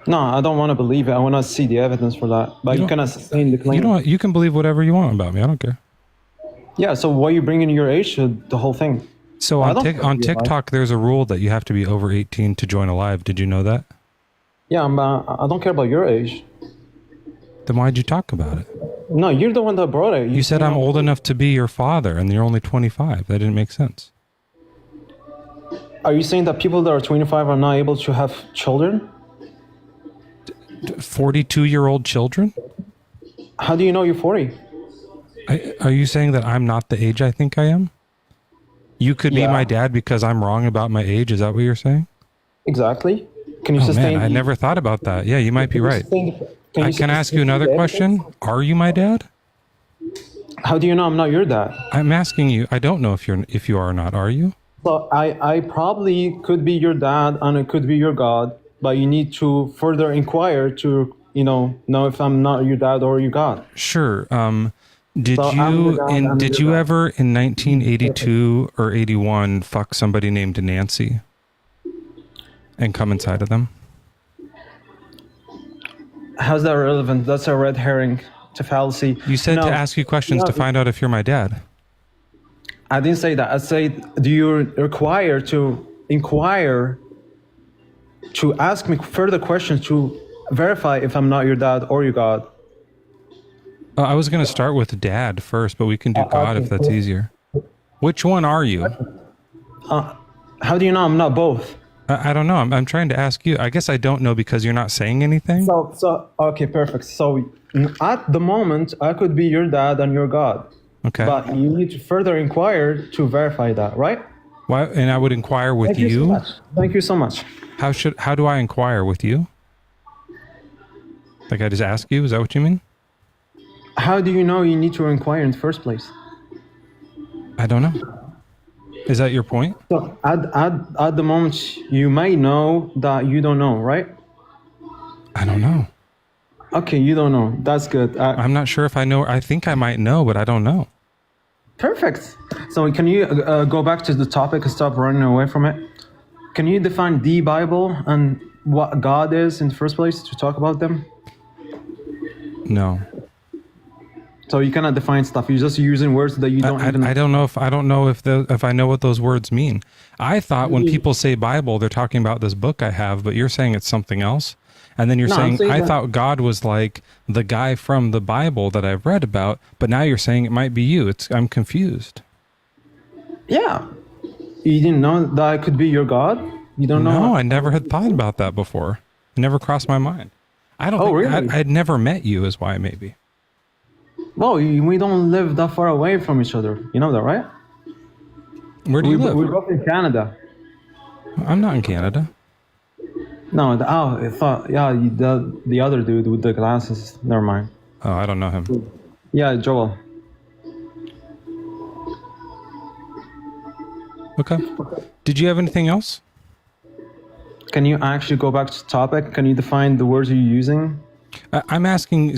No, I don't want to believe it. I want to see the evidence for that. But you cannot sustain the claim. You can believe whatever you want about me. I don't care. Yeah, so why are you bringing your age to the whole thing? So on TikTok, there's a rule that you have to be over 18 to join a live. Did you know that? Yeah, I don't care about your age. Then why'd you talk about it? No, you're the one that brought it. You said I'm old enough to be your father, and you're only 25. That didn't make sense. Are you saying that people that are 25 are not able to have children? 42-year-old children? How do you know you're 40? Are you saying that I'm not the age I think I am? You could be my dad because I'm wrong about my age. Is that what you're saying? Exactly. Can you sustain? Man, I never thought about that. Yeah, you might be right. Can I ask you another question? Are you my dad? How do you know I'm not your dad? I'm asking you. I don't know if you are or not. Are you? So I probably could be your dad and it could be your God, but you need to further inquire to know if I'm not your dad or your God. Sure. Did you ever in 1982 or 81 fuck somebody named Nancy and come inside of them? How's that relevant? That's a red herring. It's a fallacy. You said to ask you questions to find out if you're my dad. I didn't say that. I said, do you require to inquire to ask me further questions to verify if I'm not your dad or your God? I was going to start with dad first, but we can do God if that's easier. Which one are you? How do you know I'm not both? I don't know. I'm trying to ask you. I guess I don't know because you're not saying anything. So okay, perfect. So at the moment, I could be your dad and your God. Okay. But you need to further inquire to verify that, right? Why? And I would inquire with you. Thank you so much. How do I inquire with you? Like I just ask you? Is that what you mean? How do you know you need to inquire in the first place? I don't know. Is that your point? So at the moment, you might know that you don't know, right? I don't know. Okay, you don't know. That's good. I'm not sure if I know. I think I might know, but I don't know. Perfect. So can you go back to the topic and stop running away from it? Can you define the Bible and what God is in the first place to talk about them? No. So you cannot define stuff. You're just using words that you don't even. I don't know if I know what those words mean. I thought when people say Bible, they're talking about this book I have, but you're saying it's something else. And then you're saying I thought God was like the guy from the Bible that I've read about, but now you're saying it might be you. I'm confused. Yeah. You didn't know that I could be your God? You don't know? No, I never had thought about that before. It never crossed my mind. I don't think really? I'd never met you is why maybe. Well, we don't live that far away from each other. You know that, right? Where do you live? We're both in Canada. I'm not in Canada. No, I thought, the other dude with the glasses. Never mind. Oh, I don't know him. Yeah, Joel. Okay. Did you have anything else? Can you actually go back to the topic? Can you define the words you're using? I'm asking,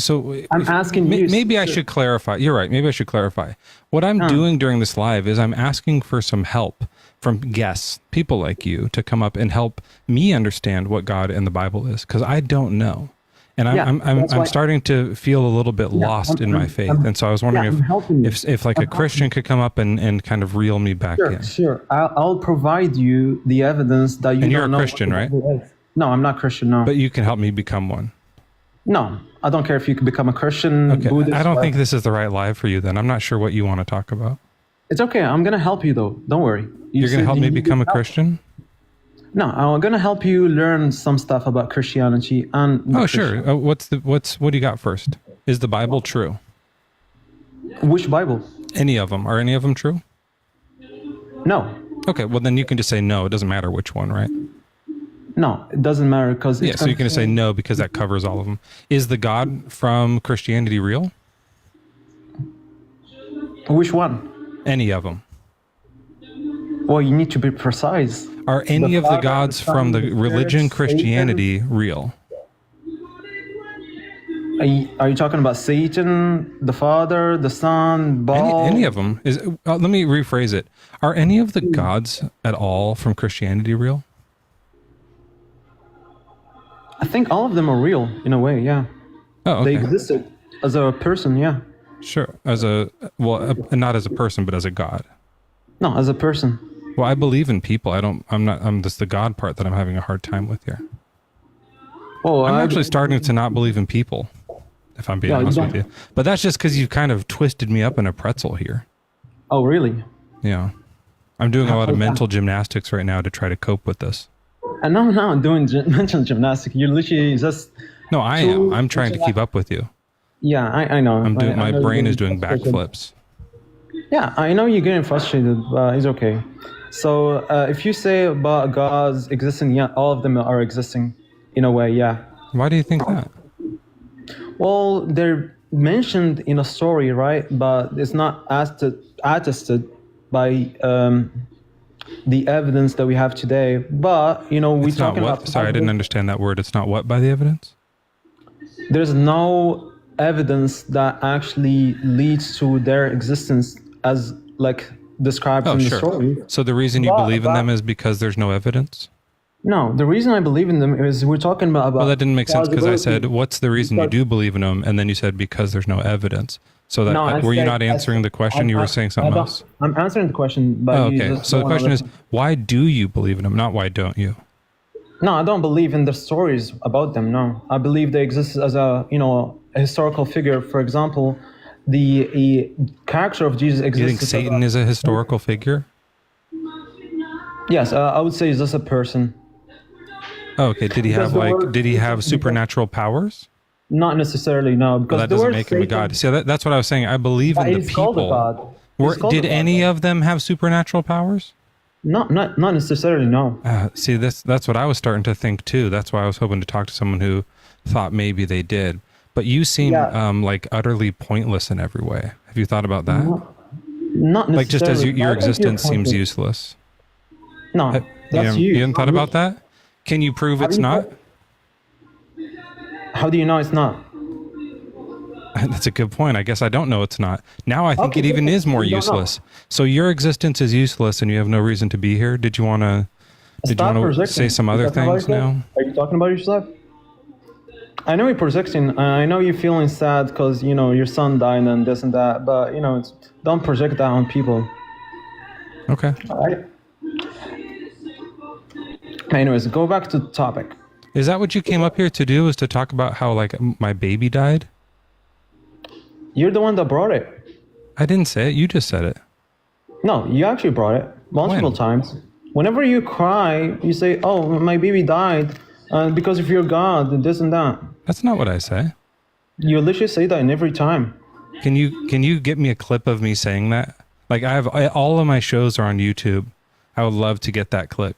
I'm asking you. Maybe I should clarify. You're right. Maybe I should clarify. What I'm doing during this live is I'm asking for some help from guests, people like you, to come up and help me understand what God and the Bible is, because I don't know. And I'm starting to feel a little bit lost in my faith. And so I was wondering if like a Christian could come up and kind of reel me back in. Sure. I'll provide you the evidence that you don't know. And you're a Christian, right? No, I'm not Christian, no. But you can help me become one. No, I don't care if you could become a Christian, okay. Buddhist. I don't think this is the right live for you then. I'm not sure what you want to talk about. It's okay. I'm going to help you though. Don't worry. You're going to help me become a Christian? No, I'm going to help you learn some stuff about Christianity and... Oh, sure. What do you got first? Is the Bible true? Which Bible? Any of them. Are any of them true? No. Okay, well then you can just say no. It doesn't matter which one, right? No, it doesn't matter because... Yeah, so you can just say no because that covers all of them. Is the God from Christianity real? Which one? Any of them. Well, you need to be precise. Are any of the gods from the religion Christianity real? Are you talking about Satan, the Father, the Son, Baal? Any of them. Let me rephrase it. Are any of the gods at all from Christianity real? I think all of them are real in a way. Yeah, Oh, okay. they existed as a person. Yeah, Sure. Not as a person, but as a God. no, as a person. Well, I believe in people. I'm just the God part that I'm having a hard time with here. Oh, I'm actually starting to not believe in people, if I'm being Yeah, you honest with don't. you. But that's just because you kind of twisted me up in a pretzel here. Oh, really? Yeah. I'm doing a lot of How's that? mental gymnastics right now to try to cope with this. And now I'm doing mental gymnastics. You're literally just No, I am. I'm trying to keep up with you. Yeah, I know. My I know brain you're is doing getting frustrated. backflips. Yeah, I know you're getting frustrated, but it's okay. So if you say about gods existing, yeah, all of them are existing in a way, yeah. Why do you think that? Well, they're mentioned in a story, right? But it's not attested by the evidence that we have today. But, we're It's not talking what? about... Sorry, I didn't understand that word. It's not what by the evidence? There's no evidence that actually leads to their existence as like described in the story. So the reason you believe in them is because there's no evidence? No, the reason I believe in them is we're talking about Well, that didn't make sense because I said, plausibility. what's the reason you do believe in them? And then you said, because there's no evidence. So that No, I were you said- not answering the question? You were saying something else. I'm answering the question, but Oh, you okay. just So the don't wanna question is, listen. why do you believe in them? Not why don't you? No, I don't believe in the stories about them. No, I believe they exist as a a historical figure. For example, the character of Jesus exists. You think Satan is a historical figure? Yes, I would say he's just a person. Oh, okay. Did he Because have the word- did he have because- supernatural powers? Not necessarily, no. Because Well, that the doesn't word make him a Satan- god. See, that's what I was saying. I believe in the He's called a people. god. He's called Did a god, any though. of them have supernatural powers? Not necessarily, no. See, that's what I was starting to think too. That's why I was hoping to talk to someone who thought maybe they did. But you seem like utterly pointless in every way. Have you thought about that? Not necessarily. Like just as your I think existence you're seems pointless. useless. No, that's you. You hadn't thought about that? Can you prove it's not? How do you know it's not? That's a good point. I guess I don't know it's not. Now I think Okay, it even is more you don't know. useless. So your existence is useless and you have no reason to be here. Did you want to say some other things now? Are you talking about yourself? I know you're projecting. I know you're feeling sad because your son died and this and that. But don't project that on people. Okay. All right. Anyways, go back to the topic. Is that what you came up here to do? Was to talk about how like my baby died? You're the one that brought it. I didn't say it. You just said it. No, you actually brought it multiple When? times. Whenever you cry, you say, "Oh, my baby died because of your God, and this and that." That's not what I say. You literally say that in every time. Can you get me a clip of me saying that? Like all of my shows are on YouTube. I would love to get that clip.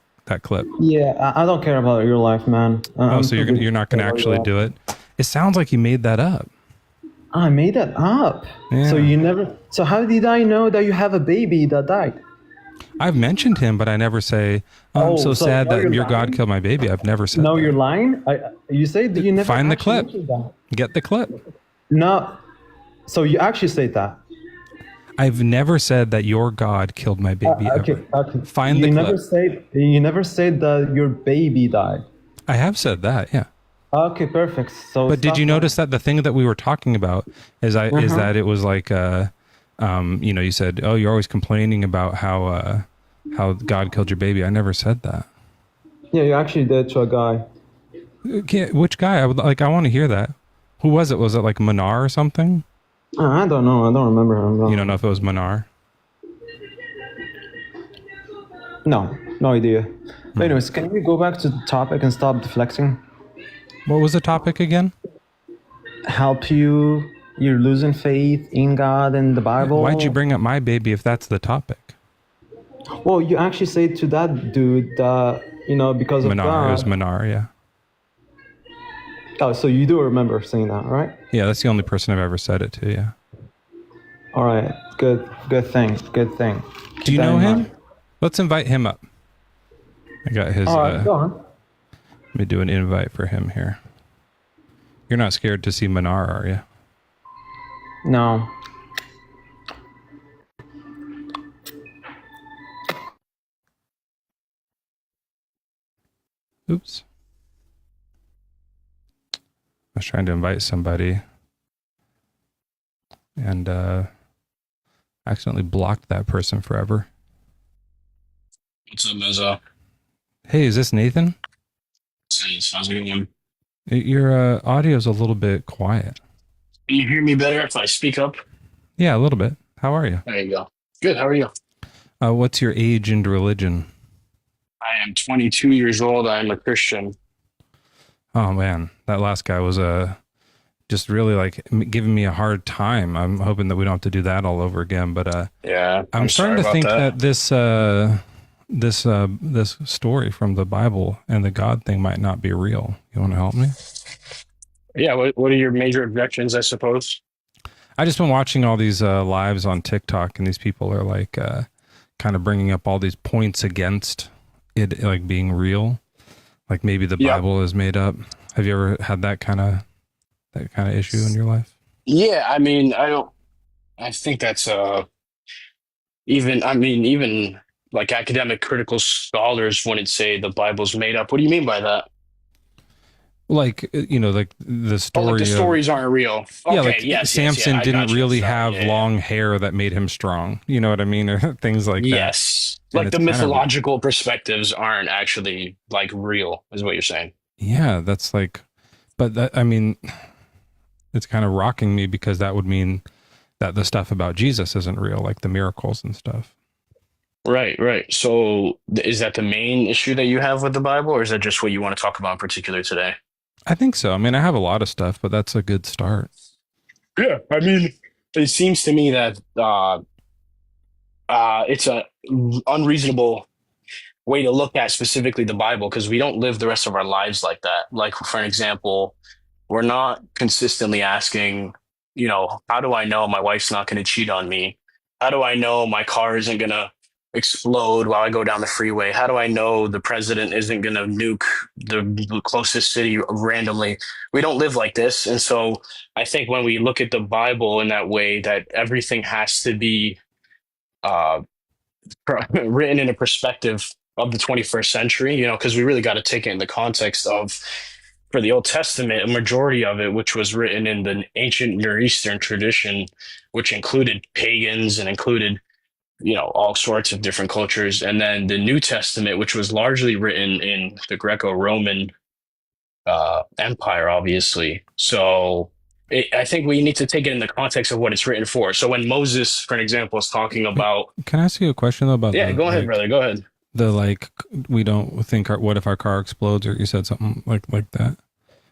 Yeah, I don't care about your life, man. So you're not going to actually do it? It sounds like you made that up. I made that up. Yeah. So how did I know that you have a baby that died? I've mentioned him, but I never say, "Oh, I'm so sad now that you're your lying? God killed my baby." I've never said No, that. you're lying. You say that you never Find the actually clip. mentioned that. Get the clip. No, so you actually say that. I've never said that your God killed my baby ever. Okay. Find the clip. You never said that your baby died. I have said that, yeah. Okay, perfect. So, But did you stop notice that the thing that we were talking about is that it was like, you said, "Oh, you're always complaining about how God killed your baby." I never said that. Yeah, you actually did to a guy. Okay, which guy? I want to hear that. Who was it? Was it like Manar or something? I don't know. I don't remember him. No. You don't know if it was Manar? No idea. But anyways, can we go back to the topic and stop deflecting? What was the topic again? Help you. You're losing faith in God and the Bible. Why'd you bring up my baby if that's the topic? Well, you actually say to that dude that, because of Manar. God. It was Manar, yeah. Oh, so you do remember saying that, right? Yeah, that's the only person I've ever said it to, yeah. All right. Good thing. Do you know him? Let's invite him up. I got his... All right, go on. Let me do an invite for him here. You're not scared to see Manar, are you? No. Oops. was trying to invite somebody and accidentally blocked that person forever. What's up, Mezzo? Hey, is this Nathan? How's it going? Your audio's a little bit quiet. Can you hear me better if I speak up? Yeah, a little bit. How are you? There you go. Good. How are you? What's your age and religion? I am 22 years old. I am a Christian. Oh man, that last guy was just really like giving me a hard time. I'm hoping that we don't have to do that all over again. But Yeah, I'm starting to think that this story from the Bible and the God thing might not be real. You want to help me? Yeah. What are your major objections, I suppose? I just been watching all these lives on TikTok, and these people are like kind of bringing up all these points against it like being real. Like maybe the Bible is made up. Have you ever had that kind of issue in your life? Yeah, I mean, I think that's even like academic critical scholars wouldn't say the Bible's made up. What do you mean by that? Like, like the story. Oh, like the stories aren't real. Okay, yeah, like yes, Samson I didn't got you. really Sorry, have long hair that made him strong. You know what I mean? Or things like that. Yes. And Like the mythological perspectives aren't actually like real, is what you're saying. Yeah, that's like, but that, I mean, it's kind of rocking me because that would mean that the stuff about Jesus isn't real, like the miracles and stuff. Right, right. So is that the main issue that you have with the Bible, or is that just what you want to talk about in particular today? I think so. I mean, I have a lot of stuff, but that's a good start. Yeah, I mean, it seems to me that it's a unreasonable way to look at specifically the Bible because we don't live the rest of our lives like that. Like, for an example, we're not consistently asking, how do I know my wife's not going to cheat on me? How do I know my car isn't going to explode while I go down the freeway? How do I know the president isn't going to nuke the closest city randomly? We don't live like this. And so I think when we look at the Bible in that way, that everything has to be written in a perspective of the 21st century, because we really got to take it in the context of, for the Old Testament, a majority of it, which was written in the ancient Near Eastern tradition, which included pagans and included all sorts of different cultures. And then the New Testament, which was largely written in the Greco-Roman Empire, obviously. So I think we need to take it in the context of what it's written for. So when Moses, for an example, is talking about... Can I ask you a question though about go ahead, brother. Go ahead. We don't think, what if our car explodes, or you said something like that.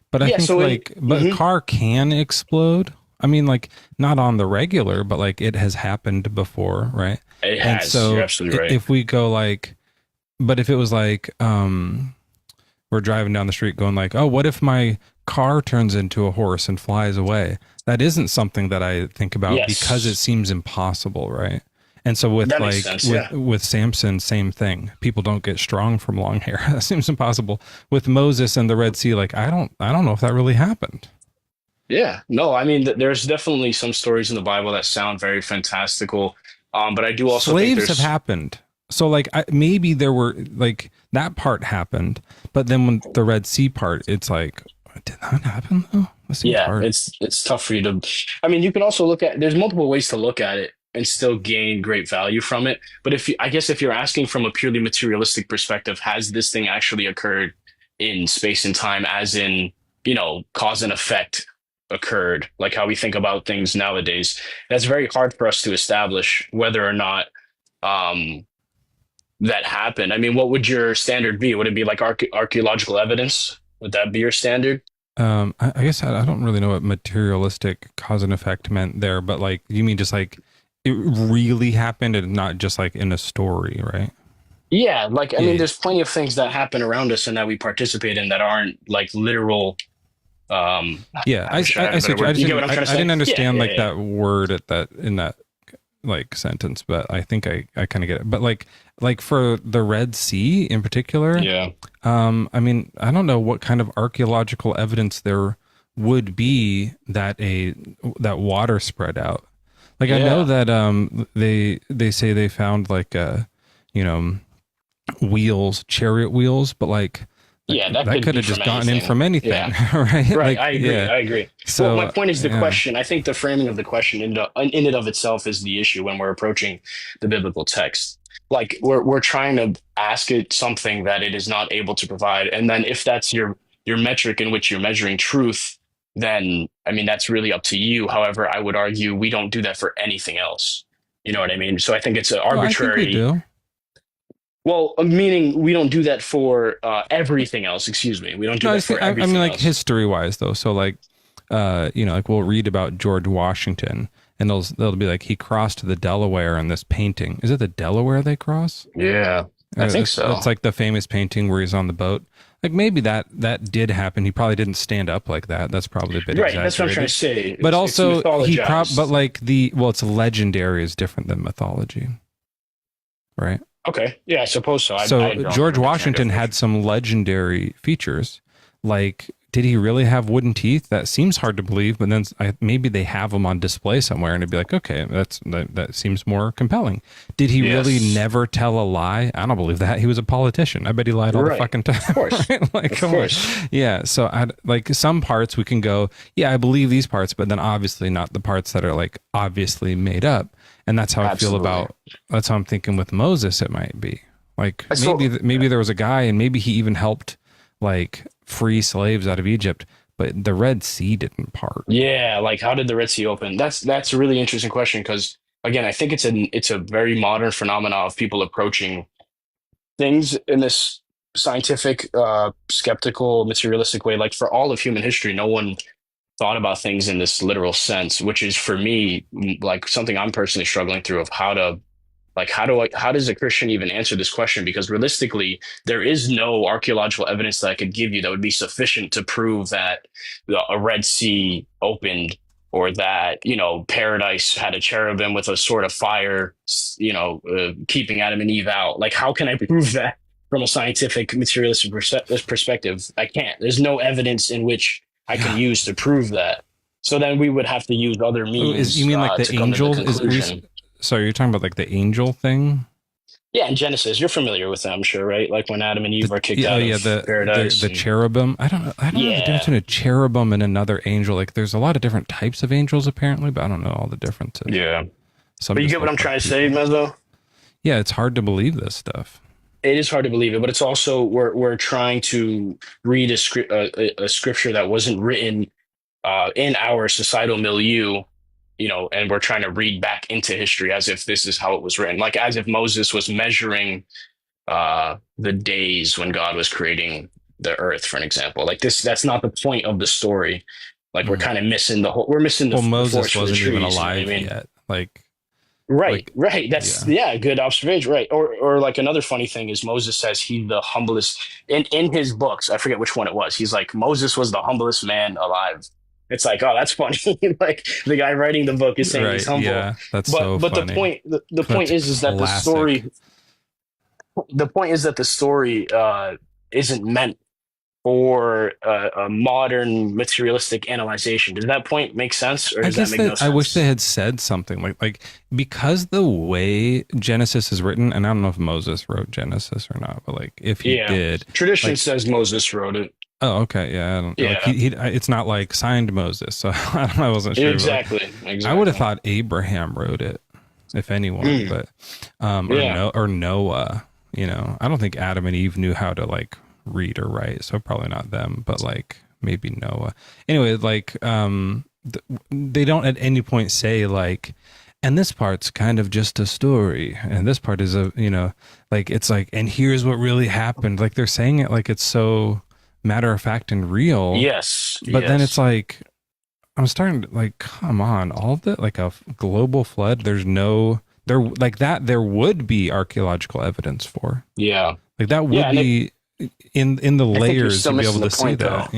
But I think a car can explode. I mean, like not on the regular, but like it has happened before, right? It has. And so you're absolutely right. If we go but if it was like, we're driving down the street going like, oh, what if my car turns into a horse and flies away? That isn't something that I think about because it seems impossible, right? And so with with Samson, same thing. People don't get strong from long hair. That seems impossible. With Moses and the Red Sea, like I don't know if that really happened. Yeah, no, I mean, there's definitely some stories in the Bible that sound very fantastical. But I do also think slaves have happened. So like maybe there were like that part happened, but then when the Red Sea part, it's like, did that happen though? It's tough for you to. I mean, you can also look at. There's multiple ways to look at it and still gain great value from it. But if you're asking from a purely materialistic perspective, has this thing actually occurred in space and time, as in cause and effect occurred, like how we think about things nowadays? That's very hard for us to establish whether or not that happened. I mean, what would your standard be? Would it be like archaeological evidence? Would that be your standard? I guess I don't really know what materialistic cause and effect meant there, but like, you mean just like it really happened and not just like in a story, right? Yeah, like I mean, there's plenty of things that happen around us and that we participate in that aren't like literal. I didn't understand that word in that like sentence, but I think I kind of get it. But like for the Red Sea in particular, I mean, I don't know what kind of archaeological evidence there would be that water spread out. Like I know that they say they found like wheels, chariot wheels, but like Yeah, that That could could be have just from gotten in anything. from anything, Yeah. right? Right, Like, I agree. yeah. I agree. Well, So, my point is the yeah. question. I think the framing of the question in and of itself is the issue when we're approaching the biblical text. Like we're trying to ask it something that it is not able to provide, and then if that's your metric in which you're measuring truth, then I mean that's really up to you. However, I would argue we don't do that for anything else. You know what I mean? So I think it's an Oh, I think we arbitrary. do. Well, meaning we don't do that for everything else. Excuse me. We don't do No, that for I mean, everything like else. history wise though. So like, like we'll read about George Washington and they'll be like, he crossed the Delaware in this painting. Is it the Delaware they cross? Yeah, I think so. It's like the famous painting where he's on the boat. Like maybe that did happen. He probably didn't stand up like that. That's probably a bit Right, exaggerated. that's what I'm trying to say. But also mythologized. but like it's legendary is different than mythology. Right? Okay, yeah, I suppose so. So George Washington had some legendary features. Like, did he really have wooden teeth? That seems hard to believe, but then maybe they have them on display somewhere, and it'd be like, okay, that seems more compelling. Did he really never tell a lie? I don't believe that. He was a politician. I bet he lied all the fucking time. Of course, right? Like, of come course. on. Yeah. So like some parts we can go, yeah, I believe these parts, but then obviously not the parts that are like obviously made up. And that's how I feel about. That's how I'm thinking with Moses. It might be like maybe there was a guy, and maybe he even helped like free slaves out of Egypt, but the Red Sea didn't part. Yeah, like how did the Red Sea open? That's a really interesting question because again, I think it's a very modern phenomena of people approaching things in this scientific, skeptical, materialistic way. Like for all of human history, no one thought about things in this literal sense, which is for me like something I'm personally struggling through of how does a Christian even answer this question? Because realistically, there is no archaeological evidence that I could give you that would be sufficient to prove that a Red Sea opened or that, paradise had a cherubim with a sword of fire, keeping Adam and Eve out. Like, how can I prove that from a scientific materialistic perspective? I can't. There's no evidence in which I can use to prove that. So then we would have to use other means. You mean like the angel? So you're talking about like the angel thing? Yeah, in Genesis, you're familiar with that, I'm sure, right? Like when Adam and Eve are kicked out of paradise. The cherubim. I don't know the difference between a cherubim and another angel. Like there's a lot of different types of angels apparently, but I don't know all the differences. Yeah. But you get what I'm trying to say, Mezzo? Yeah, it's hard to believe this stuff. It is hard to believe it, but it's also we're trying to read a scripture that wasn't written in our societal milieu, and we're trying to read back into history as if this is how it was written, like as if Moses was measuring the days when God was creating the earth, for an example. Like that's not the point of the story. Like we're kind of missing we're missing the Moses wasn't even alive yet. Right. That's good observation. Right. Or like another funny thing is Moses says he's the humblest in his books. I forget which one it was. He's like, Moses was the humblest man alive. It's like, oh, that's funny. Like the guy writing the book is saying he's humble. Yeah, that's so funny. But the point is that the point is that the story isn't meant for a modern materialistic analyzation. Does that point make sense, or does that make no sense? I wish they had said something like because the way Genesis is written, and I don't know if Moses wrote Genesis or not, but like if he did, tradition says Moses wrote it. Oh, okay, yeah. I don't, it's not like signed Moses, so I wasn't sure. Exactly. I would have thought Abraham wrote it, if anyone, but or Noah. I don't think Adam and Eve knew how to like read or write, so probably not them, but like maybe Noah. Anyway, like they don't at any point say like, and this part's kind of just a story, and this part is like it's like, and here's what really happened. Like they're saying it like it's so matter of fact and real. Yes. But then it's like, I'm starting to like, come on, all that like a global flood. There would be archaeological evidence for. Yeah. Like that would be in the layers to be able to see that,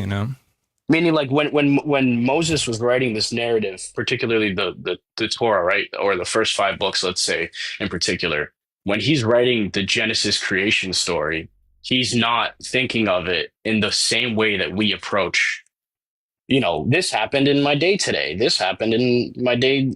Meaning like when Moses was writing this narrative, particularly the Torah, right? Or the first 5 books, let's say in particular, when he's writing the Genesis creation story, he's not thinking of it in the same way that we approach, this happened in my day today. This happened in my day,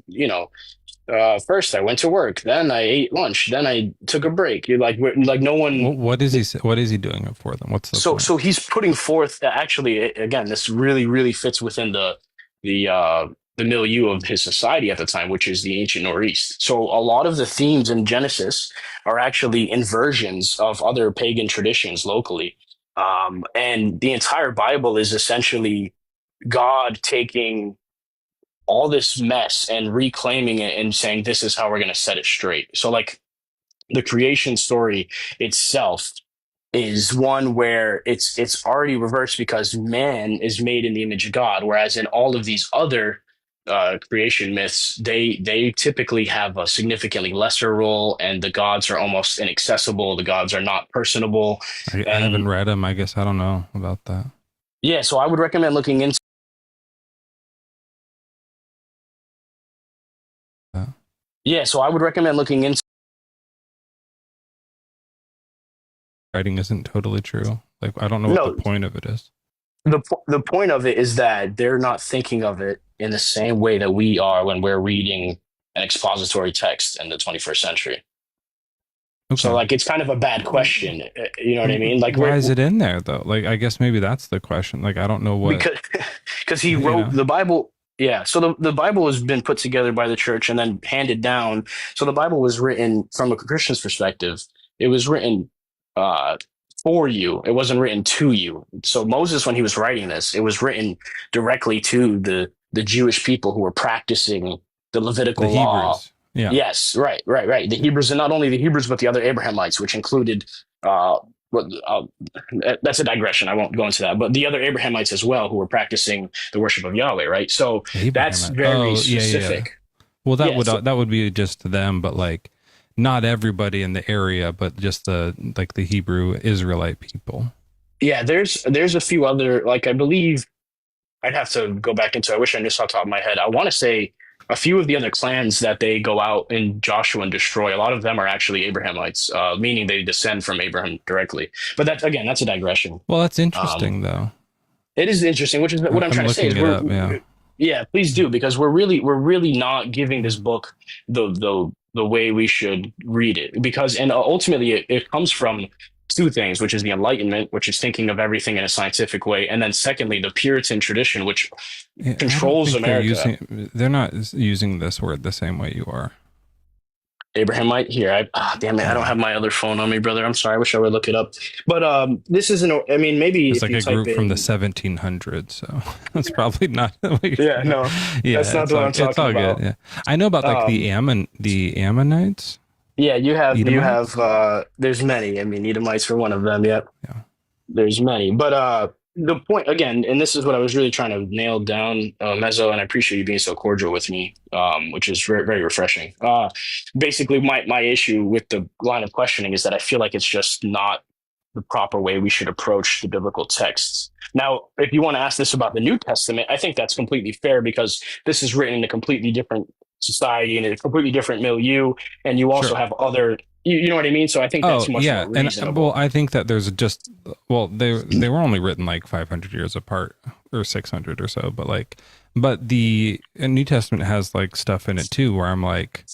First I went to work, then I ate lunch, then I took a break. You're like, like no one. What is he doing it for them? What's the So point? so he's putting forth actually again, this really fits within the uh the milieu of his society at the time, which is the ancient Near East. So a lot of the themes in Genesis are actually inversions of other pagan traditions locally. And the entire Bible is essentially God taking all this mess and reclaiming it and saying, this is how we're going to set it straight. So, like, the creation story itself is one where it's already reversed because man is made in the image of God, whereas in all of these other creation myths, they typically have a significantly lesser role, and the gods are almost inaccessible. The gods are not personable, I haven't and read him. I guess I don't know about that. yeah. So I would recommend looking into. Uh, Yeah, so I would recommend looking into. Writing isn't totally true. Like, I don't know what the No, point of it is. the point of it is that they're not thinking of it in the same way that we are when we're reading an expository text in the 21st century. So Okay. like it's kind of a bad question, you know what I mean? Like Why we're is it in there though? Like, I guess maybe that's the question. Like, I don't know what, because because he you wrote know. the Bible. Yeah, so the Bible has been put together by the church and then handed down. So the Bible was written from a Christian's perspective. It was written uh, for you. It wasn't written to you. So Moses, when he was writing this, it was written directly to the Jewish people who were practicing the The Levitical law. Hebrews. Yeah. Yes, right. The Hebrews, and not only the Hebrews, but the other Abrahamites, which included uh, what that's a digression. I won't go into that. But the other Abrahamites as well, who were practicing the worship of Yahweh, right? So that's Abraham. very Oh, yeah. specific. Well, Yeah. So, that would be just them, but like not everybody in the area, but just the Hebrew Israelite people. yeah. There's a few other, like I believe I'd have to go back into. I wish I knew off the top of my head. I want to say a few of the other clans that they go out in Joshua and destroy. A lot of them are actually Abrahamites, meaning they descend from Abraham directly. But that again, that's a digression. Well, that's Um, interesting though. It is interesting, which is what I'm I'm trying to say is looking it up. Yeah. yeah, please do because we're really not giving this book the way we should read it because and ultimately it comes from two things, which is the Enlightenment, which is thinking of everything in a scientific way, and then secondly the Puritan tradition, which I don't controls think America. they're not using this word the same way you are. Abrahamite here. Damn it, I don't Yeah. have my other phone on me, brother. I'm sorry. I wish I would look it up. But this isn't. I mean, maybe It's if like you a type group from the in. 1700s, so that's probably not. Yeah, no, that's Yeah, not what I'm it's talking all good. about. Yeah, I know about like Um, the Ammonites, Yeah, you Edomites. have there's many. I mean, Edomites were one of them. Yep. Yeah, There's many. But the point again, and this is what I was really trying to nail down, Mezzo, and I appreciate you being so cordial with me, which is very refreshing. Basically my issue with the line of questioning is that I feel like it's just not the proper way we should approach the biblical texts. Now, if you want to ask this about the New Testament, I think that's completely fair because this is written in a completely different society and a completely different milieu, and you also sure. have other, you know what I mean? So I think that's Oh much yeah, more and well, reasonable. I think that there's just they were only written like 500 years apart or 600 or so, but like the New Testament has like stuff in it too where I'm like,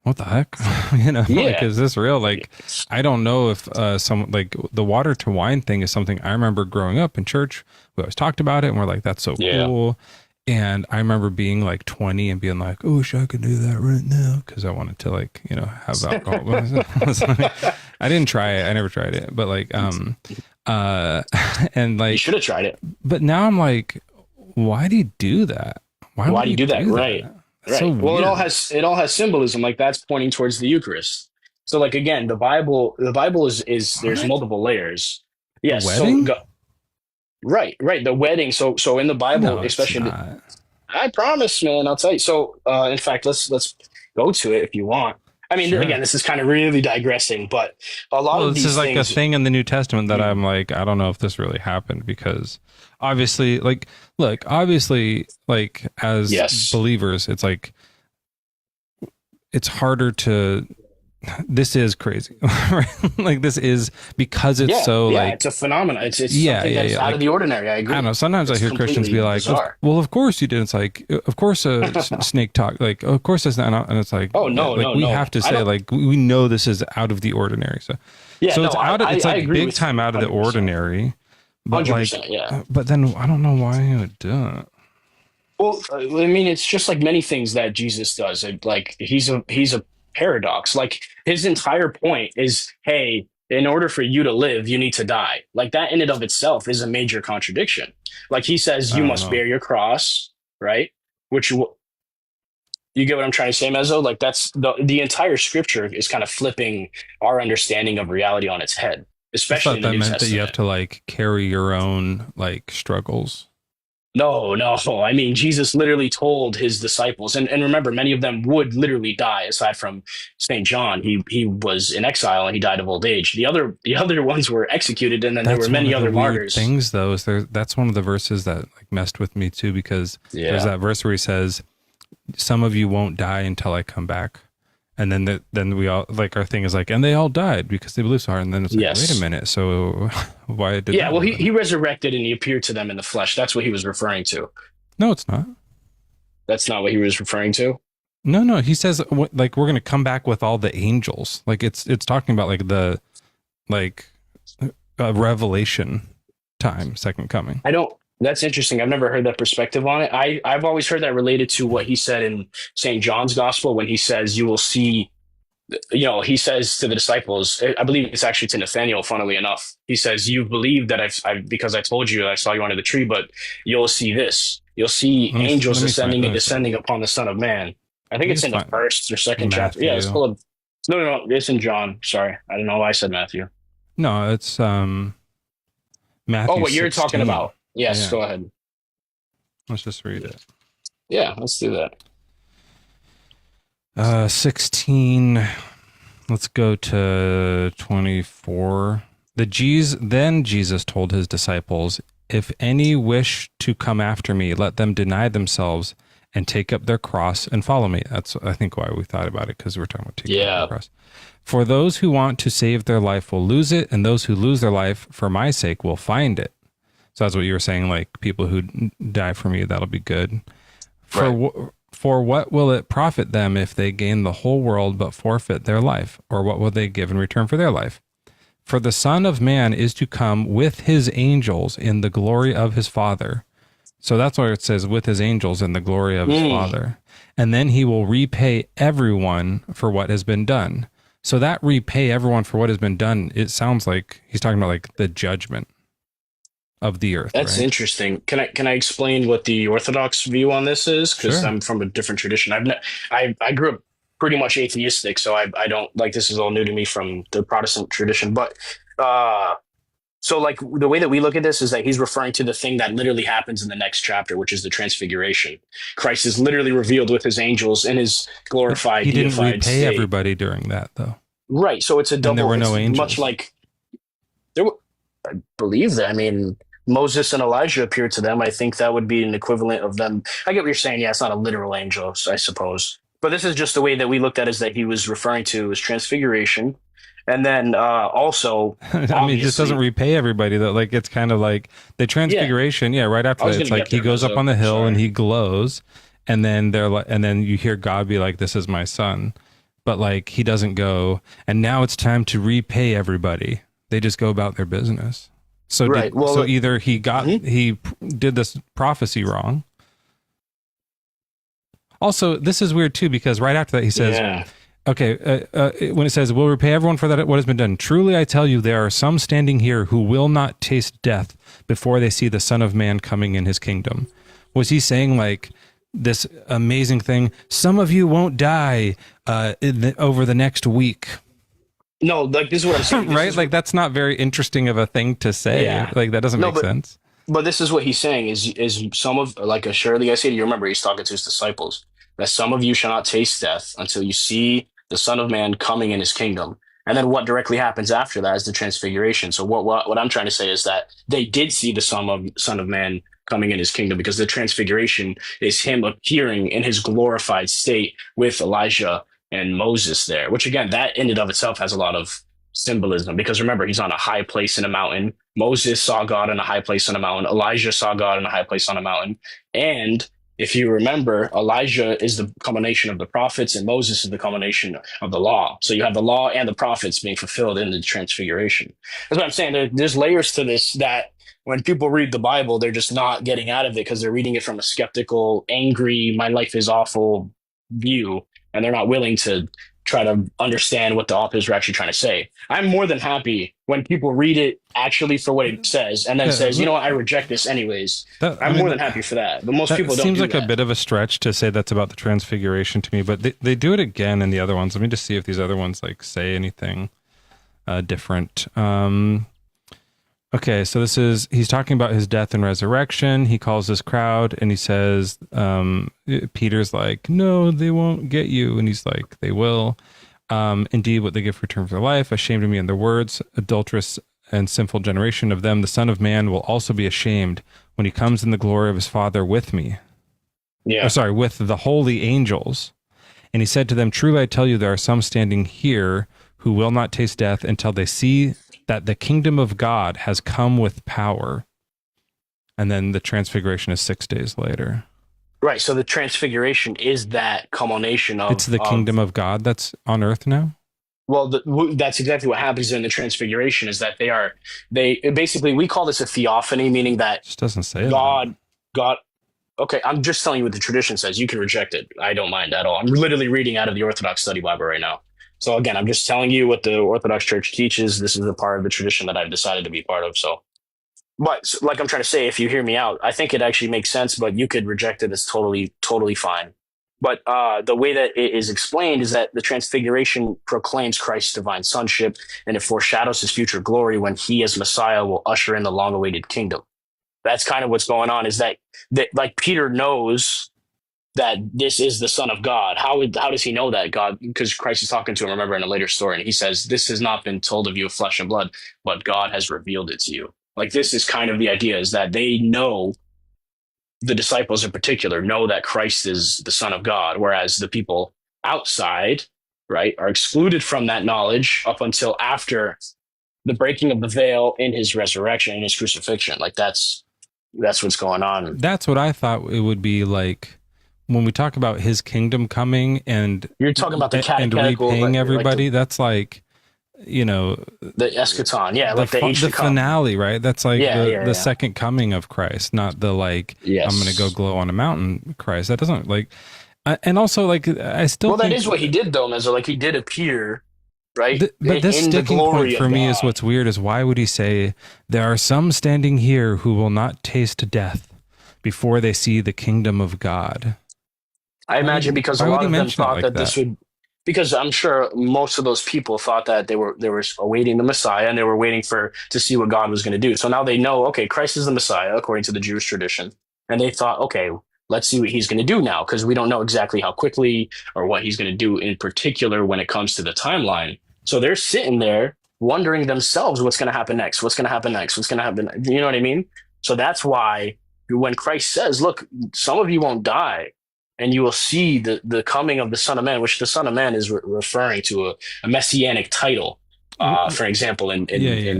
what the heck, like Yeah. is this real? Like I don't know if some like the water to wine thing is something I remember growing up in church. We always talked about it and we're like, that's so Yeah. cool. And I remember being like 20 and being like, oh, wish I could do that right now. Cause I wanted to like, have alcohol. I didn't try it. I never tried it, but like, and You like, should have tried it. but now I'm like, why do you do that? Why Why would do you you do that? do Right. that? That's so Right. Well, weird. it all has symbolism. Like that's pointing towards the Eucharist. So like again, the Bible is there's What? multiple layers. The Yes. wedding? Right. The wedding. So in the Bible, No, it's especially, not. I promise, man. I'll tell you. So in fact, let's go to it if you want. I mean, Sure. again, this is kind of really digressing, but a lot Well, of this is these like a things. thing in the New Testament that I'm like, I don't know if this really happened because obviously, like, look, obviously, like, as Yes. believers, it's like, it's harder to this is crazy, right? Like this is because it's so like it's a phenomenon. It's yeah, something that's out like, of the ordinary. I I agree. don't know. Sometimes I It's hear Christians be completely like, bizarre. "Well, of course you did." It's like, of course, snake talk. Like, of course it's not. And it's like, Oh no, like no, we no. have to I say, don't. like, we know this is out of the ordinary. So, Yeah, so no. it's out of, it's I like agree big with time you, out of the 100%. ordinary. But 100%. like, Yeah. but then I don't know why you would do it. Well, I mean, it's just like many things that Jesus does. Like he's a paradox. Like his entire point is, hey, in order for you to live, you need to die. Like that in and of itself is a major contradiction. Like he says, I you don't must know. bear your cross, right? Which you get what I'm trying to say, Mezzo? Like that's the entire scripture is kind of flipping our understanding of reality on its head, I especially thought in the that New meant that you have Testament. to like carry your own like struggles. No, no. I mean, Jesus literally told his disciples, and remember, many of them would literally die. Aside from Saint John, he was in exile and he died of old age. The other ones were executed, and then there were That's one many of the other weird martyrs. things, though. Is that's one of the verses that like messed with me too, because there's Yeah. that verse where he says, "Some of you won't die until I come back," and then we all like our thing is like, and they all died because they believed so hard. And then it's like, wait a Yes. minute, so why did Yeah. that Well, he happen? resurrected and he appeared to them in the flesh. That's what he was referring to. No, it's not. That's not what he was referring to. No, no. He says like we're gonna come back with all the angels. Like it's talking about like the like revelation time, second coming. I don't. That's interesting. I've never heard that perspective on it. I've always heard that related to what he said in Saint John's Gospel when he says, "You will see." He says to the disciples, I believe it's actually to Nathaniel, funnily enough. He says, you believe that because I told you I saw you under the tree, but you'll see this. You'll see angels ascending and descending upon the Son of Man. I think it's in the first or second chapter. Yeah, it's called. No. It's in John. Sorry. I don't know why I said Matthew. No, it's Matthew. Oh, what you're 16. talking about. Yes, Yeah. go ahead. Let's just read it. Yeah, let's do that. 16. Let's go to 24. Then Jesus told his disciples, "If any wish to come after me, let them deny themselves and take up their cross and follow me." That's, I think, why we thought about it, because we're talking about taking up the cross. "For those who want to save their life will lose it, and those who lose their life for my sake will find it." So that's what you were saying, like people who die for me, that'll be good. For what will it profit them if they gain the whole world but forfeit their life? Or what will they give in return for their life? For the Son of Man is to come with his angels in the glory of his Father. So that's why it says with his angels in the glory of his Father. And then he will repay everyone for what has been done. So that repay everyone for what has been done, it sounds like he's talking about like the judgment of the earth. That's right? interesting. Can I explain what the Orthodox view on this is? Because Sure. I'm from a different tradition. I grew up pretty much atheistic, so I don't like this is all new to me from the Protestant tradition. But so like the way that we look at this is that he's referring to the thing that literally happens in the next chapter, which is the transfiguration. Christ is literally revealed with his angels in his glorified, He didn't deified repay state. everybody during that, though. Right. So it's a double. And there were no it's angels. much like there were, I believe that. I mean, Moses and Elijah appeared to them. I think that would be an equivalent of them. I get what you're saying. Yeah, it's not a literal angel, I suppose. But this is just the way that we looked at it, is that he was referring to his transfiguration. And then also, I mean, it just doesn't repay everybody, though. Like, it's kind of like the transfiguration. Yeah, right after that, it's like he goes up on the hill and he glows, and then and then you hear God be like, "This is my son," but like he doesn't go. And now it's time to repay everybody. They just go about their business. So so either he did this prophecy wrong. Also, this is weird too, because right after that he says, okay, when it says, "We'll repay everyone for that what has been done. Truly I tell you, there are some standing here who will not taste death before they see the Son of Man coming in his kingdom." Was he saying like this amazing thing? Some of you won't die over the next week. No, like this is what I'm saying. Right? Like that's not very interesting of a thing to say. Yeah. Like that doesn't make sense. But this is what he's saying is some of, like assuredly I say to you, remember he's talking to his disciples, that some of you shall not taste death until you see the Son of Man coming in his kingdom. And then what directly happens after that is the transfiguration. So what I'm trying to say is that they did see the Son of Man coming in his kingdom, because the transfiguration is him appearing in his glorified state with Elijah and Moses there, which again, that in and of itself has a lot of symbolism because remember, he's on a high place in a mountain. Moses saw God in a high place on a mountain. Elijah saw God in a high place on a mountain. And if you remember, Elijah is the culmination of the prophets and Moses is the culmination of the law. So you have the law and the prophets being fulfilled in the transfiguration. That's what I'm saying. There's layers to this that when people read the Bible, they're just not getting out of it because they're reading it from a skeptical, angry, my life is awful view, and they're not willing to try to understand what the authors are actually trying to say. I'm more than happy when people read it actually for what it says and then says, you know what, I reject this anyways. I'm more than happy for that. But most people don't do that. Seems like a bit of a stretch to say that's about the transfiguration to me, but they do it again in the other ones. Let me just see if these other ones like say anything different. Okay, so he's talking about his death and resurrection. He calls this crowd and he says, Peter's like, no, they won't get you. And he's like, they will. Indeed, what they give for return for their life, ashamed of me and their words, adulterous and sinful generation of them, the Son of Man will also be ashamed when he comes in the glory of his Father with me. Yeah. With the holy angels. And he said to them, truly I tell you, there are some standing here who will not taste death until they see that the kingdom of God has come with power. And then the transfiguration is 6 days later. Right. So the transfiguration is that culmination of... It's the kingdom of God that's on earth now? Well, that's exactly what happens in the transfiguration is that they basically, we call this a theophany, meaning that... It just doesn't say God, okay, I'm just telling you what the tradition says. You can reject it. I don't mind at all. I'm literally reading out of the Orthodox Study Bible right now. So again, I'm just telling you what the Orthodox Church teaches. This is a part of the tradition that I've decided to be part of. But like I'm trying to say, if you hear me out, I think it actually makes sense, but you could reject it as totally, totally fine. But the way that it is explained is that the transfiguration proclaims Christ's divine sonship, and it foreshadows his future glory when he as Messiah will usher in the long-awaited kingdom. That's kind of what's going on, is that like Peter knows that this is the Son of God. How does he know that? God, because Christ is talking to him, remember, in a later story, and he says, this has not been told of you of flesh and blood, but God has revealed it to you. Like, this is kind of the idea, is that they know, the disciples in particular, know that Christ is the Son of God, whereas the people outside, right, are excluded from that knowledge up until after the breaking of the veil in his resurrection, in his crucifixion. Like, that's what's going on. That's what I thought it would be like. When we talk about his kingdom coming and you're talking about the catechetical, and repaying everybody, like that's like, you know, the eschaton, yeah, like the finale, right? That's like the yeah. second coming of Christ, not the like, yes, I'm going to go glow on a mountain Christ. That doesn't like, and also like, I still that is what he did though, Mezzo. Like, he did appear, right? But this sticking point for me is what's weird is why would he say, there are some standing here who will not taste death before they see the kingdom of God? I imagine because a lot of them thought that this would, because I'm sure most of those people thought that they were awaiting the Messiah and they were waiting to see what God was going to do. So now they know, okay, Christ is the Messiah according to the Jewish tradition. And they thought, okay, let's see what he's going to do now, because we don't know exactly how quickly or what he's going to do in particular when it comes to the timeline. So they're sitting there wondering themselves, what's going to happen next? What's going to happen next? What's going to happen? You know what I mean? So that's why when Christ says, look, some of you won't die, and you will see the coming of the Son of Man, which the Son of Man is referring to a messianic title, for example, in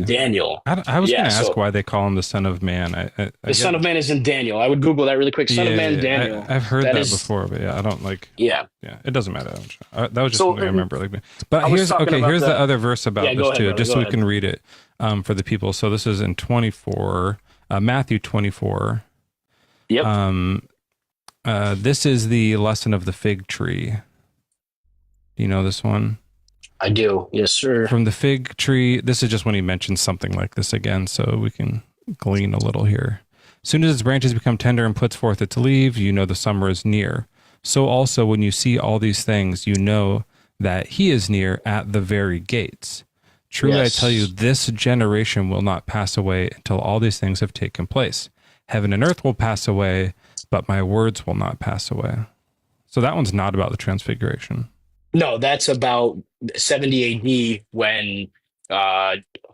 Daniel. I was going to ask why they call him the Son of Man. The Son of Man is in Daniel. I would Google that really quick. Son of Man, Daniel. I've heard that before, but I don't like. Yeah, it doesn't matter. That was just something I remember. But here's the other verse about this too, just so we can read it for the people. So this is in 24, Matthew 24. Yep. This is the lesson of the fig tree. Do you know this one? I do. Yes, sir. From the fig tree. This is just when he mentions something like this again, so we can glean a little here. As soon as its branches become tender and puts forth its leaves, you know the summer is near. So also when you see all these things, you know that he is near at the very gates. Truly, I tell you, this generation will not pass away until all these things have taken place. Heaven and earth will pass away, but my words will not pass away. So that one's not about the transfiguration. No, that's about 70 AD when,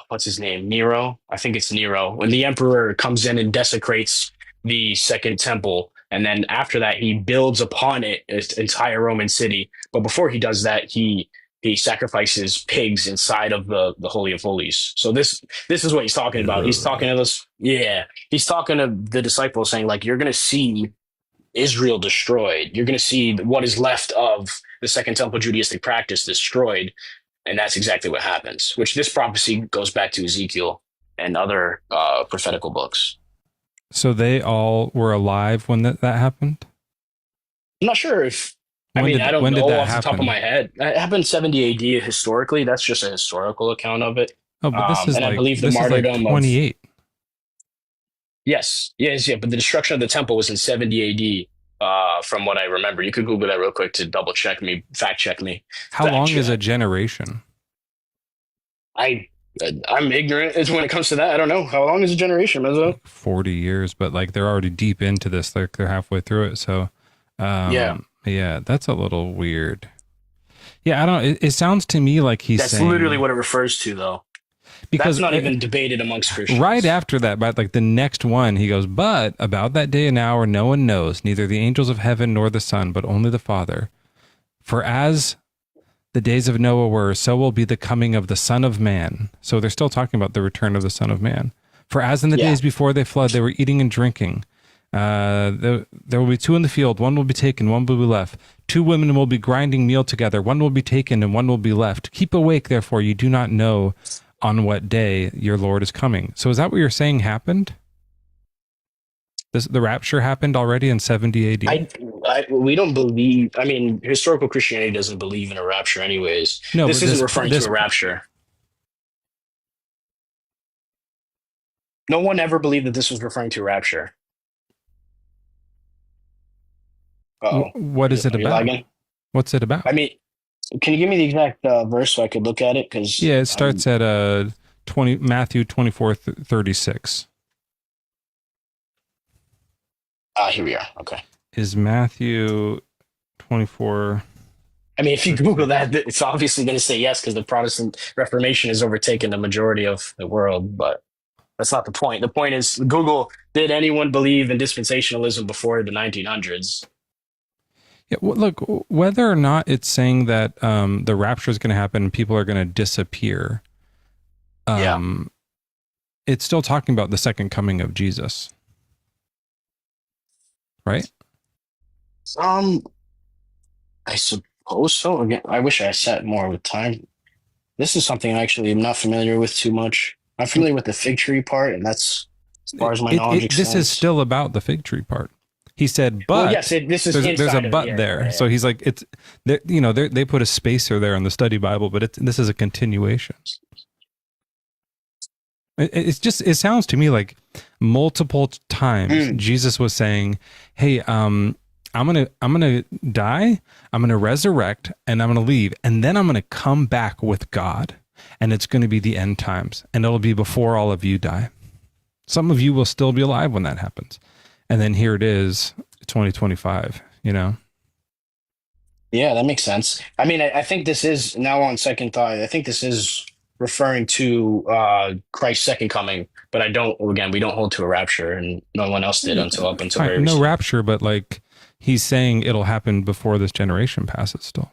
what's his name? Nero? I think it's Nero. When the emperor comes in and desecrates the second temple And then after that, he builds upon it its entire Roman city. But before he does that, he sacrifices pigs inside of the Holy of Holies. So this is what he's talking about. He's talking to this, yeah. He's talking to the disciples, saying like, you're gonna see Israel destroyed. You're gonna see what is left of the Second Temple Judaistic practice destroyed, and that's exactly what happens. Which this prophecy goes back to Ezekiel and other prophetical books. So they all were alive when that happened? I'm not sure if, I don't know off the top of my head. It happened 70 AD historically. That's just a historical account of it. Oh, but this is and like, I believe the this is like martyrdom 28. Yes. But the destruction of the temple was in 70 AD, from what I remember. You could Google that real quick to double check me, fact check me. How long is a generation? I'm ignorant as when it comes to that. I don't know. How long is a generation, Mezzo? 40 years, but like they're already deep into this. Like they're halfway through it. So, yeah, that's a little weird. Yeah, I don't know. It sounds to me like he's saying... That's literally what it refers to, though. Because that's not even debated amongst Christians. Right after that, but like the next one, he goes, but about that day and hour, no one knows, neither the angels of heaven nor the Son, but only the Father. For as the days of Noah were, so will be the coming of the Son of Man. So they're still talking about the return of the Son of Man. For as in the days before they flood, they were eating and drinking. There will be two in the field, one will be taken, one will be left. Two women will be grinding meal together, one will be taken and one will be left. Keep awake, therefore, you do not know on what day your Lord is coming. So is that what you're saying happened? The rapture happened already in 70 AD? We don't believe, I mean, historical Christianity doesn't believe in a rapture anyways. No, this isn't referring to a rapture. No one ever believed that this was referring to a rapture. Uh-oh. What is it about? Lagging? What's it about? I mean, can you give me the exact verse so I could look at it? Because yeah, it starts at Matthew 24:36. Here we are. Okay. Is Matthew 24? I mean, if you Google that, it's obviously going to say yes, because the Protestant Reformation has overtaken the majority of the world. But that's not the point. The point is, Google, did anyone believe in dispensationalism before the 1900s? Yeah, well, look, whether or not it's saying that the rapture is going to happen and people are going to disappear, it's still talking about the second coming of Jesus. Right? I suppose so. Again, I wish I sat more with time. This is something I actually am not familiar with too much. I'm familiar with the fig tree part, and that's as far as my knowledge extends. This is still about the fig tree part. He said, but yes, this is there's a but there. So he's like, it's, they put a spacer there in the study Bible, but this is a continuation. It sounds to me like multiple times Jesus was saying, hey, I'm going to die, I'm going to resurrect, and I'm going to leave, and then I'm going to come back with God, and it's going to be the end times, and it'll be before all of you die. Some of you will still be alive when that happens. And then here it is, 2025, Yeah, that makes sense. I mean, I think this is, now on second thought, I think this is referring to Christ's second coming, but we don't hold to a rapture, and no one else did up until very recently. No rapture, but like he's saying it'll happen before this generation passes still.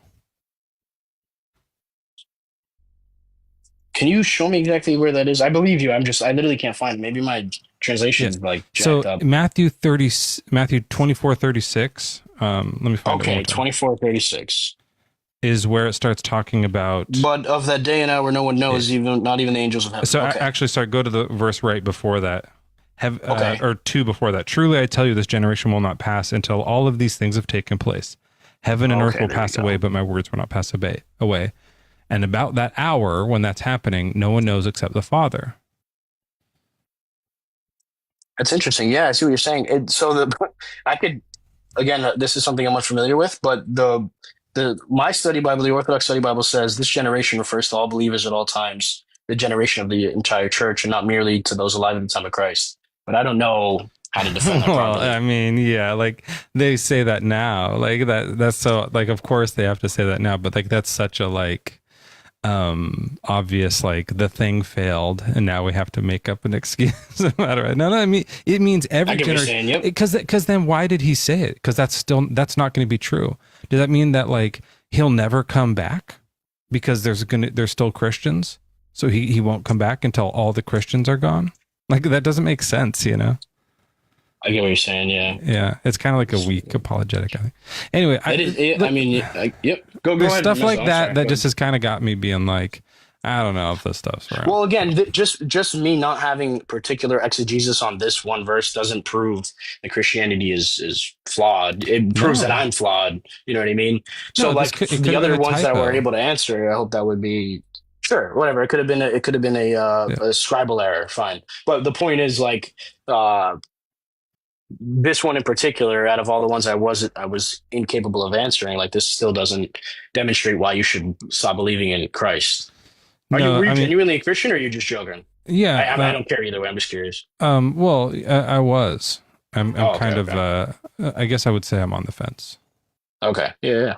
Can you show me exactly where that is? I believe you. I literally can't find it. Maybe my translation is like jacked up. Matthew 24:36. Let me find it. Okay, 24:36 is where it starts talking about. But of that day and hour, no one knows, not even the angels of heaven. So actually, go to the verse right before that. Or two before that. Truly, I tell you, this generation will not pass until all of these things have taken place. Heaven and earth will pass away, but my words will not pass away. And about that hour when that's happening, no one knows except the Father. That's interesting. Yeah, I see what you're saying. This is something I'm unfamiliar with, but my study Bible, the Orthodox Study Bible, says this generation refers to all believers at all times, the generation of the entire church, and not merely to those alive at the time of Christ. But I don't know how to defend that properly. I mean, yeah, like they say that now, like that's so, like, of course they have to say that now, but like that's such a like obvious, like the thing failed and now we have to make up an excuse about it. No, I mean, it means every I get what you're generation. saying. Yep. Because then why did he say it? Because that's not going to be true. Does that mean that like he'll never come back because there's still Christians? So he won't come back until all the Christians are gone? Like that doesn't make sense, you know? I get what you're saying. Yeah. Yeah, it's kind of like a weak apologetic, I think. Anyway, Yep. Go there's ahead. stuff No, like I'm that sorry. that Go just has kind of got me being like, I don't know if this stuff's right. Well, again, just me not having particular exegesis on this one verse doesn't prove that Christianity is flawed. It proves that I'm flawed. You know what I mean? So, No, like it could the have been other a ones that were typo. able to answer, I hope that would be sure. Whatever. It could have been a scribal error. Fine. But the point is, like, this one in particular, out of all the ones I was incapable of answering, like this still doesn't demonstrate why you should stop believing in Christ. Were you genuinely a Christian, or are you just joking? Yeah, I don't care either way. I'm just curious. Well, I was. I'm kind of. Okay. I guess I would say I'm on the fence. Okay. Yeah.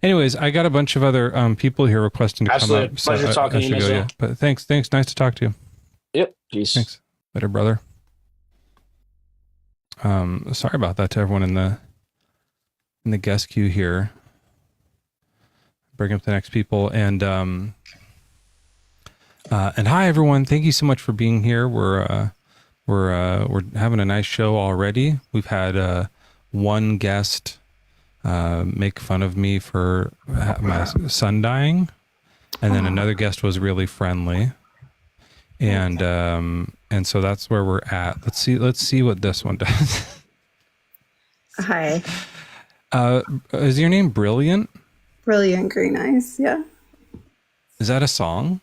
Anyways, I got a bunch of other people here requesting to Absolutely. come up. Pleasure talking to you, Mezzo. Yeah. But thanks. Nice to talk to you. Yep. Peace. Thanks. Later, brother. Sorry about that to everyone in the guest queue here. Bring up the next people and hi everyone. Thank you so much for being here. We're having a nice show already. We've had one guest make fun of me for my son dying, and then another guest was really friendly, and so that's where we're at. Let's see what this one does. Hi. Is your name Brilliant? Brilliant Green Eyes, yeah. Is that a song?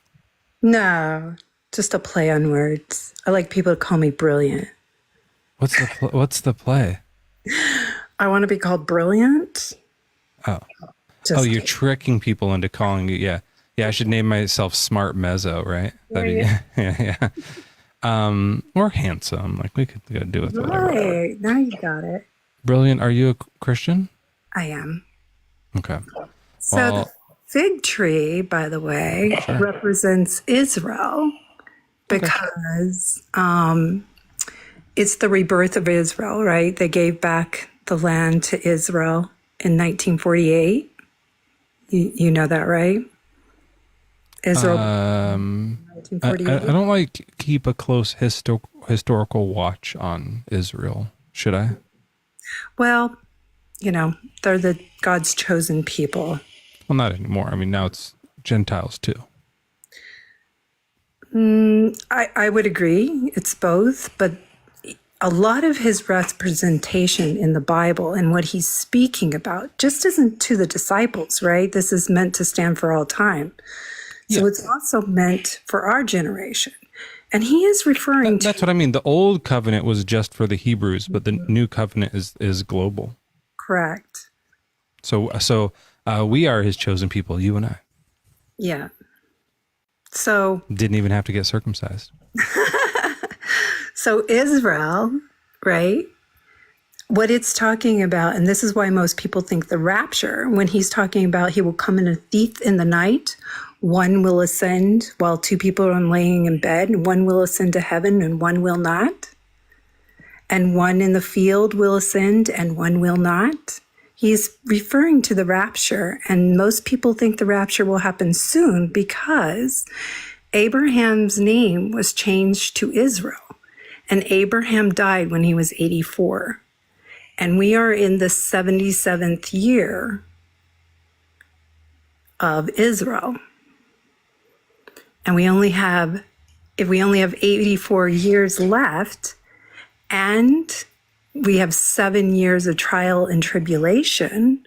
No, just a play on words. I like people to call me Brilliant. What's the play? I want to be called Brilliant. Oh. Just You're kidding. tricking people into calling you. Yeah. I should name myself Smart Mezzo, right? Yeah. Or handsome. Like we could do with whatever. Right, now you got it. Brilliant. Are you a Christian? I am. Okay. So Well, the fig tree, by the way, represents Israel because it's the rebirth of Israel, right? They gave back the land to Israel in 1948. You know that, right? Israel. I 1948. don't like keep a close historical watch on Israel. Should I? Well, they're the God's chosen people. Well, not anymore. I mean, now it's Gentiles too. I would agree. It's both, but a lot of his representation in the Bible and what he's speaking about just isn't to the disciples, right? This is meant to stand for all time. So it's also meant for our generation. And he is referring to... That's what I mean. The old covenant was just for the Hebrews, but the new covenant is global. Correct. So we are his chosen people, you and I. Yeah. So... Didn't even have to get circumcised. So Israel, right? What it's talking about, and this is why most people think the rapture, when he's talking about he will come in a thief in the night, one will ascend while two people are laying in bed, and one will ascend to heaven and one will not. And one in the field will ascend and one will not. He's referring to the rapture, and most people think the rapture will happen soon because Abraham's name was changed to Israel. And Abraham died when he was 84. And we are in the 77th year of Israel. And we only have 84 years left, and we have 7 years of trial and tribulation,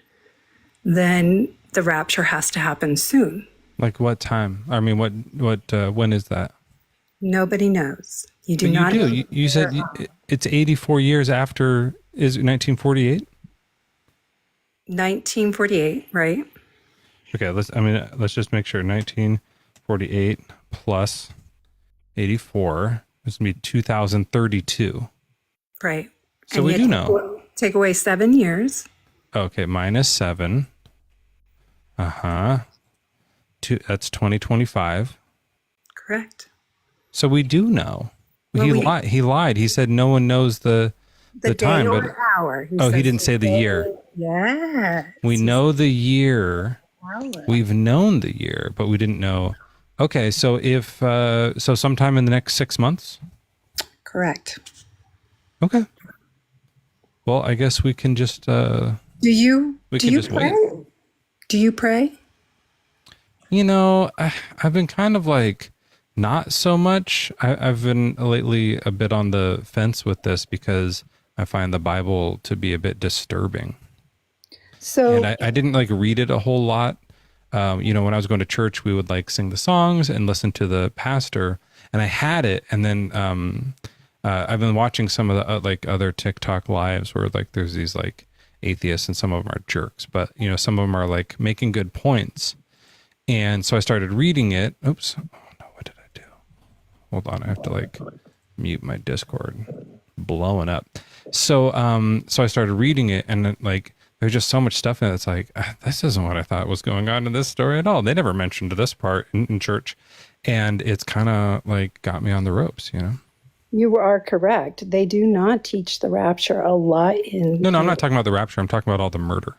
then the rapture has to happen soon. Like what time? I mean, when is that? Nobody knows. You do But not. you do. You said it's 84 years after is 1948. 1948, right? Okay, let's just make sure 1948 plus 84 is going to be 2032. Right. So And we you do know. Take away 7 years. Okay, minus 7. That's 2025. Correct. So we do know. Well, He lied. He said no one knows the the time, day or but hour. he says didn't say the year. Yeah. We know the year. Hour. We've known the year, but we didn't know. Okay, so if so, sometime in the next 6 months. Correct. Okay. Well, I guess we can just. Do you just pray? wait. Do you pray? You know, I've been kind of like not so much. I've been lately a bit on the fence with this because I find the Bible to be a bit disturbing. So, And I didn't like read it a whole lot. You know, when I was going to church, we would like sing the songs and listen to the pastor, and I had it. And then I've been watching some of the like other TikTok lives where like there's these like atheists, and some of them are jerks, but you know, some of them are like making good points. And so I started reading it. Oops. Oh no, what did I do? Hold on. I have to like mute my Discord. Blowing up. So I started reading it, and like there's just so much stuff in it. It's like, this isn't what I thought was going on in this story at all. They never mentioned this part in church. And it's kind of like got me on the ropes, you know? you are correct. They do not teach the rapture a lot in No, I'm not talking about the rapture. I'm talking about all the murder.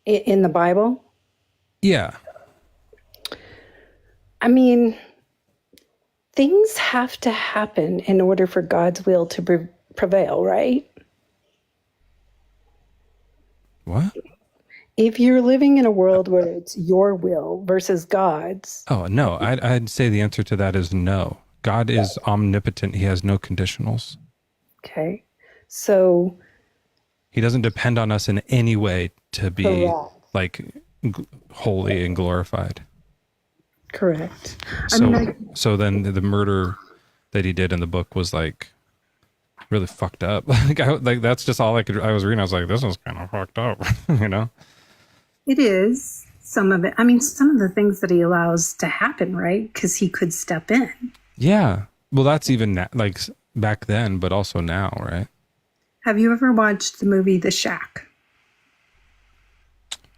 in the Bible. Yeah. I mean, things have to happen in order for God's will to prevail, right? What? If you're living in a world where it's your will versus God's. Oh, no. I'd say the answer to that is no. God is omnipotent. He has no conditionals. Okay. So. He doesn't depend on us in any way to be Correct. like holy and glorified. Correct. So then the murder that he did in the book was like really fucked up. Like that's just all I was reading. I was like, this is kind of fucked up, you know? It is. Some of it. I mean, some of the things that he allows to happen, right? Because he could step in. Yeah. Well, that's even like back then, but also now, right? Have you ever watched the movie The Shack?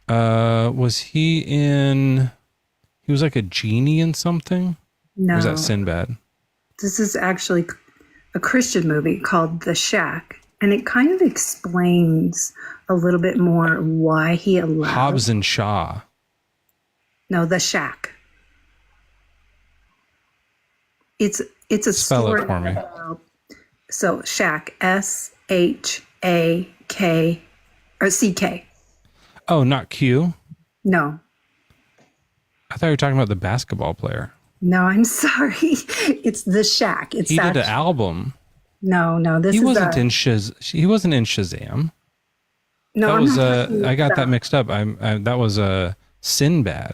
Was he was like a genie in something? No. Or was that Sinbad? This is actually a Christian movie called The Shack. And it kind of explains a little bit more why he allowed... Hobbs and Shaw. No, The Shack. It's a Spell story it for me. So Shack, SHAK or CK. Oh, not Q? No. I thought you were talking about the basketball player. No, I'm sorry. It's The Shack. He did an album. No, He wasn't in Shazam. No, that I'm was not I got that mixed up. That was Sinbad.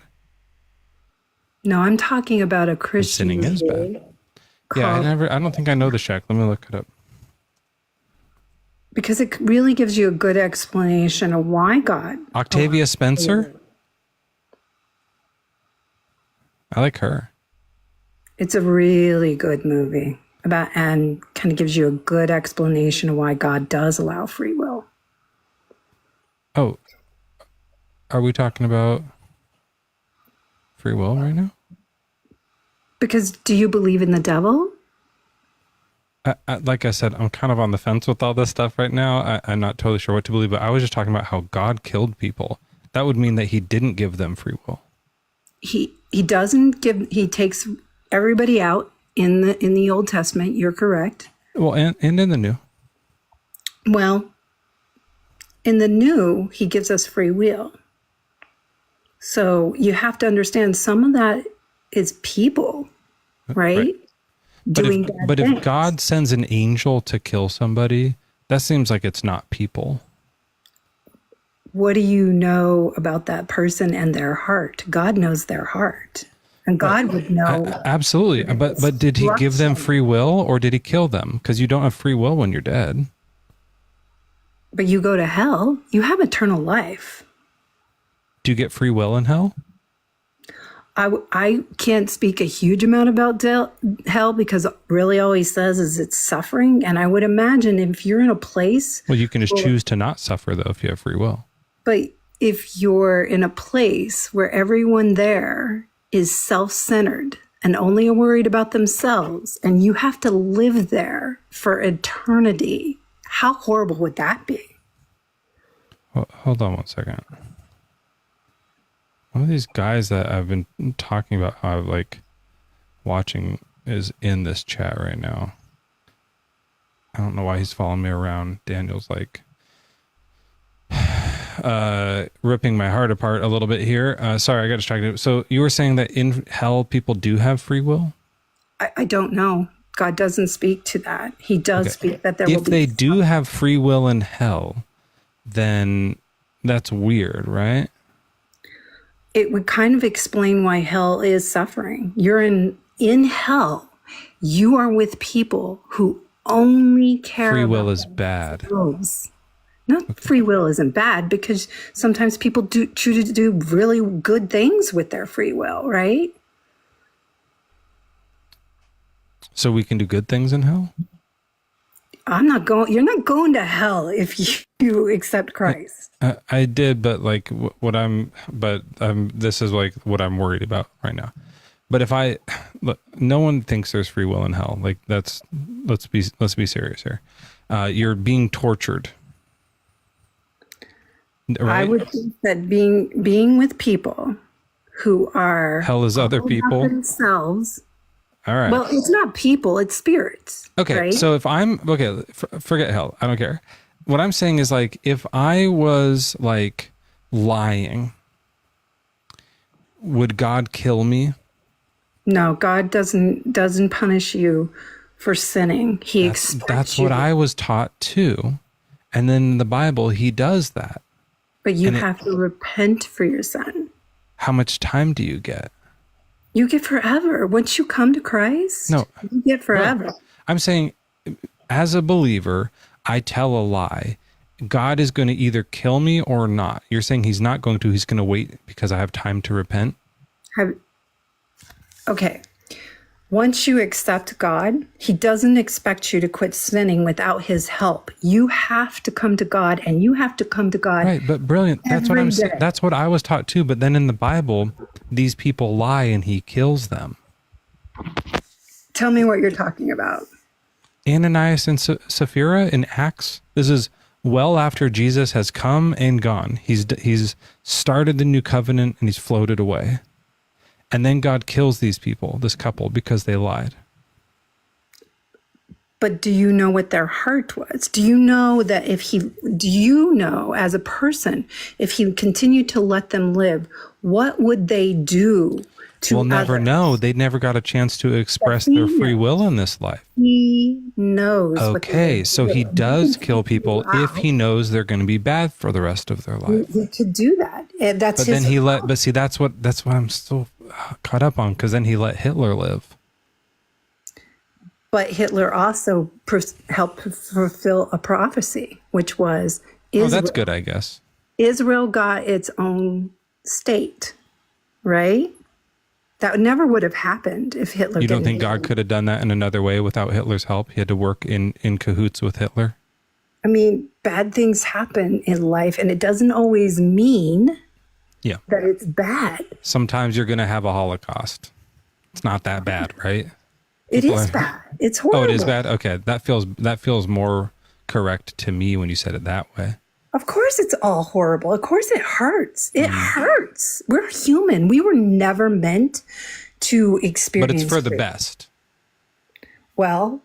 No, I'm talking about a Christian Sinning is bad. Yeah, I don't think I know The Shack. Let me look it up. Because it really gives you a good explanation of why God. Octavia Spencer? I like her. It's a really good movie and kind of gives you a good explanation of why God does allow free will. Oh, are we talking about free will right now? Because do you believe in the devil? Like I said, I'm kind of on the fence with all this stuff right now. I'm not totally sure what to believe, but I was just talking about how God killed people. That would mean that he didn't give them free will. He doesn't give. He takes everybody out in the Old Testament. You're correct. Well, and in the New. Well, in the New, he gives us free will. So you have to understand some of that is people, right? But if God sends an angel to kill somebody, that seems like it's not people. What do you know about that person and their heart? God knows their heart. And God would know. Absolutely. But did he give them free will or did he kill them? Because you don't have free will when you're dead. But you go to hell. You have eternal life. Do you get free will in hell? I can't speak a huge amount about hell because really all he says is it's suffering. And I would imagine if you're in a place... Well, you can just choose to not suffer, though, if you have free will. But if you're in a place where everyone there is self-centered and only worried about themselves, and you have to live there for eternity, how horrible would that be? Hold on one second. One of these guys that I've been talking about how I'm like watching is in this chat right now. I don't know why he's following me around. Daniel's like ripping my heart apart a little bit here. Sorry, I got distracted. So you were saying that in hell people do have free will? I don't know. God doesn't speak to that. He does speak that there will be. If they do have free will in hell, then that's weird, right? It would kind of explain why hell is suffering. You're in hell. You are with people who only care free will about is bad. themselves. Not free will isn't bad, because sometimes people do choose to do really good things with their free will, right? So we can do good things in hell? You're not going to hell if you accept Christ. I did, but like this is like what I'm worried about right now. But if look, no one thinks there's free will in hell. Like let's be serious here. You're being tortured. Right? I would think that being with people who are hell is other people themselves. All right. Well, it's not people, it's spirits. Okay. Right? So if I'm forget hell. I don't care. What I'm saying is like, if I was like lying, would God kill me? No, God doesn't punish you for sinning. He expects That's you. what I was taught too. And then in the Bible, he does that. But you have to repent for your sin. How much time do you get? You get forever. Once you come to Christ, you get forever. No, I'm saying, as a believer, I tell a lie. God is going to either kill me or not. You're saying he's not going to, he's going to wait because I have time to repent? Okay. Once you accept God, he doesn't expect you to quit sinning without his help. You have to come to God, and you have to come to God. Right, but brilliant. That's what I'm saying. That's what I was taught too. But then in the Bible, these people lie and he kills them. Tell me what you're talking about. Ananias and Sapphira in Acts. This is well after Jesus has come and gone. He's started the new covenant and he's floated away. And then God kills these people, this couple, because they lied. But do you know what their heart was? Do you know that as a person, if he continued to let them live, what would they do to We'll never others? know. They never got a chance to express their free will in this life. He knows. Okay, so he does kill people if he knows they're going to be bad for the rest of their life. He could do that. And that's But then that's what I'm still caught up on, because then he let Hitler live. But Hitler also helped fulfill a prophecy, which was Israel. Oh, that's good, I guess. Israel got its own state, right? That never would have happened if Hitler. You don't think God could have done that in another way without Hitler's help? He had to work in cahoots with Hitler? I mean, bad things happen in life, and it doesn't always mean that it's bad. Sometimes you're going to have a Holocaust. It's not that bad, right? It is bad. It's horrible. Oh, it is bad? Okay, that feels more correct to me when you said it that way. Of course it's all horrible. Of course it hurts. It hurts. We're human. We were never meant to experience But it's for the fear. best. Well,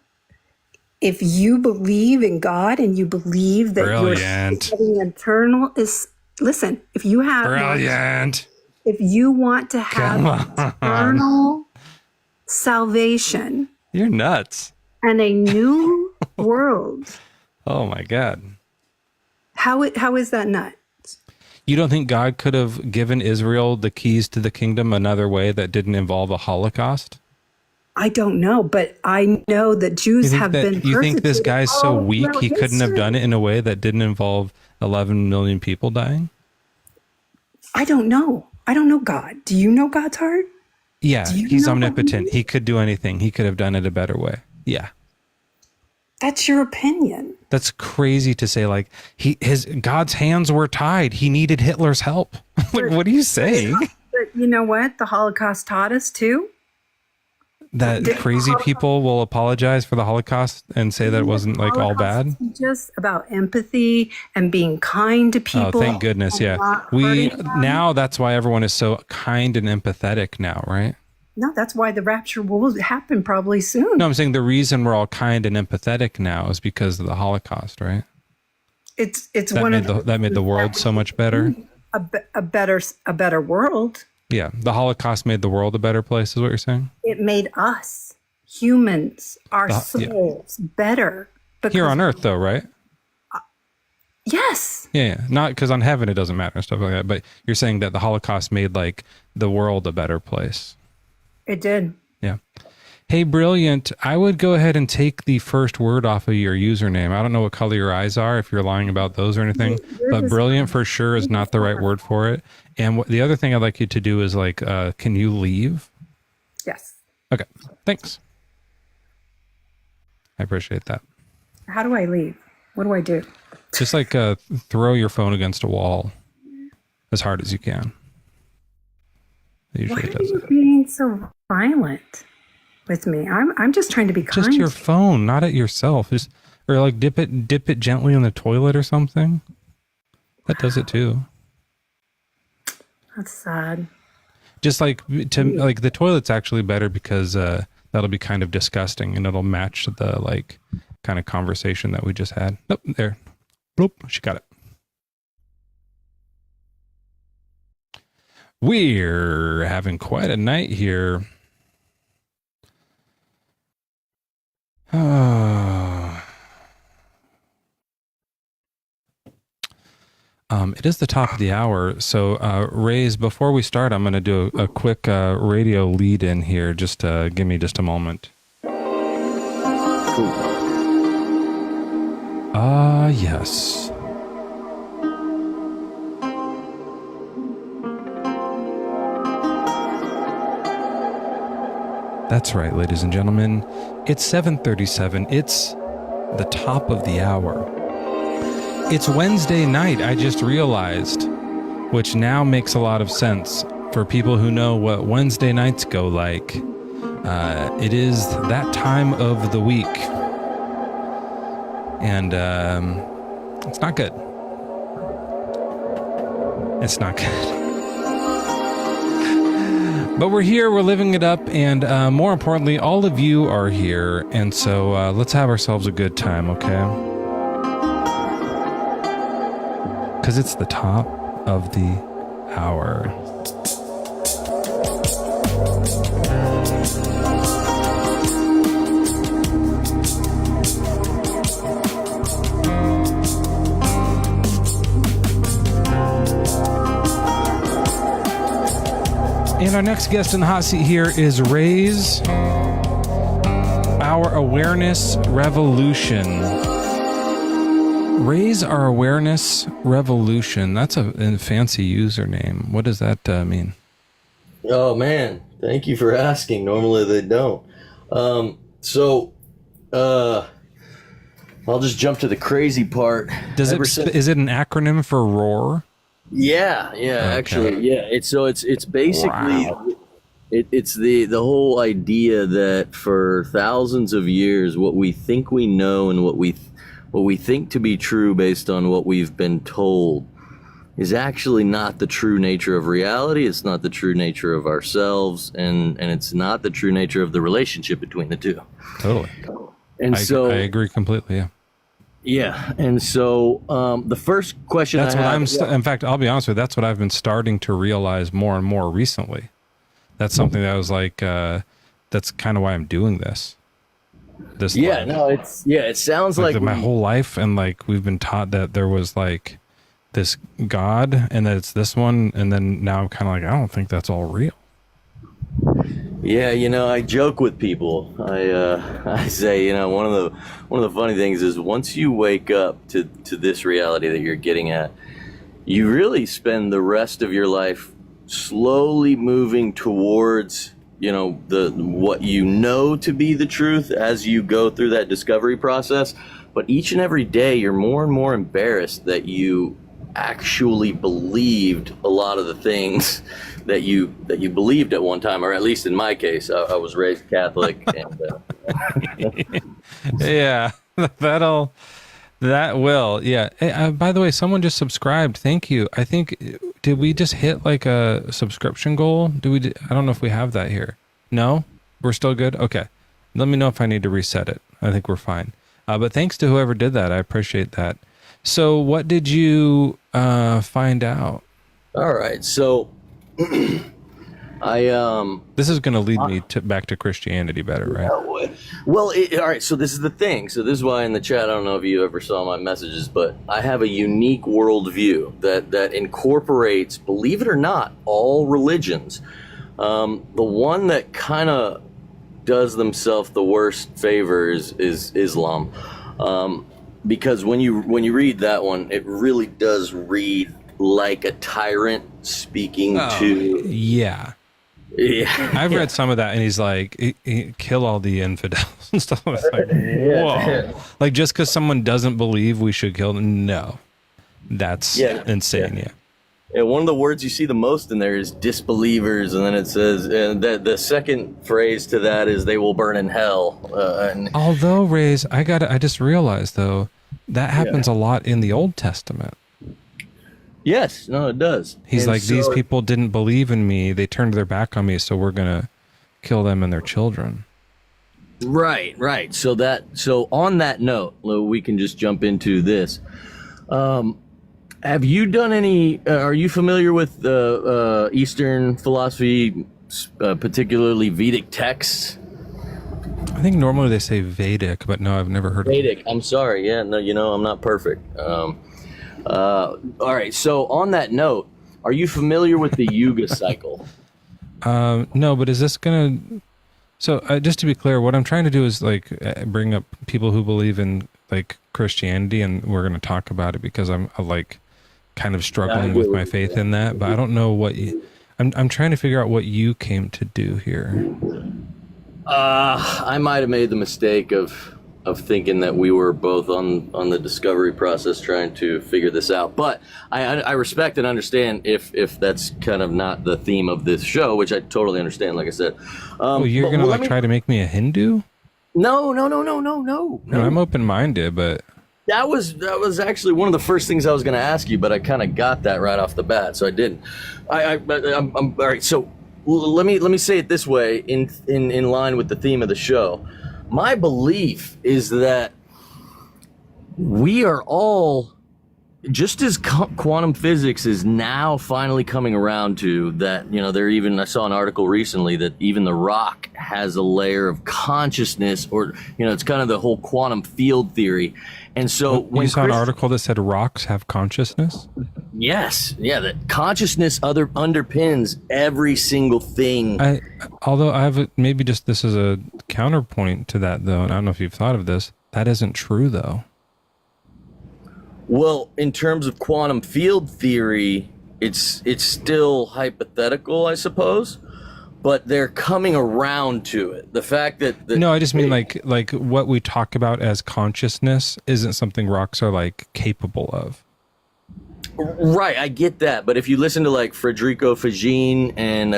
if you believe in God and you believe that Brilliant. you're eternal is listen, if you have Brilliant. if you want to have eternal salvation You're nuts. and a new world, Oh my God. how is that not? You don't think God could have given Israel the keys to the kingdom another way that didn't involve a Holocaust? I don't know, but I know that Jews have been You think this persecuted guy's so all weak throughout he couldn't have history. done it in a way that didn't involve 11 million people dying? I don't know. I don't know God. Do you know God's heart? Yeah, Do you he's know what omnipotent. he- He could do anything. He could have done it a better way. Yeah. That's your opinion. That's crazy to say. Like God's hands were tied. He needed Hitler's help. Like, what are you saying? But you know what? The Holocaust taught us too. That crazy people will apologize for the Holocaust and say that it wasn't like all bad. Just about empathy and being kind to people. Oh, thank goodness. Yeah. Now that's why everyone is so kind and empathetic now, right? No, that's why the rapture will happen probably soon. No, I'm saying the reason we're all kind and empathetic now is because of the Holocaust, right? It's that made the world so much better. A better world. Yeah, the Holocaust made the world a better place, is what you're saying? It made us, humans, our souls better. Here on Earth, though, right? Yes. Yeah. Not because on heaven it doesn't matter and stuff like that, but you're saying that the Holocaust made like the world a better place. It did. Yeah. Hey, Brilliant, I would go ahead and take the first word off of your username. I don't know what color your eyes are, if you're lying about those or anything, but Brilliant for sure is not the right word for it. And the other thing I'd like you to do is like, can you leave? Yes. Okay. Thanks. I appreciate that. How do I leave? What do I do? Just like throw your phone against a wall as hard as you can. It usually Why does are you it. being so violent with me? I'm just trying to be kind. Just your phone, not at yourself. Or like dip it gently in the toilet or something. That does it too. That's sad. Just like the toilet's actually better because that'll be kind of disgusting and it'll match the like kind of conversation that we just had. Nope, there. Bloop, she got it. We're having quite a night here. It is the top of the hour. So, Rays, before we start, I'm going to do a quick radio lead in here. Just give me just a moment. Yes. That's right, ladies and gentlemen. It's 7:37. It's the top of the hour. It's Wednesday night, I just realized, which now makes a lot of sense for people who know what Wednesday nights go like. It is that time of the week. And it's not good. It's not good. But we're here, we're living it up, and more importantly, all of you are here, and so let's have ourselves a good time, okay? Because it's the top of the hour. And our next guest in the hot seat here is Raise Our Awareness Revolution. Raise Our Awareness Revolution. That's a fancy username. What does that mean? Oh, man. Thank you for asking. Normally they don't. I'll just jump to the crazy part. Is it an acronym for ROAR? Yeah, Okay. actually, yeah. It's basically Wow. it's the whole idea that for thousands of years, what we think we know and what we think to be true based on what we've been told is actually not the true nature of reality. It's not the true nature of ourselves, and it's not the true nature of the relationship between the two. Totally. And I agree completely. Yeah. Yeah, and so the first question That's I what have, in fact, I'll be honest with you, that's what I've been starting to realize more and more recently. That's something that I was like, that's kind of why I'm doing this. It sounds like my whole life, and like we've been taught that there was like this God, and that it's this one, and then now I'm kind of like, I don't think that's all real. Yeah, I joke with people. I say, one of the funny things is once you wake up to this reality that you're getting at, you really spend the rest of your life slowly moving towards, what you know to be the truth as you go through that discovery process. but each and every day you're more and more embarrassed that you actually believed a lot of the things that you believed at one time, or at least in my case, I was raised Catholic. And Yeah, that will. Yeah. Hey, by the way, someone just subscribed. Thank you. I think, did we just hit like a subscription goal? I don't know if we have that here. No, we're still good. Okay. Let me know if I need to reset it. I think we're fine. But thanks to whoever did that. I appreciate that. So what did you find out? all right, so This is going to lead me back to Christianity better, right? well, all right, so this is the thing. So this is why in the chat, I don't know if you ever saw my messages, but I have a unique worldview that incorporates, believe it or not, all religions. The one that kind of does themselves the worst favors is Islam, because when you read that one, it really does read like a tyrant speaking to. Yeah. Yeah, I've read some of that, and he's like, kill all the infidels and stuff. It's like, whoa. Like, just because someone doesn't believe we should kill them, no. That's insane, yeah. And one of the words you see the most in there is disbelievers, and then it says, and the second phrase to that is they will burn in hell. Although, Rays, I just realized, though, that happens a lot in the Old Testament. Yes, no, it does. He's like, these people didn't believe in me. They turned their back on me, so we're going to kill them and their children. Right. So on that note, we can just jump into this. Have you done any, are you familiar with Eastern philosophy, particularly Vedic texts? I think normally they say Vedic, but no, I've never heard of Vedic, I'm sorry. Yeah, no, I'm not perfect. All right, so on that note, are you familiar with the Yuga cycle? No, but is this gonna? So just to be clear, what I'm trying to do is like bring up people who believe in like Christianity, and we're going to talk about it because I'm like kind of struggling with my faith in that. But I don't know what I'm trying to figure out what you came to do here. I might have made the mistake of thinking that we were both on the discovery process trying to figure this out. But I respect and understand if that's kind of not the theme of this show, which I totally understand, like I said. Well, you're going to try to make me a Hindu? No. I'm open-minded, but... That was actually one of the first things I was going to ask you, but I kind of got that right off the bat, so I didn't. I'm all right, so let me say it this way in line with the theme of the show. My belief is that we are all, just as quantum physics is now finally coming around to that, I saw an article recently that even the rock has a layer of consciousness, or, it's kind of the whole quantum field theory. And so when you saw an article that said rocks have consciousness? Yes. Yeah. That consciousness underpins every single thing. Although I have maybe just this is a counterpoint to that, though. And I don't know if you've thought of this. That isn't true, though. Well, in terms of quantum field theory, it's still hypothetical, I suppose. But they're coming around to it. The fact that no, I just mean like what we talk about as consciousness isn't something rocks are like capable of. Right, I get that. But if you listen to like Federico Fagin and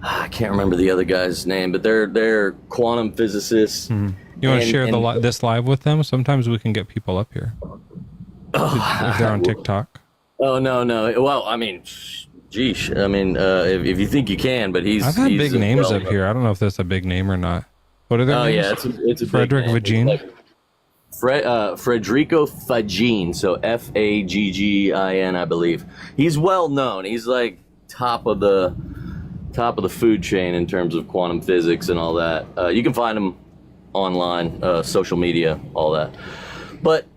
I can't remember the other guy's name, but they're quantum physicists. Mm-hmm. You want to share this live with them? Sometimes we can get people up here if they're on TikTok. Oh no. Well, I mean. Geesh, I mean, if you think you can, but I've had big names up here. I don't know if that's a big name or not. What are their names? Yeah, it's a Frederick Vagin. Like Federico Fagin, so Faggin, I believe. He's well known. He's like top of the food chain in terms of quantum physics and all that. You can find him online, social media, all that. But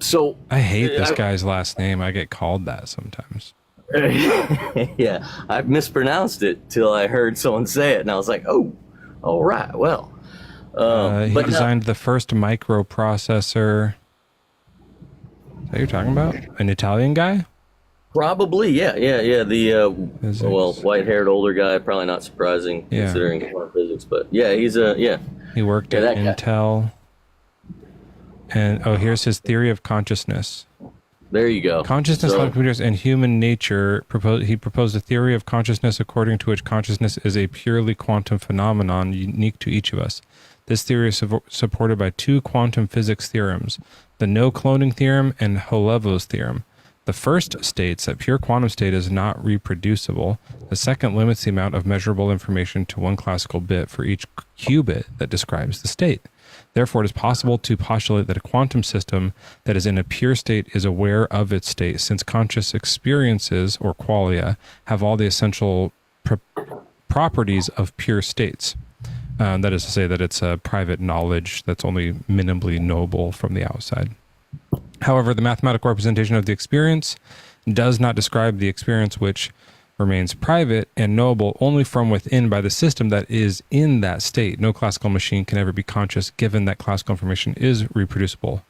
so I hate this guy's last name. I get called that sometimes. Yeah, I mispronounced it till I heard someone say it, and I was like, "Oh, all right, well." He designed the first microprocessor. Is that what you're talking about? An Italian guy? Probably, yeah. The white-haired older guy, probably not surprising considering quantum physics, but yeah, he's He worked at Intel. And here's his theory of consciousness. There you go. Consciousness, like computers, and human nature. He proposed a theory of consciousness according to which consciousness is a purely quantum phenomenon unique to each of us. This theory is supported by two quantum physics theorems, the no-cloning theorem and Holevo's theorem. The first states that pure quantum state is not reproducible. The second limits the amount of measurable information to one classical bit for each qubit that describes the state. Therefore, it is possible to postulate that a quantum system that is in a pure state is aware of its state, since conscious experiences, or qualia, have all the essential properties of pure states. That is to say that it's a private knowledge that's only minimally knowable from the outside. However, the mathematical representation of the experience does not describe the experience, which remains private and knowable only from within by the system that is in that state. No classical machine can ever be conscious, given that classical information is reproducible.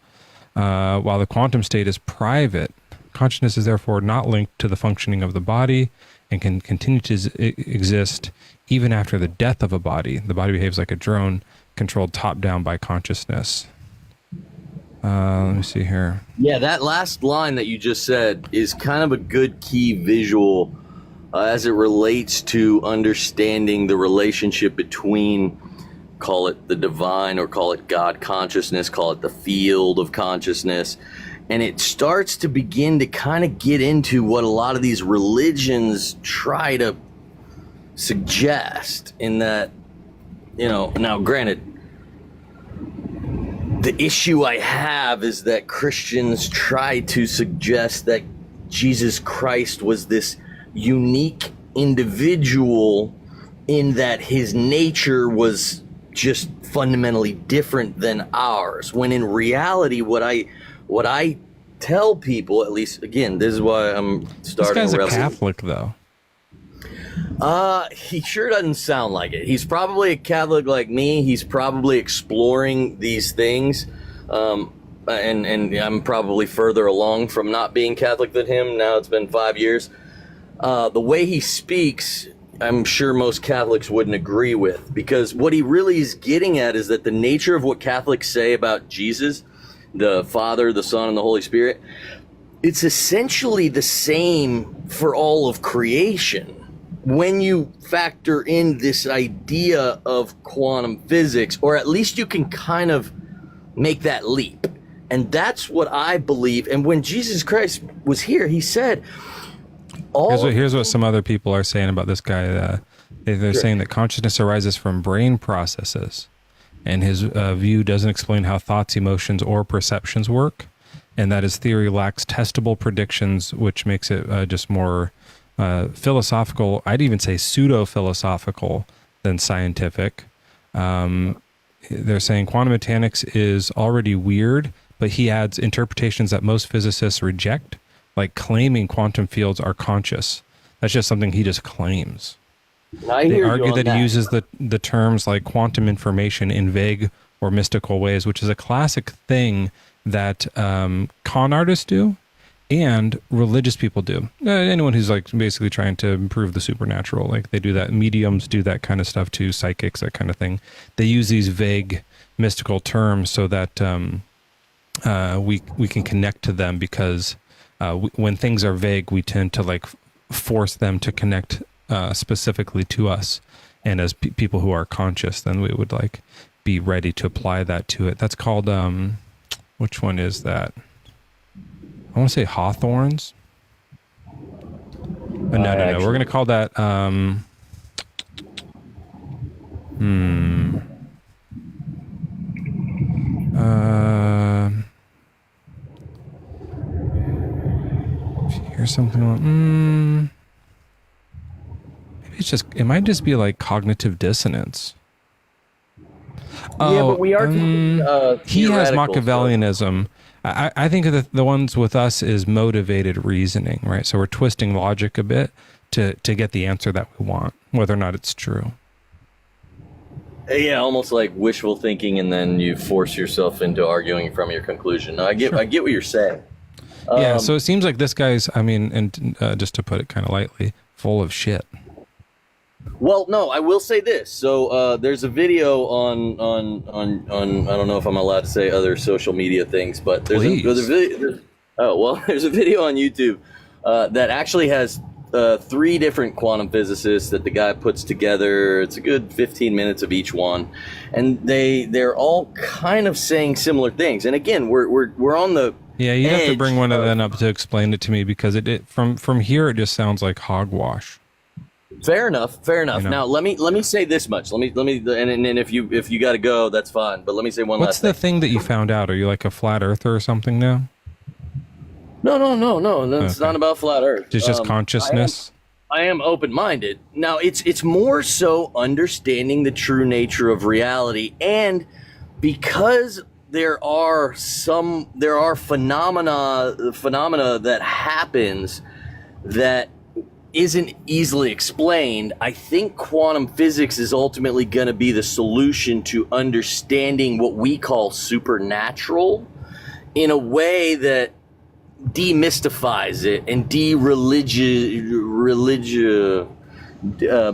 While the quantum state is private, consciousness is therefore not linked to the functioning of the body and can continue to exist even after the death of a body. The body behaves like a drone, controlled top-down by consciousness. Let me see here. Yeah, that last line that you just said is kind of a good key visual as it relates to understanding the relationship between, call it the divine or call it God consciousness, call it the field of consciousness. And it starts to begin to kind of get into what a lot of these religions try to suggest, in that, you know, now granted, the issue I have is that Christians try to suggest that Jesus Christ was this unique individual in that his nature was just fundamentally different than ours, when in reality what I tell people, at least, again, this is why I'm starting. This guy's a Catholic, though. He sure doesn't sound like it. He's probably a Catholic like me. He's probably exploring these things, and I'm probably further along from not being Catholic than him. Now it's been 5 years. The way he speaks, I'm sure most Catholics wouldn't agree with, because what he really is getting at is that the nature of what Catholics say about Jesus, the Father, the Son, and the Holy Spirit, it's essentially the same for all of creation. When you factor in this idea of quantum physics, or at least you can kind of make that leap. And that's what I believe. And when Jesus Christ was here, he said, here's what some other people are saying about this guy. They're saying that consciousness arises from brain processes, and his view doesn't explain how thoughts, emotions, or perceptions work, and that his theory lacks testable predictions, which makes it just more philosophical. I'd even say pseudo-philosophical than scientific. They're saying quantum mechanics is already weird, but he adds interpretations that most physicists reject, like claiming quantum fields are conscious. That's just something he just claims. They argue that he uses the terms like quantum information in vague or mystical ways, which is a classic thing that con artists do and religious people do. Anyone who's like basically trying to improve the supernatural, like they do that. Mediums do that kind of stuff too, psychics, that kind of thing. They use these vague mystical terms so that we can connect to them, because when things are vague, we tend to like force them to connect specifically to us. And as people who are conscious, then we would like be ready to apply that to it. That's called, which one is that? I want to say Hawthorne's. No. We're going to call that, here's something. Maybe it might just be like cognitive dissonance. Yeah, but we are. He has Machiavellianism. I think that the ones with us is motivated reasoning, right? So we're twisting logic a bit to get the answer that we want, whether or not it's true. Yeah, almost like wishful thinking, and then you force yourself into arguing from your conclusion. No, I get what you're saying. Yeah, so it seems like this guy's, I mean, and just to put it kind of lightly, full of shit. Well, no, I will say this. So there's a video on I don't know if I'm allowed to say other social media things, but there's a video. Oh well, there's a video on YouTube that actually has 3 different quantum physicists that the guy puts together. It's a good 15 minutes of each one, and they're all kind of saying similar things. And again, we're on the you have to bring one of them up to explain it to me, because it from here it just sounds like hogwash. Fair enough. You know? Now let me say this much. Let me and if you got to go, that's fine. But let me say one last thing. What's the thing that you found out? Are you like a flat earther or something now? No. It's not about flat Earth. It's just consciousness. I am open-minded. Now it's more so understanding the true nature of reality, and because there are phenomena that happens that isn't easily explained. I think quantum physics is ultimately going to be the solution to understanding what we call supernatural in a way that demystifies it and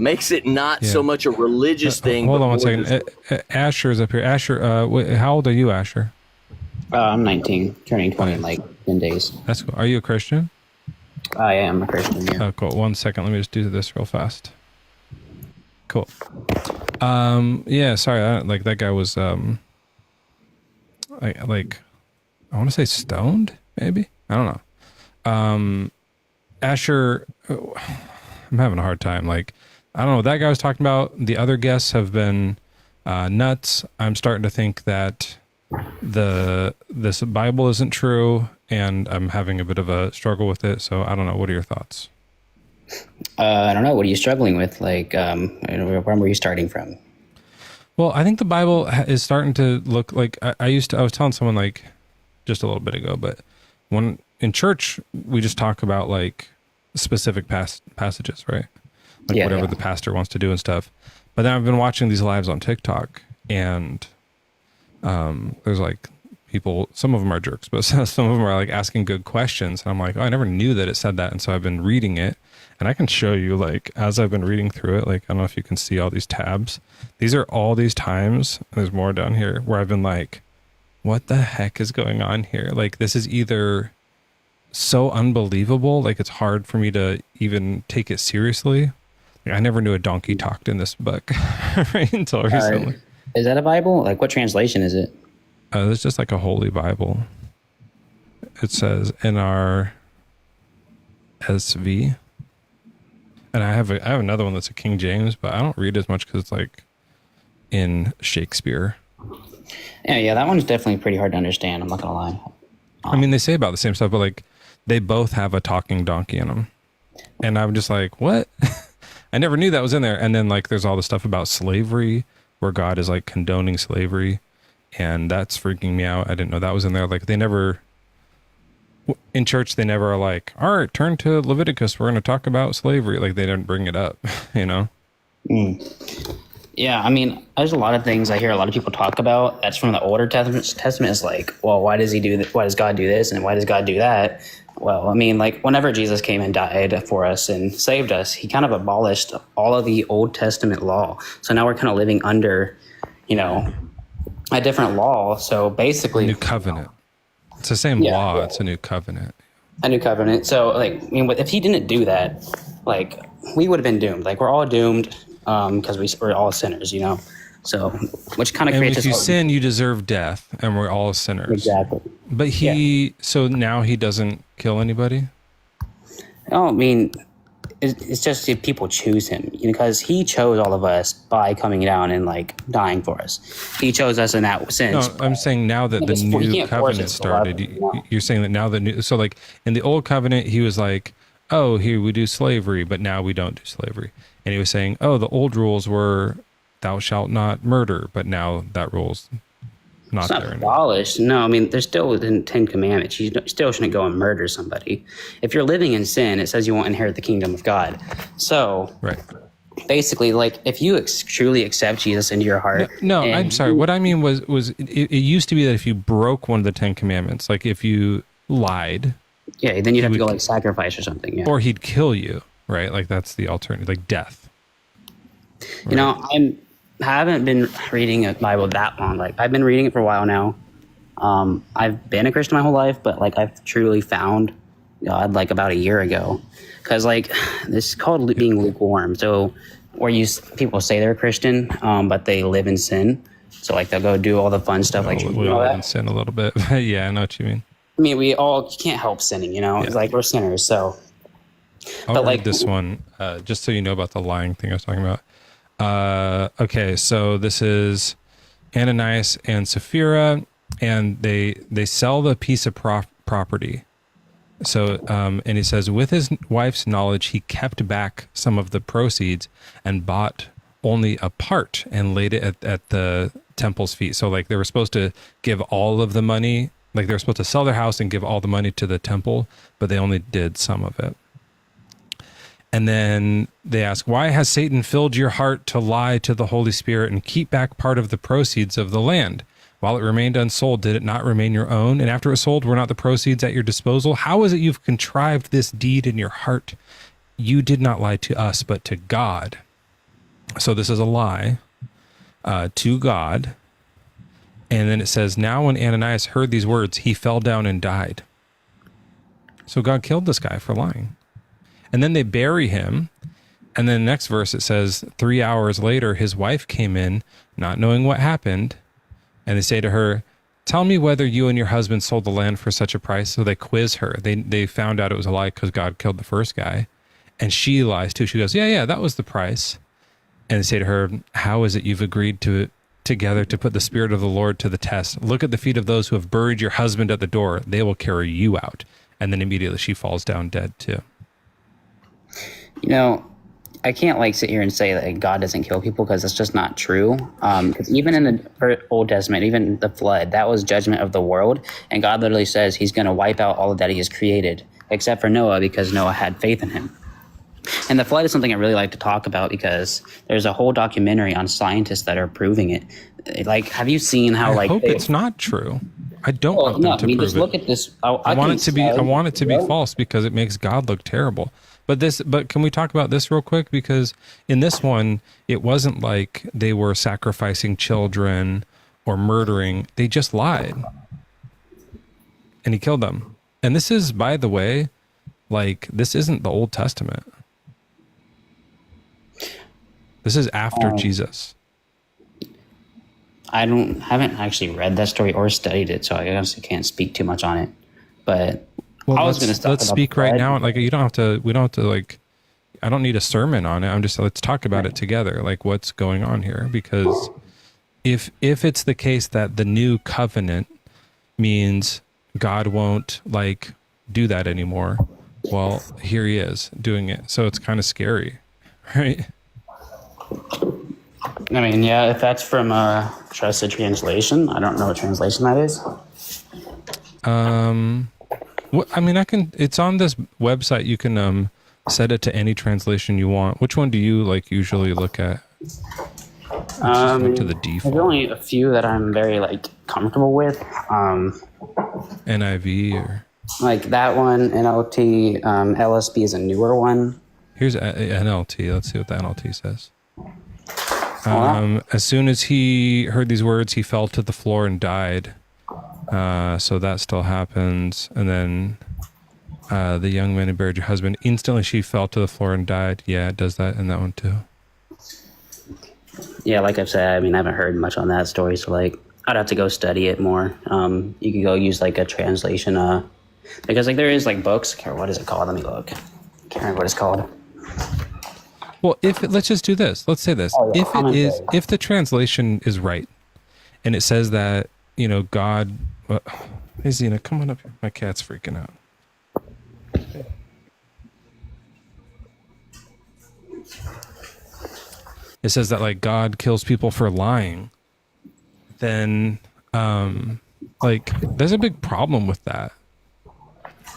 makes it not so much a religious thing. Hold on one second. Asher's up here. Asher, how old are you, Asher? I'm 19, turning 20 in like 10 days. That's cool. Are you a Christian? I am a Christian, yeah. Oh, cool. 1 second. Let me just do this real fast. Cool. Yeah, sorry. Like that guy was, I want to say stoned, maybe? I don't know. Asher, I'm having a hard time. Like, I don't know what that guy was talking about. The other guests have been nuts. I'm starting to think that this Bible isn't true, and I'm having a bit of a struggle with it. So I don't know. What are your thoughts? I don't know. What are you struggling with? Like, where were you starting from? Well, I think the Bible is starting to look like I was telling someone like just a little bit ago, but when in church, we just talk about like specific passages, right? Like whatever the pastor wants to do and stuff. But then I've been watching these lives on TikTok, and there's like people, some of them are jerks, but some of them are like asking good questions. And I'm like, oh, I never knew that it said that. And so I've been reading it, and I can show you, like, as I've been reading through it, like, I don't know if you can see all these tabs. These are all these times, and there's more down here, where I've been like, what the heck is going on here? Like, this is either so unbelievable, like it's hard for me to even take it seriously. Like, I never knew a donkey talked in this book right until recently. Is that a Bible? Like, what translation is it? It's just like a holy Bible. It says NRSV. And I have another one that's a King James, but I don't read as much because it's like in Shakespeare. Yeah, that one's definitely pretty hard to understand. I'm not gonna lie. I mean, they say about the same stuff, but like they both have a talking donkey in them, and I'm just like, what? I never knew that was in there. And then like there's all the stuff about slavery, where God is like condoning slavery, and that's freaking me out. I didn't know that was in there. Like they never. In church, they never are like, all right, turn to Leviticus. We're going to talk about slavery. Like they didn't bring it up, you know? Yeah, I mean, there's a lot of things I hear a lot of people talk about. That's from the older Testament. Is like, well, why does he do that? Why does God do this? And why does God do that? Well, I mean, like whenever Jesus came and died for us and saved us, he kind of abolished all of the Old Testament law. So now we're kind of living under, a different law. So basically, new covenant. It's the same law. Yeah. It's a new covenant. A new covenant. So, like, I mean, if he didn't do that, like, we would have been doomed. Like, we're all doomed because we're all sinners, So, which kind of creates. If you sin, you deserve death, and we're all sinners. Exactly. But so now he doesn't kill anybody? Oh, I mean, it's just if people choose him, because he chose all of us by coming down and like dying for us. He chose us in that sense. No, I'm saying now that the new covenant started, you're saying that now so like in the old covenant, he was like, oh, here we do slavery, but now we don't do slavery. And he was saying, oh, the old rules were thou shalt not murder, but now that rule's not there anymore. Abolished. No, I mean, there's still within 10 commandments. You still shouldn't go and murder somebody. If you're living in sin, it says you won't inherit the kingdom of God. So basically, like, if you truly accept Jesus into your heart. No, I'm sorry. What I mean was it used to be that if you broke one of the 10 commandments, like if you lied. Yeah, then you'd have to go like sacrifice or something. Yeah. Or he'd kill you, right? Like that's the alternative, like death. You know, haven't been reading a Bible that long. Like I've been reading it for a while now. I've been a Christian my whole life, but like I've truly found God like about a year ago. Because like this is called being lukewarm. So where people say they're a Christian, but they live in sin. So like they'll go do all the fun stuff, like we all live in sin a little bit. Yeah, I know what you mean. I mean, we all can't help sinning, you know. Yeah. It's like we're sinners. So, I'll read this one just so you know about the lying thing I was talking about. Okay, so this is Ananias and Sapphira, and they sell the piece of property. So, and he says, with his wife's knowledge, he kept back some of the proceeds and bought only a part and laid it at the temple's feet. So like they were supposed to give all of the money, like they were supposed to sell their house and give all the money to the temple, but they only did some of it. And then they ask, why has Satan filled your heart to lie to the Holy Spirit and keep back part of the proceeds of the land? While it remained unsold, did it not remain your own? And after it was sold, were not the proceeds at your disposal? How is it you've contrived this deed in your heart? You did not lie to us, but to God. So this is a lie to God. And then it says, now when Ananias heard these words, he fell down and died. So God killed this guy for lying. And then they bury him. And then the next verse, it says, 3 hours later, his wife came in, not knowing what happened. And they say to her, tell me whether you and your husband sold the land for such a price. So they quiz her. They found out it was a lie because God killed the first guy. And she lies too. She goes, yeah, that was the price. And they say to her, how is it you've agreed to together to put the Spirit of the Lord to the test? Look at the feet of those who have buried your husband at the door. They will carry you out. And then immediately she falls down dead too. You know, I can't like sit here and say that God doesn't kill people because it's just not true. Because even in the Old Testament, even the flood, that was judgment of the world. And God literally says he's going to wipe out all that he has created, except for Noah, because Noah had faith in him. And the flood is something I really like to talk about because there's a whole documentary on scientists that are proving it. Like, have you seen how I hope it's not true. I don't want them to prove just it. look at this. I want it to be false because it makes God look terrible. But can we talk about this real quick? Because in this one, it wasn't like they were sacrificing children or murdering. They just lied. And he killed them. And this is, by the way, like, this isn't the Old Testament. This is after Jesus. I haven't actually read that story or studied it, so I honestly can't speak too much on it. But well, I was going to let's speak right now. Like, we don't have to like, I don't need a sermon on it. Let's talk about it together. Like, what's going on here? Because if it's the case that the new covenant means God won't like do that anymore, well, here he is doing it. So it's kind of scary, right? I mean, yeah, if that's from a trusted translation, I don't know what translation that is. I mean, it's on this website. You can set it to any translation you want. Which one do you like usually look at? Just went to the default. There's only a few that I'm very like comfortable with. NIV or like that one, NLT, LSB is a newer one. Here's NLT. Let's see what the NLT says. As soon as he heard these words, he fell to the floor and died. So that still happens. And then the young man who buried your husband, instantly she fell to the floor and died. Yeah, it does that in that one too. Yeah, like I've said, I mean, I haven't heard much on that story, so like I'd have to go study it more. You could go use like a translation, because like there is like books. What is it called? Let me look. Can't remember what it's called. Well, let's just do this. Let's say this. Oh, yeah, if the translation is right, and it says that, you know, God, hey Zena, come on up here. My cat's freaking out. It says that like God kills people for lying, then like there's a big problem with that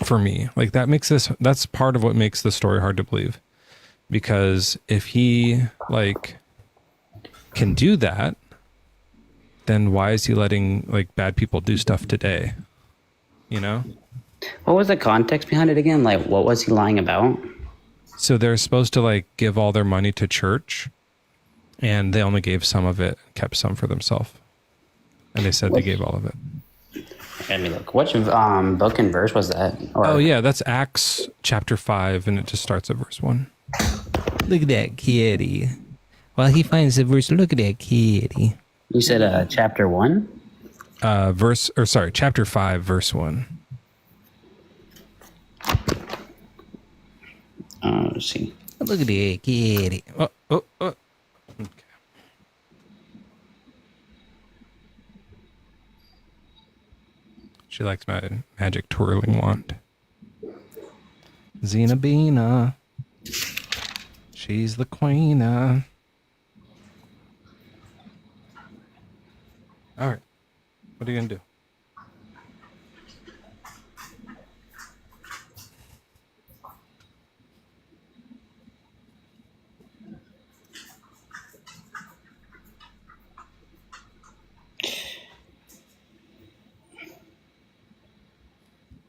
for me. Like that's part of what makes the story hard to believe. Because if he like can do that, then why is he letting like bad people do stuff today? You know? What was the context behind it again? Like, what was he lying about? So they're supposed to like give all their money to church, and they only gave some of it, kept some for themselves. And they said they gave all of it. Let me look. Which book and verse was that? Or, Oh yeah, that's Acts chapter 5, and it just starts at verse 1. Look at that kitty. Well, he finds the verse. Look at that kitty. You said chapter 1? Chapter 5, verse 1. Let's see. Look at that kitty. Oh. Okay. She likes my magic twirling wand. Zenobina. She's the queen. All right. What are you going to do?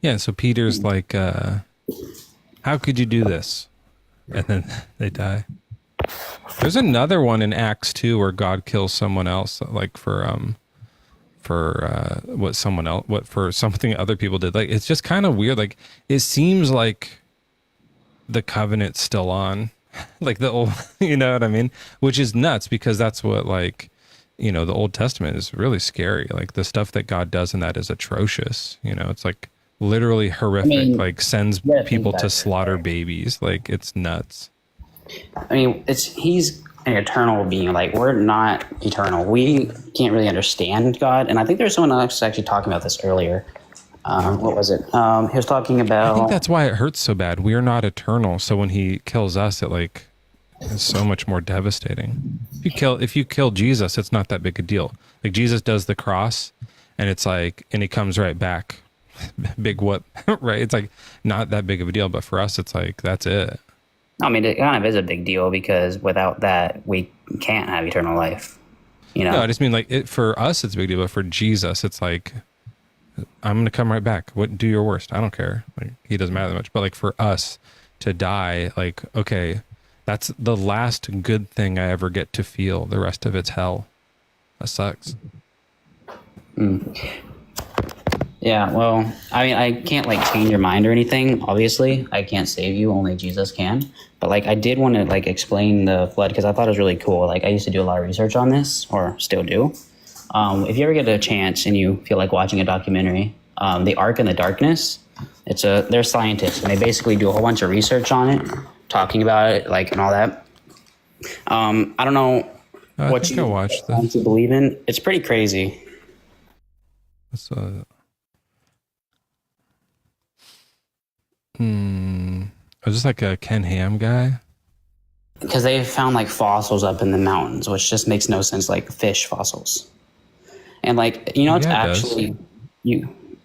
Yeah, so Peter's like, how could you do this? And then they die. There's another one in Acts 2 where God kills someone else, like for something other people did. Like, it's just kind of weird. Like, it seems like the covenant's still on, like the old, you know what I mean? Which is nuts, because that's what, like, you know, the Old Testament is really scary. Like, the stuff that God does in that is atrocious. You know, it's like literally horrific. Like, sends people to slaughter babies. Like, it's nuts. I mean, he's an eternal being. Like, we're not eternal. We can't really understand God. And I think there was someone else actually talking about this earlier. What was it? He was talking about... I think that's why it hurts so bad. We are not eternal. So when he kills us, it like is so much more devastating. If you kill Jesus, it's not that big a deal. Like, Jesus does the cross, and it's like, and he comes right back. Big whoop, right? It's like not that big of a deal. But for us, it's like, that's it. I mean, it kind of is a big deal, because without that, we can't have eternal life. You know? No, I just mean, like, for us, it's a big deal. But for Jesus, it's like, I'm going to come right back. Do your worst. I don't care. Like, he doesn't matter that much. But like, for us to die, like, okay, that's the last good thing I ever get to feel. The rest of it's hell. That sucks. Yeah, well, I mean, I can't like change your mind or anything. Obviously, I can't save you. Only Jesus can. But like, I did want to like explain the flood, because I thought it was really cool. Like, I used to do a lot of research on this, or still do. If you ever get a chance and you feel like watching a documentary, The Ark in the Darkness, they're scientists, and they basically do a whole bunch of research on it, talking about it, like, and all that. I don't know what you want to believe in. It's pretty crazy. It's just like a Ken Ham guy. Because they found like fossils up in the mountains, which just makes no sense, like fish fossils. And like, you know, it's actually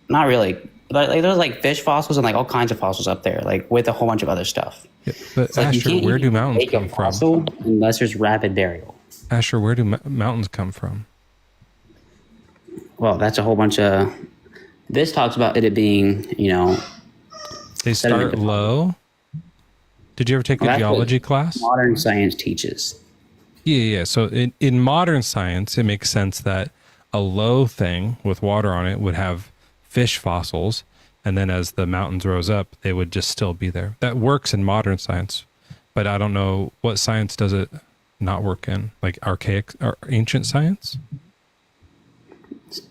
not really, but like there's like fish fossils and like all kinds of fossils up there, like with a whole bunch of other stuff. Yeah, but like, Asher, where do mountains come from? Unless there's rapid burial. Asher, where do mountains come from? Well, that's a whole bunch of. This talks about it being, you know. They start low. Did you ever take a geology class? Modern science teaches. Yeah. So in modern science, it makes sense that a low thing with water on it would have fish fossils, and then as the mountains rose up, they would just still be there. That works in modern science, but I don't know what science does it not work in, like archaic or ancient science.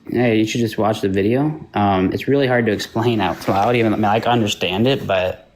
Hey, you should just watch the video. It's really hard to explain out loud. Even I can understand it, but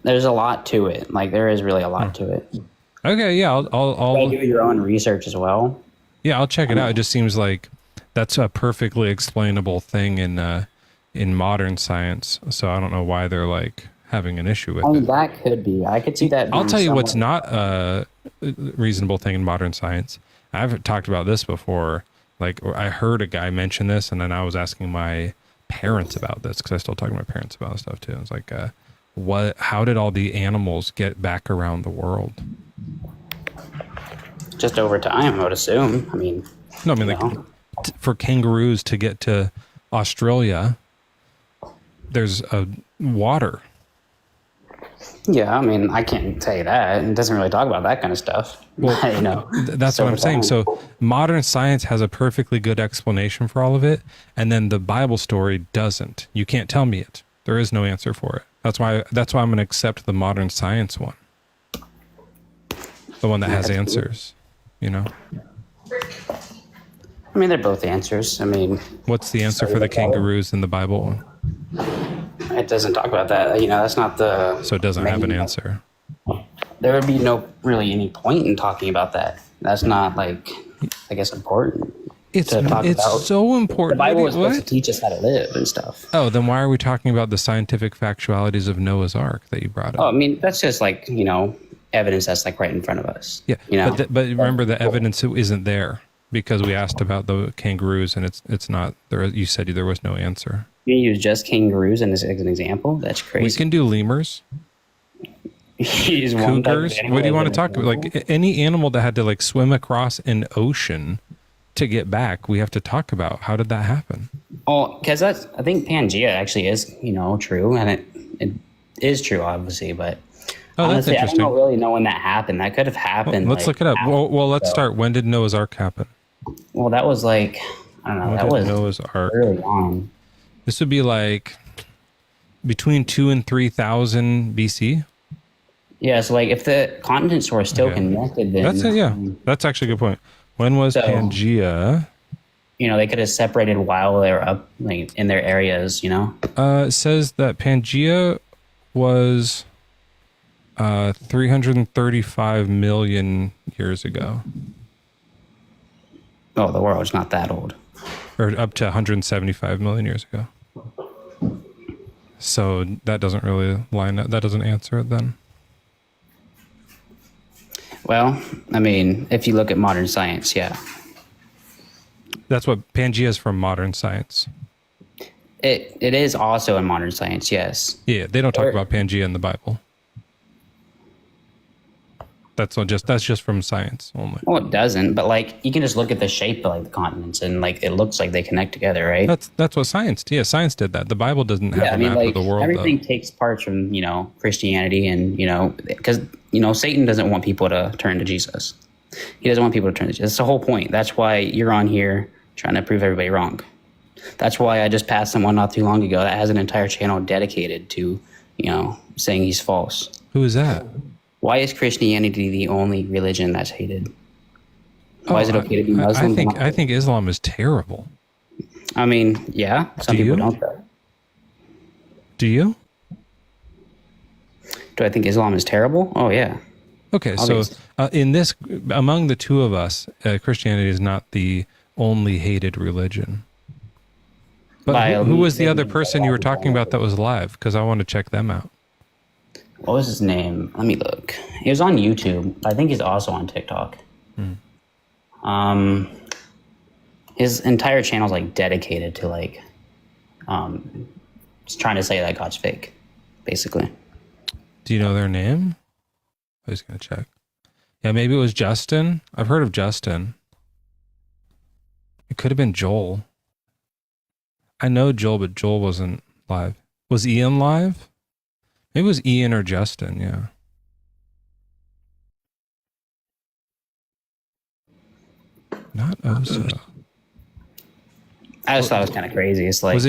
there's a lot to it. Like, there is really a lot to it. Okay, yeah, I'll do your own research as well. Yeah, I'll check it out. It just seems like that's a perfectly explainable thing in modern science. So I don't know why they're like having an issue with it. That could be. I could see that. I'll tell you what's not a reasonable thing in modern science. I've talked about this before. Like, I heard a guy mention this, and then I was asking my parents about this, because I still talk to my parents about this stuff too. It's like, how did all the animals get back around the world? Just over time, I would assume. I mean, no, I mean, like, for kangaroos to get to Australia, there's water. Yeah, I mean, I can't tell you that. It doesn't really talk about that kind of stuff. Well, you know, that's what I'm saying. So modern science has a perfectly good explanation for all of it, and then the Bible story doesn't. You can't tell me it. There is no answer for it. That's why I'm going to accept the modern science one, the one that has answers. You know. I mean, they're both answers. I mean, what's the answer for the kangaroos in the Bible one? It doesn't talk about that. You know, that's not the. So it doesn't have an answer. There would be no really any point in talking about that. That's not like, I guess, important. It's to talk about. So important. The Bible is supposed to teach us how to live and stuff. Oh, then why are we talking about the scientific factualities of Noah's Ark that you brought up? Oh, I mean, that's just like, you know, evidence that's like right in front of us. Yeah, you know? but remember, the evidence isn't there because we asked about the kangaroos and it's not there. You said there was no answer. You use just kangaroos as an example? That's crazy. We can do lemurs. Use cougars. What do you want to talk about? Like any animal that had to like swim across an ocean to get back, we have to talk about how did that happen? Oh, because I think Pangea actually is, you know, true, and it is true, obviously, but honestly, I don't really know when that happened. That could have happened. Well, let's look it up. Well, let's start. When did Noah's Ark happen? Well, that was like, I don't know. That was Noah's Ark early on. This would be like between 2,000 and 3,000 BC. Yeah, so like if the continents were still connected, then that's it. Yeah, that's actually a good point. When was Pangea? You know, they could have separated while they were up like in their areas. You know, it says that Pangea was 335 million years ago. Oh, the world's not that old. Or up to 175 million years ago. So that doesn't really line up. That doesn't answer it then. Well, I mean, if you look at modern science, yeah. That's what Pangea is from modern science. It is also in modern science, yes. Yeah, they don't talk about Pangea in the Bible. That's just from science only. Well, it doesn't, but like you can just look at the shape of like the continents and like it looks like they connect together, right? That's what science. Yeah, science did that. The Bible doesn't have a map of the world. Everything takes parts from, you know, Christianity, and you know, because you know Satan doesn't want people to turn to Jesus. He doesn't want people to turn to Jesus. That's the whole point. That's why you're on here trying to prove everybody wrong. That's why I just passed someone not too long ago that has an entire channel dedicated to, you know, saying he's false. Who is that? Why is Christianity the only religion that's hated? Why is it okay to be Muslim? I think Islam is terrible. I mean, yeah, some people don't though. Do you? Do I think Islam is terrible? Oh yeah. Okay, obviously. So in this, among the two of us, Christianity is not the only hated religion. But who was the other person you were talking about that was alive? Because I want to check them out. What was his name? Let me look. He was on YouTube. I think he's also on TikTok. His entire channel is like dedicated to like, just trying to say that God's fake, basically. Do you know their name? I was gonna check. Yeah, maybe it was Justin. I've heard of Justin. It could have been Joel. I know Joel, but Joel wasn't live. Was Ian live? Maybe it was Ian or Justin, yeah. Not Oso. I just thought it was kind of crazy. It's like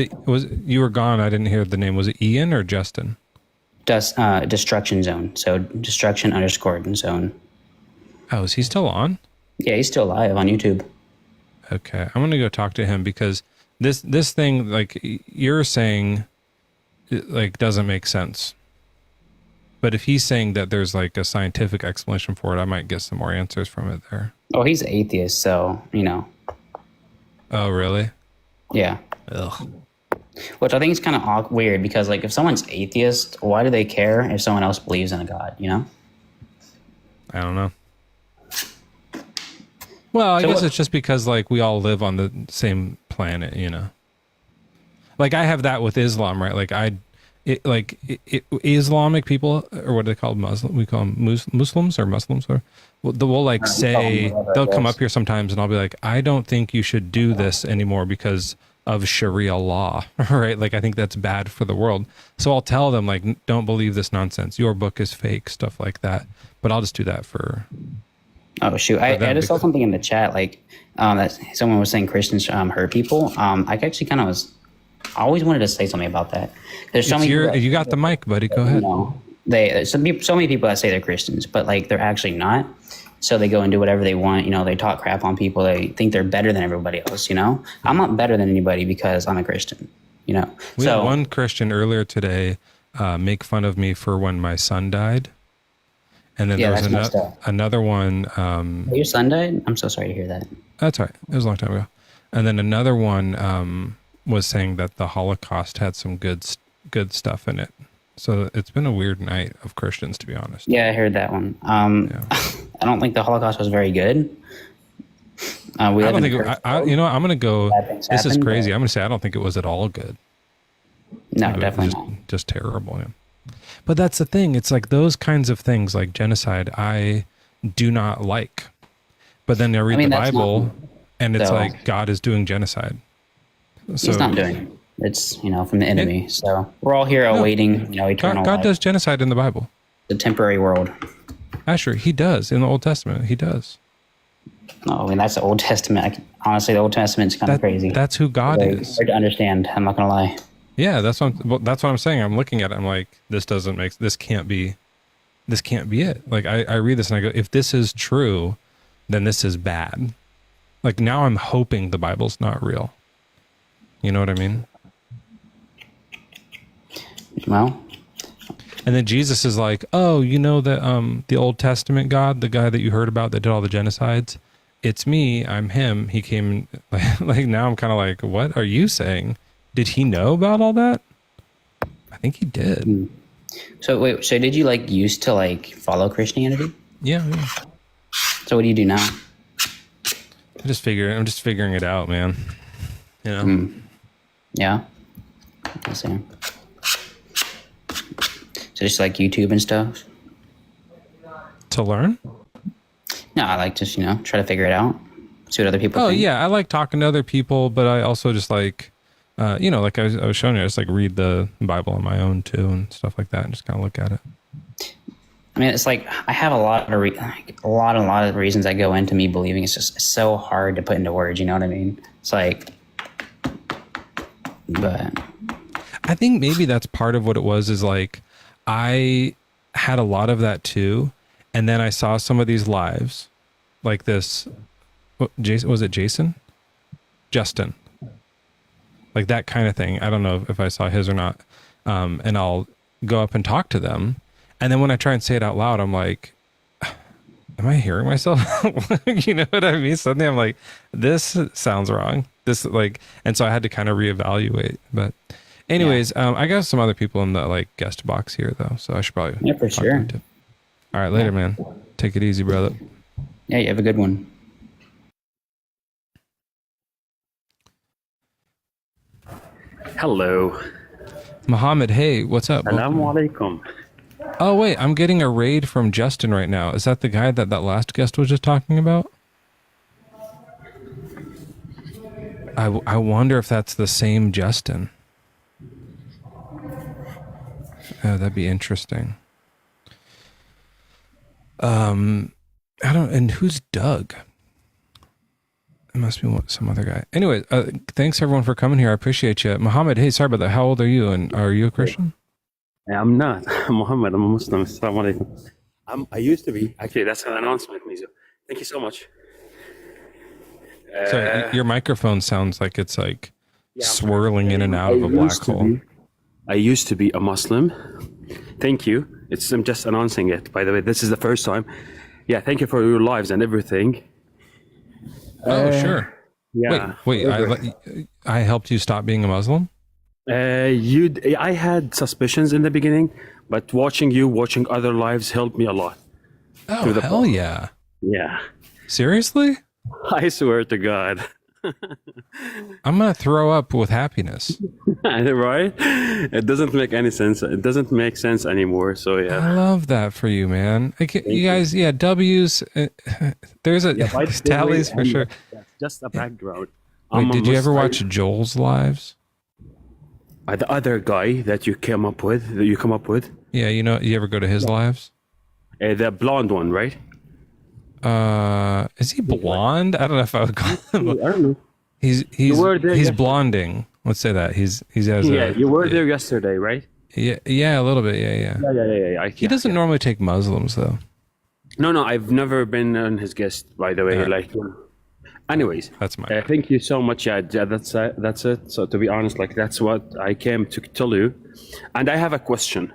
you were gone, I didn't hear the name. Was it Ian or Justin? Destruction Zone. So destruction_zone. Oh, is he still on? Yeah, he's still live on YouTube. Okay. I'm gonna go talk to him because this thing, like you're saying, like doesn't make sense. But if he's saying that there's like a scientific explanation for it, I might get some more answers from it there. Oh, he's an atheist, so, you know. Oh, really? Yeah. Ugh. Which I think is kind of weird because, like, if someone's atheist, why do they care if someone else believes in a God, you know? I don't know. Well, I guess it's just because, like, we all live on the same planet, you know? Like, I have that with Islam, right? Like, Islamic people, or what do they call Muslim? We call them Muslims or Muslims, or we'll like say they'll come up here sometimes, and I'll be like, I don't think you should do this anymore because of Sharia law, right? Like, I think that's bad for the world. So I'll tell them, like, don't believe this nonsense. Your book is fake, stuff like that. But I'll just do that for... Oh, shoot. I just saw something in the chat, like, that someone was saying Christians hurt people. I actually kind of was... I always wanted to say something about that. There's so many people you got the mic, buddy. Go ahead. So many people that say they're Christians, but, like, they're actually not. So they go and do whatever they want. You know, they talk crap on people. They think they're better than everybody else, you know? I'm not better than anybody because I'm a Christian, you know? We had one Christian earlier today make fun of me for when my son died. And then there was another one. Your son died? I'm so sorry to hear that. That's right. It was a long time ago. And then another one was saying that the Holocaust had some good stuff in it. So it's been a weird night of Christians, to be honest. Yeah, I heard that one. I don't think the Holocaust was very good. I don't think you know, I'm going to go, this is crazy. I'm going to say I don't think it was at all good. No, definitely not. Just terrible. Yeah. But that's the thing. It's like those kinds of things, like genocide, I do not like. But then I read the Bible, and it's like God is doing genocide. So, he's not doing it. It's, you know, from the enemy. So we're all here awaiting, you know, eternal God life. does genocide in the Bible. The temporary world. Asher, he does in the Old Testament. He does. No, I mean, that's the Old Testament. Honestly, the Old Testament's kind of crazy. That's who God is. Hard to understand. I'm not gonna lie. Yeah, that's what I'm saying. I'm looking at it. I'm like, this can't be it. Like I read this and I go, if this is true, then this is bad. Like now I'm hoping the Bible's not real. You know what I mean? Well, and then Jesus is like, oh, you know that the Old Testament God, the guy that you heard about that did all the genocides, it's me. I'm him. He came. Like now I'm kind of like, what are you saying? Did he know about all that? I think he did. So wait, so did you like used to like follow Christianity? Yeah. So what do you do now? I'm just figuring it out, man. You know? Yeah. I see. So just like YouTube and stuff? To learn? No, I like just, you know, try to figure it out. See what other people think. Oh, yeah. I like talking to other people, but I also just like, you know, like I was showing you, I just like read the Bible on my own too and stuff like that and just kind of look at it. I mean, it's like I have a lot of reasons that go into me believing. It's just so hard to put into words. You know what I mean? It's like, but I think maybe that's part of what it was. Is like I had a lot of that too, and then I saw some of these lives, like this. Jason, was it Jason? Justin, like that kind of thing. I don't know if I saw his or not, and I'll go up and talk to them. And then when I try and say it out loud, I'm like, am I hearing myself? You know what I mean? Suddenly I'm like, this sounds wrong. This like, and so I had to kind of reevaluate. But anyways, I got some other people in the like guest box here though. So I should probably for sure. All right, later, man. Take it easy, brother. Yeah, you have a good one. Hello. Muhammad, hey, what's up? Assalamu alaikum. Oh, wait, I'm getting a raid from Justin right now. Is that the guy that last guest was just talking about? I wonder if that's the same Justin. Oh, that'd be interesting. And who's Doug? It must be some other guy. Anyway, thanks everyone for coming here. I appreciate you. Muhammad, hey, sorry about that. How old are you? And are you a Christian? I'm not. I'm Muhammad. I'm a Muslim. Assalamu alaikum. I used to be. Actually, that's an announcement, Mezzo. Thank you so much. Sorry, your microphone sounds like it's like swirling in and out of a black hole. I used to be a Muslim. Thank you. I'm just announcing it. By the way, this is the first time. Yeah, thank you for your lives and everything. Oh, sure. Yeah. Wait. I helped you stop being a Muslim? I had suspicions in the beginning, but watching other lives helped me a lot. Oh, hell yeah. Yeah. Seriously? I swear to God. I'm going to throw up with happiness. Right? It doesn't make any sense. It doesn't make sense anymore. So, yeah. I love that for you, man. You guys, W's. There's tallies for sure. Just a background. Wait, did you ever watch Joel's lives? The other guy that you come up with? Yeah, you ever go to his lives? The blonde one, right? Is he blonde? I don't know if I would call him. I don't know. He's yesterday. blonding. Let's say that he's You were there yesterday, right? Yeah, a little bit. Yeah. He doesn't normally take Muslims though. No, I've never been on his guest, by the way. Anyways, that's my. Thank you so much. Yeah, that's it. So to be honest, that's what I came to tell you, and I have a question.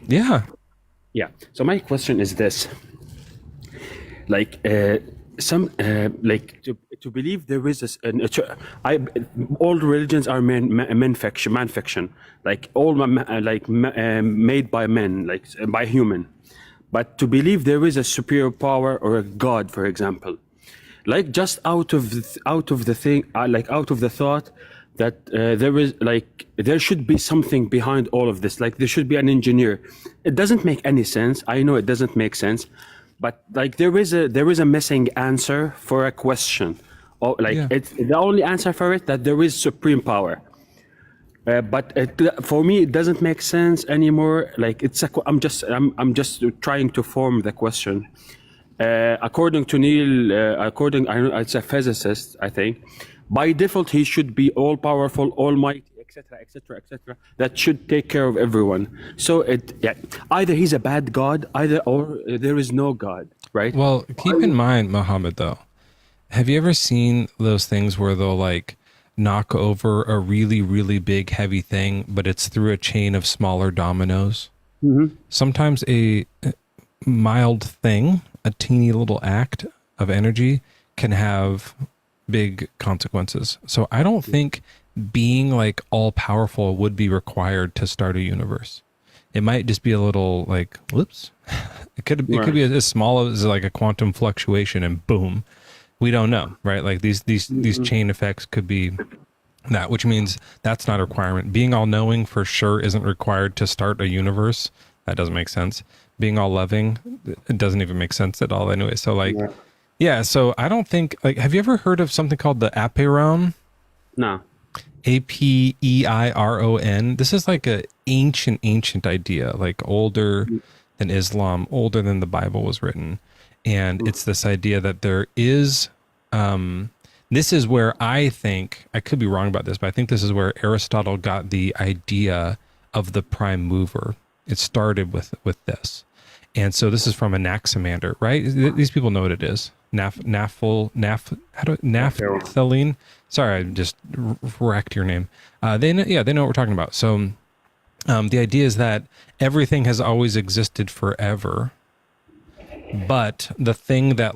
Yeah. So my question is this: to believe there is all religions are man fiction, all made by men, by human. But to believe there is a superior power or a God, for example, just out of the thought that there should be something behind all of this. There should be an engineer. It doesn't make any sense. I know it doesn't make sense, but there is a missing answer for a question. It's the only answer for it that there is supreme power. But for me, it doesn't make sense anymore. I'm just trying to form the question. According to Neil, it's a physicist, I think. By default, he should be all powerful, almighty, etc. That should take care of everyone. So either he's a bad god, or there is no god, right? Well, keep in mind, Muhammad, though. Have you ever seen those things where they'll knock over a really, really big, heavy thing, but it's through a chain of smaller dominoes? Mm-hmm. Sometimes a mild thing, a teeny little act of energy, can have big consequences. So I don't think being all powerful would be required to start a universe. It might just be a little whoops. It could be as small as a quantum fluctuation, and boom. We don't know, right? These chain effects could be that, which means that's not a requirement. Being all knowing for sure isn't required to start a universe. That doesn't make sense. Being all loving, it doesn't even make sense at all anyway. So so I don't think, have you ever heard of something called the Apeiron? No. Apeiron. This is a ancient idea, older than Islam, older than the Bible was written. And it's this idea that there is, this is where I think, I could be wrong about this, but I think this is where Aristotle got the idea of the prime mover. It started with this. And so this is from Anaximander, right? These people know what it is. Naphthalene. Sorry, I just wrecked your name. They know what we're talking about. So the idea is that everything has always existed forever, but the thing that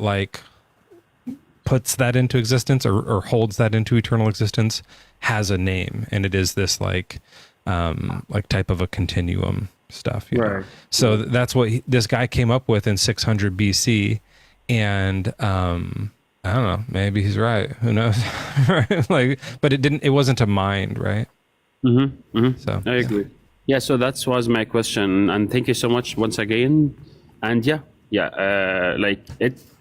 puts that into existence or holds that into eternal existence has a name, and it is this type of a continuum stuff. Right. So that's what this guy came up with in 600 BC, and I don't know, maybe he's right. Who knows? Right? But it wasn't a mind, right? Mm-hmm. Mm-hmm. So I agree. Yeah. So that was my question, and thank you so much once again. And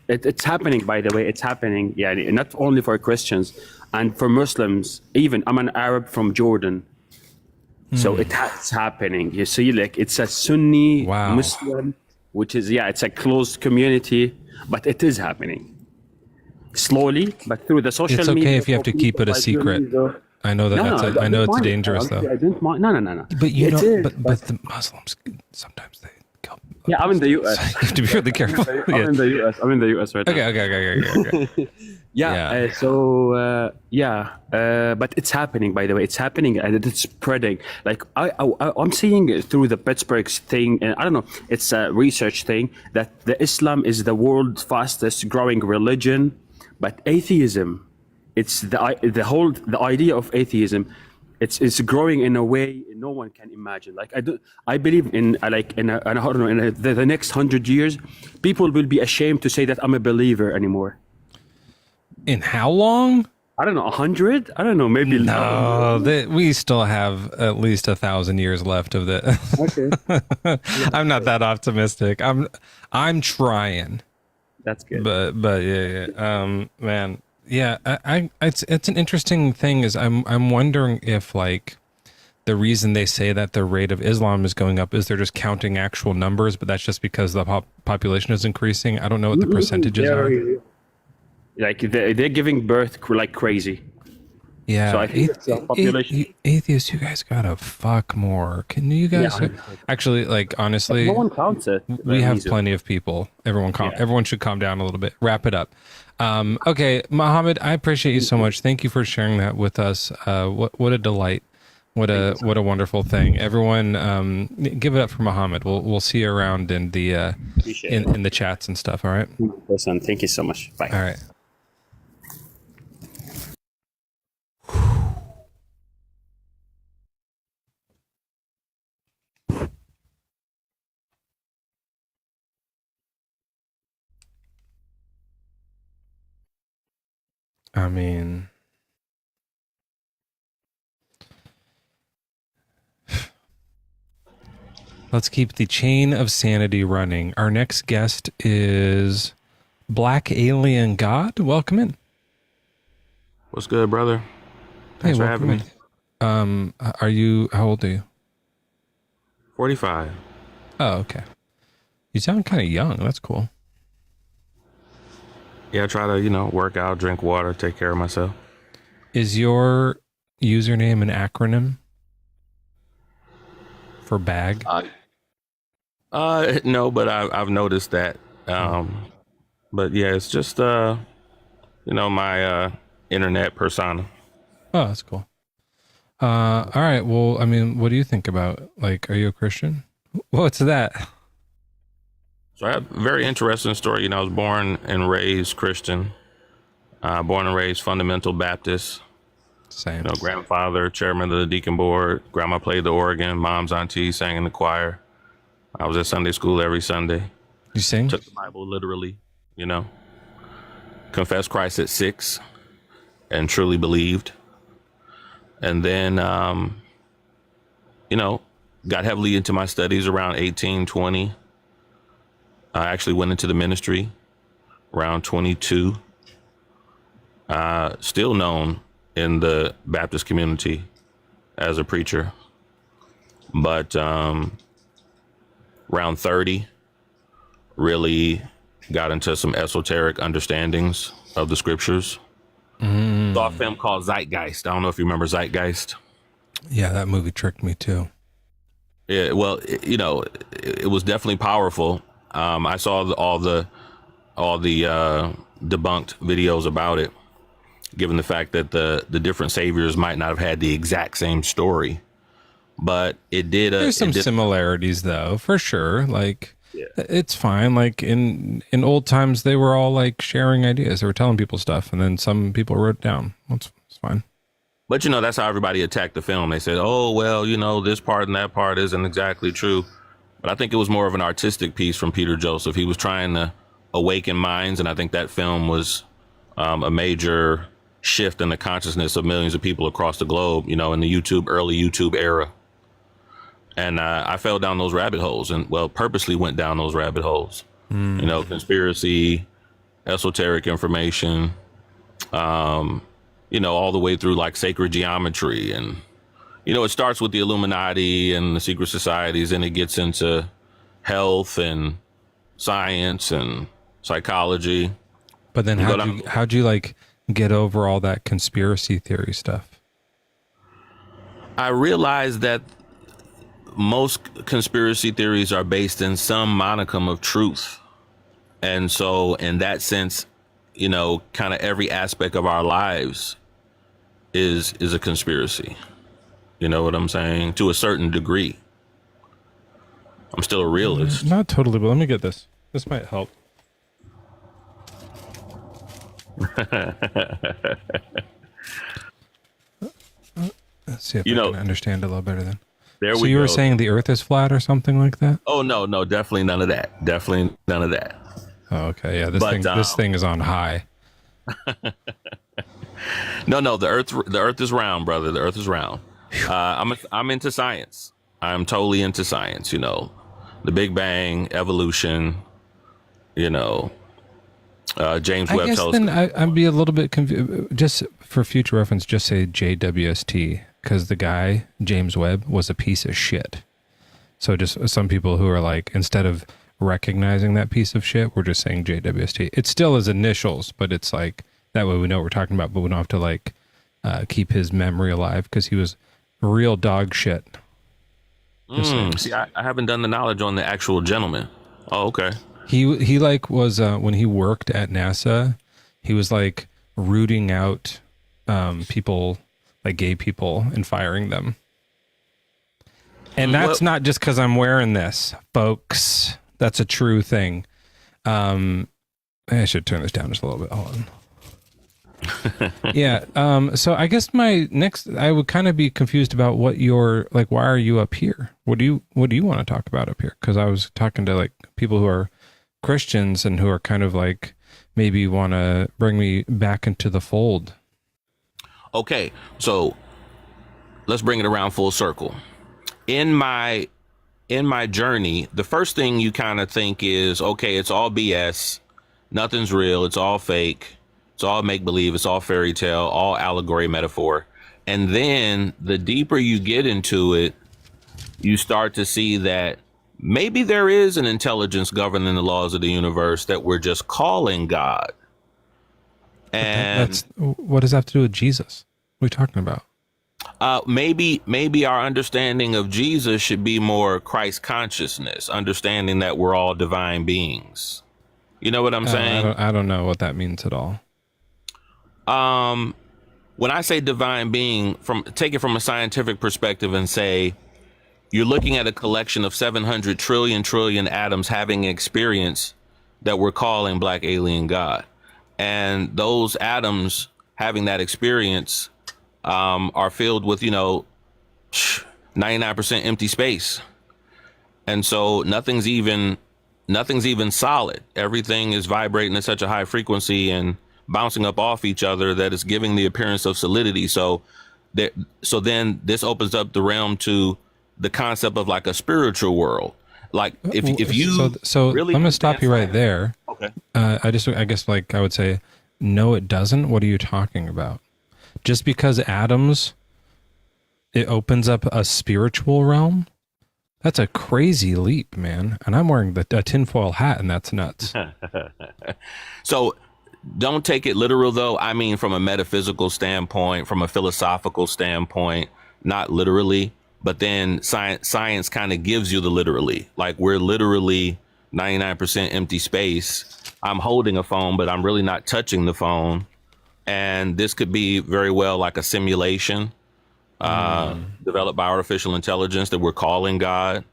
it's happening. By the way, it's happening. Yeah, not only for Christians and for Muslims. Even I'm an Arab from Jordan. So it's happening. You see, it's a Sunni Muslim, which is, it's a closed community, but it is happening. Slowly, but through the social media. It's okay if you have to keep it a secret. I know that I know it's dangerous though. I don't mind. No. But but the Muslims, sometimes they kill. Yeah, I'm in the US. So you have to be really careful. I'm in the US right now. Okay. But it's happening, by the way. It's happening and it's spreading. I'm seeing it through the Pittsburgh thing, and I don't know, it's a research thing, that the Islam is the world's fastest growing religion, but atheism, it's the idea of atheism, it's growing in a way no one can imagine. I believe in the next 100 years, people will be ashamed to say that I'm a believer anymore. In how long? I don't know, 100? I don't know, maybe. No, we still have at least 1,000 years left of this. Okay. I'm not that optimistic. I'm trying. That's good. But yeah. Man, Yeah, it's an interesting thing. Is I'm wondering if like the reason they say that the rate of Islam is going up is they're just counting actual numbers, but that's just because the population is increasing. I don't know what the percentages are. Like they're giving birth like crazy. Yeah, So I think it's the population. atheists, you guys gotta fuck more. Can you guys actually, like, honestly? No one counts it. We have plenty of people. Everyone should calm down a little bit. Wrap it up. Okay, Mohammed, I appreciate you so much. Thank you for sharing that with us. What a delight. What a wonderful thing. Everyone, give it up for Mohammed. We'll see you around in the in the chats and stuff. All right. Listen, thank you so much. Bye. All right. I mean, let's keep the chain of sanity running. Our next guest is Black Alien God. Welcome in. What's good, brother? Thanks for having me. Are you, how old are you? 45. Oh, okay. You sound kind of young. That's cool. Yeah, I try to, work out, drink water, take care of myself. Is your username an acronym for bag? No, but I've noticed that. But yeah, it's just, my internet persona. Oh, that's cool. All right. Well, I mean, what do you think about, like, are you a Christian? What's that? So I have a very interesting story. I was born and raised Christian, born and raised fundamental Baptist. Same. Grandfather, chairman of the deacon board. Grandma played the organ. Mom's auntie sang in the choir. I was at Sunday school every Sunday. You sing? Took the Bible literally, Confessed Christ at 6 and truly believed. And then, got heavily into my studies around 18, 20. I actually went into the ministry around 22. Still known in the Baptist community as a preacher. But around 30, really got into some esoteric understandings of the scriptures. Saw a film called Zeitgeist. I don't know if you remember Zeitgeist. Yeah, that movie tricked me too. Yeah, well, it was definitely powerful. I saw all the debunked videos about it, given the fact that the different saviors might not have had the exact same story, but it did. There's some similarities, though, for sure. Like, it's fine. Like in old times, they were all like sharing ideas. They were telling people stuff, and then some people wrote it down. It's fine. But that's how everybody attacked the film. They said, "Oh well, this part and that part isn't exactly true." But I think it was more of an artistic piece from Peter Joseph. He was trying to awaken minds, and I think that film was a major shift in the consciousness of millions of people across the globe, in the early YouTube era. And I fell down those rabbit holes and, purposely went down those rabbit holes. Conspiracy, esoteric information, all the way through like sacred geometry. And, it starts with the Illuminati and the secret societies, and it gets into health and science and psychology. But then how'd you like get over all that conspiracy theory stuff? I realized that most conspiracy theories are based in some modicum of truth. And so in that sense, kind of every aspect of our lives is a conspiracy. You know what I'm saying? To a certain degree. I'm still a realist. Not totally, but let me get this. This might help. Let's see if I can understand it a little better then. So you were saying the earth is flat or something like that? Oh, no, definitely none of that. Definitely none of that. Oh, okay. Yeah, this thing is on high. No, the earth is round, brother. The earth is round. I'm into science. I'm totally into science, the Big Bang, evolution, James I Webb guess Telescope. then I'd be a little bit confused. Just for future reference, just say JWST, because the guy, James Webb, was a piece of shit. So just some people who are like, instead of recognizing that piece of shit, we're just saying JWST. It's still his initials, but it's like, that way we know what we're talking about, but we don't have to like keep his memory alive, because he was real dog shit. See, I haven't done the knowledge on the actual gentleman. Oh, okay. He like was when he worked at NASA, he was like rooting out people, like gay people, and firing them. And that's not just because I'm wearing this, folks. That's a true thing. I should turn this down just a little bit. Hold on. Yeah. So I guess I would kind of be confused about what like, why are you up here? What do you want to talk about up here? Because I was talking to like people who are Christians and who are kind of like, maybe want to bring me back into the fold. Okay. So let's bring it around full circle. In my journey, the first thing you kind of think is, okay, it's all BS. Nothing's real. It's all fake. It's all make-believe. It's all fairy tale, all allegory, metaphor. And then the deeper you get into it, you start to see that maybe there is an intelligence governing the laws of the universe that we're just calling God. And what does that have to do with Jesus? What are you talking about? Maybe our understanding of Jesus should be more Christ consciousness, understanding that we're all divine beings. You know what I'm saying? I don't know what that means at all. When I say divine being, take it from a scientific perspective and say, you're looking at a collection of 700 trillion atoms having an experience that we're calling Black Alien God. And those atoms having that experience are filled with, 99% empty space. And so nothing's even solid. Everything is vibrating at such a high frequency and bouncing up off each other that it's giving the appearance of solidity. So then this opens up the realm to the concept of like a spiritual world. Like if you really I'm gonna stop you right there. Okay. I guess like I would say, no, it doesn't. What are you talking about? Just because atoms, it opens up a spiritual realm? That's a crazy leap, man. And I'm wearing a tinfoil hat, and that's nuts. So don't take it literal, though. I mean, from a metaphysical standpoint, from a philosophical standpoint, not literally. But then science kind of gives you the literally. Like, we're literally 99% empty space. I'm holding a phone, but I'm really not touching the phone. And this could be very well like a simulation developed by artificial intelligence that we're calling God,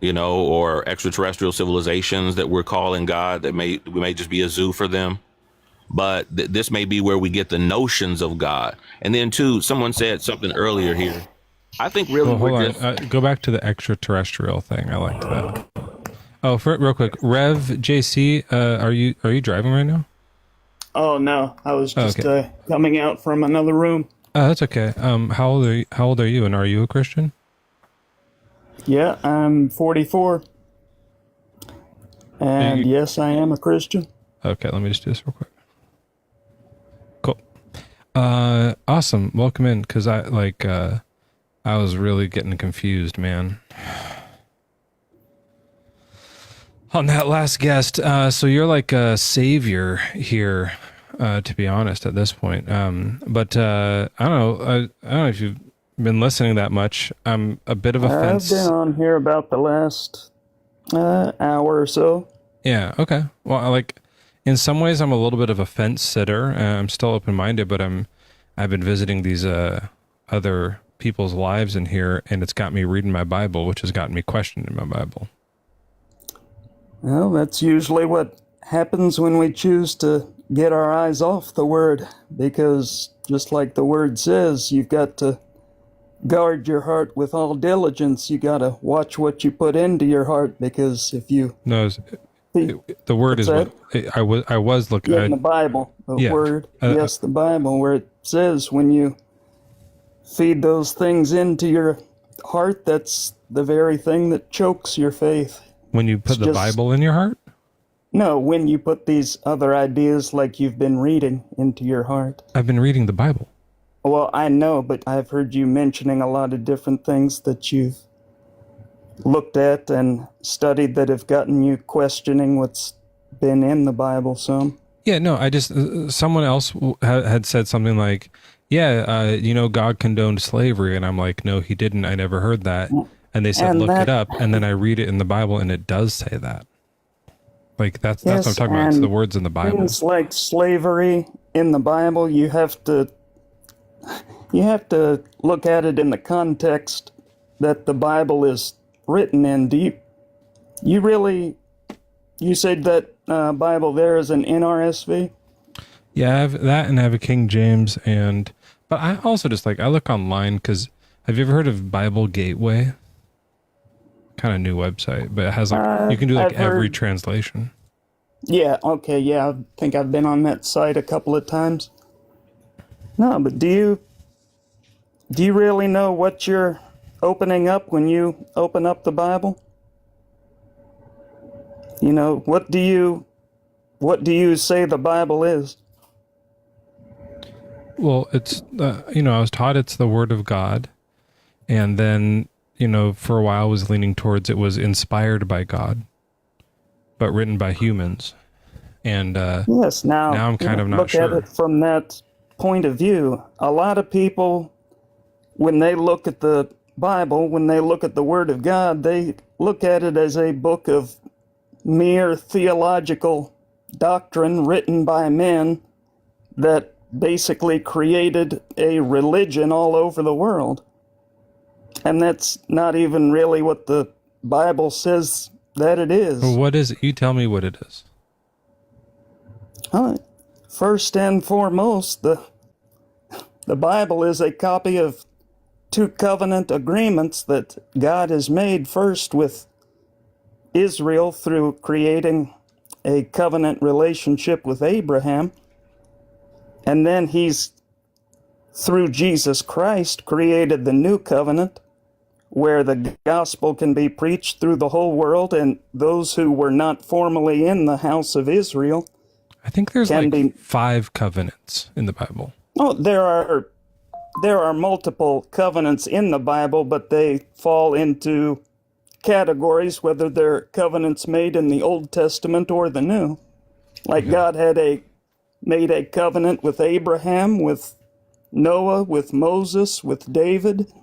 or extraterrestrial civilizations that we're calling God, that we may just be a zoo for them. But this may be where we get the notions of God. And then, too, someone said something earlier here. I think really hold on. Go back to the extraterrestrial thing. I liked that. Oh, real quick, Rev JC, are you driving right now? Oh no, I was just coming out from another room. Oh, that's okay. How old are you, and are you a Christian? Yeah, I'm 44, and yes, I am a Christian. Okay, let me just do this real quick. Cool. Awesome. Welcome in, because I was really getting confused, man. On that last guest, so you're like a savior here, to be honest, at this point. But I don't know. I don't know if you've been listening that much. I'm a bit of a fence. I've been on here about the last hour or so. Yeah. Okay. Well, in some ways, I'm a little bit of a fence sitter. I'm still open-minded, but I've been visiting these other people's lives in here, and it's got me reading my Bible, which has gotten me questioning my Bible. Well, that's usually what happens when we choose to get our eyes off the Word, because just like the Word says, you've got to guard your heart with all diligence. You got to watch what you put into your heart, because if you... No, the Word is what... I was looking at... In the Bible, the Word. Yes, the Bible, where it says when you feed those things into your heart, that's the very thing that chokes your faith. When you put the Bible in your heart? No, when you put these other ideas like you've been reading into your heart. I've been reading the Bible. Well, I know, but I've heard you mentioning a lot of different things that you've looked at and studied that have gotten you questioning what's been in the Bible some. Yeah, no, I just, someone else had said something like, yeah, God condoned slavery. And I'm like, no, he didn't. I never heard that. And they said, And look that- it up. And then I read it in the Bible and it does say that. Like, that's what I'm Yes, talking about. It's the and words in the Bible. things like slavery in the Bible, you have to look at it in the context that the Bible is written in. You said that Bible there is an NRSV? Yeah, I have that and I have a King James. But I also just I look online because have you ever heard of Bible Gateway? Kind of new website, but it has you can do I've every heard- translation. Yeah, okay, yeah, I think I've been on that site a couple of times. No, but do you really know what you're opening up when you open up the Bible? You know, what do you say the Bible is? Well, it's, I was taught it's the word of God. And then, for a while I was leaning towards it was inspired by God, but written by humans. And Yes, now I'm kind of not look sure. at it from that point of view. A lot of people, when they look at the Bible, when they look at the Word of God, they look at it as a book of mere theological doctrine written by men that basically created a religion all over the world. And that's not even really what the Bible says that it is. Well, what is it? You tell me what it is. First and foremost, the Bible is a copy of two covenant agreements that God has made first with Israel through creating a covenant relationship with Abraham. And then he's, through Jesus Christ, created the new covenant where the gospel can be preached through the whole world, and those who were not formally in the house of Israel. I think there's Can be- 5 covenants in the Bible. Oh, there are multiple covenants in the Bible, but they fall into categories, whether they're covenants made in the Old Testament or the New. Like God made a covenant with Abraham, with Noah, with Moses, with David.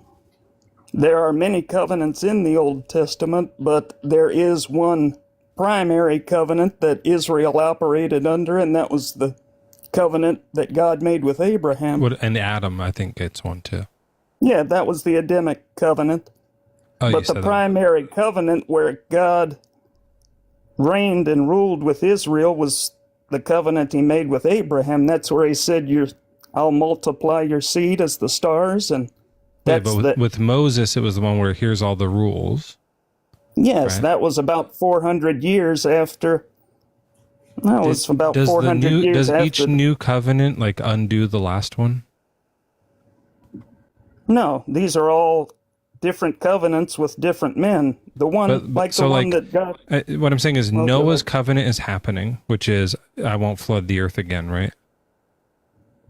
There are many covenants in the Old Testament, but there is one primary covenant that Israel operated under, and that was the covenant that God made with Abraham. And Adam, I think, gets one too. Yeah, that was the Adamic covenant. Oh, you But said the that. primary covenant where God reigned and ruled with Israel was the covenant he made with Abraham. That's where he said, I'll multiply your seed as the stars. And Yeah, that's but with Moses, it was the one where here's all the rules. yes, right. that was about 400 years after. That was about Does 400 years does after. each new covenant undo the last one? No, these are all different covenants with different men. The one, that God. What I'm saying is Okay. Noah's covenant is happening, which is I won't flood the earth again, right?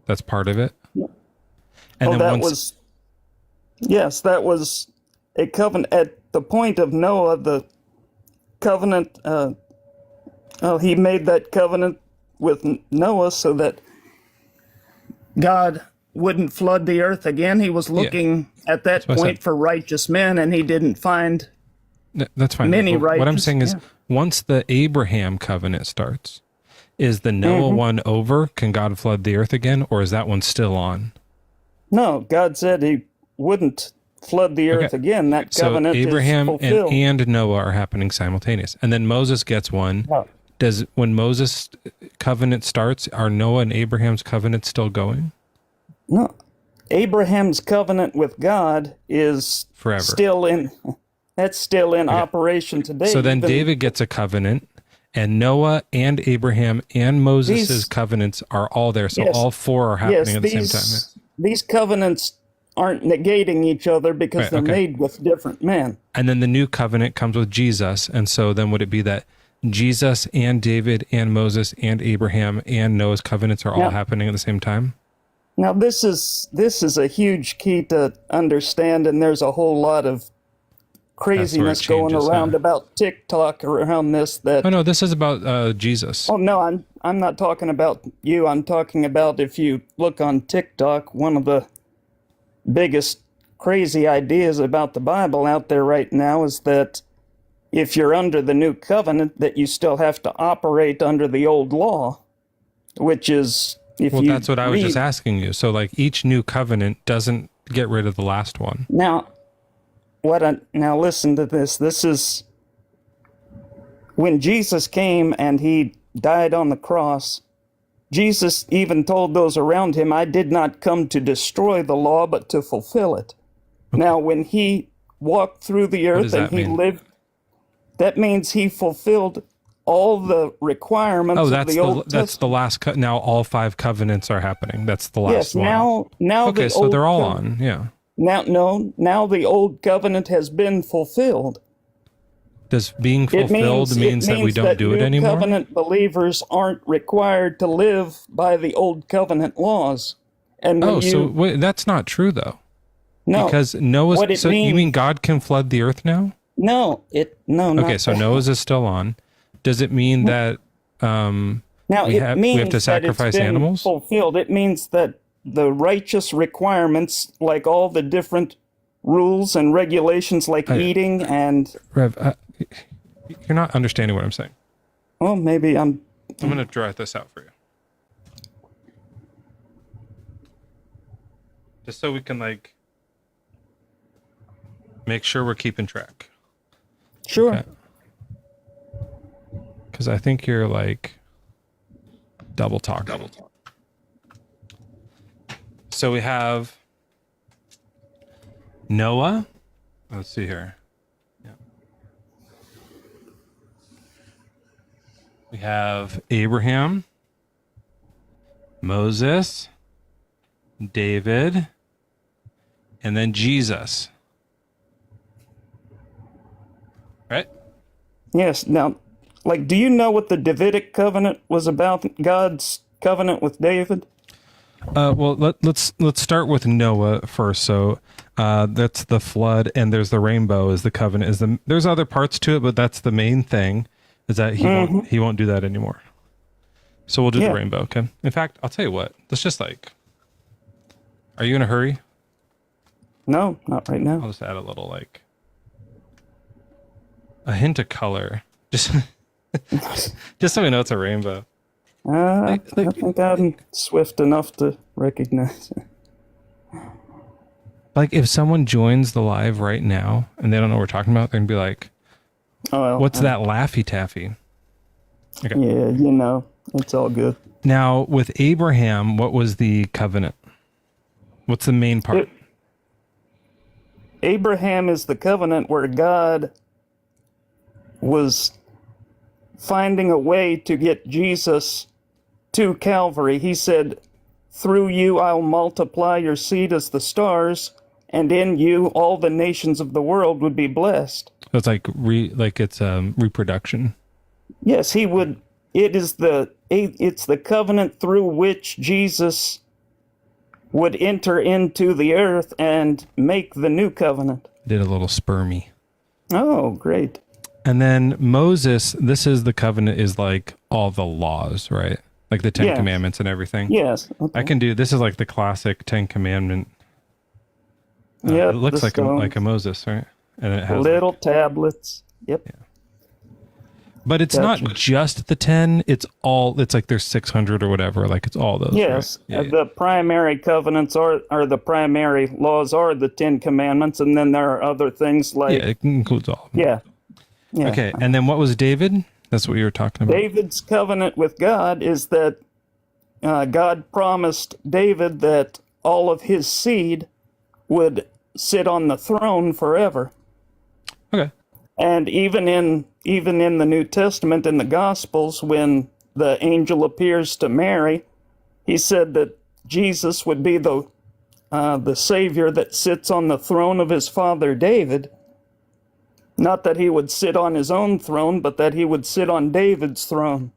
That's part of it. And that was a covenant at the point of Noah. The covenant, he made that covenant with Noah so that God wouldn't flood the earth again. He was looking at that what I point said. for righteous men, and he didn't find. That's fine. Many But what I'm righteous, saying is yeah. once the Abraham covenant starts, is the Noah Mm-hmm. one over? Can God flood the earth again? Or is that one still on? No, God said he wouldn't flood the earth Okay. again. That So covenant Abraham is fulfilled. and Noah are happening simultaneous. And then Moses gets one. Oh. When Moses' covenant starts, are Noah and Abraham's covenant still going? No, Abraham's covenant with God is Forever. still in. That's still in operation today. So then Even- David gets a covenant, and Noah and Abraham and Moses' These- covenants are all there. So Yes. all 4 are happening at the same time. These covenants aren't negating each other because Right, they're okay. made with different men. And then the new covenant comes with Jesus. And so then would it be that Jesus and David and Moses and Abraham and Noah's covenants are all happening at the same time? Now, this is a huge key to understand, and there's a whole lot of craziness going around about TikTok around this. That oh no, this is about Jesus. Oh no, I'm not talking about you. I'm talking about if you look on TikTok, one of the biggest crazy ideas about the Bible out there right now is that if you're under the new covenant, that you still have to operate under the old law, which is that's what I was just asking you. So like each new covenant doesn't get rid of the last one. Now listen to this. This is when Jesus came and he died on the cross. Jesus even told those around him, I did not come to destroy the law, but to fulfill it. Okay. Now, when he walked through the earth and he lived, that means he fulfilled all the requirements of the Old Testament. That's the last. Now all 5 covenants are happening. That's the last one. Now. Okay, so they're all on. Yeah. Now the old covenant has been fulfilled. Does being fulfilled means that we don't do it anymore? New covenant believers aren't required to live by the old covenant laws. And wait, that's not true though. No, because Noah's. So you mean God can flood the earth now? No, Okay, so Noah's is still on. Does it mean that we have to sacrifice animals? Fulfilled. It means that the righteous requirements, like all the different rules and regulations, like eating and Rev, you're not understanding what I'm saying. Well, maybe I'm going to draw this out for you, just so we can like make sure we're keeping track. Sure. Because I think you're like double talk. So we have Noah. Let's see here. Yeah. We have Abraham, Moses, David, and then Jesus. Right? Yes. Now, like, do you know what the Davidic covenant was about? God's covenant with David? Well, let's start with Noah first. So that's the flood, and there's the rainbow is the covenant. There's other parts to it, but that's the main thing. Is that he won't do that anymore. So we'll do the rainbow. Okay. In fact, I'll tell you what. Let's just like. Are you in a hurry? No, not right now. I'll just add a little like a hint of color, just so we know it's a rainbow. I think I'm swift enough to recognize it. Like if someone joins the live right now and they don't know what we're talking about, they're gonna be like, "Oh, well, what's that Laffy Taffy?" Okay. Yeah, it's all good. Now with Abraham, what was the covenant? What's the main part? Abraham is the covenant where God was finding a way to get Jesus to Calvary. He said, through you I'll multiply your seed as the stars, and in you all the nations of the world would be blessed. So it's like it's reproduction. Yes, he would. It's the covenant through which Jesus would enter into the earth and make the new covenant. Did a little spermy. Oh, great. And then Moses, this is the covenant, is like all the laws, right? Like the 10 Commandments and everything. Yes. Okay. I can do, this is like the classic 10 Commandment. It looks like a Moses, right? And it has little tablets. Yep. Yeah. But it's not just the 10, it's like there's 600 or whatever, like it's all those. Yes. Right? The primary covenants are the primary laws are the 10 Commandments, and then there are other things like... Yeah, it includes all of them. Yeah. Okay, and then what was David? That's what you were talking about. David's covenant with God is that God promised David that all of his seed would sit on the throne forever. Okay. And even in the New Testament, in the Gospels, when the angel appears to Mary, he said that Jesus would be the Savior that sits on the throne of his father David. Not that he would sit on his own throne, but that he would sit on David's throne.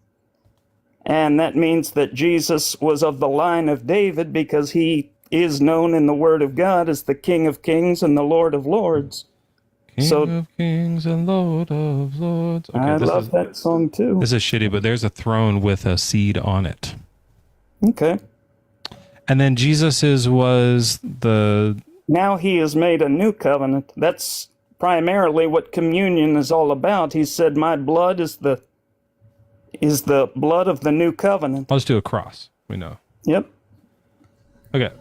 And that means that Jesus was of the line of David because he is known in the Word of God as the King of Kings and the Lord of Lords. King of Kings and Lord of Lords. Okay, I love that song too. This is shitty, but there's a throne with a seed on it. Okay. And then Jesus's was the... Now he has made a new covenant. That's primarily what communion is all about. He said, my blood is the blood of the new covenant. Let's do a cross. We know. Yep. Okay.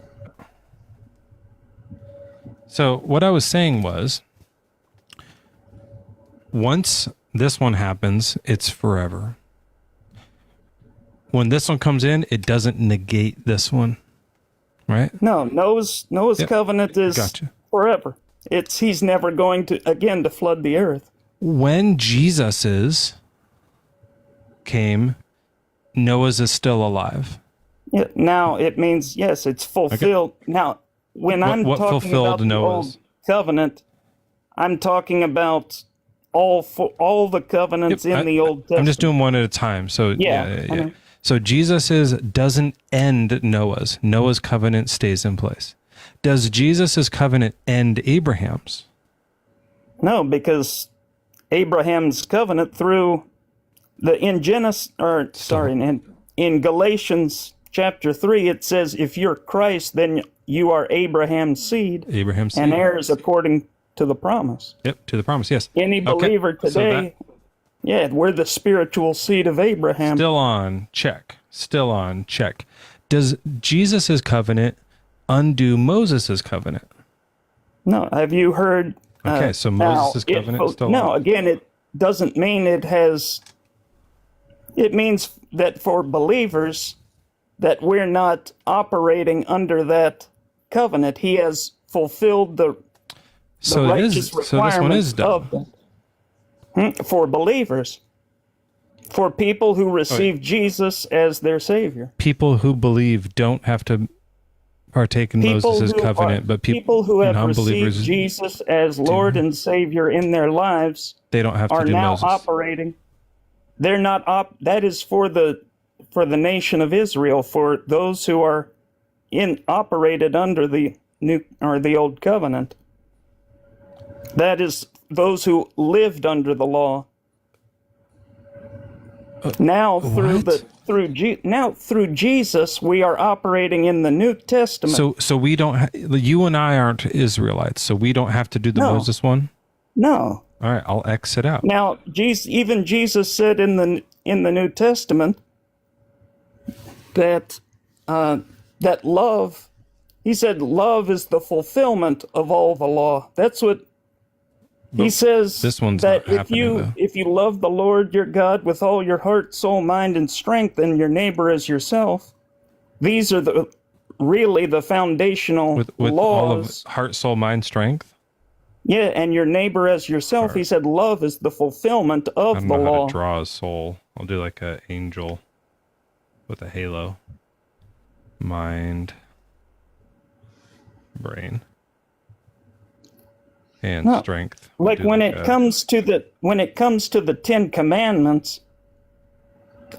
So what I was saying was, once this one happens, it's forever. When this one comes in, it doesn't negate this one, right? No, Noah's covenant is forever. He's never going to flood the earth. When Jesus's came, Noah's is still alive. Yeah, now it means, yes, it's fulfilled. Okay. Now, when I'm talking about the old covenant, I'm talking about all the covenants in the Old Testament. I'm just doing one at a time. So yeah. So Jesus's doesn't end Noah's. Noah's covenant stays in place. Does Jesus's covenant end Abraham's? No, because Abraham's covenant in Galatians chapter 3, it says, if you're Christ, then you are Abraham's seed. And heirs according to the promise. Yep, to the promise, yes. Any believer today, we're the spiritual seed of Abraham. Still on check. Does Jesus' covenant undo Moses' covenant? No, have you heard? Okay, so Moses' covenant is still on. No, again, it doesn't mean it has. It means that for believers, that we're not operating under that covenant. He has fulfilled the righteous requirements. So this one is done. For believers. For people who receive Jesus as their Savior. People who believe don't have to partake in Moses' covenant, but people who have received Jesus as Lord and Savior in their lives, they don't have to do now Moses. Operating. They're not that is for the nation of Israel, for those who are operated under the new or the old covenant. That is those who lived under the law. Now through Jesus, we are operating in the New Testament. So we don't. You and I aren't Israelites, so we don't have to do the Moses one. No. All right, I'll X it out. Now, even Jesus said in the New Testament that love. He said, "Love is the fulfillment of all the law." That's what. He says this one's that if you love the Lord your God with all your heart, soul, mind, and strength, and your neighbor as yourself, these are really the foundational with laws. All of heart, soul, mind, strength. Yeah, and your neighbor as yourself. He said, love is the fulfillment of the law. I don't know how to draw a soul. I'll do like an angel with a halo. Mind, brain. And strength. Like when it comes to the 10 Commandments,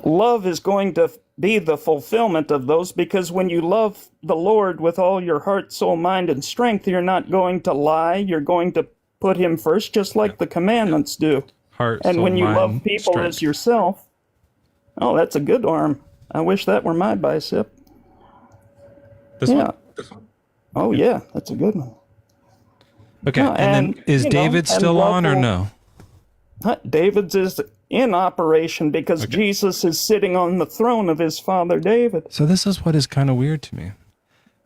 love is going to be the fulfillment of those, because when you love the Lord with all your heart, soul, mind, and strength, you're not going to lie. You're going to put him first, just like the commandments do. Heart, and soul, when you mind, love people strength. as yourself, that's a good arm. I wish that were my bicep. This one? Oh yeah, that's a good one. Okay, and then is David still on or no? David's is in operation because Jesus is sitting on the throne of his father David. So this is what is kind of weird to me.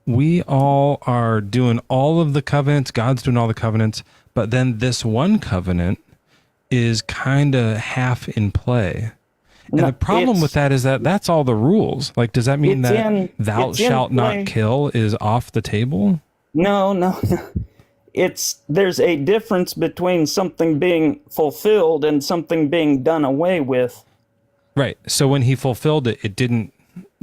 We all are doing all of the covenants. God's doing all the covenants, but then this one covenant is kind of half in play. And the problem with that is that that's all the rules. Like, does that mean that thou shalt not kill is off the table? No. There's a difference between something being fulfilled and something being done away with. Right. So when he fulfilled it, it didn't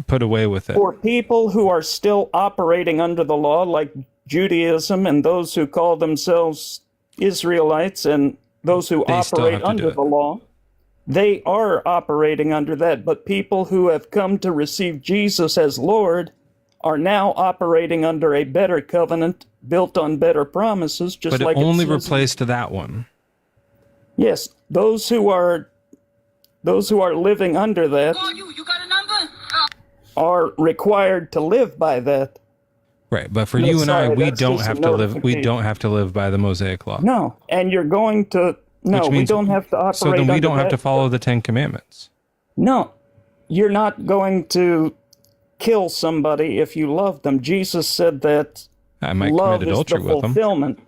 put away with it. For people who are still operating under the law, like Judaism and those who call themselves Israelites and those who They still operate have to do under it. the law, they are operating under that. But people who have come to receive Jesus as Lord are now operating under a better covenant built on better promises, just But like it only says, replaced that one. yes, those who are living under that are required to live by that. Right, but for you and I, sorry, we that's don't just a have to live. We notification. don't have to live by the Mosaic law. No, and you're going to no. Which We means- don't have to operate. So then we under don't have that. to follow the Ten Commandments. No, you're not going to kill somebody if you love them. Jesus said that I might love commit is the adultery with them. fulfillment.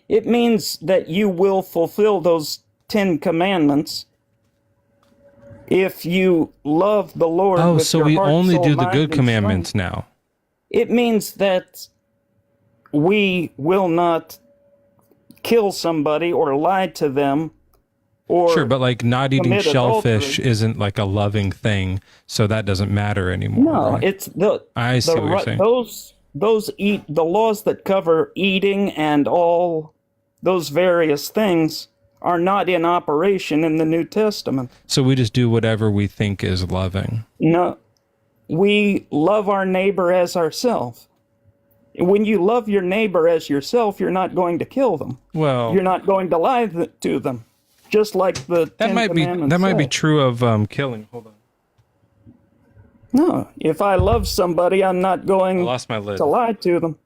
It means that you will fulfill those 10 commandments if you love the Lord. Oh, with so your we heart, only soul, do the mind, good and commandments strength. now. It means that we will not kill somebody or lie to them or Sure, but like not eating commit shellfish adultery. isn't like a loving thing, so that doesn't matter anymore. No, right? it's the I see the what you're ri- saying. those eat the laws that cover eating and all those various things are not in operation in the New Testament. So we just do whatever we think is loving. No, we love our neighbor as ourselves. When you love your neighbor as yourself, you're not going to kill them. Well, You're not going to lie to them, just like the that Ten might be Commandments say. true of killing. Hold on, No, if I love somebody, I'm not I going lost my lid. to lie to them.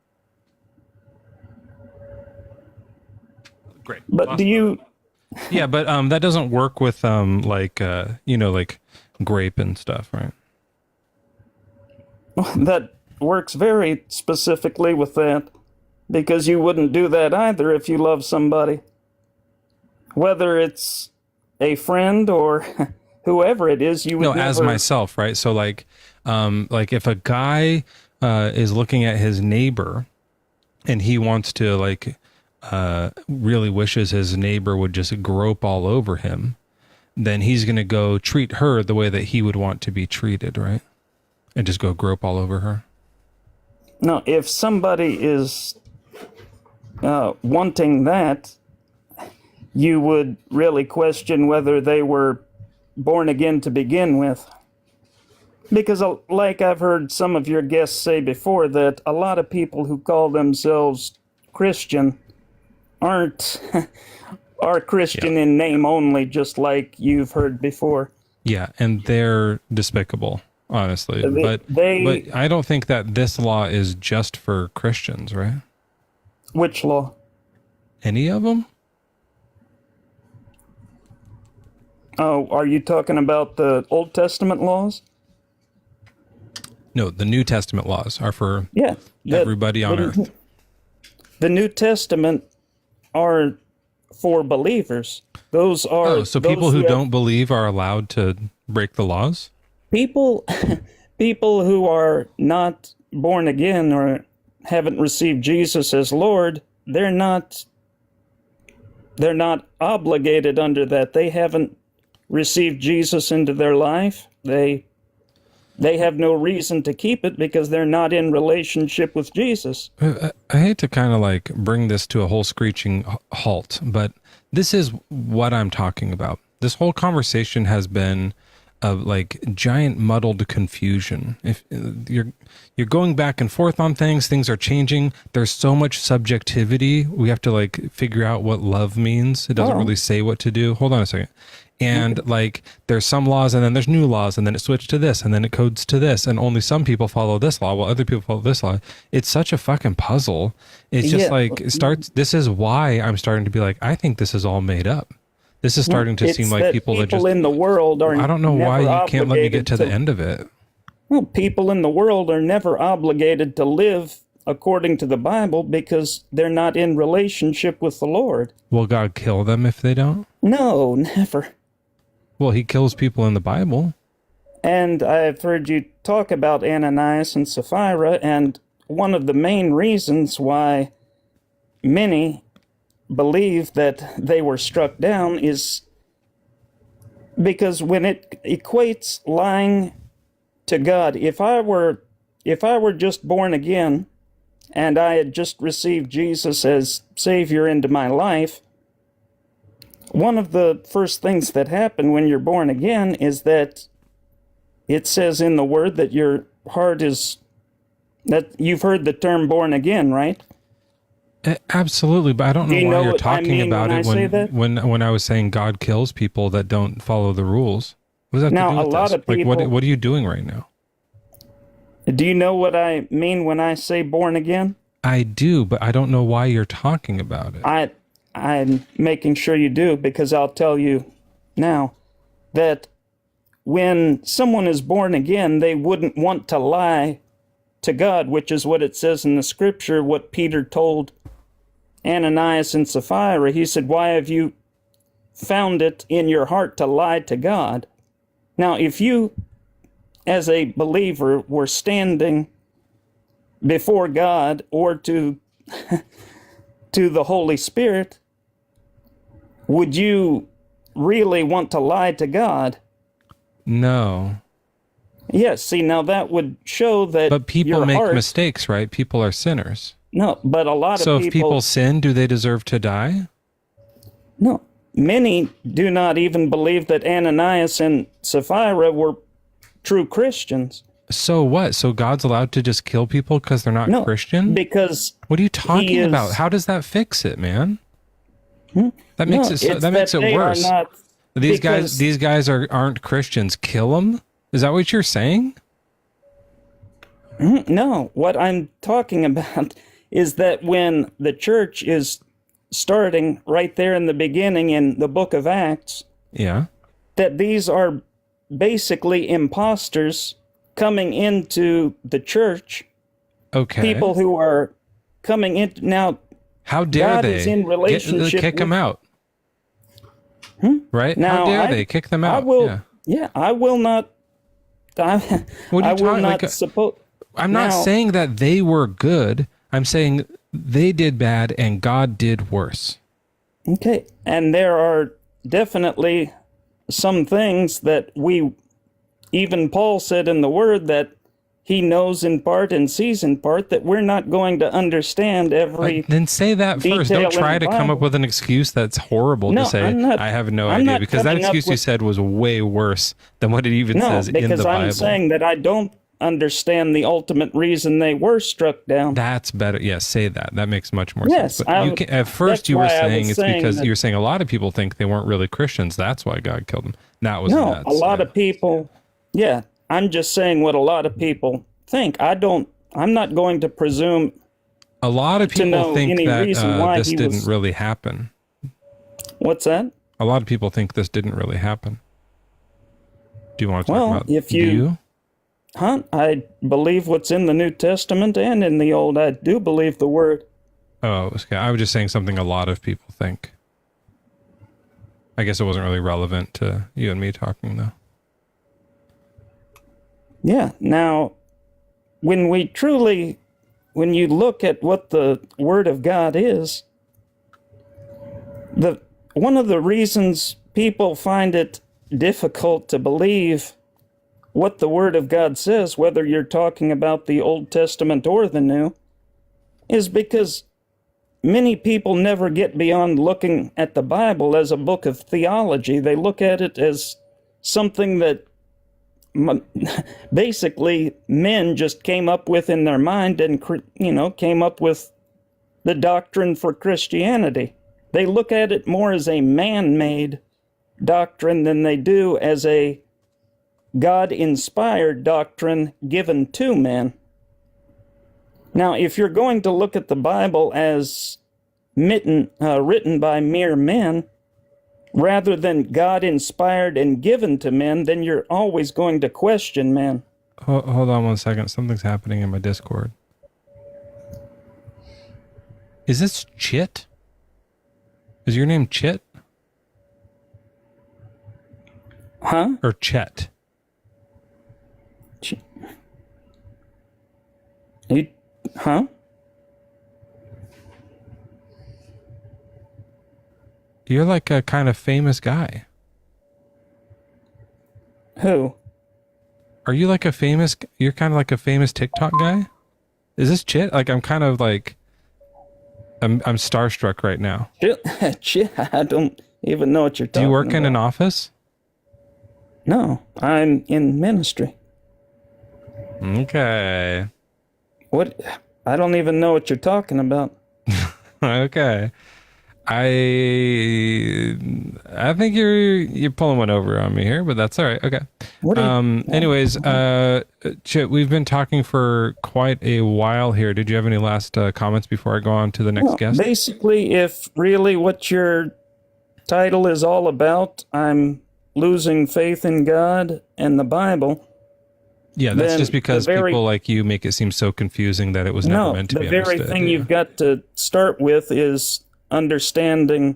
Great. But Lost do my you? lid. Yeah, but that doesn't work with like like grape and stuff, right? That works very specifically with that, because you wouldn't do that either if you love somebody, whether it's a friend or whoever it is. You would No, never, as myself, right? So like if a guy is looking at his neighbor and he wants to really wishes his neighbor would just grope all over him, then he's going to go treat her the way that he would want to be treated, right? And just go grope all over her. No, if somebody is wanting that, you would really question whether they were born again to begin with. Because, like I've heard some of your guests say before, that a lot of people who call themselves Christian are Christian in name only, just like you've heard before. Yeah, and they're despicable, honestly. But I don't think that this law is just for Christians, right? Which law? Any of them? Oh, are you talking about the Old Testament laws? No, the New Testament laws are for Yeah. everybody on earth. The New Testament are for believers. Those are Oh, so people those who have- don't believe are allowed to break the laws? people who are not born again or haven't received Jesus as Lord, they're not obligated under that. They haven't received Jesus into their life. They have no reason to keep it because they're not in relationship with Jesus. I hate to kind of like bring this to a whole screeching halt, but this is what I'm talking about. This whole conversation has been of like giant muddled confusion. If you're going back and forth on things are changing. There's so much subjectivity. We have to like figure out what love means. It doesn't really say what to do. Hold on a second. And like there's some laws and then there's new laws and then it switched to this and then it codes to this and only some people follow this law while other people follow this law. It's such a fucking puzzle. It's just this is why I'm starting to be like, I think this is all made up. This is starting to seem like people that just in the world are. I don't know why never you can't let me get to the obligated end of it. Well, people in the world are never obligated to live according to the Bible because they're not in relationship with the Lord. Will God kill them if they don't? No, never. Well, he kills people in the Bible. And I've heard you talk about Ananias and Sapphira, and one of the main reasons why many believe that they were struck down is because when it equates lying to God, if I were just born again and I had just received Jesus as Savior into my life, one of the first things that happen when you're born again is that it says in the Word that your heart is, that you've heard the term born again, right? Absolutely, but I don't know Do you why know you're what I talking mean about when it I say that? when I was saying God kills people that don't follow the rules. What does that have to Now, do a with lot this? of Like, people- what are you doing right now? Do you know what I mean when I say born again? I do, but I don't know why you're talking about it. I'm making sure you do, because I'll tell you now that when someone is born again, they wouldn't want to lie to God, which is what it says in the scripture, what Peter told Ananias and Sapphira. He said, why have you found it in your heart to lie to God? Now, if you, as a believer, were standing before God or to the Holy Spirit, would you really want to lie to God? No. Yes, see, now that would show that But people your make heart, mistakes, right? People are sinners. No, but a lot So of if people sin, do they deserve to die? No, many do not even believe that Ananias and Sapphira were true Christians. So what? So God's allowed to just kill people because they're not No, Christian? because What are you talking he is- about? How does that fix it, man? That makes No, it so, it's that makes that it they are worse. not- These because- guys aren't Christians. Kill them? Is that what you're saying? No, what I'm talking about is that when the church is starting right there in the beginning in the book of Acts, Yeah. that these are basically imposters coming into the church, Okay. people who are coming in. Now, How dare God they? is in relationship Kick them with- out. Right? Now, How dare I- they? Kick them out. I will, Yeah. yeah, I will not, I, What are you I will talking- not like, suppose. I'm not Now- saying that they were good. I'm saying they did bad and God did worse. Okay, and there are definitely some things that even Paul said in the Word that he knows in part and sees in part, that we're not going to understand every. Then say that first. detail Don't in try the to come up Bible. with an excuse that's horrible No, to say, I'm not- I have no I'm idea. not Because that coming up excuse you with- said was way worse than what it even No, says in the because I'm Bible. saying that I don't understand the ultimate reason they were struck down. That's better. Yes, say that. That makes much more Yes, sense. But you can, at first that's you were why I was saying it's saying because that- you're saying a lot of people think they weren't really Christians. That's why God killed them. That was No, nuts. a lot Yeah. of people. Yeah, I'm just saying what a lot of people think. I'm not going to presume. A lot of people know think any that reason why this he didn't was- really happen. What's that? A lot of people think this didn't really happen. Do you want to talk Well, about? if do you- Huh? I believe what's in the New Testament and in the Old. I do believe the Word. Oh, okay. I was just saying something a lot of people think. I guess it wasn't really relevant to you and me talking, though. Yeah. Now, when you look at what the Word of God is, one of the reasons people find it difficult to believe what the Word of God says, whether you're talking about the Old Testament or the New, is because many people never get beyond looking at the Bible as a book of theology. They look at it as something that basically men just came up with in their mind and, came up with the doctrine for Christianity. They look at it more as a man-made doctrine than they do as a God-inspired doctrine given to men. Now, if you're going to look at the Bible as written by mere men, rather than God-inspired and given to men, then you're always going to question men. Hold on 1 second. Something's happening in my Discord. Is this Chit? Is your name Chit? Huh? Or Chet? Huh? You're like a kind of famous guy. Who? Are you like you're kind of like a famous TikTok guy? Is this Chit? Like, I'm kind of like, I'm starstruck right now. I don't even know what you're Do talking you about. work in an office? No, I'm in ministry. Okay. What? I don't even know what you're talking about. Okay. I think you're pulling one over on me here, but that's all right. Okay. What are you- Anyways, Chit, we've been talking for quite a while here. Did you have any last comments before I go on to the next Well, guest? basically, if really what your title is all about, I'm losing faith in God and the Bible. Yeah, that's then just because the very- people like you make it seem so confusing that it was never No, meant to the be very understood. thing Yeah. you've got to start with is understanding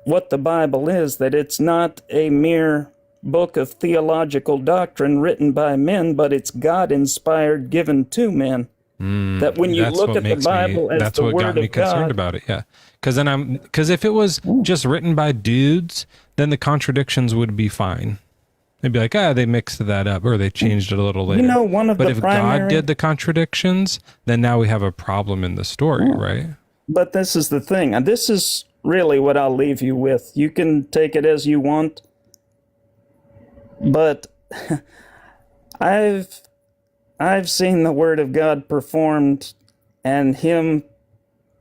what the Bible is, that it's not a mere book of theological doctrine written by men, but it's God-inspired, given to men. That when you That's look what at the makes Bible me, as that's the what Word got me of concerned God, about it. Yeah, because if it was just written by dudes, then the contradictions would be fine. They'd be like, they mixed that up or they changed it a little later. you know, one of But the if primary... God did the contradictions, then now we have a problem in the story, right? But this is the thing, and this is really what I'll leave you with. You can take it as you want, but I've seen the Word of God performed and Him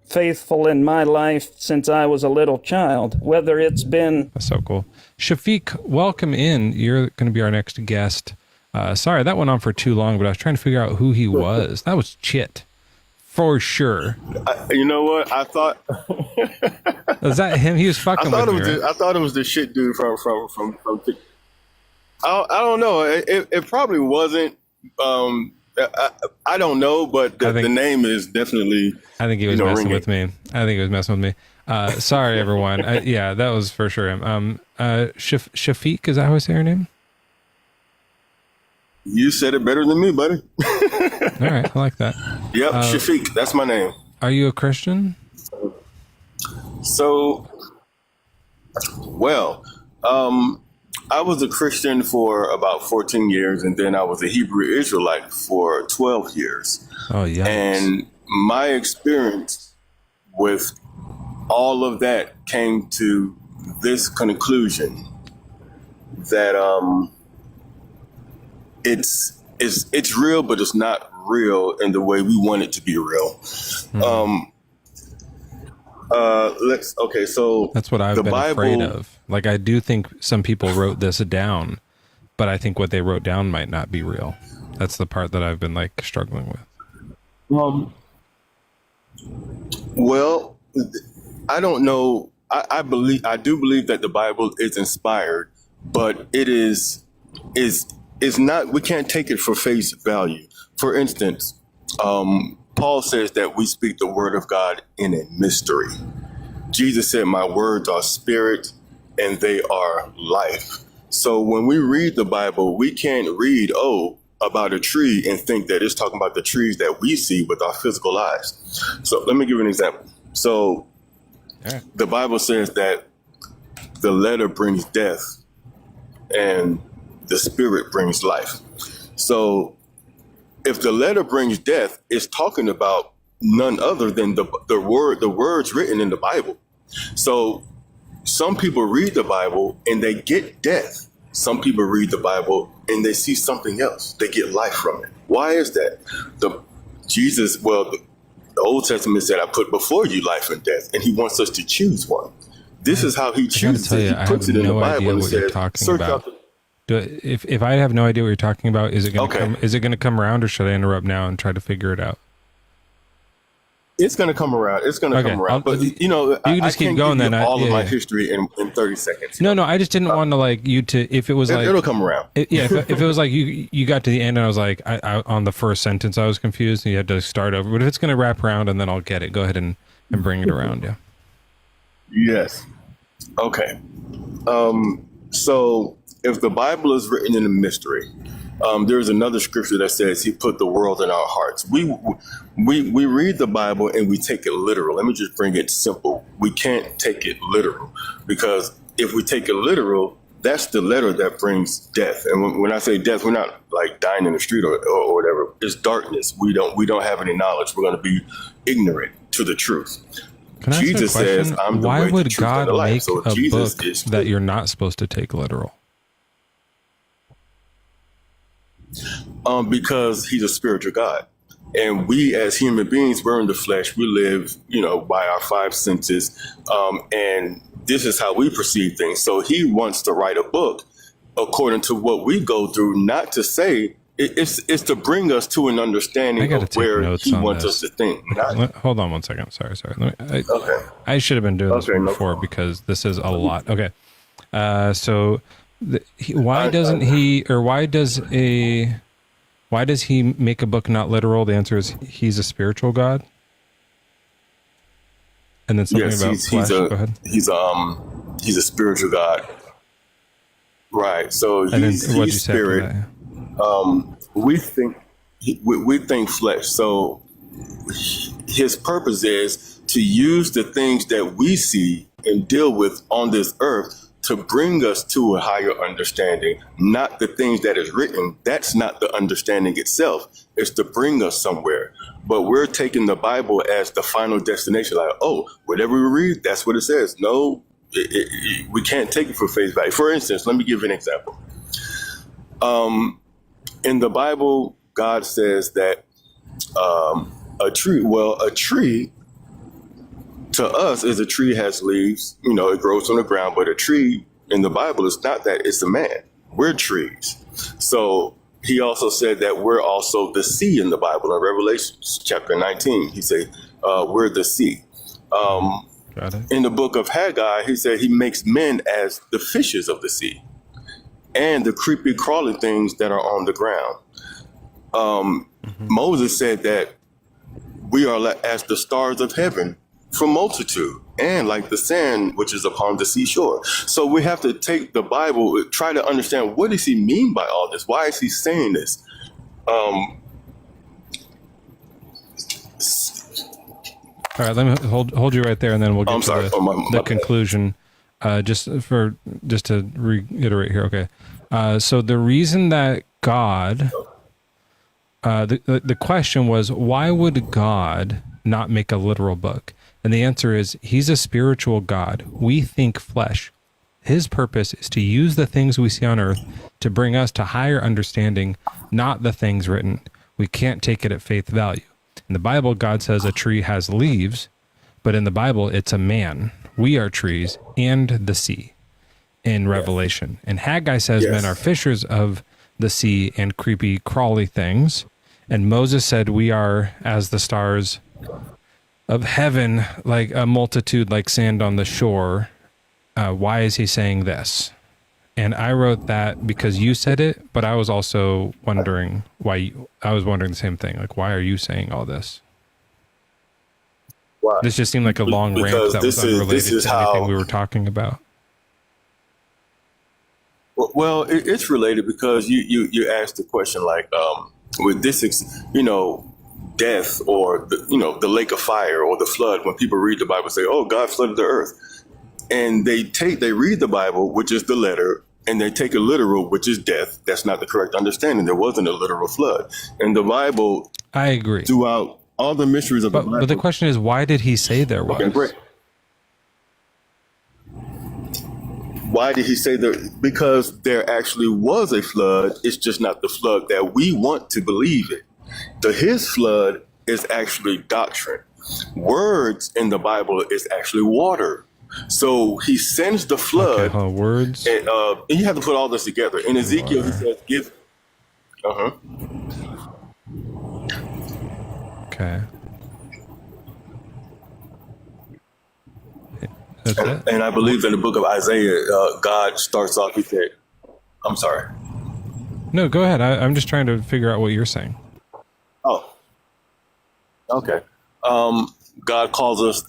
faithful in my life since I was a little child, whether it's been... That's so cool. Shafiq, welcome in. You're going to be our next guest. Sorry, that went on for too long, but I was trying to figure out who he was. That was Chit. For sure. You know what? I thought Was that him? He was fucking with me, right? I thought it was the shit dude from I don't know. It probably wasn't. I don't know, but the name is definitely. I think he was messing with me. Sorry, everyone. Yeah, that was for sure him. Shafiq, is that how I say your name? You said it better than me, buddy. All right, I like that. Yep, Shafiq. That's my name. Are you a Christian? So, well, I was a Christian for about 14 years, and then I was a Hebrew Israelite for 12 years. Oh, yeah. And my experience with all of that came to this conclusion that it's real, but it's not real in the way we want it to be real. So that's what I've been Bible, afraid of. Like, I do think some people wrote this down, but I think what they wrote down might not be real. That's the part that I've been like struggling with. Well, I don't know. I do believe that the Bible is inspired, but it is not. We can't take it for face value. For instance, Paul says that we speak the word of God in a mystery. Jesus said, "My words are spirit and they are life." So when we read the Bible, we can't read about a tree and think that it's talking about the trees that we see with our physical eyes. So let me give you an example. So the Bible says that the letter brings death and the spirit brings life. So if the letter brings death, it's talking about none other than the words written in the Bible. So some people read the Bible and they get death. Some people read the Bible and they see something else. They get life from it. Why is that? The Old Testament said, "I put before you life and death," and He wants us to choose one. This is how He chooses it. He puts it in the Bible and says, "Search out the..." If I have no idea what you're talking about, is it going to come? Is it going to come around, or should I interrupt now and try to figure it out? It's going to come around. It's going to come around. But you can just keep going. Then all of my history in 30 seconds. No. I just didn't want to if it was it'll come around. If it was like you got to the end and I was like, I on the first sentence I was confused and you had to start over. But if it's going to wrap around and then I'll get it, go ahead and bring it around. Yeah. Yes. Okay. So if the Bible is written in a mystery, there's another scripture that says He put the world in our hearts. We read the Bible and we take it literal. Let me just bring it simple. We can't take it literal, because if we take it literal, that's the letter that brings death. And when I say death, we're not like dying in the street or whatever. It's darkness. We don't have any knowledge. We're going to be ignorant to the truth. Can I ask Jesus a question? says, I'm the Why way, the would truth, and God the life. make So a Jesus book is that true. you're not supposed to take literal? Because he's a spiritual God. And we as human beings, we're in the flesh. We live, by our five senses. And this is how we perceive things. So he wants to write a book according to what we go through, not to say it's to bring us to an understanding of where he wants us to think. Hold on one second. Sorry. Okay. I should have been doing this no before problem. because this is a lot. Okay. So why doesn't he, or why does he make a book not literal? The answer is he's a spiritual God. And then something Yes, about flesh. Go ahead. he's a spiritual God. Right. So And then he's what'd you say after spirit. that? We think flesh. So his purpose is to use the things that we see and deal with on this earth to bring us to a higher understanding, not the things that is written. That's not the understanding itself. It's to bring us somewhere. But we're taking the Bible as the final destination. Like, oh, whatever we read, that's what it says. No, we can't take it for face value. For instance, let me give you an example. In the Bible, God says that a tree to us is a tree has leaves, it grows on the ground, but a tree in the Bible is not that, it's a man. We're trees. So he also said that we're also the sea in the Bible. In Revelation chapter 19, he said, we're the sea. Got it. In the book of Haggai, he said he makes men as the fishes of the sea and the creepy crawling things that are on the ground. Moses said that we are as the stars of heaven from multitude and like the sand which is upon the seashore. So we have to take the Bible, try to understand, what does he mean by all this? Why is he saying this? All right, let me hold you right there, and then we'll get to the conclusion. Just to reiterate here, okay. So the reason that God, the question was, why would God not make a literal book? And the answer is, he's a spiritual God. We think flesh. His purpose is to use the things we see on earth to bring us to higher understanding, not the things written. We can't take it at faith value. In the Bible, God says a tree has leaves, but in the Bible, it's a man. We are trees and the sea in Revelation. And Haggai says men are fishers of the sea and creepy, crawly things. And Moses said we are as the stars of heaven, like a multitude like sand on the shore. Why is he saying this? And I wrote that because you said it, but I was also wondering I was wondering the same thing. Like, why are you saying all this? Why? This just seemed like a long rant that was unrelated to anything we were talking about. Well, it's related because you asked the question like, with this, death or the lake of fire or the flood. When people read the Bible, say, "Oh, God flooded the earth," and they read the Bible, which is the letter, and they take a literal, which is death. That's not the correct understanding. There wasn't a literal flood, and the Bible. I agree. Throughout all the mysteries of the Bible. But the question is, why did he say there was? Okay, great. Why did he say that? Because there actually was a flood. It's just not the flood that we want to believe in. His flood is actually doctrine. Words in the Bible is actually water. So he sends the flood. Okay, words. And you have to put all this together. In Ezekiel, he says, "Give." Okay. That's it? And I believe in the book of Isaiah, God starts off. He said, "I'm sorry." No, go ahead. I'm just trying to figure out what you're saying. Oh, okay. God calls us.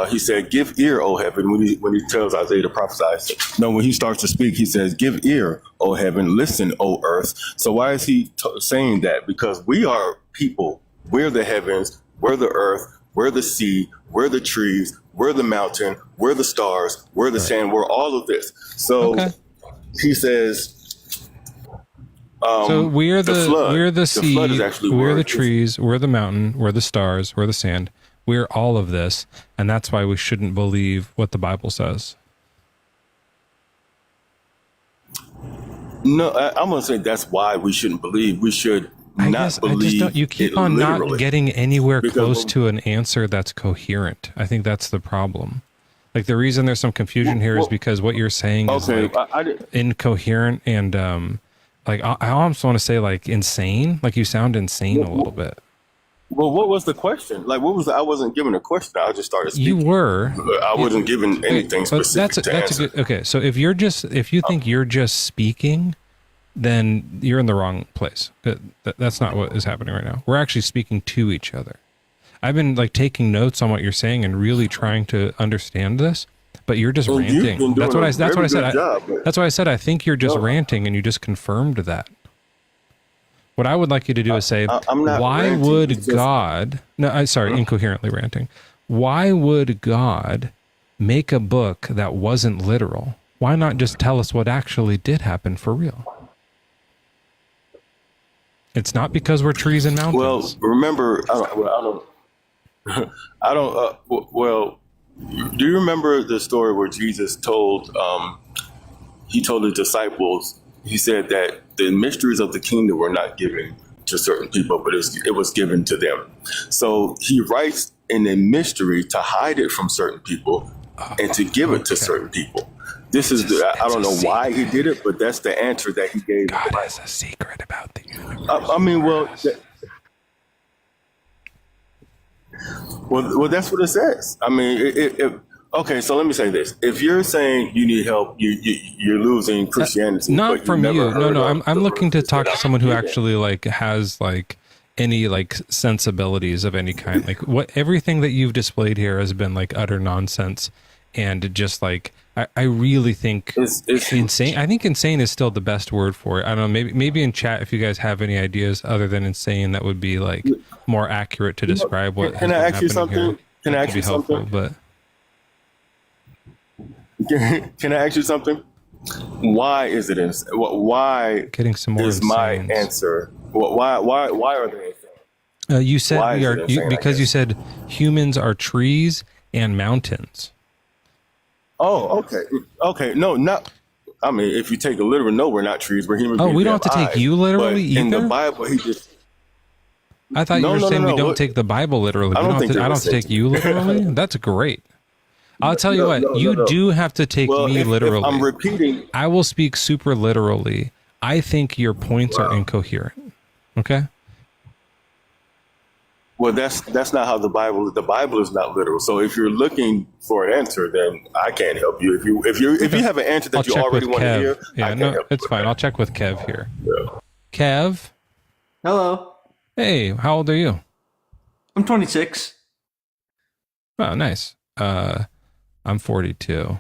He said, "Give ear, O heaven." When he tells Isaiah to prophesy, no. When he starts to speak, he says, "Give ear, O heaven. Listen, O earth." So why is he saying that? Because we are people. We're the heavens. We're the earth. We're the sea. We're the trees. We're the mountain. We're the stars. We're the sand. We're all of this. So he says. So we're the sea, the flood is actually we're the word. trees, we're the mountain, we're the stars, we're the sand. We're all of this, and that's why we shouldn't believe what the Bible says. No, I'm going to say that's why we shouldn't believe. We should not believe. You keep on not getting anywhere close to an answer that's coherent. I think that's the problem. Like the reason there's some confusion here is because what you're saying is like incoherent and like I almost want to say like insane. Like you sound insane a little bit. Well, what was the question? Like, what was I wasn't given a question. I just started speaking. You were. I wasn't given anything specific to answer. Good, okay, so if you think you're just speaking, then you're in the wrong place. That's not what is happening right now. We're actually speaking to each other. I've been like taking notes on what you're saying and really trying to understand this, but you're just ranting. That's what I said. That's why I said I think you're just ranting, and you just confirmed that. What I would like you to do is say, why would God, incoherently ranting. Why would God make a book that wasn't literal? Why not just tell us what actually did happen for real? It's not because we're trees and mountains. Well, remember, do you remember the story where Jesus told the disciples, he said that the mysteries of the kingdom were not given to certain people, but it was given to them. So he writes in a mystery to hide it from certain people and to give it to certain people. This is I don't know why he did it, but that's the answer that he gave. God has a secret about the universe. Well, that's what it says. I mean, okay, so let me say this: if you're saying you need help, you're losing Christianity. Not from you. No. I'm looking to talk to someone who actually like has like any like sensibilities of any kind. Like what everything that you've displayed here has been like utter nonsense, and just like I really think it's insane. I think insane is still the best word for it. I don't know. Maybe in chat, if you guys have any ideas other than insane, that would be like more accurate to describe what. Can I ask you something? Can I ask you something? But can I ask you something? Why is it insane? Why getting some more is my answer? Why are they insane? You said we are because you said humans are trees and mountains. Oh, okay. No, not. I mean, if you take it literal, no, we're not trees. We're human beings. Oh, we don't have to take you literally either? In the Bible, he just. I thought you were saying we don't take the Bible literally. I don't have to take you literally. That's great. I'll tell you what, you do have to take me literally. If I'm repeating. I will speak super literally. I think your points are incoherent. Okay? Well, that's not how the Bible is not literal. So if you're looking for an answer, then I can't help you. If you have an answer that you already want to hear, I can't help you. It's fine. I'll check with Kev here. Yeah. Kev? Hello. Hey, how old are you? I'm 26. Oh, nice. I'm 42.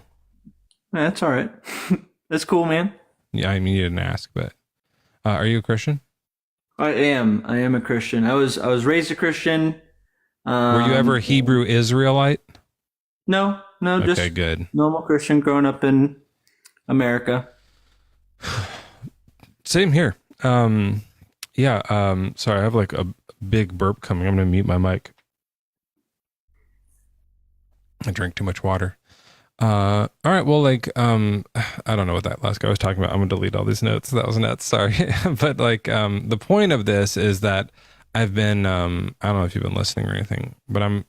That's all right. That's cool, man. Yeah, I mean, you didn't ask, but are you a Christian? I am a Christian. I was raised a Christian. Were you ever a Hebrew Israelite? No, okay, just good. Normal Christian growing up in America. Same here. Sorry, I have like a big burp coming. I'm going to mute my mic. I drank too much water. All right. Well, like, I don't know what that last guy was talking about. I'm gonna delete all these notes. That was nuts. Sorry. But like, the point of this is that I've been, I don't know if you've been listening or anything, but I'm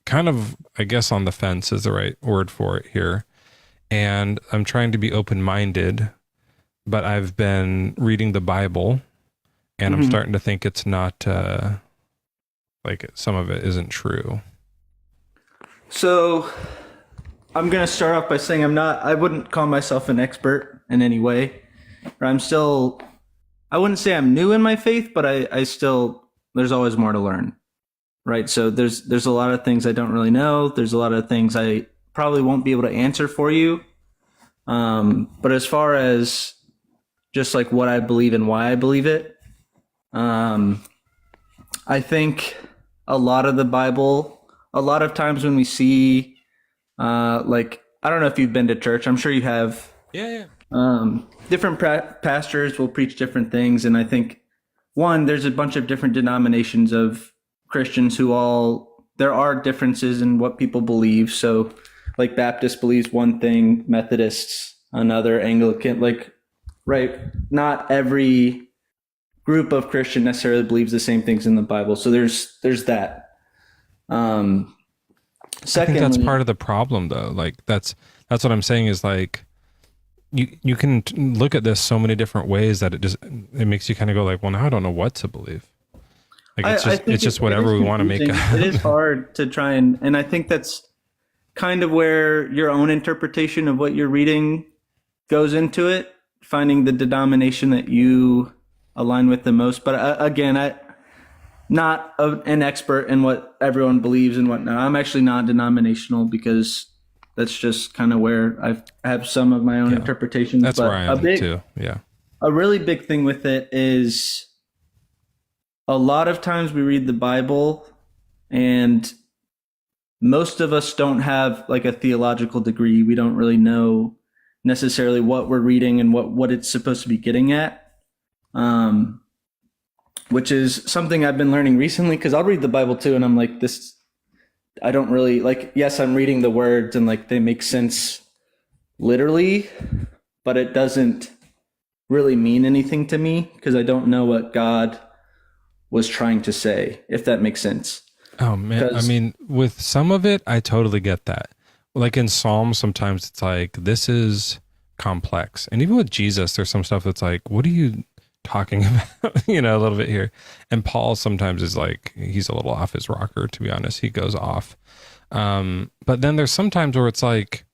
kind of, I guess, on the fence is the right word for it here. And I'm trying to be open-minded, but I've been reading the Bible and I'm starting to think it's not, like some of it isn't true. So I'm going to start off by saying I wouldn't call myself an expert in any way. I wouldn't say I'm new in my faith, but I still, there's always more to learn, right? So there's a lot of things I don't really know. There's a lot of things I probably won't be able to answer for you. But as far as just like what I believe and why I believe it, I think a lot of the Bible, a lot of times when we see, like, I don't know if you've been to church. I'm sure you have. Yeah. Different pastors will preach different things. And I think, one, there's a bunch of different denominations of Christians who all there are differences in what people believe. So like Baptist believes one thing, Methodists another, Anglican, like, right. Not every group of Christian necessarily believes the same things in the Bible. So there's that. Secondly, I think that's part of the problem though. Like that's what I'm saying is like, you can look at this so many different ways that it makes you kind of go like, well, now I don't know what to believe. Like it's just whatever we want to make. It is hard to try and I think that's kind of where your own interpretation of what you're reading goes into it, finding the denomination that you align with the most. But again, I'm not an expert in what everyone believes and whatnot. I'm actually non-denominational because that's just kind of where I have some of my own interpretations. That's but where I am too. Yeah. A really big thing with it is a lot of times we read the Bible and most of us don't have like a theological degree. We don't really know necessarily what we're reading and what it's supposed to be getting at. Which is something I've been learning recently because I'll read the Bible too and I'm like, this, I don't really like, yes, I'm reading the words and like they make sense literally, but it doesn't really mean anything to me because I don't know what God was trying to say, if that makes sense. Oh man, I mean, with some of it, I totally get that. Like in Psalms, sometimes it's like, this is complex. And even with Jesus, there's some stuff that's like, what are you talking about? A little bit here. And Paul sometimes is like, he's a little off his rocker, to be honest. He goes off. But then there's sometimes where it's like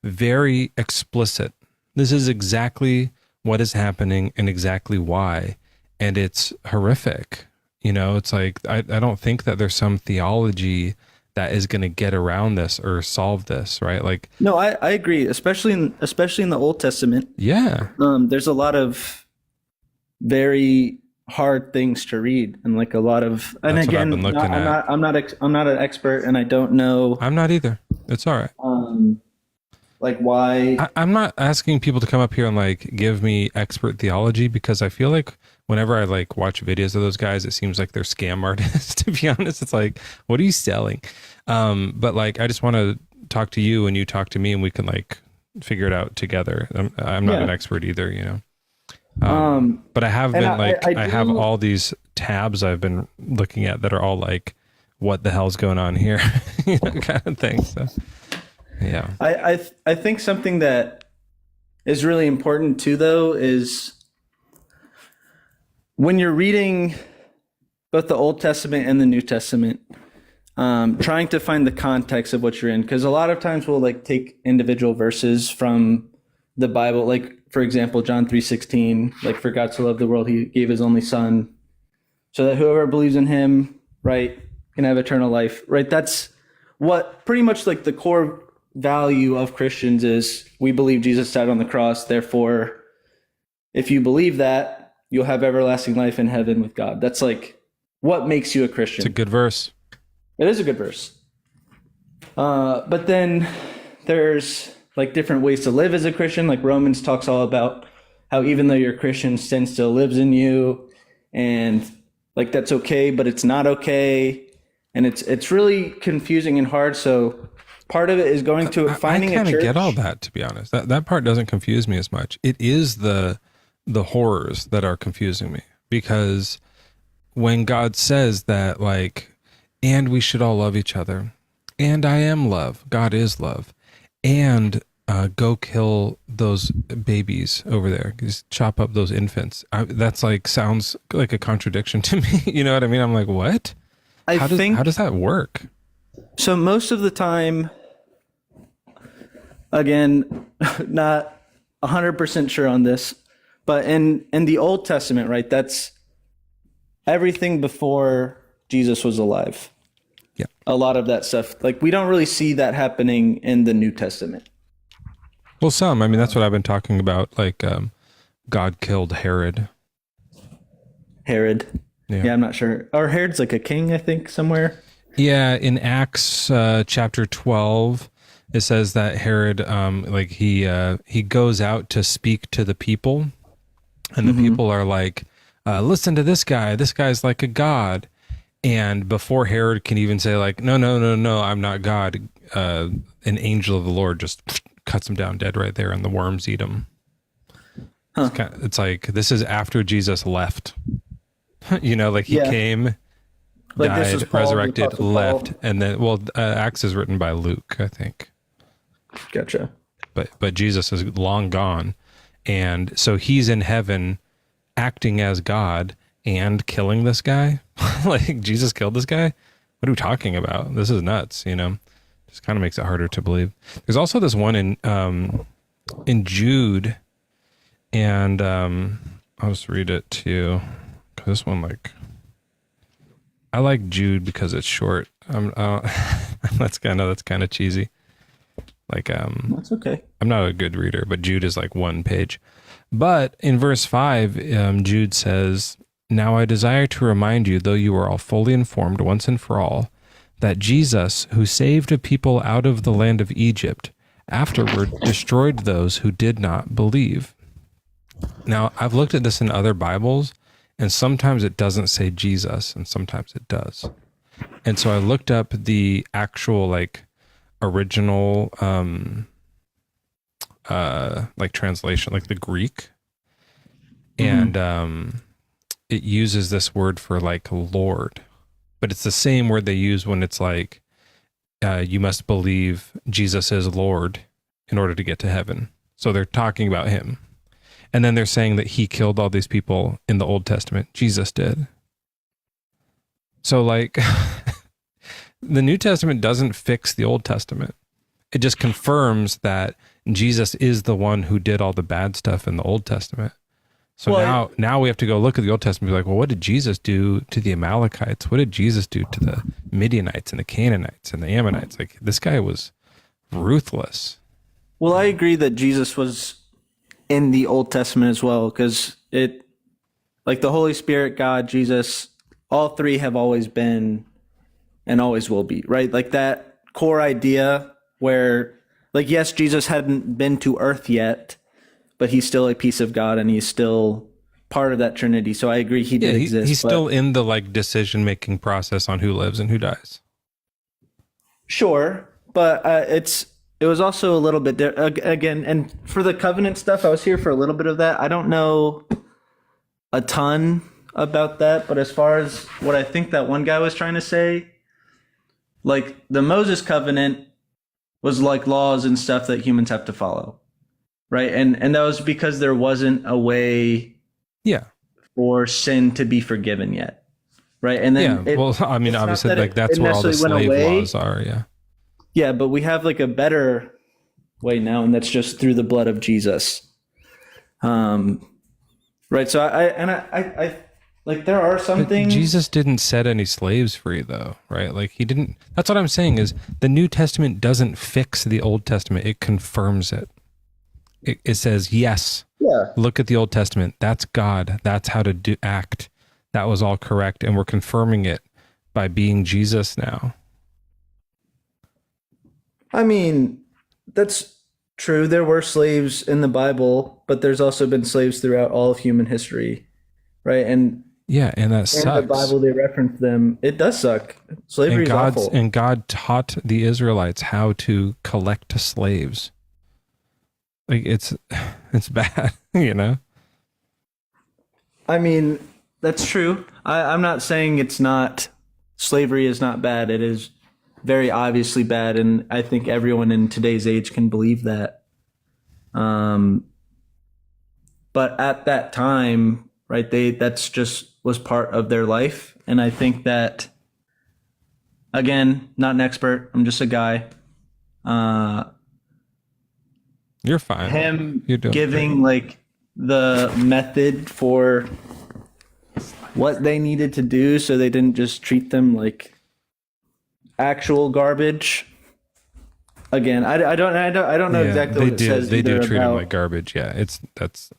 very explicit. This is exactly what is happening and exactly why. And it's horrific. It's like, I don't think that there's some theology that is going to get around this or solve this, right? Like, no, I agree, especially in the Old Testament. Yeah. There's a lot of very hard things to read and like a lot of, and That's again, what I've been looking at. I'm not an expert and I don't know. I'm not either. It's all right. Like why? I'm not asking people to come up here and like give me expert theology because I feel like whenever I like watch videos of those guys, it seems like they're scam artists, to be honest. It's like, what are you selling? But like, I just want to talk to you and you talk to me and we can like figure it out together. I'm not an expert either, but I have been I have all these tabs I've been looking at that are all like, what the hell's going on here? Kind of thing. So yeah. I think something that is really important too, though, is when you're reading both the Old Testament and the New Testament, trying to find the context of what you're in. Because a lot of times we'll like take individual verses from the Bible, like for example, John 3:16, like for God so loved the world, he gave his only son so that whoever believes in him, right, can have eternal life, right? That's what pretty much like the core value of Christians is. We believe Jesus died on the cross. Therefore, if you believe that, you'll have everlasting life in heaven with God. That's like what makes you a Christian. It's a good verse. It is a good verse. But then there's like different ways to live as a Christian. Like Romans talks all about how even though you're a Christian, sin still lives in you. And like, that's okay, but it's not okay. And it's really confusing and hard. So part of it is going to finding a church. I kind of get all that, to be honest. That part doesn't confuse me as much. It is the horrors that are confusing me, because when God says that, like, and we should all love each other, and I am love, God is love, and go kill those babies over there, just chop up those infants. That's like, sounds like a contradiction to me. You know what I mean? I'm like, what? How does that work? So most of the time, again, not 100% sure on this, but in the Old Testament, right, that's everything before Jesus was alive. Yeah. A lot of that stuff, like we don't really see that happening in the New Testament. Well, some. I mean, that's what I've been talking about. Like, God killed Herod. Herod. Yeah, I'm not sure. Or Herod's like a king, I think, somewhere. Yeah, in Acts chapter 12, it says that Herod, like he goes out to speak to the people, and the people are like, listen to this guy. This guy's like a god. And before Herod can even say like, no, no, no, no, I'm not God, an angel of the Lord just cuts him down dead right there, and the worms eat him. Huh. It's like, this is after Jesus left. You know, like he Yeah. came, Like this is died, Paul, the resurrected, Apostle Paul. left, and then, well, Acts is written by Luke, I think. Gotcha. But Jesus is long gone, and so he's in heaven acting as God and killing this guy. Like, Jesus killed this guy? What are we talking about? This is nuts, you know? Just kind of makes it harder to believe. There's also this one in Jude, and I'll just read it too, because this one, like, I like Jude because it's short. That's kind of cheesy. Like, That's okay. I'm not a good reader, but Jude is like one page. But in verse 5, Jude says, "Now I desire to remind you, though you are all fully informed once and for all, that Jesus, who saved a people out of the land of Egypt, afterward destroyed those who did not believe." Now, I've looked at this in other Bibles, and sometimes it doesn't say Jesus, and sometimes it does. And so I looked up the actual, like, original like translation, like the Greek, and it uses this word for like Lord, but it's the same word they use when it's like you must believe Jesus is Lord in order to get to heaven. So they're talking about him, and then they're saying that he killed all these people in the Old Testament. Jesus did. So like the New Testament doesn't fix the Old Testament. It just confirms that Jesus is the one who did all the bad stuff in the Old Testament. So now we have to go look at the Old Testament and be like, well, what did Jesus do to the Amalekites? What did Jesus do to the Midianites and the Canaanites and the Ammonites? Like, this guy was ruthless. Well, I agree that Jesus was in the Old Testament as well, because it, like the Holy Spirit, God, Jesus, all three have always been and always will be, right? Like that core idea where, like, yes, Jesus hadn't been to earth yet, but he's still a piece of God and he's still part of that Trinity. So I agree he did exist. He's still in the like decision-making process on who lives and who dies. Sure, but it was also a little bit again, and for the covenant stuff, I was here for a little bit of that. I don't know a ton about that, but as far as what I think that one guy was trying to say, like the Moses covenant was like laws and stuff that humans have to follow, right? And that was because there wasn't a way for sin to be forgiven yet, right? And then I mean, obviously, like that's where all the slave laws are. Yeah, but we have like a better way now, and that's just through the blood of Jesus. Right. So I like there are some things. Jesus didn't set any slaves free though, right? Like he didn't. That's what I'm saying is the New Testament doesn't fix the Old Testament. It confirms it. It says, yes, look at the Old Testament. That's God. That's how to act. That was all correct. And we're confirming it by being Jesus now. I mean, that's true. There were slaves in the Bible, but there's also been slaves throughout all of human history, right? And that sucks. In the Bible, they reference them. It does suck. Slavery is awful. And God taught the Israelites how to collect slaves. Like it's bad, you know? I mean, that's true. I'm not saying slavery is not bad. It is very obviously bad, and I think everyone in today's age can believe that. But at that time, right, that's just was part of their life, and I think that, again, not an expert, I'm just a guy. You're fine. Him You're doing giving great. like the method for what they needed to do, so they didn't just treat them like actual garbage. Again, I don't know exactly what it says. They do treat them like garbage. Yeah, that's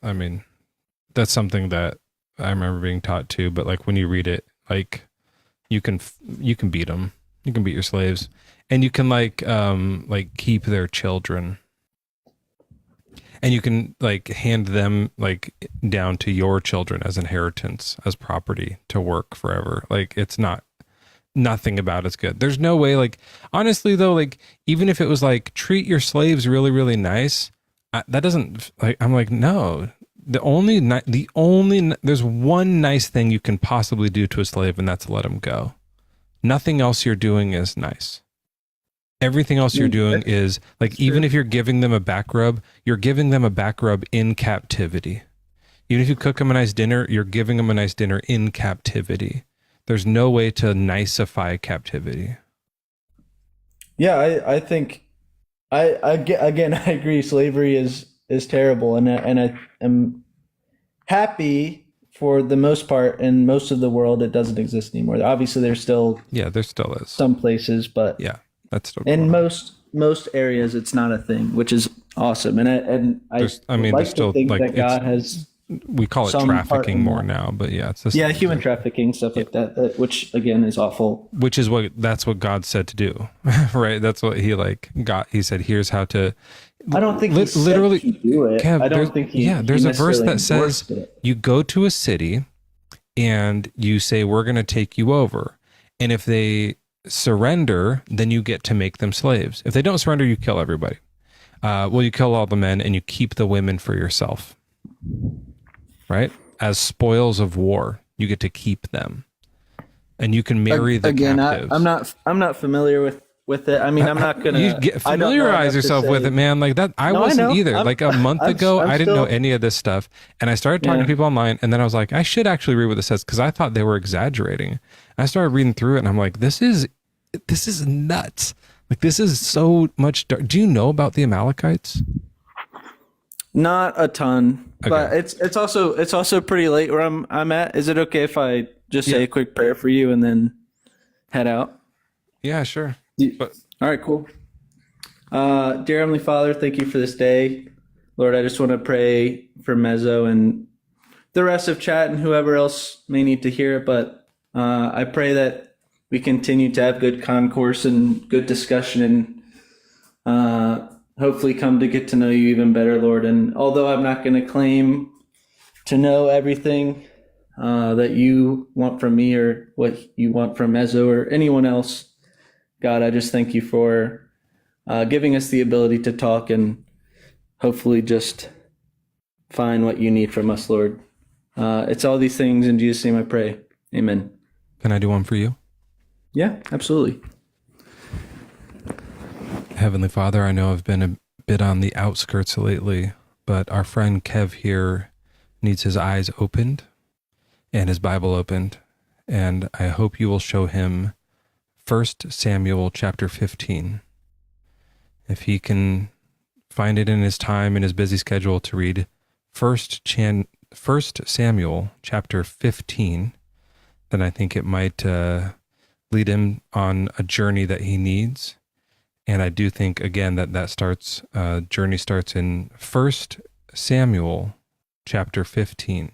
something that I remember being taught too. But like when you read it, like you can beat them, you can beat your slaves, and you can like keep their children, and you can like hand them like down to your children as inheritance, as property to work forever. Like it's not nothing about it's good. There's no way, like, honestly though, like, even if it was like, treat your slaves really, really nice, that doesn't, like, I'm like, no, there's one nice thing you can possibly do to a slave, and that's let him go. Nothing else you're doing is nice. Everything else you're doing is, like, even if you're giving them a back rub, you're giving them a back rub in captivity. Even if you cook them a nice dinner, you're giving them a nice dinner in captivity. There's no way to nicify captivity. Yeah, I think I agree. Slavery is terrible, and I am happy for the most part in most of the world it doesn't exist anymore. Obviously, there still is some places, but yeah, that's still in most areas it's not a thing, which is awesome. And I mean, like to think that God has. We call it trafficking more now, but yeah, it's human trafficking, stuff like that, which again is awful. Which is that's what God said to do, right? That's what he he said, here's how to. I don't think he literally said to do it. Kev, I don't think he. Yeah, there's a verse that says it. You go to a city, and you say we're going to take you over, and if they surrender, then you get to make them slaves. If they don't surrender, you kill everybody. You kill all the men, and you keep the women for yourself. Right? As spoils of war, you get to keep them, and you can marry the captives. I'm not familiar with it. I mean, I'm not gonna. You familiarize yourself with it, man. Like that, I wasn't either. Like a month ago, I didn't know any of this stuff, and I started talking to people online, and then I was like, I should actually read what this says because I thought they were exaggerating. And I started reading through it, and I'm like, this is nuts. Like this is so much dark. Do you know about the Amalekites? Not a ton, but it's also pretty late where I'm at. Is it okay if I just say a quick prayer for you and then head out? Yeah, sure. All right, cool. Dear Heavenly Father, thank you for this day. Lord, I just want to pray for Mezzo and the rest of chat and whoever else may need to hear it. But I pray that we continue to have good concourse and good discussion and hopefully come to get to know you even better, Lord. And although I'm not going to claim to know everything that you want from me or what you want from Mezzo or anyone else, God, I just thank you for giving us the ability to talk and hopefully just find what you need from us, Lord. It's all these things in Jesus' name I pray. Amen. Can I do one for you? Yeah, absolutely. Heavenly Father, I know I've been a bit on the outskirts lately, but our friend Kev here needs his eyes opened and his Bible opened, and I hope you will show him 1 Samuel chapter 15. If he can find it in his time, in his busy schedule to read 1 Samuel chapter 15, then I think it might lead him on a journey that he needs. And I do think, again, that journey starts in 1 Samuel chapter 15.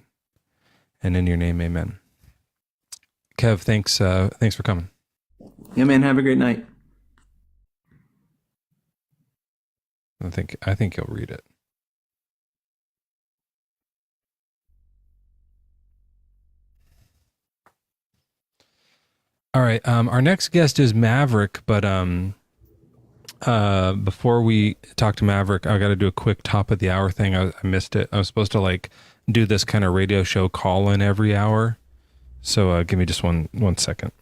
And in your name, amen. Kev, thanks for coming. Yeah, man, have a great night. I think he'll read it. All right, our next guest is Maverick, but before we talk to Maverick, I got to do a quick top of the hour thing. I missed it. I was supposed to do this kind of radio show call in every hour. So give me just one second.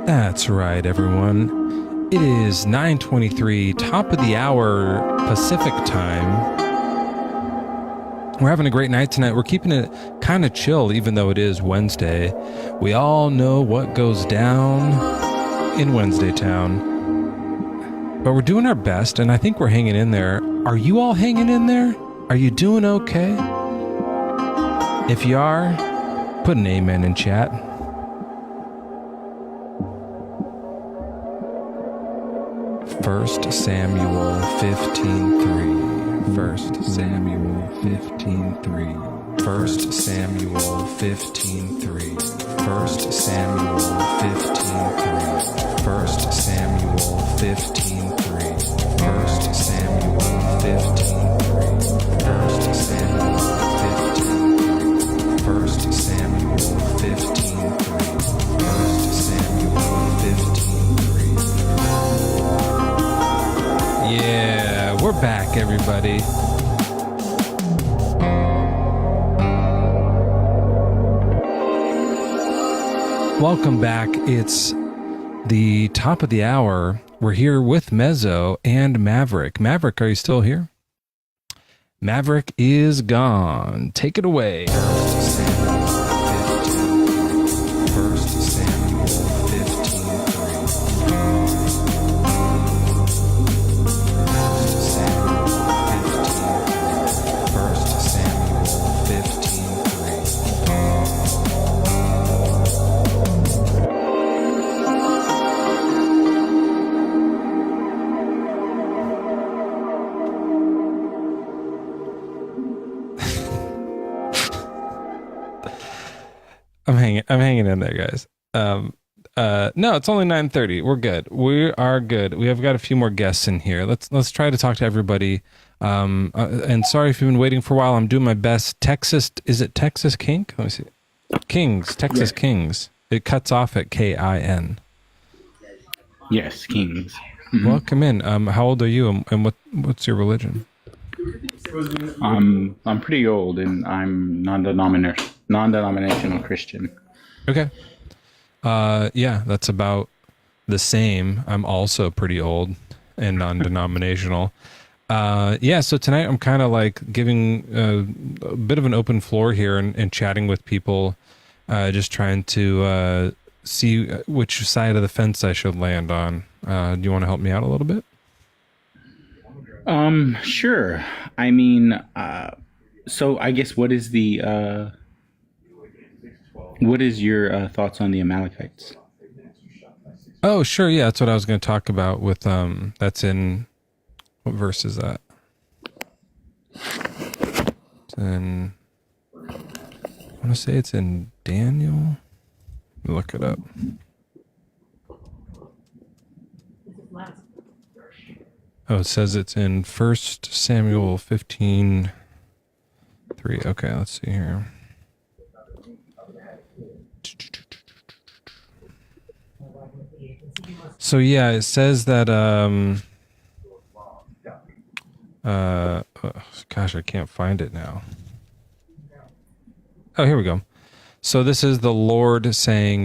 That's right, everyone. It is 9:23, top of the hour Pacific time. We're having a great night tonight. We're keeping it kind of chill, even though it is Wednesday. We all know what goes down in Wednesday Town. But we're doing our best, and I think we're hanging in there. Are you all hanging in there? Are you doing okay? If you are, put an amen in chat. First Samuel 15:3. 1 Samuel 15:3. 1 Samuel 15:3. 1 Samuel 15:3. 1 Samuel 15:3. 1 Samuel 15:3. 1 Samuel 15:3. We're back, everybody. Welcome back. It's the top of the hour. We're here with Mezzo and Maverick. Maverick, are you still here? Maverick is gone. Take it away. First Samuel 15:3. I'm hanging in there, guys. No, it's only 9:30. We're good. We are good. We have got a few more guests in here. Let's try to talk to everybody. And sorry if you've been waiting for a while. I'm doing my best. Texas, is it Texas Kink? Let me see. Kings, Texas Kings. It cuts off at KIN. Yes, Kings. Welcome in. How old are you, and what's your religion? I'm pretty old, and I'm non-denominational Christian. Okay. Yeah, that's about the same. I'm also pretty old and non-denominational. Yeah, so tonight I'm kind of like giving a bit of an open floor here and chatting with people, just trying to see which side of the fence I should land on. Do you want to help me out a little bit? Sure. I mean, so I guess what is your thoughts on the Amalekites? Oh, sure. Yeah, that's what I was going to talk about with, that's in, what verse is that? It's in, I want to say it's in Daniel. Let me look it up. Oh, it says it's in 1 Samuel 15:3. Okay, let's see here. So yeah, it says that gosh, I can't find it now. Oh, here we go. So this is the Lord saying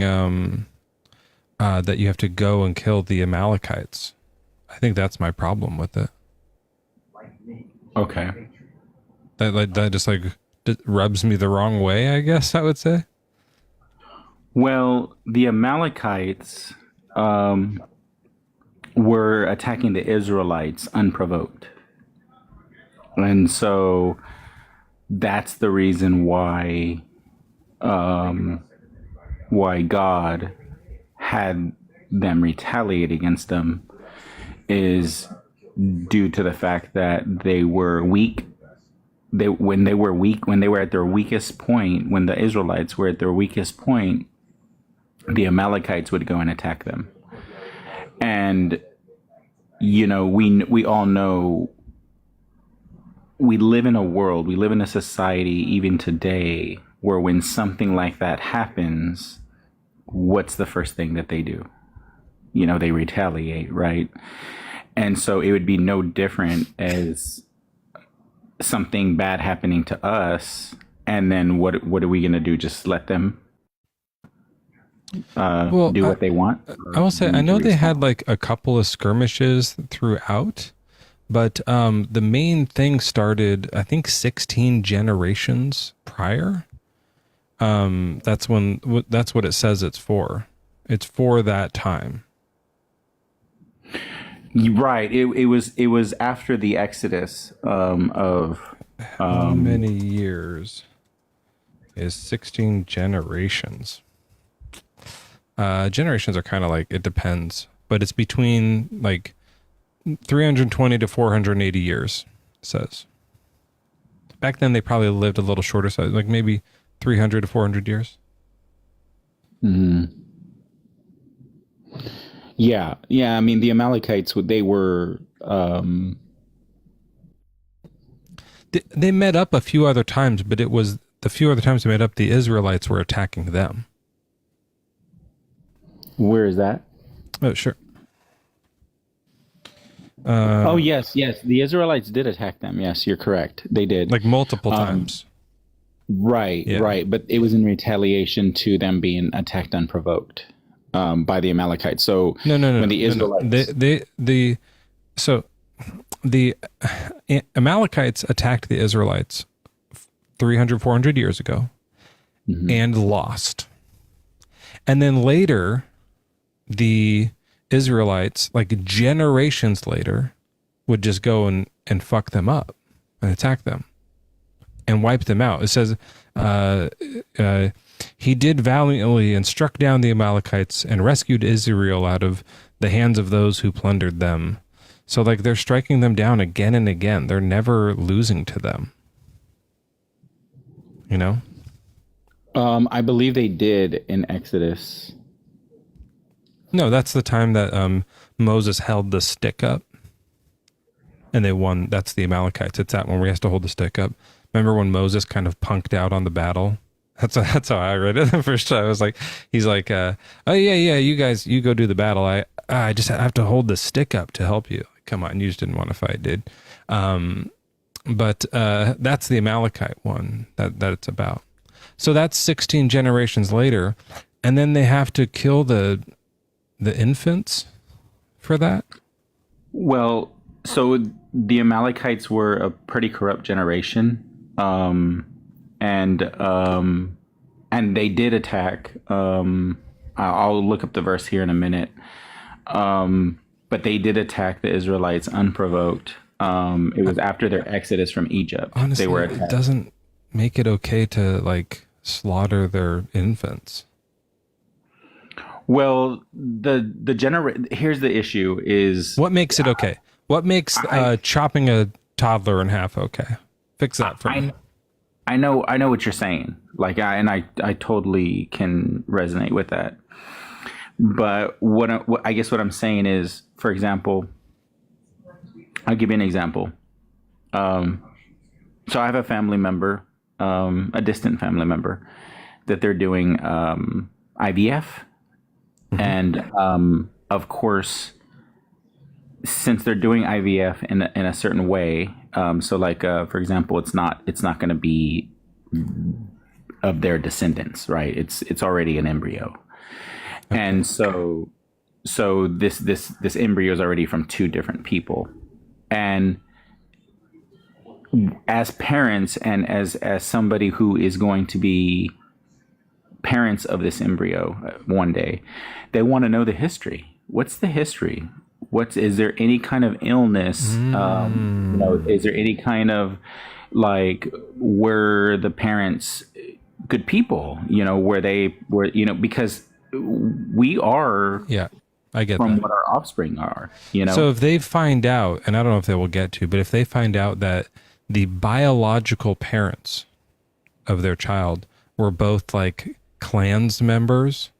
that you have to go and kill the Amalekites. I think that's my problem with it. Okay. That just like rubs me the wrong way, I guess I would say. Well, the Amalekites were attacking the Israelites unprovoked. And so that's the reason why God had them retaliate against them, is due to the fact that they were weak. When they were at their weakest point, when the Israelites were at their weakest point, the Amalekites would go and attack them. And, you know, we all know, we live in a society even today where when something like that happens, what's the first thing that they do? You know, they retaliate, right? And so it would be no different as something bad happening to us, and then what are we going to do? Just let them do what they want? I will say, I know they had like a couple of skirmishes throughout, but the main thing started, I think, 16 generations prior. That's what it says it's for. It's for that time. Right. It was after the Exodus of how many years is 16 generations? Generations are kind of like, it depends, but it's between like 320 to 480 years, it says. Back then they probably lived a little shorter, so like maybe 300 to 400 years. Mm-hmm. Yeah. I mean, the Amalekites, they were... They met up a few other times, but it was the few other times they met up, the Israelites were attacking them. Where is that? Oh, sure. Oh yes, the Israelites did attack them. Yes, you're correct. They did, like multiple times. Right, Yeah. right. But it was in retaliation to them being attacked unprovoked by the Amalekites. So No. when the Israelites, The Amalekites attacked the Israelites 300, 400 years ago and lost. And then later, the Israelites, like generations later, would just go and fuck them up and attack them and wipe them out. It says, he did valiantly and struck down the Amalekites and rescued Israel out of the hands of those who plundered them. So like they're striking them down again and again. They're never losing to them. You know? I believe they did in Exodus. No, that's the time that Moses held the stick up and they won. That's the Amalekites. It's that one where he has to hold the stick up. Remember when Moses kind of punked out on the battle? That's how I read it the first time. I was like, he's like, oh yeah, you guys, you go do the battle. I just have to hold the stick up to help you. Come on, you just didn't want to fight, dude. But that's the Amalekite one that it's about. So that's 16 generations later, and then they have to kill the infants for that. Well, so the Amalekites were a pretty corrupt generation, and they did attack. I'll look up the verse here in a minute. But they did attack the Israelites unprovoked. It was after their exodus from Egypt. Honestly, they were it doesn't make it okay to like slaughter their infants. Well, here's the issue is what makes it okay? What makes chopping a toddler in half okay? Fix that for me. I know what you're saying. Like I totally can resonate with that. But what I guess what I'm saying is, for example, I'll give you an example. So I have a family member, a distant family member, that they're doing IVF, and of course, since they're doing IVF in a certain way, so like for example, it's not going to be of their descendants, right? It's already an embryo. Okay. And so this embryo is already from two different people, and as parents and as somebody who is going to be parents of this embryo one day, they want to know the history. What's the history? Is there any kind of illness? Is there any kind of like were the parents good people? Where they were, because we are, I get from that. what our offspring are, So if they find out, and I don't know if they will get to, but if they find out that the biological parents of their child were both like Klans members,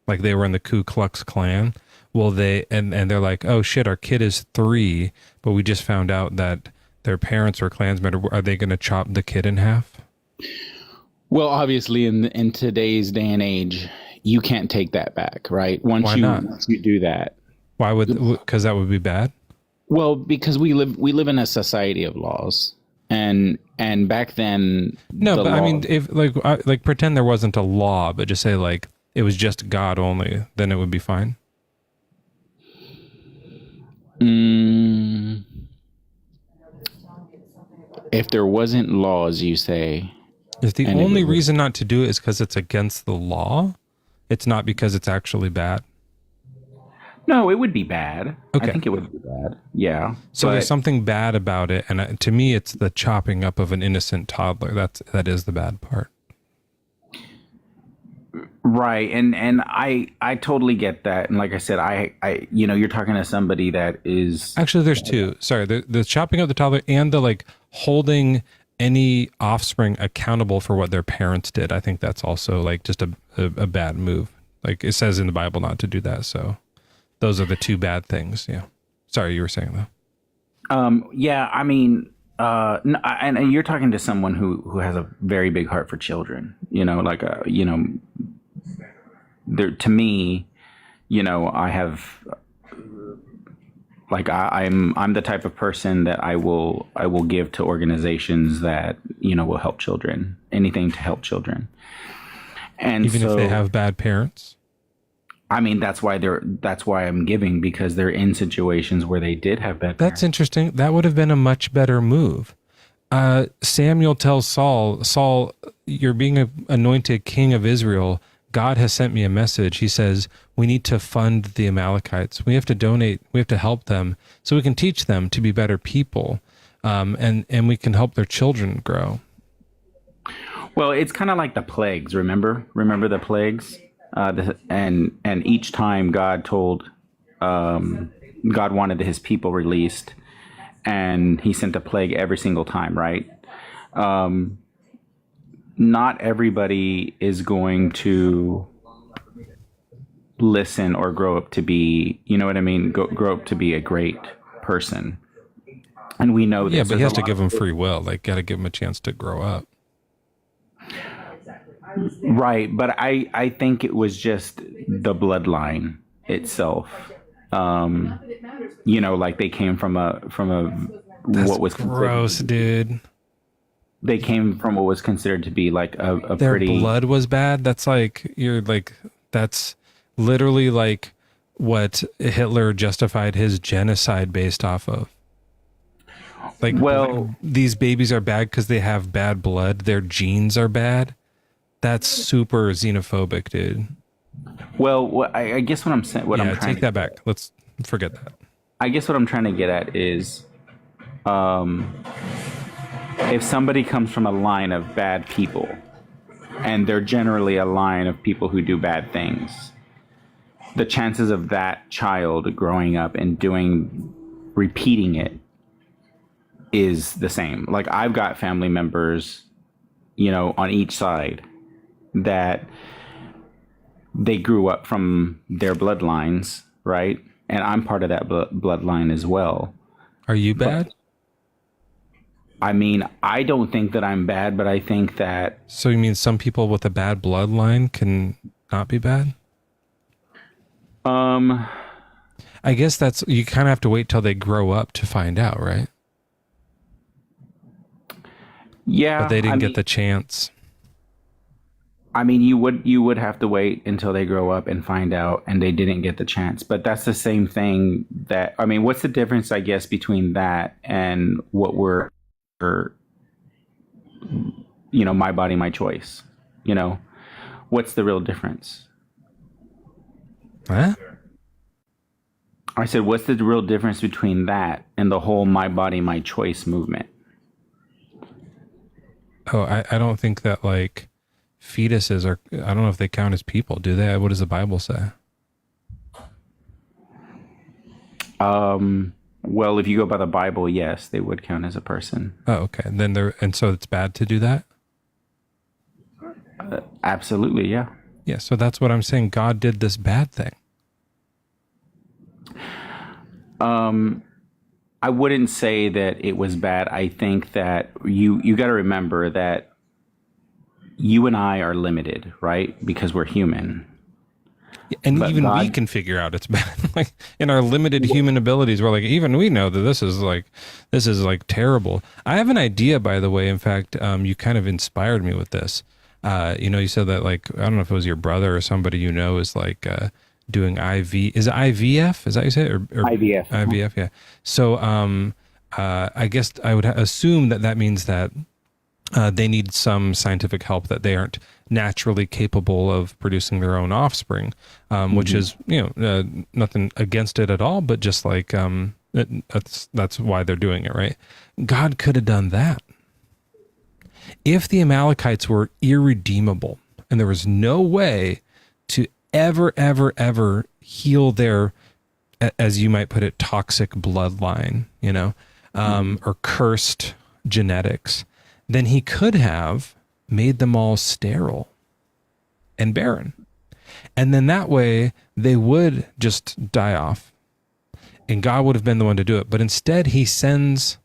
like they were in the Ku Klux Klan, well, they're like, oh shit, our kid is 3, but we just found out that their parents were Klansmen. Are they going to chop the kid in half? Well, obviously, in today's day and age, you can't take that back, right? Once you do that, why would? Because that would be bad. Well, because we live in a society of laws, and back then, no, but I mean, if like pretend there wasn't a law, but just say like it was just God only, then it would be fine. If there wasn't laws, you say. If the only reason not to do it is because it's against the law, it's not because it's actually bad. No, it would be bad. Okay. I think it would be bad. Yeah. So there's something bad about it, and to me, it's the chopping up of an innocent toddler. That is the bad part. Right, and I totally get that, and like I said, I you're talking to somebody that is actually there's two. Sorry, the chopping up the toddler and the like holding any offspring accountable for what their parents did. I think that's also like just a bad move. Like it says in the Bible not to do that. So those are the two bad things. Yeah. Sorry, you were saying though. Yeah, I mean, and you're talking to someone who has a very big heart for children. There to me, I have Like I'm the type of person that I will give to organizations that, will help children, anything to help children. And even if they have bad parents. I mean, that's why I'm giving, because they're in situations where they did have bad parents. That's interesting. That would have been a much better move. Samuel tells Saul, you're being anointed king of Israel. God has sent me a message. He says, we need to fund the Amalekites. We have to donate. We have to help them so we can teach them to be better people. And we can help their children grow. Well, it's kind of like the plagues. Remember the plagues? And each time God wanted his people released, and he sent a plague every single time, right? Not everybody is going to listen or grow up to be, you know what I mean? Grow up to be a great person. And we know this. Yeah, but he has to give them free will. Like, got to give them a chance to grow up. Right. But I think it was just the bloodline itself. Like they came from a That's what was gross, dude. They came from what was considered to be like a Their pretty blood was bad. That's like that's literally like what Hitler justified his genocide based off of. Like, well, these babies are bad because they have bad blood. Their genes are bad. That's super xenophobic, dude. Well, I guess what I'm saying, I'm trying take that back. Let's forget that. I guess what I'm trying to get at is, if somebody comes from a line of bad people, and they're generally a line of people who do bad things, the chances of that child growing up and repeating it is the same. Like, I've got family members, on each side that they grew up from their bloodlines, right? And I'm part of that bloodline as well. Are you bad? I mean, I don't think that I'm bad, but I think that... So you mean some people with a bad bloodline can not be bad? I guess you kind of have to wait till they grow up to find out, right? Yeah. But they didn't get the chance. I mean, you would have to wait until they grow up and find out, and they didn't get the chance. But that's the same thing what's the difference, I guess, between that and what we're, my body, my choice? What's the real difference? Huh? I said, what's the real difference between that and the whole my body, my choice movement? Oh, I don't think that, like, fetuses are, I don't know if they count as people, do they? What does the Bible say? Well, if you go by the Bible, yes, they would count as a person. Oh, okay. And so it's bad to do that? Absolutely, yeah. Yeah, so that's what I'm saying. God did this bad thing. I wouldn't say that it was bad. I think that you got to remember that you and I are limited, right? Because we're human. And but even God, we can figure out it's bad. Like, in our limited human abilities, we're like, even we know that this is like terrible. I have an idea, by the way. In fact, you kind of inspired me with this. You said that, like, I don't know if it was your brother or somebody is like doing IV. Is it IVF? Is that what you say? Or IVF. IVF, yeah. So I guess I would assume that means that they need some scientific help, that they aren't naturally capable of producing their own offspring, which is, nothing against it at all, but just like, that's why they're doing it, right? God could have done that. If the Amalekites were irredeemable and there was no way to ever heal their, as you might put it, toxic bloodline, or cursed genetics, then he could have made them all sterile and barren. And then that way they would just die off. And God would have been the one to do it. But instead he sends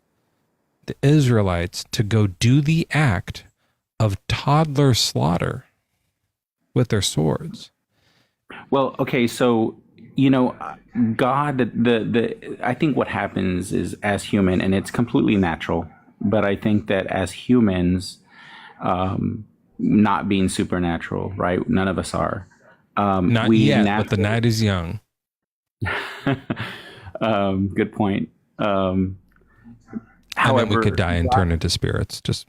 the Israelites to go do the act of toddler slaughter with their swords. Well, okay, so, God, I think what happens is, as human, and it's completely natural, but I think that as humans, not being supernatural, right? None of us are. Not yet, but the night is young. Good point. However, we could die and turn into spirits, just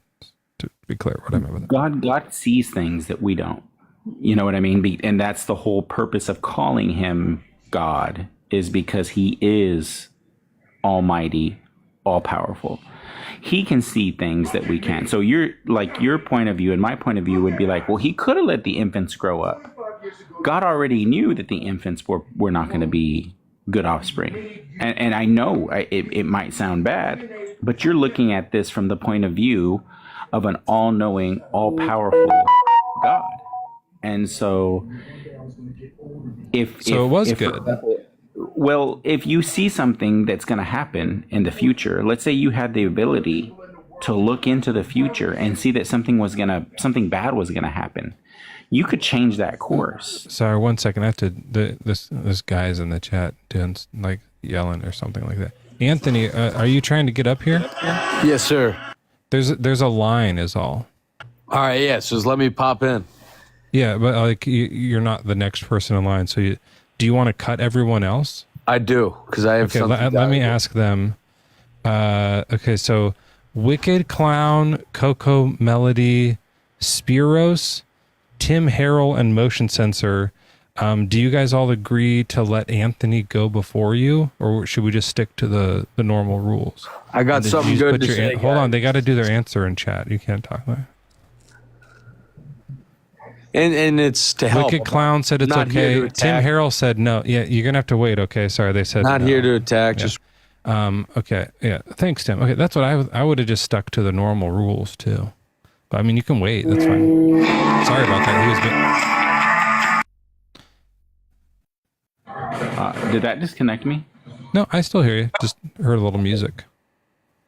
to be clear what I meant with that. God sees things that we don't. You know what I mean? And that's the whole purpose of calling him God, is because he is almighty, all powerful. He can see things that we can't. So your point of view and my point of view would be like, well, he could have let the infants grow up. God already knew that the infants were not going to be good offspring. And I know it might sound bad, but you're looking at this from the point of view of an all-knowing, all-powerful God. And so if it was good. Well, if you see something that's going to happen in the future, let's say you had the ability to look into the future and see that something bad was going to happen, you could change that course. Sorry, 1 second. I have to. This guy's in the chat doing like yelling or something like that. Anthony, are you trying to get up here? Yes, sir. There's a line, is all. All right. Yeah. So just let me pop in. Yeah, but like you're not the next person in line. So do you want to cut everyone else? I do, because I have something. Let me ask them. Okay, so Wicked Clown, Coco Melody, Spiros, Tim Harrell, and Motion Sensor. Do you guys all agree to let Anthony go before you, or should we just stick to the normal rules? I got something good to say. Hold on, they got to do their answer in chat. You can't talk like. And it's to help. Wicked Clown said it's okay. Tim Harrell said no. Yeah, you're gonna have to wait. Okay, sorry, they said not no. here to attack. Yeah. Just okay. Yeah, thanks, Tim. Okay, that's what I would have just stuck to the normal rules too. But I mean, you can wait. That's fine. Sorry about that. Did that disconnect me? No, I still hear you. Just heard a little music.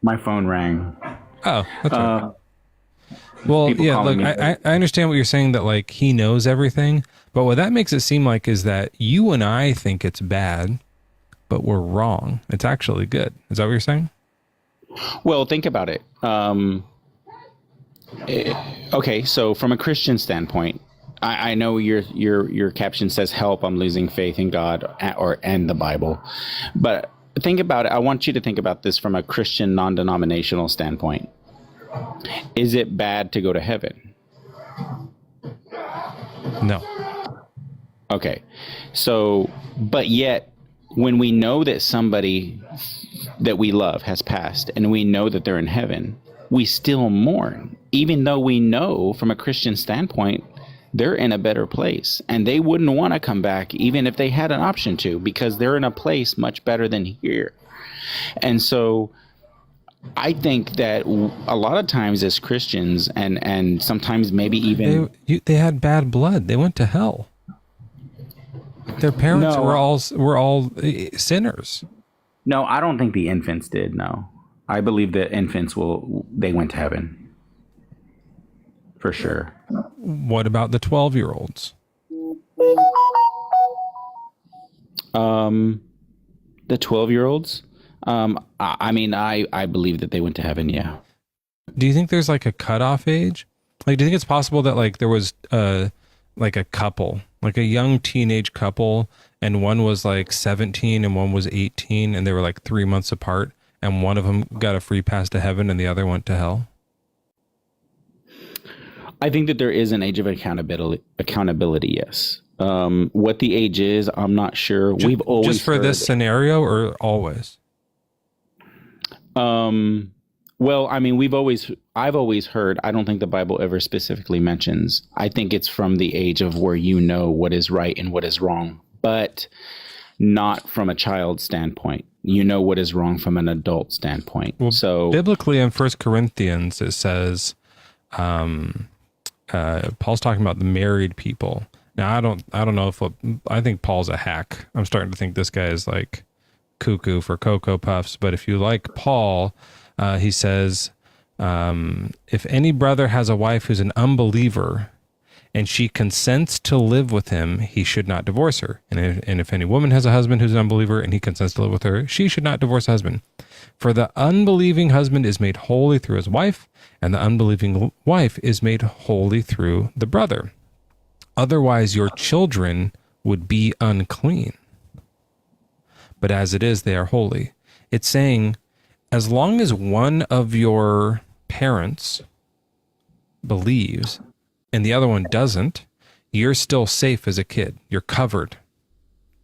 My phone rang. Oh, that's right. Well, yeah, look, I understand what you're saying, that like he knows everything, but what that makes it seem like is that you and I think it's bad, but we're wrong. It's actually good. Is that what you're saying? Well, think about it. Okay, so from a Christian standpoint, I know your caption says "Help! I'm losing faith in God and the Bible," but think about it. I want you to think about this from a Christian, non-denominational standpoint. Is it bad to go to heaven? No. Okay. So, but yet, when we know that somebody that we love has passed and we know that they're in heaven, we still mourn, even though we know from a Christian standpoint, they're in a better place and they wouldn't want to come back even if they had an option to, because they're in a place much better than here. And so I think that a lot of times as Christians, and sometimes maybe even they had bad blood. They went to hell. Their parents were all sinners. No, I don't think the infants did. No, I believe that infants they went to heaven for sure. What about the 12-year-olds? The 12-year-olds. I mean, I believe that they went to heaven. Yeah. Do you think there's like a cutoff age? Like, do you think it's possible that like there was like a couple, like a young teenage couple, and one was like 17 and one was 18, and they were like 3 months apart, and one of them got a free pass to heaven and the other went to hell? I think that there is an age of accountability. Yes. What the age is, I'm not sure. We've always just for this scenario, or always. Well, I mean, I've always heard, I don't think the Bible ever specifically mentions. I think it's from the age of where you know what is right and what is wrong, but not from a child's standpoint. You know what is wrong from an adult standpoint. Well, so biblically in 1 Corinthians, it says, Paul's talking about the married people. Now, I don't know I think Paul's a hack. I'm starting to think this guy is like cuckoo for Cocoa Puffs. But if you like Paul, he says, if any brother has a wife who's an unbeliever and she consents to live with him, he should not divorce her. And if any woman has a husband who's an unbeliever and he consents to live with her, she should not divorce her husband. For the unbelieving husband is made holy through his wife, and the unbelieving wife is made holy through the brother. Otherwise, your children would be unclean. But as it is, they are holy. It's saying, as long as one of your parents believes and the other one doesn't, you're still safe as a kid. You're covered,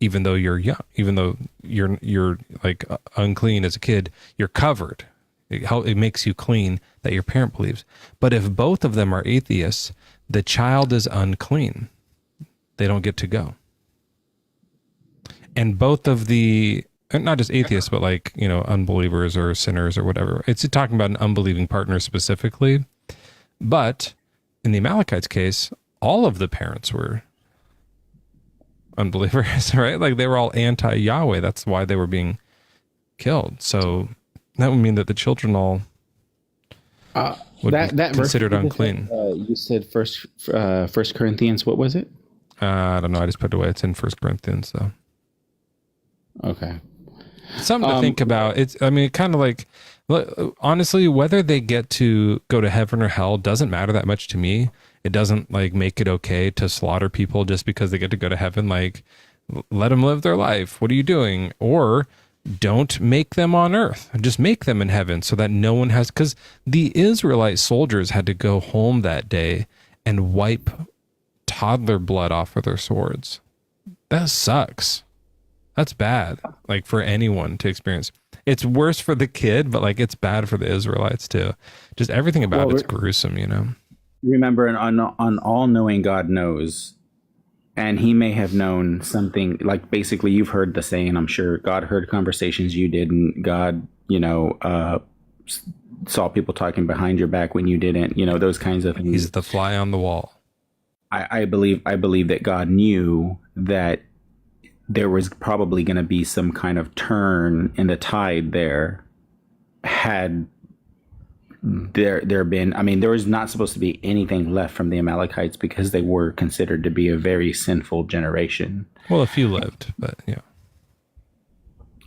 even though you're young, even though you're like unclean as a kid, you're covered. It makes you clean that your parent believes. But if both of them are atheists, the child is unclean. They don't get to go. And both of the, not just atheists, but like, unbelievers or sinners or whatever. It's talking about an unbelieving partner specifically. But in the Amalekites case, all of the parents were unbelievers, right? Like they were all anti-Yahweh. That's why they were being killed. So that would mean that the children all would be considered unclean. You said First Corinthians. What was it? I don't know. I just put it away. It's in 1 Corinthians, though. Okay. Something to think about. Kind of like, honestly, whether they get to go to heaven or hell doesn't matter that much to me. It doesn't like make it okay to slaughter people just because they get to go to heaven. Like, let them live their life. What are you doing? Or don't make them on earth. Just make them in heaven so that no one has, because the Israelite soldiers had to go home that day and wipe toddler blood off of their swords. That sucks. That's bad, like for anyone to experience. It's worse for the kid, but like it's bad for the Israelites too. Just everything about it's gruesome, Remember, an all-knowing God knows, and he may have known something, like basically you've heard the saying, I'm sure, God heard conversations you didn't, God, saw people talking behind your back when you didn't, those kinds of things. He's the fly on the wall. I believe that God knew that there was probably going to be some kind of turn in the tide there had there been, there was not supposed to be anything left from the Amalekites because they were considered to be a very sinful generation. Well, a few lived, but yeah.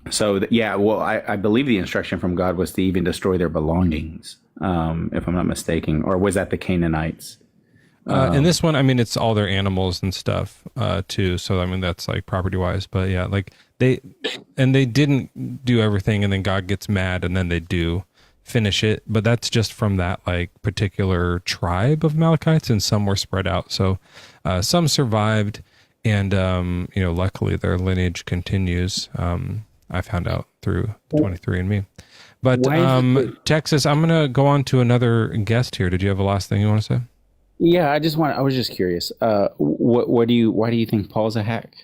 So, I believe the instruction from God was to even destroy their belongings, if I'm not mistaken. Or was that the Canaanites? In this one, it's all their animals and stuff too. So that's like property wise, but yeah, like they didn't do everything, and then God gets mad, and then they do finish it. But that's just from that like particular tribe of Amalekites, and some were spread out. So some survived, and luckily their lineage continues. I found out through 23andMe. But Texas, I'm gonna go on to another guest here. Did you have a last thing you want to say? Yeah, I was just curious. Why do you think Paul's a hack?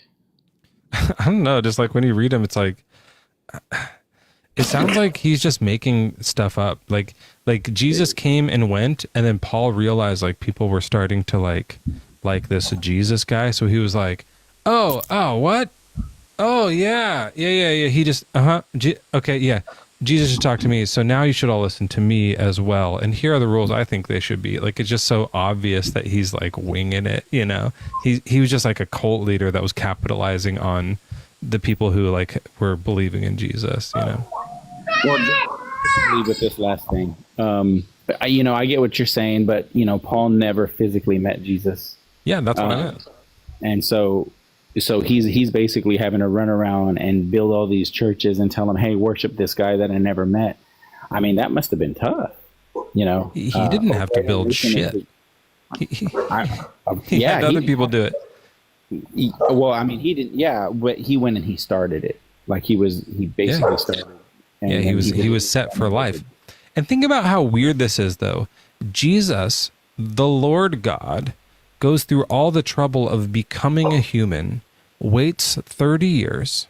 I don't know. Just like when you read him, it's like, it sounds like he's just making stuff up. Like Jesus came and went, and then Paul realized like people were starting to like this Jesus guy. So he was like, oh, what? Oh yeah. He just, okay, yeah. Jesus should talk to me, so now you should all listen to me as well. And here are the rules I think they should be. Like, it's just so obvious that he's like winging it, He was just like a cult leader that was capitalizing on the people who like were believing in Jesus, Well, just leave with this last thing. I get what you're saying, but Paul never physically met Jesus. Yeah, that's what I meant. And so he's basically having to run around and build all these churches and tell them, hey, worship this guy that I never met. That must have been tough, He didn't have to build shit. He had other people do it. He didn't. Yeah, but he went and he started it. Like he basically started. And he was set for life. And think about how weird this is, though. Jesus, the Lord God, goes through all the trouble of becoming a human, waits 30 years,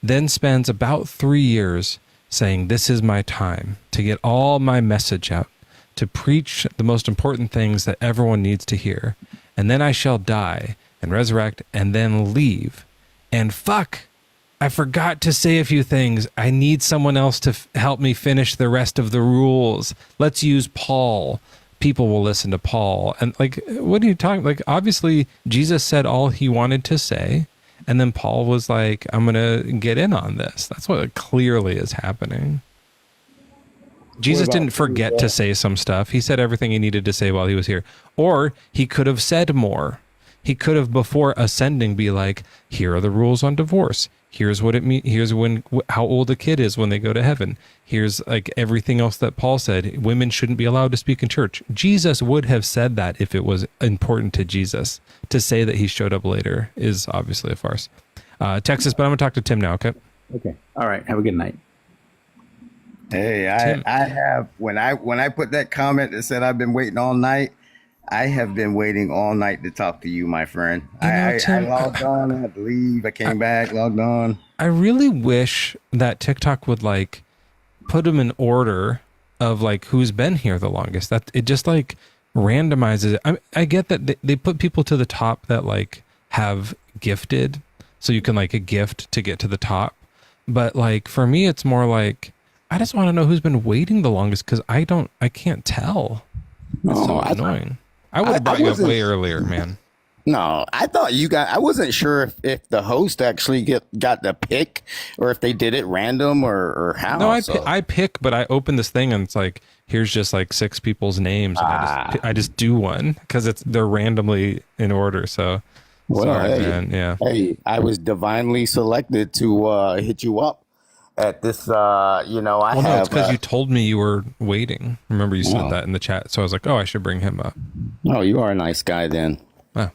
then spends about 3 years saying, this is my time to get all my message out, to preach the most important things that everyone needs to hear. And then I shall die and resurrect and then leave. And I forgot to say a few things. I need someone else to help me finish the rest of the rules. Let's use Paul. people will listen to Paul. And like, what are you talking? Like, obviously Jesus said all he wanted to say. And then Paul was like, I'm going to get in on this. That's what clearly is happening. Jesus didn't forget to say some stuff. He said everything he needed to say while he was here. Or he could have said more. He could have, before ascending, be like, here are the rules on divorce. Here's what it means. Here's how old a kid is when they go to heaven. Here's like everything else that Paul said. Women shouldn't be allowed to speak in church. Jesus would have said that if it was important to Jesus. To say that he showed up later is obviously a farce. Texas, but I'm going to talk to Tim now, okay? Okay. All right. Have a good night. Hey, I have, when I put that comment that said I've been waiting all night, I have been waiting all night to talk to you, my friend. I logged on, I had to leave, I came back, logged on. I really wish that TikTok would like put them in order of like who's been here the longest. That it just like randomizes it. I get that they put people to the top that like have gifted, so you can like a gift to get to the top. But like for me, it's more like I just want to know who's been waiting the longest because I can't tell. It's so annoying. I would have brought you up way earlier, man. No, I thought you got. I wasn't sure if the host actually got the pick or if they did it random or how. No, I pick, but I open this thing and it's like here's just like 6 people's names, and I just do one because they're randomly in order. So sorry, hey, man. Yeah. Hey, I was divinely selected to hit you up at this. I have. No, it's because you told me you were waiting. Remember, you said that in the chat, so I was like, oh, I should bring him up. Oh, you are a nice guy then. Oh.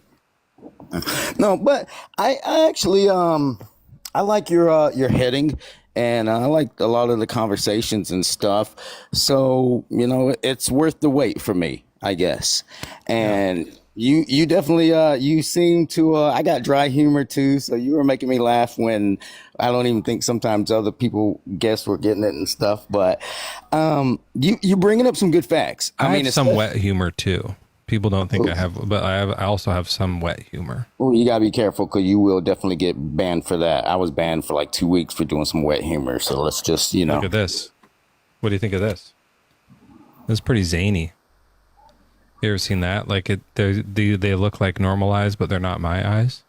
No, but I actually I like your heading, and I like a lot of the conversations and stuff. So it's worth the wait for me, I guess. And you definitely you seem to. I got dry humor too, so you were making me laugh when I don't even think sometimes other people guess we're getting it and stuff. But you bringing up some good facts. I mean, it's some wet humor too. People don't think I have, but I also have some wet humor. Oh, you gotta be careful because you will definitely get banned for that. I was banned for like 2 weeks for doing some wet humor. So let's just, Look at this. What do you think of this? This is pretty zany. You ever seen that? Like they look like normal eyes, but they're not my eyes.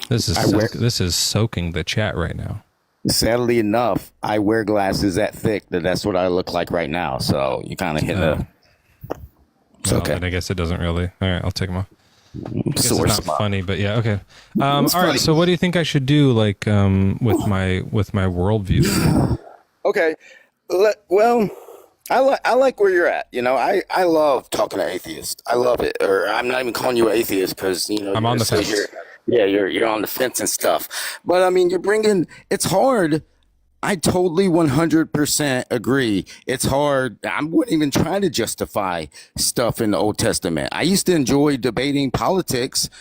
This is soaking the chat right now. Sadly enough, I wear glasses that thick that's what I look like right now. So you kind of hit a. It's okay. And I guess it doesn't really. All right, I'll take them off. It's not funny, but yeah, okay. All right. So, what do you think I should do, like, with my worldview? Okay. Well, I like where you're at. I love talking to atheists. I love it. Or I'm not even calling you an atheist because I'm on the fence. You're on the fence and stuff. But I mean, it's hard. I totally 100% agree. It's hard. I wouldn't even try to justify stuff in the Old Testament. I used to enjoy debating politics,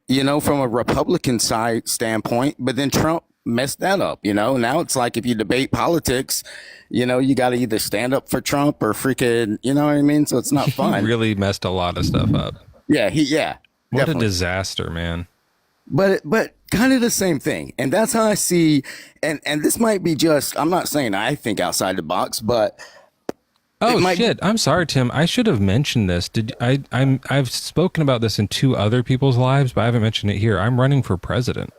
from a Republican side standpoint, but then Trump messed that up, Now it's like if you debate politics, you got to either stand up for Trump or freaking, you know what I mean? So it's not fun. He really messed a lot of stuff up. Yeah, What definitely. a disaster, man. But kind of the same thing. And that's how I see, and this might be just, I'm not saying I think outside the box, but. Oh shit. I'm sorry, Tim. I should have mentioned this. I've spoken about this in 2 other people's lives, but I haven't mentioned it here. I'm running for president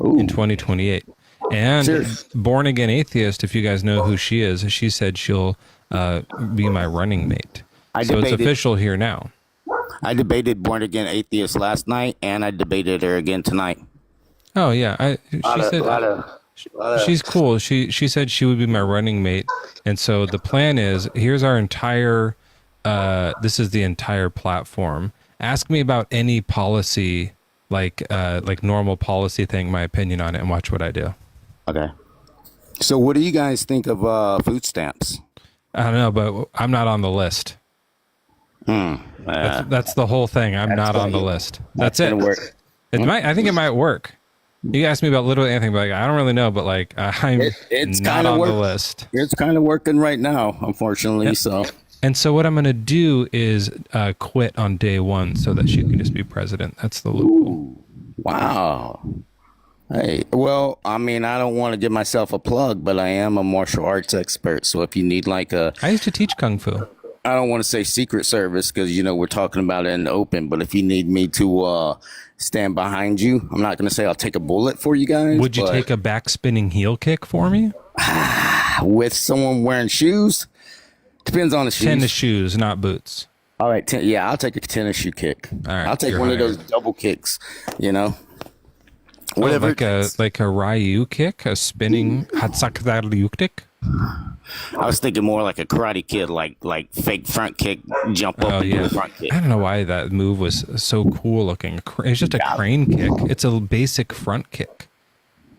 in 2028. And Born Again Atheist, if you guys know who she is, she said she'll be my running mate. So it's official here now. I debated Born Again Atheist last night, and I debated her again tonight. Oh yeah, she's cool. She said she would be my running mate, and so the plan is here's our entire. This is the entire platform. Ask me about any policy, like normal policy thing, my opinion on it, and watch what I do. Okay. So what do you guys think of food stamps? I don't know, but I'm not on the list. That's the whole thing. I'm not on the list. That's it. I think it might work. You asked me about literally anything, but I don't really know. But I'm not on the list. It's kind of working right now, unfortunately. Yep. So. And so what I'm going to do is quit on day 1 so that she can just be president. That's the loophole. Wow. Hey, well, I mean, I don't want to give myself a plug, but I am a martial arts expert. So if you need I used to teach Kung Fu. I don't want to say Secret Service because, we're talking about it in the open. But if you need me to stand behind you, I'm not going to say I'll take a bullet for you guys. Would you take a back spinning heel kick for me? With someone wearing shoes? Depends on the shoes. Tennis shoes, not boots. All right. I'll take a tennis shoe kick. All right, I'll take one of those double kicks, Whatever. Like a Ryu kick, a spinning Hatsakdaru kick? I was thinking more like a Karate Kid, like fake front kick, jump up and do a front kick. I don't know why that move was so cool looking. It's just a crane kick. It's a basic front kick.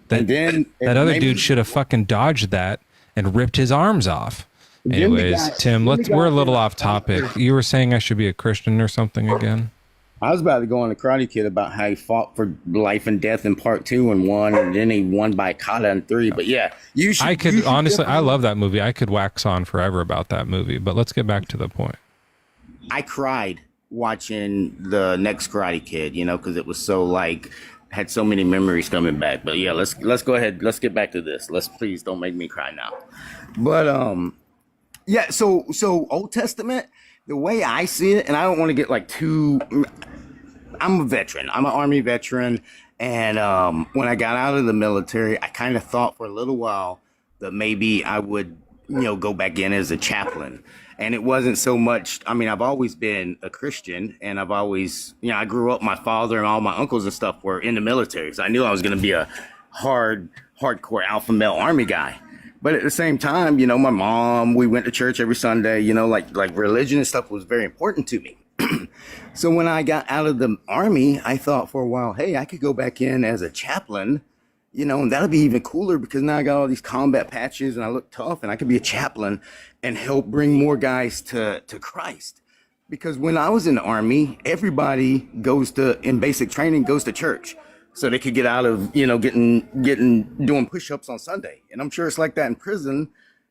That other dude should have fucking dodged that and ripped his arms off. Anyways, Tim, we're a little off topic. You were saying I should be a Christian or something again? I was about to go on the Karate Kid about how he fought for life and death in part 2 and won, and then he won by kata in 3. But yeah, you should. I love that movie. I could wax on forever about that movie. But let's get back to the point. I cried watching the next Karate Kid, because it was so had so many memories coming back. But yeah, let's go ahead. Let's get back to this. Please don't make me cry now. But yeah. So Old Testament. The way I see it, and I don't want to get too. I'm a veteran. I'm an Army veteran, and when I got out of the military, I kind of thought for a little while that maybe I would, go back in as a chaplain. And it wasn't so much. I mean, I've always been a Christian, and I've always, I grew up. My father and all my uncles and stuff were in the military, so I knew I was going to be a hardcore alpha male Army guy. But at the same time, my mom, we went to church every Sunday, like religion and stuff was very important to me. So when I got out of the Army, I thought for a while, hey, I could go back in as a chaplain, and that'll be even cooler because now I got all these combat patches and I look tough and I could be a chaplain and help bring more guys to Christ. Because when I was in the Army, everybody in basic training goes to church. So they could get out of, doing push-ups on Sunday. And I'm sure it's like that in prison.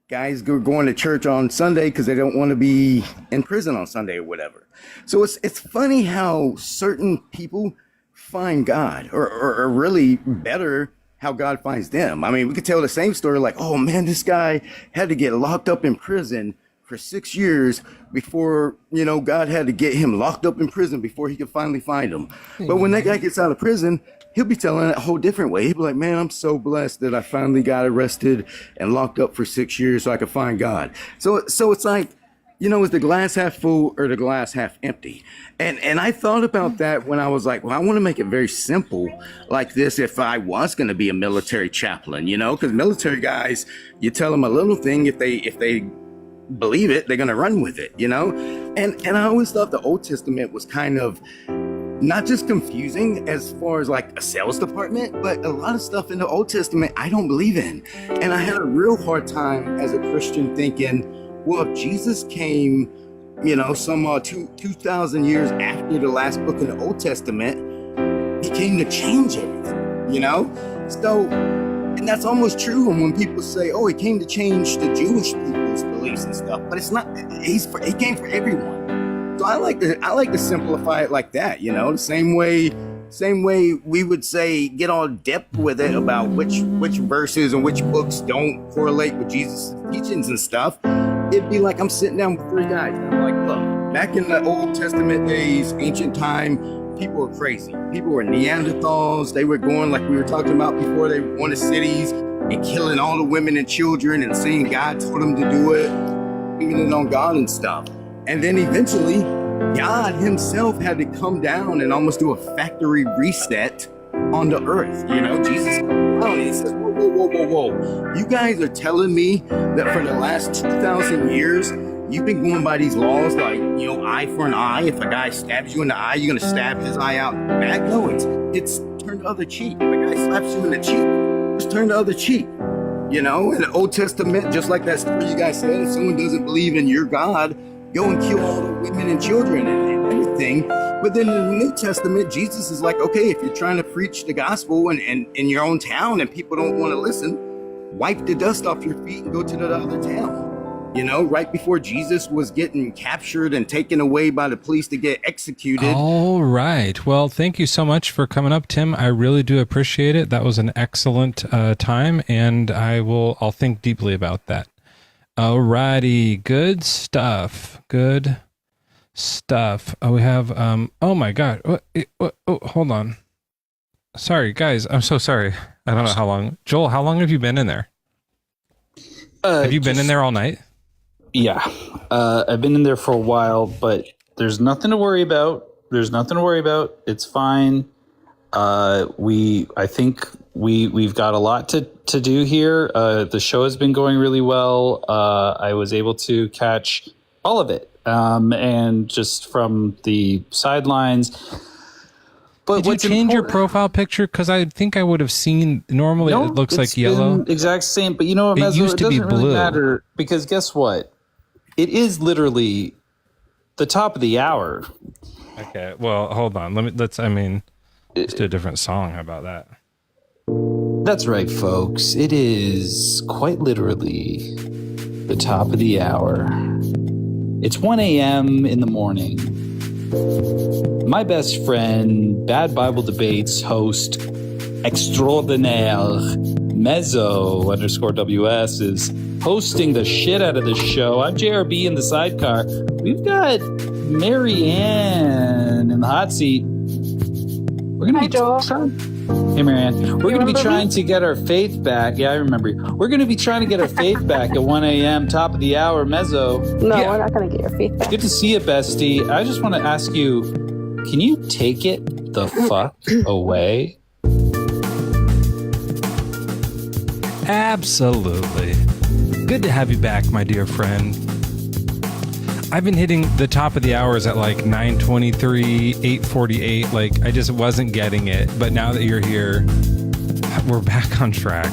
Guys going to church on Sunday because they don't want to be in prison on Sunday or whatever. So it's funny how certain people find God or really better how God finds them. I mean, we could tell the same story like, oh man, this guy had to get locked up in prison for 6 years before, God had to get him locked up in prison before he could finally find him. But when that guy gets out of prison, he'll be telling it a whole different way. He'll be like, man, I'm so blessed that I finally got arrested and locked up for 6 years so I could find God. So it's like, is the glass half full or the glass half empty? And I thought about that when I was like, well, I want to make it very simple like this if I was going to be a military chaplain, because military guys, you tell them a little thing, if they believe it, they're going to run with it, And I always thought the Old Testament was kind of not just confusing as far as like a sales department, but a lot of stuff in the Old Testament I don't believe in. And I had a real hard time as a Christian thinking, well, if Jesus came, some 2,000 years after the last book in the Old Testament, he came to change it, So, and that's almost true. And when people say, oh, he came to change the Jewish people's beliefs and stuff, but it's not, he came for everyone. So I like to simplify it like that, the same way we would say get all depth with it about which verses and which books don't correlate with Jesus' teachings and stuff. It'd be like I'm sitting down with 3 guys and I'm like, look, back in the Old Testament days, ancient time, people were crazy. People were Neanderthals. They were going, like we were talking about before, they were going to cities and killing all the women and children and saying God told them to do it, blaming it on God and stuff. And then eventually, God himself had to come down and almost do a factory reset on the earth. Jesus comes down and he says, whoa. You guys are telling me that for the last 2,000 years, you've been going by these laws like, eye for an eye. If a guy stabs you in the eye, you're going to stab his eye out back? No, it's turn the other cheek. If a guy slaps you in the cheek, just turn the other cheek. In the Old Testament, just like that story you guys said, if someone doesn't believe in your God, go and kill all the women and children and everything. But then in the New Testament, Jesus is like, okay, if you're trying to preach the gospel and in your own town and people don't want to listen, wipe the dust off your feet and go to the other town. Right before Jesus was getting captured and taken away by the police to get executed. All right. Well, thank you so much for coming up, Tim. I really do appreciate it. That was an excellent time, and I'll think deeply about that. Alrighty, good stuff. Good stuff. We have oh my god. Hold on. Sorry, guys. I'm so sorry. I don't know how long. Joel, how long have you been in there? Have you been in there all night? Yeah. I've been in there for a while, but there's nothing to worry about. It's fine. I think we've got a lot to do here. The show has been going really well. I was able to catch all of it. And just from the sidelines. But did you change your profile picture? Because I think I would have seen. Normally, it looks like yellow. Exact same, but you know what, It Mezzo, used to be doesn't really blue. matter because guess what? It is literally the top of the hour. Okay, well, hold on. Let's do a different song. How about that? That's right, folks. It is quite literally the top of the hour. It's 1 a.m. in the morning. My best friend, Bad Bible Debates host extraordinaire, Mezzo _WS, is hosting the shit out of the show. I'm JRB in the sidecar. We've got Marianne in the hot seat. We're gonna Hey, Marianne. We're going to be trying to get our faith back. Yeah, I remember you. We're going to be trying to get our faith back at 1 a.m., top of the hour, Mezzo. No, we're not going to get your faith back. Good to see you, bestie. I just want to ask you, can you take it the fuck away? Absolutely. Good to have you back, my dear friend. I've been hitting the top of the hours at like 9:23, 8:48. Like, I just wasn't getting it. But now that you're here, we're back on track.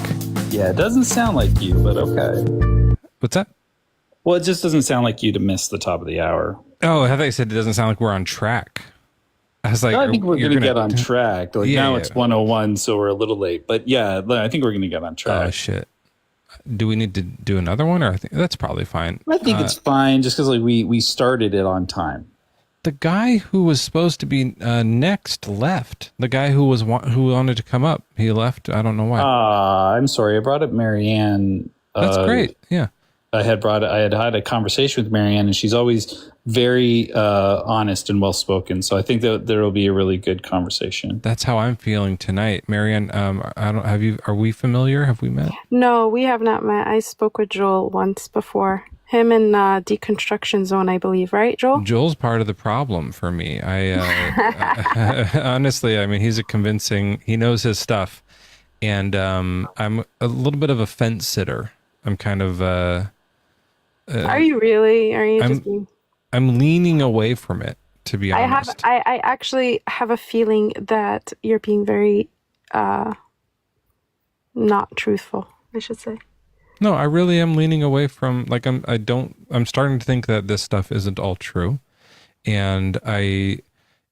Yeah, it doesn't sound like you, but okay. What's that? Well, it just doesn't sound like you to miss the top of the hour. Oh, I thought you said it doesn't sound like we're on track. I was like, I think we're you're going to get on track. Like, Yeah, now yeah. it's 1:01, so we're a little late. But yeah, I think we're going to get on track. Oh, shit. Do we need to do another one? Or I think that's probably fine. I think it's fine just because like we started it on time. The guy who was supposed to be next left. The guy who wanted to come up, he left. I don't know why. I'm sorry. I brought up Marianne. That's great. Yeah. I had had a conversation with Marianne, and she's always very honest and well spoken. So I think that there will be a really good conversation. That's how I'm feeling tonight, Marianne. Are we familiar? Have we met? No, we have not met. I spoke with Joel once before. Him in Deconstruction Zone, I believe, right, Joel? Joel's part of the problem for me. Honestly, I mean, he's he knows his stuff, and I'm a little bit of a fence sitter. I'm kind of. Are you really? Are you just being... I'm leaning away from it, to be honest. I actually have a feeling that you're being very not truthful, I should say. No, I really am leaning away from, like, I'm starting to think that this stuff isn't all true. And I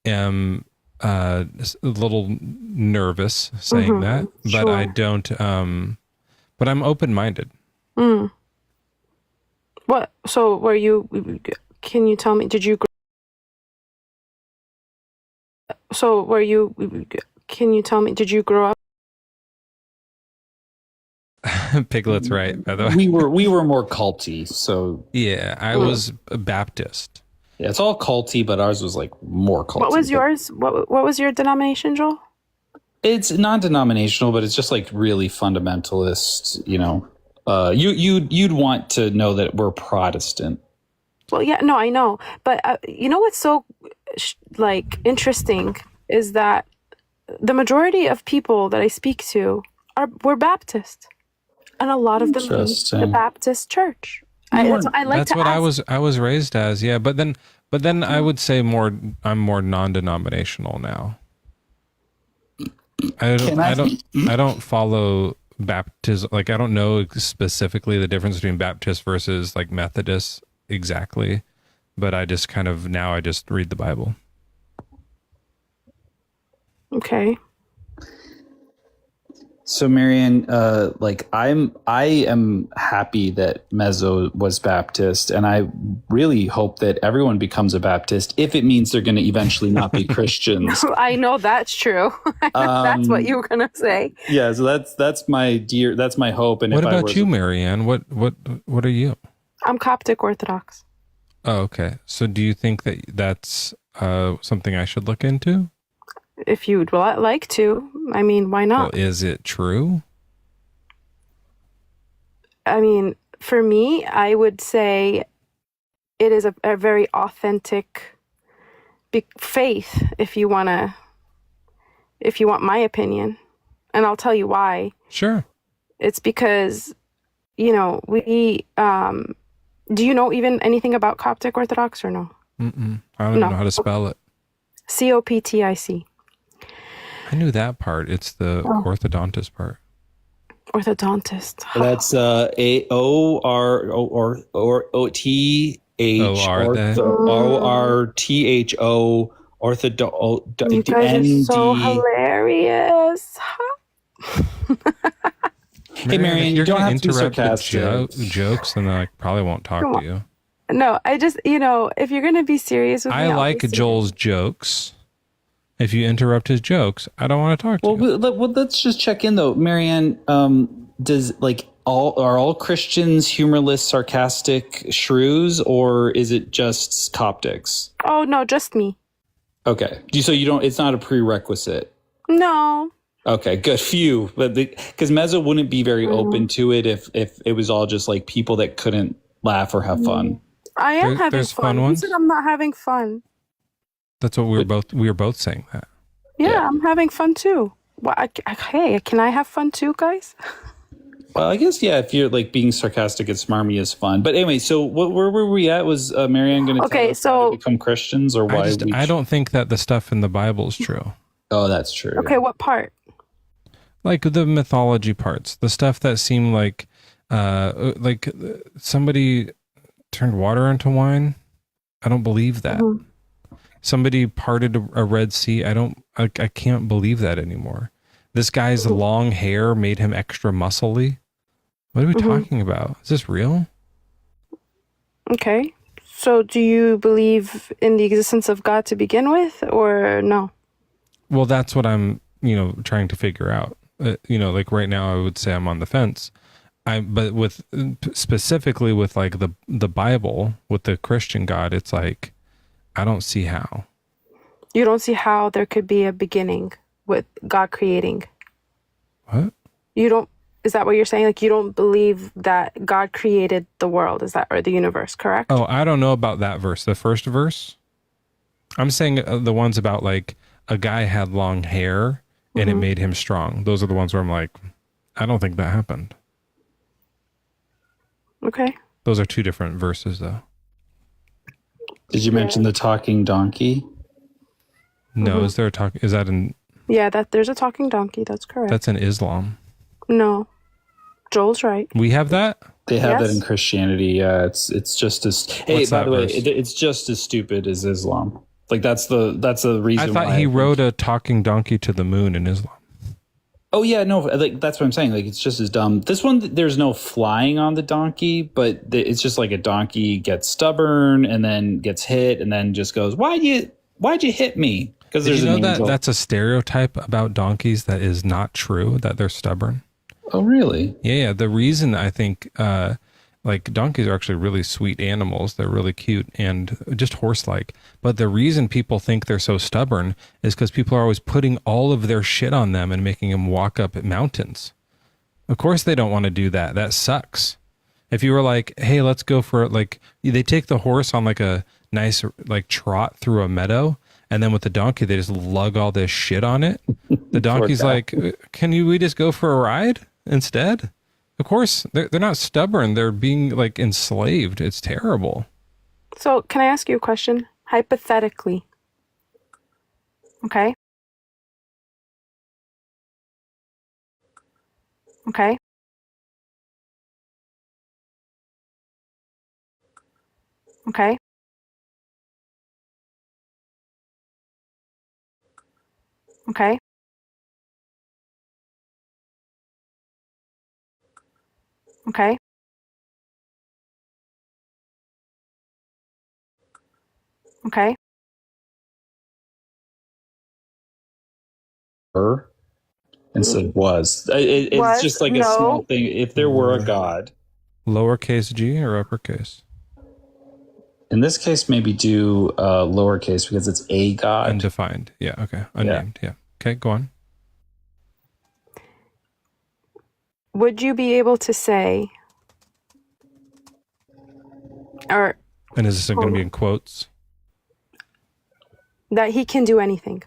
am a little nervous saying that, but sure. I don't, but I'm open-minded. Mm. What? So were you, can you tell me, did you, so were you, can you tell me, did you grow up? Piglet's right, by the way. We were more culty, so yeah, I was a Baptist. Yeah, it's all culty, but ours was like more culty. What was yours? What was your denomination, Joel? It's non-denominational, but it's just like really fundamentalist. You know, you'd want to know that we're Protestant. Well, yeah, no, I know, but you know what's so like interesting is that the majority of people that I speak to were Baptist, and a lot of them leave the Baptist church. That's what I was raised as, yeah. But then I would say I'm more non-denominational now. I don't follow baptism. Like, I don't know specifically the difference between Baptist versus like Methodist exactly, but I just kind of now I just read the Bible. Okay. So Marianne, like I am happy that Mezzo was Baptist, and I really hope that everyone becomes a Baptist if it means they're going to eventually not be Christians. I know that's true. That's what you were going to say. Yeah, so that's my hope. And what about you, Marianne? What are you? I'm Coptic Orthodox. Oh, okay. So do you think that that's something I should look into? If you'd like to, I mean, why not? Well, is it true? I mean, for me, I would say it is a very authentic faith, if you want my opinion. And I'll tell you why. Sure. It's because, we, do you know even anything about Coptic Orthodox or no? Mm-mm. I don't even know how to spell it. Coptic. I knew that part. It's the orthodontist part. Orthodontist. That's ORTHO ortho. You guys are so hilarious. Hey, Marianne, you don't have to be sarcastic. Jokes, and I probably won't talk to you. No, I just, if you're going to be serious with me, I like Joel's jokes. If you interrupt his jokes, I don't want to talk to you. Well, let's just check in though, Marianne. Are all Christians humorless, sarcastic shrews, or is it just Coptics? Oh no, just me. Okay, so you don't. It's not a prerequisite. No. Okay, good. Phew. But because Mezzo wouldn't be very open to it if it was all just like people that couldn't laugh or have fun. I am having fun. Who said I'm not having fun? That's what we were both saying that. Yeah, I'm having fun too. Well, hey, can I have fun too, guys? Well, I guess, yeah, if you're like being sarcastic and smarmy is fun. But anyway, so where were we at? Was Marianne going to tell us how to become Christians or why? I don't think that the stuff in the Bible is true. Oh, that's true. Okay, what part? Like the mythology parts, the stuff that seemed like somebody turned water into wine. I don't believe that. Mm-hmm. Somebody parted a Red Sea. I can't believe that anymore. This guy's long hair made him extra muscly. What are we talking about? Is this real? Okay. So do you believe in the existence of God to begin with, or no? Well, that's what I'm, trying to figure out. Like right now I would say I'm on the fence. But with specifically with like the Bible, with the Christian God, it's like, I don't see how. You don't see how there could be a beginning with God creating. What? Is that what you're saying? Like you don't believe that God created the world, or the universe, correct? Oh, I don't know about that verse. The first verse? I'm saying the ones about like a guy had long hair and it made him strong. Those are the ones where I'm like, I don't think that happened. Okay. Those are two different verses though. Did you mention the talking donkey? No, is that in? Yeah, there's a talking donkey. That's correct. That's in Islam. No, Joel's right. We have that. They have that in Christianity. Yeah, it's just as. Hey, by the way, it's just as stupid as Islam. Like that's the reason. I thought he rode a talking donkey to the moon in Islam. Oh yeah, no, like that's what I'm saying. Like it's just as dumb. This one, there's no flying on the donkey, but it's just like a donkey gets stubborn and then gets hit and then just goes, "Why'd you hit me?" Because there's that's a stereotype about donkeys that is not true. That they're stubborn. Oh really? Yeah. The reason I think like donkeys are actually really sweet animals. They're really cute and just horse-like. But the reason people think they're so stubborn is because people are always putting all of their shit on them and making them walk up mountains. Of course they don't want to do that. That sucks. If you were like, hey, let's go for it. Like they take the horse on like a nice like trot through a meadow. And then with the donkey, they just lug all this shit on it. The donkey's like, we just go for a ride instead? Of course, they're not stubborn. They're being like enslaved. It's terrible. So can I ask you a question? Hypothetically. Okay. Okay. Okay. Okay. Okay. Okay. And said was. It's just like a small thing. If there were a God. Lowercase g or uppercase? In this case, maybe do lowercase because it's a god. Undefined. Yeah. Okay. Unnamed. Yeah. Okay. Go on. Would you be able to say, or And is this going to be in quotes? that he can do anything?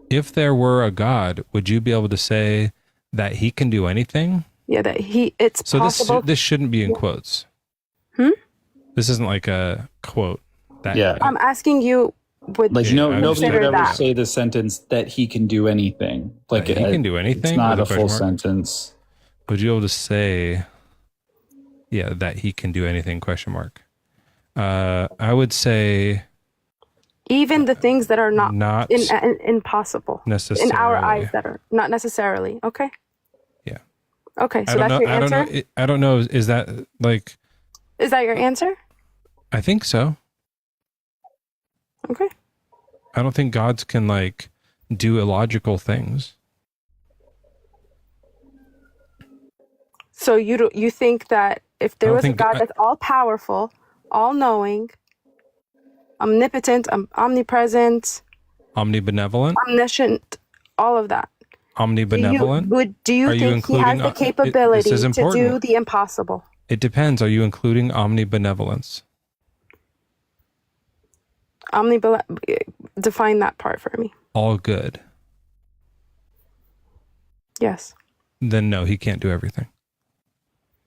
If there were a God, would you be able to say that he can do anything? Yeah, that it's So possible. this shouldn't be in quotes. This isn't like a quote. That I'm asking you, would Like you nobody would consider ever that? say the sentence that he can do anything. Like he can do anything. It's not a with full question mark? sentence. Would you be able to say, that he can do anything? Question mark. I would say Even the things that are not impossible necessarily. in our eyes, that are not necessarily. Okay. Yeah. Okay, so that's your answer? I don't know. Is that like? Is that your answer? I think so. Okay. I don't think gods can like do illogical things. So you think that if there was a God that's all powerful, all knowing, omnipotent, omnipresent, Omnibenevolent, omniscient, all of that. Omnibenevolent. Do you think he has the capability to do the impossible? It depends. Are you including omnibenevolence? Define that part for me. All good. Yes. Then no, he can't do everything.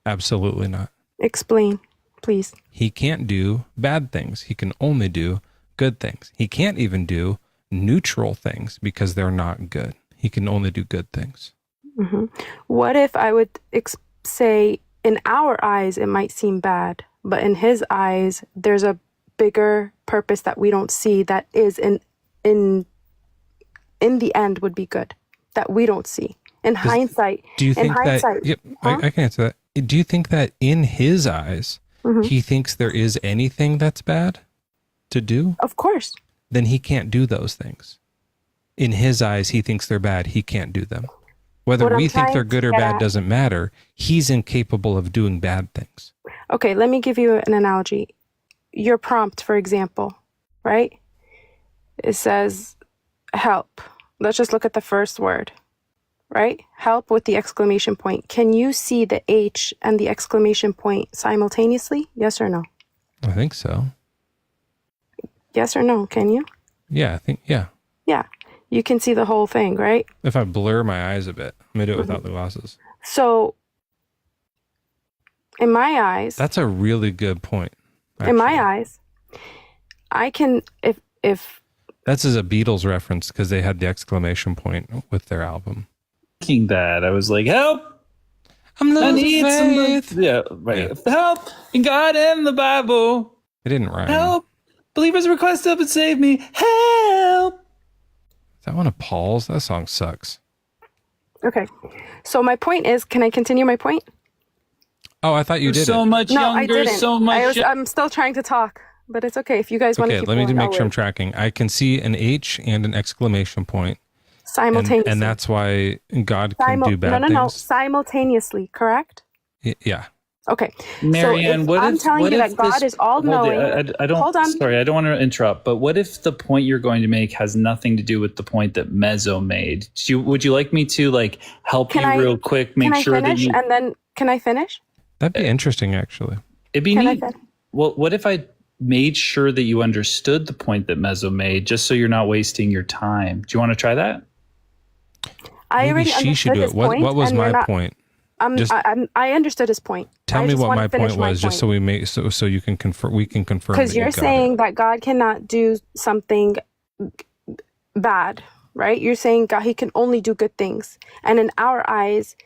Absolutely not. Explain, please. He can't do bad things. He can only do good things. He can't even do neutral things because they're not good. He can only do good things. Mm-hmm. What if I would say, in our eyes, it might seem bad, but in his eyes, there's a bigger purpose that we don't see that is in the end would be good, that we don't see. In hindsight. Do you think that? Yep, I can answer that. Do you think that in his eyes, he thinks there is anything that's bad to do? Of course. Then he can't do those things. In his eyes, he thinks they're bad. He can't do them. Whether we think they're good or bad doesn't matter. He's incapable of doing bad things. Okay, let me give you an analogy. Your prompt, for example, right? It says help. Let's just look at the first word, right? Help with the exclamation point. Can you see the H and the exclamation point simultaneously? Yes or no? I think so. Yes or no? Can you? Yeah, I think, yeah. Yeah. You can see the whole thing, right? If I blur my eyes a bit, I'm going to do it without the glasses. So, in my eyes... That's a really good point. Actually. In my eyes, I can, if... That's as a Beatles reference because they had the exclamation point with their album. Thinking that, I was like, help! I need faith. Help in God and the Bible. It didn't rhyme. Help! Believers request help and save me. Help! Is that one of Paul's? That song sucks. Okay. So my point is, can I continue my point? Oh, I thought you did. So much younger, I didn't. so much. I'm still trying to talk, but it's okay. If you guys want to keep let me going, make sure I'm tracking. I can see an H and an exclamation point. Simultaneously. And that's why God can do bad things. No. Simultaneously, correct? Yeah. Okay. Marianne, so I'm telling you that God is all-knowing. I don't. Hold on. Sorry, I don't want to interrupt. But what if the point you're going to make has nothing to do with the point that Mezzo made? Would you like me to help real quick? Make sure that you. And then can I finish? That'd be interesting, actually. It'd be neat. Well, what if I made sure that you understood the point that Mezzo made, just so you're not wasting your time? Do you want to try that? I already understood his point. What was my point? I understood his point. Tell me what my point was, just so we make so you can confirm. We can confirm. Because you're saying that God cannot do something bad, right? You're saying God, He can only do good things, and in our eyes,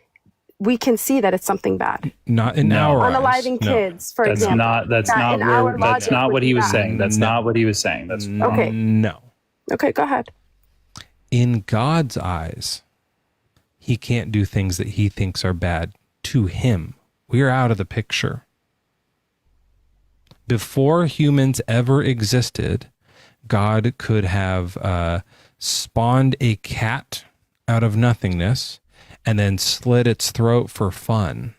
we can see that it's something bad. Not in our eyes. Unaliving kids, for example. That's not what he was saying. That's not what he was saying. That's okay. No. Okay, go ahead. In God's eyes, He can't do things that He thinks are bad to Him. We're out of the picture. Before humans ever existed, God could have spawned a cat out of nothingness and then slit its throat for fun?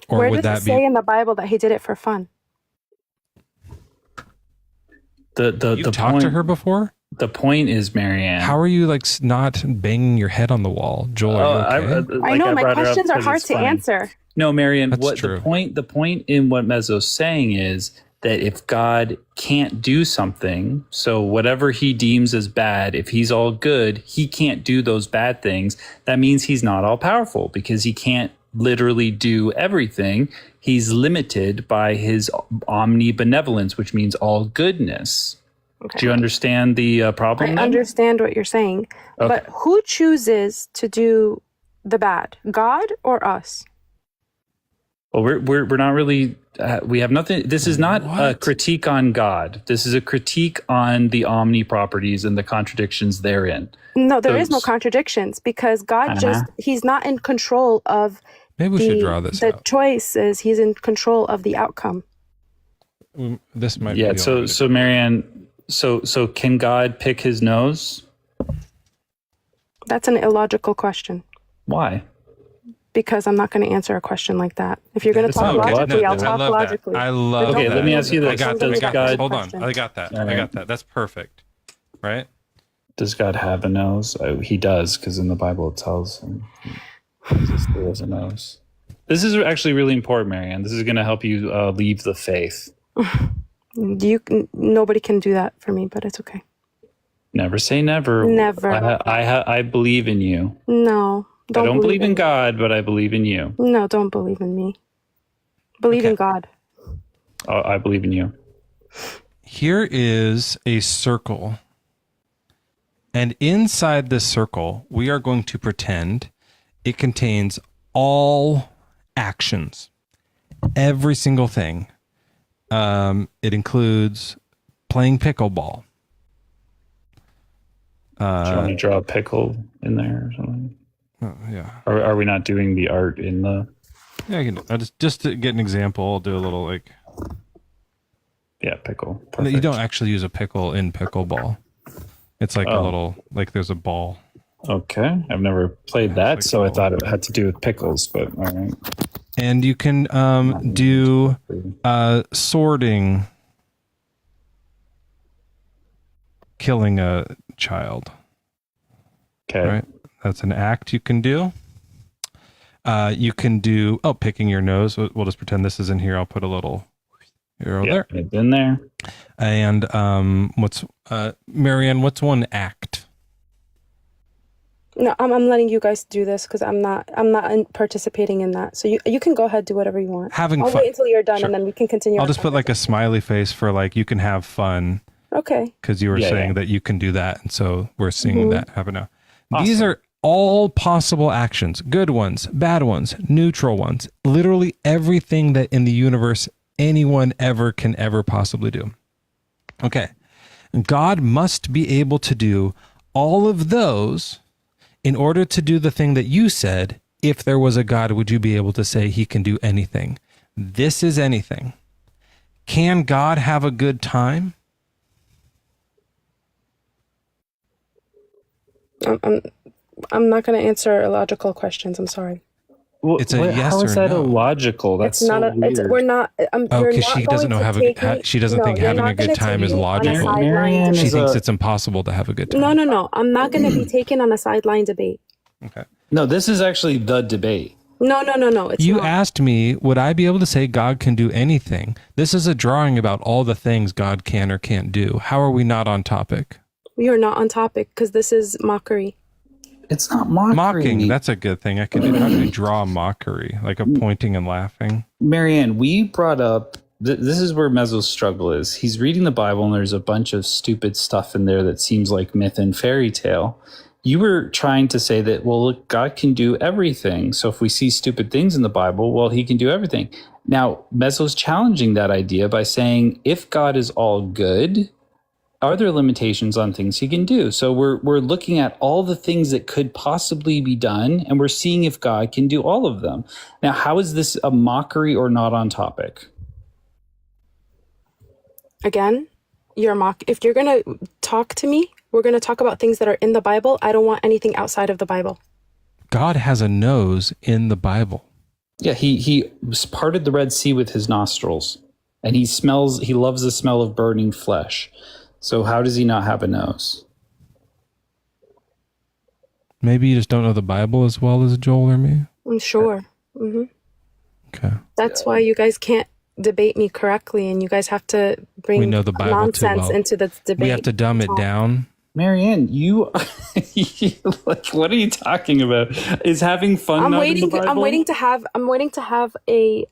Or Where would does that it be? say in the Bible that he did it for fun? You've talked to her before? The point is, Marianne. How are you like not banging your head on the wall, Joel? Are you okay? I know my questions are hard to answer. No, Marianne. That's What true. the point in what Mezzo's saying is that if God can't do something, so whatever he deems as bad, if he's all good, he can't do those bad things. That means he's not all powerful because he can't literally do everything. He's limited by his omnibenevolence, which means all goodness. Okay. Do you understand the problem? I then? understand what you're saying, Okay. but who chooses to do the bad, God or us? Well, we're not really. We have nothing. This is not a critique on God. This is a critique on the omni properties and the contradictions therein. No, there is no contradictions because God he's not in control of Maybe we should draw this the out. choices. He's in control of the outcome. This might Yeah. be So Marianne. So can God pick his nose? That's an illogical question Why? because I'm not going to answer a question like that. If you're going to talk logically, I'll talk logically. I love Okay, that. let me ask you this. I got Does that. God- Hold on. I got that. I got that. That's perfect. Right? Does God have a nose? He does, because in the Bible it tells him Jesus has a nose. This is actually really important, Marianne. This is going to help you leave the faith. Nobody can do that for me, but it's okay. Never say never. Never. I believe in you. No, I don't believe in God, but I believe in you. No, don't believe in me. Believe in God. I believe in you. Here is a circle. And inside this circle, we are going to pretend it contains all actions, every single thing. It includes playing pickleball. Do you want to draw a pickle in there or something? Oh, yeah. Are we not doing the art in the? Yeah, I can. Just to get an example, I'll do a little like. Yeah, pickle. You don't actually use a pickle in pickleball. It's like a little, like there's a ball. Okay, I've never played that, so I thought it had to do with pickles, but all right. And you can do sorting, killing a child. Okay. Right? That's an act you can do. You can do, picking your nose. We'll just pretend this is in here. I'll put a little arrow there. It's in there. And Marianne, what's one act? No, I'm letting you guys do this because I'm not participating in that. So you can go ahead, do whatever you want. Having I'll fun. wait until you're done, Sure. and then we can continue. I'll our just put like a smiley face for like you can have fun. Okay. Because you were saying that you can do that, and so we're seeing Mhm. that happen now. These are all possible actions: good ones, bad ones, neutral ones. Literally everything that in the universe anyone can ever possibly do. Okay, God must be able to do all of those in order to do the thing that you said. If there was a God, would you be able to say he can do anything? This is anything. Can God have a good time? I'm not going to answer illogical questions. I'm sorry. Well, It's a yes how or is that no. illogical? That's It's not so a. It's weird. we're not. You're Because not she doesn't going know to take me- she doesn't no, think you're having not a good gonna time take is me on a logical. sideline She debate. thinks it's impossible to have a good time. No. I'm not going to be taken on a sideline debate. Okay. No, this is actually the debate. No. It's You not. asked me, would I be able to say God can do anything? This is a drawing about all the things God can or can't do. How are we not on topic? We are not on topic because this is mockery. It's not mockery. Mocking, that's a good thing. I can do. How do we draw mockery? Like a pointing and laughing? Marianne, we brought up, this is where Mezzo's struggle is. He's reading the Bible and there's a bunch of stupid stuff in there that seems like myth and fairy tale. You were trying to say that, well, look, God can do everything. So if we see stupid things in the Bible, well, he can do everything. Now, Mezzo's challenging that idea by saying, if God is all good, are there limitations on things he can do? So we're looking at all the things that could possibly be done, and we're seeing if God can do all of them. Now, how is this a mockery or not on topic? Again, you're if you're going to talk to me, We're going to talk about things that are in the Bible. I don't want anything outside of the Bible. God has a nose in the Bible. Yeah, he parted the Red Sea with his nostrils, and he loves the smell of burning flesh. So how does he not have a nose? Maybe you just don't know the Bible as well as Joel or me. I'm sure. Mm-hmm. Okay. That's why you guys can't debate me correctly, and you guys have to bring We know the Bible too nonsense well. into the debate. We have to dumb it down. Marianne, you like, what are you talking about? Is having fun not in the Bible? I'm waiting to have a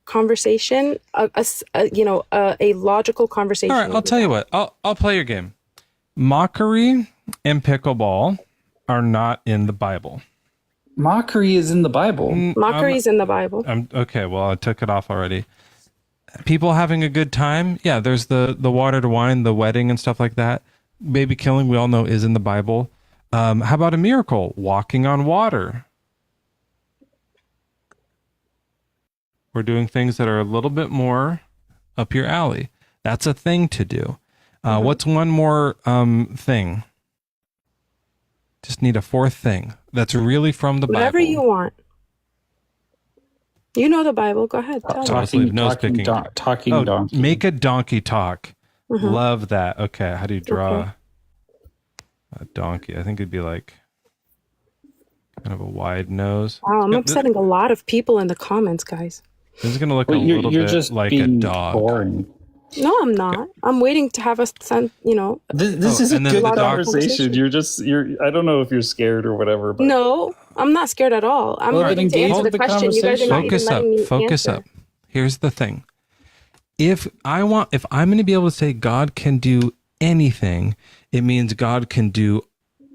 conversation, a logical conversation. All right, I'll tell you what. I'll play your game. Mockery and pickleball are not in the Bible. Mockery is in the Bible. Mockery is in the Bible. Okay, well, I took it off already. People having a good time. Yeah, there's the water to wine, the wedding and stuff like that. Baby killing, we all know, is in the Bible. How about a miracle? Walking on water. We're doing things that are a little bit more up your alley. That's a thing to do. What's one more thing? Just need a fourth thing that's really from the Whatever Bible. you want. You know the Bible. Go ahead. Tell me. Talking donkey. Make a donkey talk. Mhm. Love that. Okay, how do you draw a donkey? I think it'd be like kind of a wide nose. Wow, I'm upsetting a lot of people in the comments, guys. This is going to look Well, a you're little just bit like a being dog. boring. No, I'm not. I'm waiting to have a sense, This is a and then good the dog- conversation. You're I don't know if you're scared or whatever. But No, I'm not scared at all. I'm Well, waiting to then answer engage the the question. You guys are not even Focus up. letting me Focus answer. up. Here's the thing. If I'm going to be able to say God can do anything, it means God can do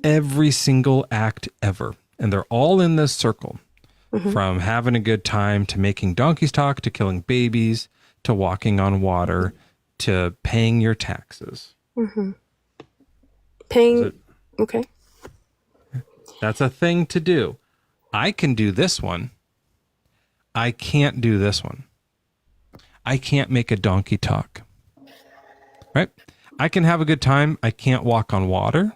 every single act ever. And they're all in this circle. From having a good time to making donkeys talk to killing babies to walking on water to paying your taxes. Paying. Okay. That's a thing to do. I can do this one. I can't do this one. I can't make a donkey talk. Right? I can have a good time. I can't walk on water.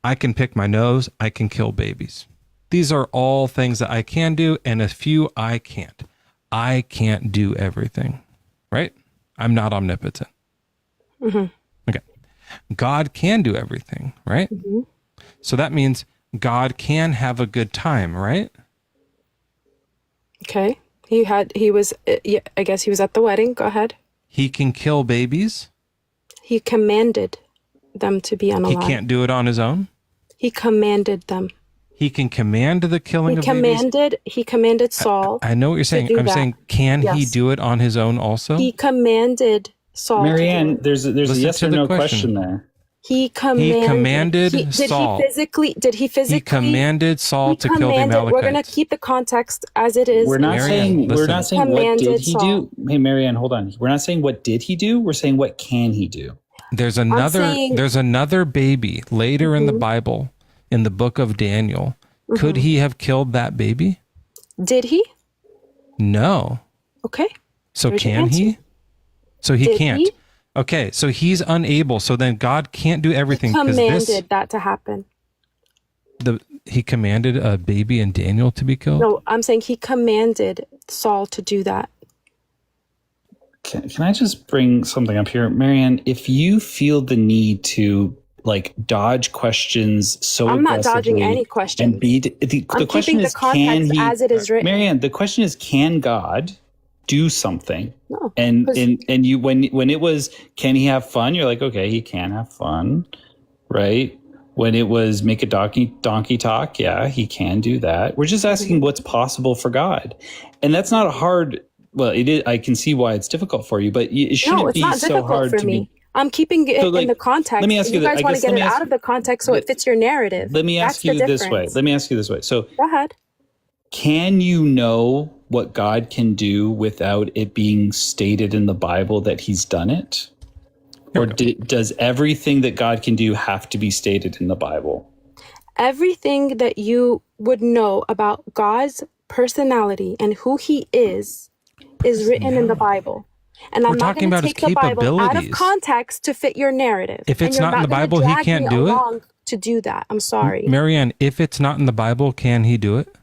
I can pick my nose. I can kill babies. These are all things that I can do, and a few I can't. I can't do everything. Right? I'm not omnipotent. Okay. God can do everything, right? So that means God can have a good time, right? Okay. I guess he was at the wedding. Go ahead. He can kill babies. He commanded them to be unalive. He can't do it on his own. He commanded them. He can command the killing of babies. He commanded Saul. I know what you're saying. I'm saying, can he Yes. do it on his own also? He commanded Saul. Marianne, to do it. there's a Listen yes to or the no question. question there. He commanded Saul. Did he physically? He commanded Saul to kill the Amalekites. We're going to keep the context as it is. We're not saying what did he Saul. do. Hey, Marianne, hold on. We're not saying what did he do. We're saying what can he do. There's saying- another baby later in the Bible, in the book of Daniel. Could he have killed that baby? Did he? No. Okay. So There's your can he? answer. So he Did can't. he? Okay, so he's unable. So then God can't do everything because Commanded that to happen. he commanded a baby in Daniel to be killed. No, I'm saying he commanded Saul to do that. Can I just bring something up here, Marianne? If you feel the need to dodge questions so I'm not aggressively dodging any questions. and the I'm question keeping is, the context as it is written. Marianne, the question is, can God do something? No, and 'cause- and you when it was, can he have fun? You're like, okay, he can have fun, right? When it was make a donkey talk, yeah, he can do that. We're just asking what's possible for God, and that's not a hard. Well, it is. I can see why it's difficult for you, but it shouldn't No, it's be not so difficult hard for to me. be. I'm keeping it So, in the context. let me ask you you this. guys I want guess to get let it me ask- out of the context so it fits your narrative. Let me That's ask you the this way. difference. Let me ask you this way. So, Go ahead. can you know what God can do without it being stated in the Bible that he's done it? Or does everything that God can do have to be stated in the Bible? Everything that you would know about God's personality and who he is written in the Bible. And We're I'm not talking going to about his take the Bible out of capabilities. context to fit your narrative. If it's And you're not in the gonna Bible, he drag can't me do it? along to do that. I'm sorry. Marianne, if it's not in the Bible, can he do it?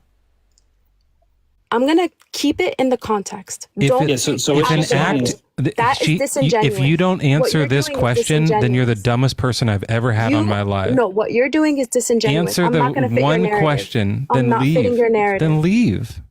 I'm going to keep it in the context. If Don't it- take if it out an of the Bible. act, That is disingenuous. if you don't What answer you're this doing is question, then you're the disingenuous. dumbest person I've ever had on my life. No, what you're doing is disingenuous. Answer I'm the not going to fit one your narrative. question, I'm then not leave. fitting your narrative. Then leave.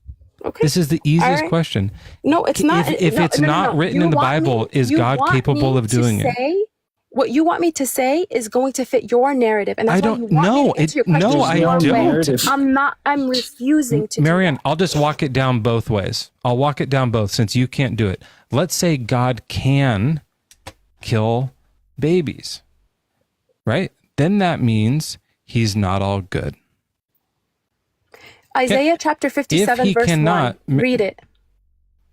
Okay. This is the easiest All right. question. No, it's not. If no, it's no, no, not no. written You in the want Bible, is you God want capable me of to doing it? say, what you want me to say is going to fit your narrative, and that's I why don't you want me know. to answer your question No, I your way. don't. I'm not. I'm refusing to. Marianne, I'll just walk it down both ways. I'll walk it down both since you can't do it. Let's say God can kill babies, right? Then that means he's not all good. Isaiah chapter 57 he verse cannot- 1. Read it.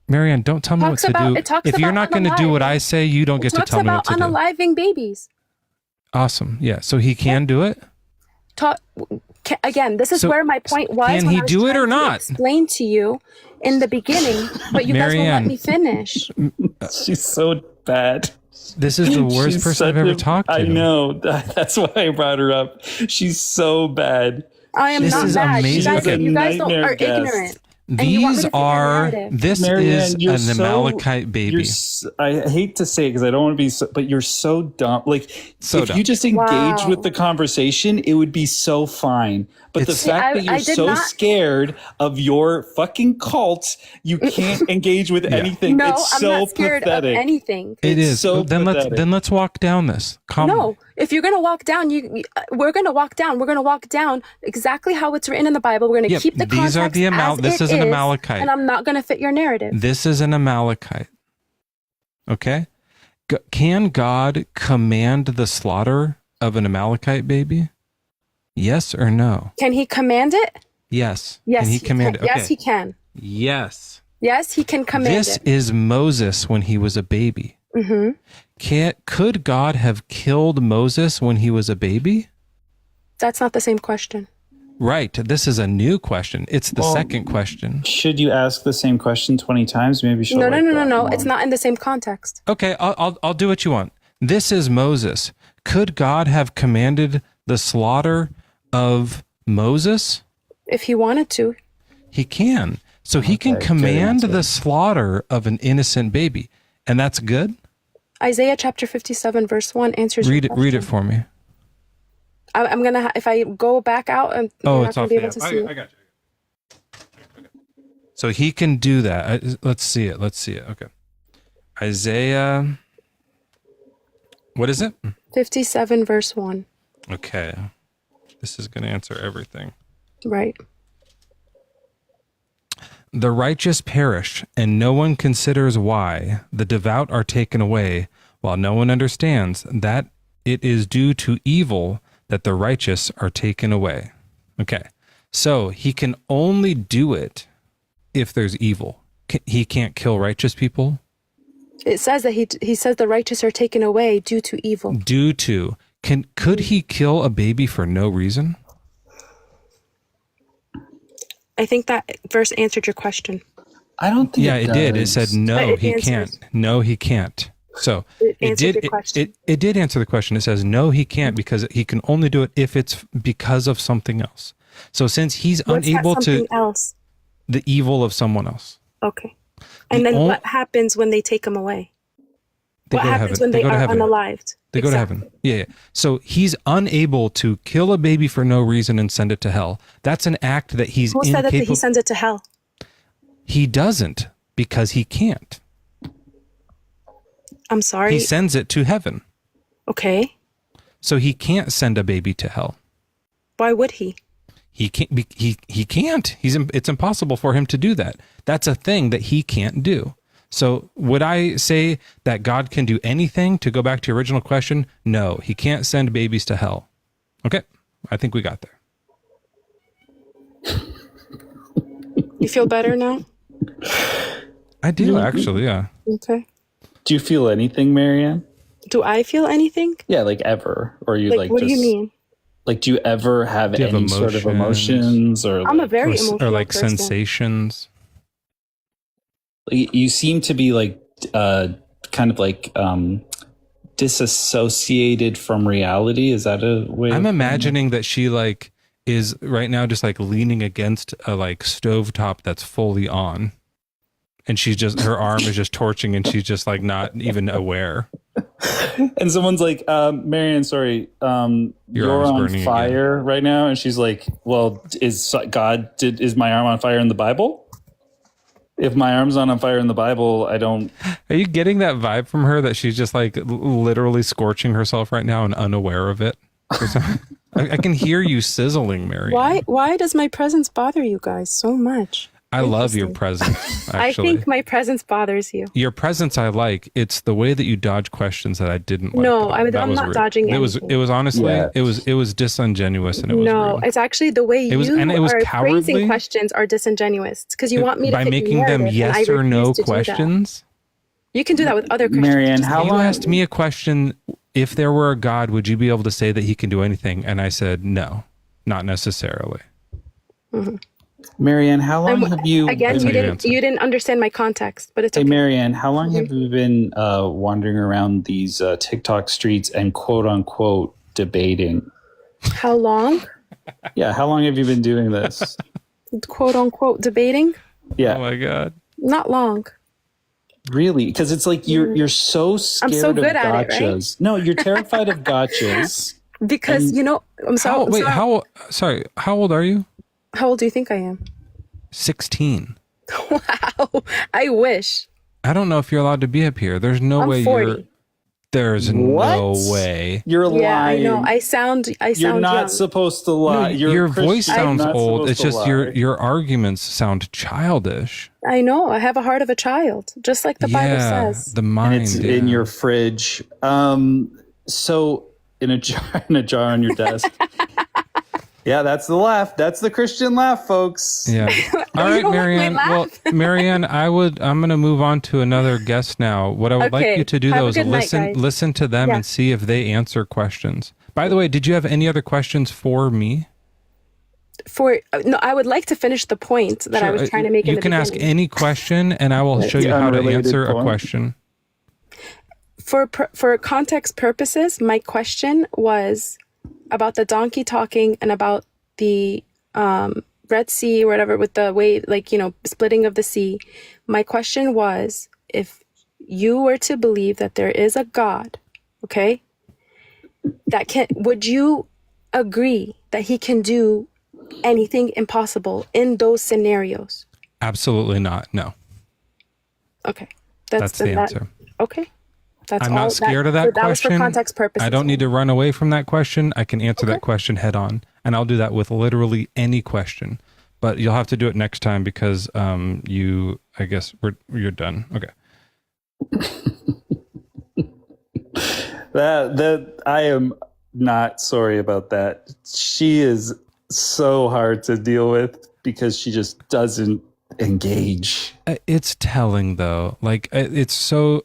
Marianne, don't tell me what Talks to about- do. it talks If you're about not going to do what I unaliving. say, you don't It get to talks tell me what about to do. unaliving babies. Awesome. Yeah. So he can do it? Again, this is So, where my point was. can when he I was do it trying or to not? Explain to you in the beginning, but you guys won't let Marianne. me finish. She's so bad. This is the worst She's person I've such ever a- talked to. I know. That's why I brought her up. She's so bad. I am This not is bad. amazing. You guys, Okay. you guys Nightmare are guest. ignorant. And you want me These to fit your are, narrative. this Marianne, is you're an so- Amalekite baby. I hate to say it because I don't want to be, but you're so dumb. Like, So if dumb. you just engage Wow. with the conversation, it would be so fine. But the It's- fact that I you're did so not- scared of your fucking cult, you can't engage with anything. No, it's I'm so not scared pathetic. of anything. It It's is. so then pathetic. let's walk down this. No, if you're gonna walk down, we're gonna walk down. We're gonna walk down exactly how it's written in the Bible. We're gonna Yep, keep the these are context the as this it is an Amalekite. and I'm not gonna fit your narrative. This is an Amalekite. Okay? Can God command the slaughter of an Amalekite baby? Yes or no? Can he command it? Yes. Yes, Can he command can. it? Okay. Yes, he can. Yes. Yes, he can command This it. is Moses when he was a baby. Mm-hmm. Could God have killed Moses when he was a baby? That's not the same question. Right. This is a new question. It's the Well, second question. Should you ask the same question 20 times? Maybe she'll No, like that no. more. It's not in the same context. Okay, I'll do what you want. This is Moses. Could God have commanded the slaughter of Moses? If he wanted to. He can. So he can Okay, command good answer. the slaughter of an innocent baby. And that's good? Isaiah chapter 57 verse 1 answers your Read question. it for me. I'm gonna if I go back out, and you're not It's gonna off be the able app. to see it. I got you. So he can do that. Let's see it. Okay. Isaiah. What is it? 57 verse 1. Okay. This is going to answer everything. Right. The righteous perish, and no one considers why. The devout are taken away, while no one understands that it is due to evil that the righteous are taken away. Okay. So he can only do it if there's evil. He can't kill righteous people? It says that he says the righteous are taken away due to evil. Due to. Could he kill a baby for no reason? I think that verse answered your question. I don't think it did. It said no, But it he answers. can't. No, he can't. So It answered did. your question. It did answer the question. It says no, he can't because he can only do it if it's because of something else. So since he's What's that unable something to, else? the evil of someone else. Okay. And then only- what happens when they take him away? They What go to happens heaven. when They they go to are heaven. unalived? They go to heaven. Yeah. So he's unable to kill a baby for no reason and send it to hell. That's an act that he's Who said that he incapable. sends it to hell? He doesn't because he can't. I'm sorry. He sends it to heaven. Okay. So he can't send a baby to hell. Why would he? He can't. He can't. It's impossible for him to do that. That's a thing that he can't do. So would I say that God can do anything? To go back to your original question, no, he can't send babies to hell. Okay, I think we got there. You feel better now? I do actually. Yeah. Okay. Do you feel anything, Marianne? Do I feel anything? Yeah, like ever, or you like? What do you just- mean? Like, do you ever have Do you have any sort of emotions, or I'm a like, very or emotional like person. sensations. you seem to be like kind of like disassociated from reality. Is that a way? I'm imagining that she like is right now just like leaning against a like stovetop that's fully on, and she's just, her arm is just torching, and she's just like not even aware. And someone's like, Marianne, sorry, you're on fire right now. And she's like, well, is my arm on fire in the Bible? If my arm's not on fire in the Bible, I don't. Are you getting that vibe from her that she's just like literally scorching herself right now and unaware of it? I can hear you sizzling, Mary. Why does my presence bother you guys so much? I love your presence, actually. I think my presence bothers you. Your presence I like. It's the way that you dodge questions that I didn't like. No, I'm not rude. dodging anything. It was honestly, it was disingenuous, and it was rude. It's actually the way you are phrasing questions are disingenuous. It's because you want me to by making them yes or no questions. You can do that with other questions. Marianne, how long? You asked me a question. If there were a God, would you be able to say that he can do anything? And I said, no, not necessarily. Mm-hmm. Marianne, how long have you... Again, you didn't understand my context, but it's okay. Hey, Marianne, how long have you been wandering around these TikTok streets and quote unquote debating? How long? Yeah, how long have you been doing this? Quote unquote debating? Yeah. Oh my God. Not long. Really? Because it's like you're so scared I'm so good of gotchas. at it, right? No, you're terrified of gotchas. Because, I'm sorry. How old are you? How old do you think I am? 16. Wow. I wish. I don't know if you're allowed to be up here. There's no way 40. There's no way. You're lying. Yeah, I know. I sound You're not young. supposed to lie. No, your voice sounds not old. It's supposed just to lie. your arguments sound childish. I know. I have a heart of a child, just like the Bible says. The mind. And it's in your fridge. So in a jar on your desk. Yeah, that's the laugh. That's the Christian laugh, folks. Yeah. All right, Marianne. Well, Marianne, I'm going to move on to another guest now. What I would like you to do though is listen to them and see if they answer questions. By the way, did you have any other questions for me? No, I would like to finish the point that I was trying to make in the beginning. You can ask any question and I will show you how to answer a question. For context purposes, my question was about the donkey talking and about the Red Sea or whatever with the way, splitting of the sea. My question was, if you were to believe that there is a God, okay, would you agree that he can do anything impossible in those scenarios? Absolutely not. No. Okay. That's the answer. Okay. I'm not scared of that question. That was for context purposes. I don't need to run away from that question. I can answer that question head on, and I'll do that with literally any question. But you'll have to do it next time because I guess you're done. Okay. That I am not sorry about that. She is so hard to deal with because she just doesn't engage. It's telling though. Like it's so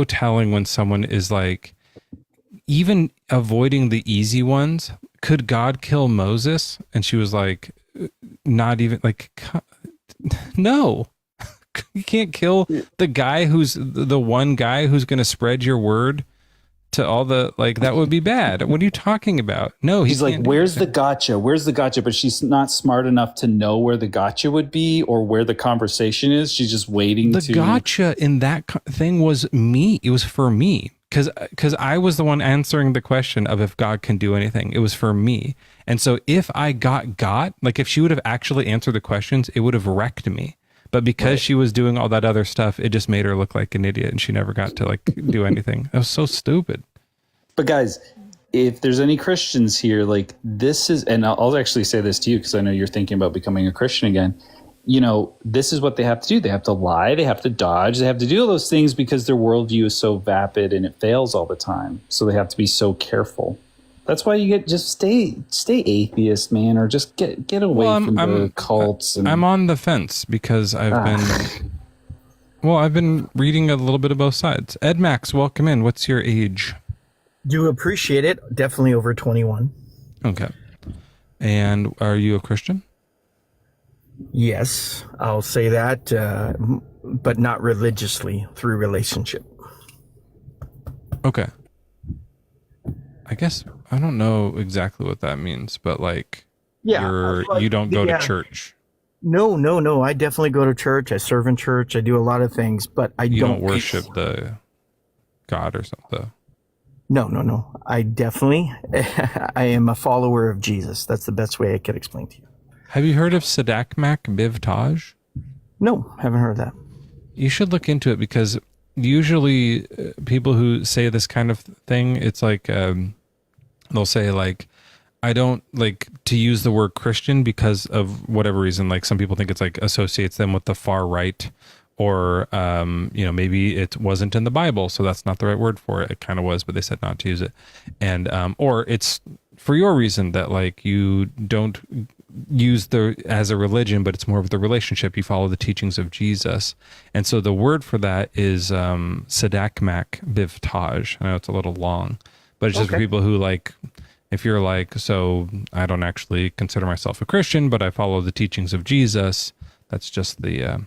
telling when someone is like even avoiding the easy ones. Could God kill Moses? And she was like, not even like, no, you can't kill the guy who's the one guy who's going to spread your word to all the, like, that would be bad. What are you talking about? No, he's like, where's the gotcha? Where's the gotcha? But she's not smart enough to know where the gotcha would be or where the conversation is. She's just waiting the gotcha in that thing was me. It was for me. Because I was the one answering the question of if God can do anything. It was for me. And so if I got, like if she would have actually answered the questions, it would have wrecked me. But because she was doing all that other stuff, it just made her look like an idiot and she never got to like do anything. That was so stupid. But guys, if there's any Christians here, like this is, and I'll actually say this to you because I know you're thinking about becoming a Christian again. You know, this is what they have to do. They have to lie. They have to dodge. They have to do all those things because their worldview is so vapid and it fails all the time. So they have to be so careful. That's why you just stay atheist, man, or just get away from the cults. And I'm on the fence because I've been reading a little bit of both sides. Ed Max, welcome in. What's your age? Do appreciate it. Definitely over 21. Okay. And are you a Christian? Yes, I'll say that, but not religiously, through relationship. Okay. I guess I don't know exactly what that means, but like, you don't go to church. No. I definitely go to church. I serve in church. I do a lot of things, but You don't worship the God or something. No. I definitely, I am a follower of Jesus. That's the best way I could explain to you. Have you heard of Sadakmak Bivtaj? No, haven't heard of that. You should look into it, because usually people who say this kind of thing, it's like, they'll say like, I don't like to use the word Christian because of whatever reason. Like some people think it's like associates them with the far right, or, maybe it wasn't in the Bible, so that's not the right word for it. It kind of was, but they said not to use it. And, or it's for your reason that like you don't use as a religion, but it's more of the relationship. You follow the teachings of Jesus. And so the word for that is, Sadakmak Bivtaj. I know it's a little long, but it's just for people who like, if you're like, so I don't actually consider myself a Christian, but I follow the teachings of Jesus. That's just the,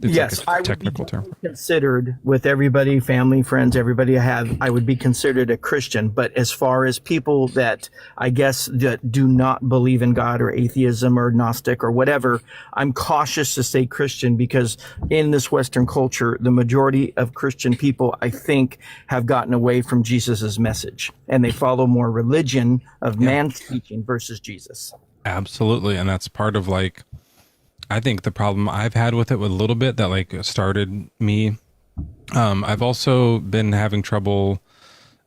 yes, like a technical term. Considered with everybody, family, friends, everybody I have, I would be considered a Christian. But as far as people that I guess that do not believe in God, or atheism, or Gnostic, or whatever, I'm cautious to say Christian, because in this Western culture, the majority of Christian people, I think, have gotten away from Jesus's message, and they follow more religion of man's teaching versus Jesus. Absolutely. And that's part of like, I think the problem I've had with it with a little bit that like started me. I've also been having trouble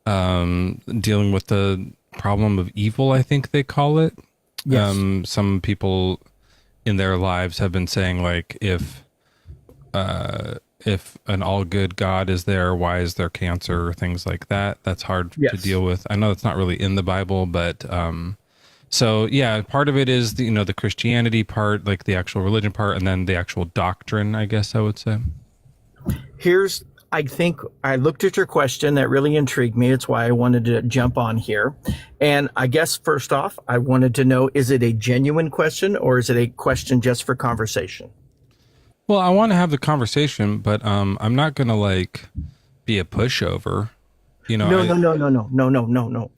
dealing with the problem of evil, I think they call it. Yes. Some people in their lives have been saying like, if an all good God is there, why is there cancer, or things like that? That's hard to deal with. I know it's not really in the Bible, but so yeah, part of it is the Christianity part, like the actual religion part, and then the actual doctrine, I guess I would say. I think I looked at your question that really intrigued me. It's why I wanted to jump on here. And I guess first off, I wanted to know, is it a genuine question, or is it a question just for conversation? Well, I want to have the conversation, but I'm not going to like be a pushover. No.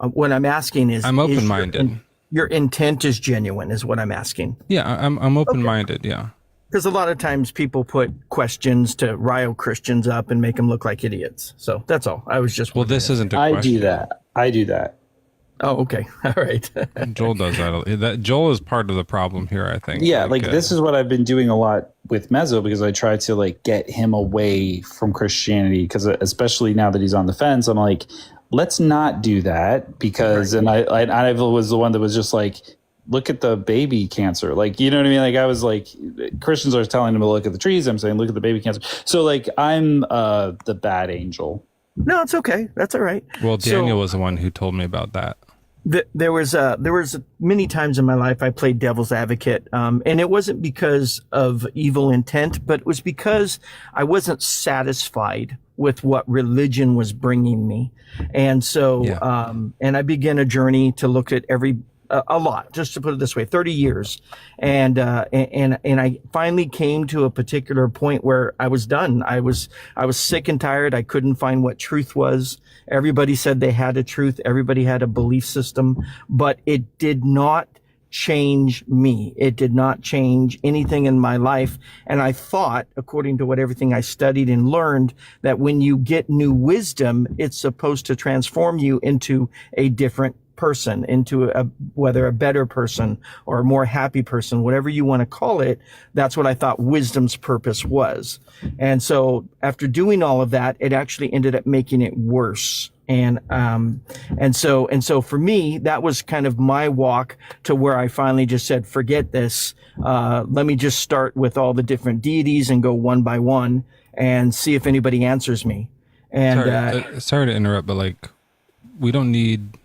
What I'm asking is, I'm open-minded. Your intent is genuine, is what I'm asking. Yeah, I'm open-minded. Yeah. Because a lot of times people put questions to rile Christians up and make them look like idiots. So that's all. I was just. Well, this isn't a question. I do that. Oh, okay. All right. Joel does that. Joel is part of the problem here, I think. Yeah, like this is what I've been doing a lot with Mezzo, because I try to like get him away from Christianity, because especially now that he's on the fence, I'm like, let's not do that, because and I was the one that was just like, look at the baby cancer, like, you know what I mean? Like I was like, Christians are telling him to look at the trees, I'm saying look at the baby cancer. So like I'm the bad angel. No, it's okay. That's all right. Well, Daniel was the one who told me about that. There was many times in my life I played devil's advocate, and it wasn't because of evil intent, but it was because I wasn't satisfied with what religion was bringing me. And so, and I began a journey to look at a lot, just to put it this way, 30 years. And I finally came to a particular point where I was done. I was sick and tired. I couldn't find what truth was. Everybody said they had a truth. Everybody had a belief system, but it did not change me. It did not change anything in my life. And I thought, according to everything I studied and learned, that when you get new wisdom, it's supposed to transform you into a different person, into whether a better person or a more happy person, whatever you want to call it. That's what I thought wisdom's purpose was. And so after doing all of that, it actually ended up making it worse. And so for me, that was kind of my walk to where I finally just said, forget this. Let me just start with all the different deities and go one by one and see if anybody answers me. And sorry to interrupt, but like, we don't need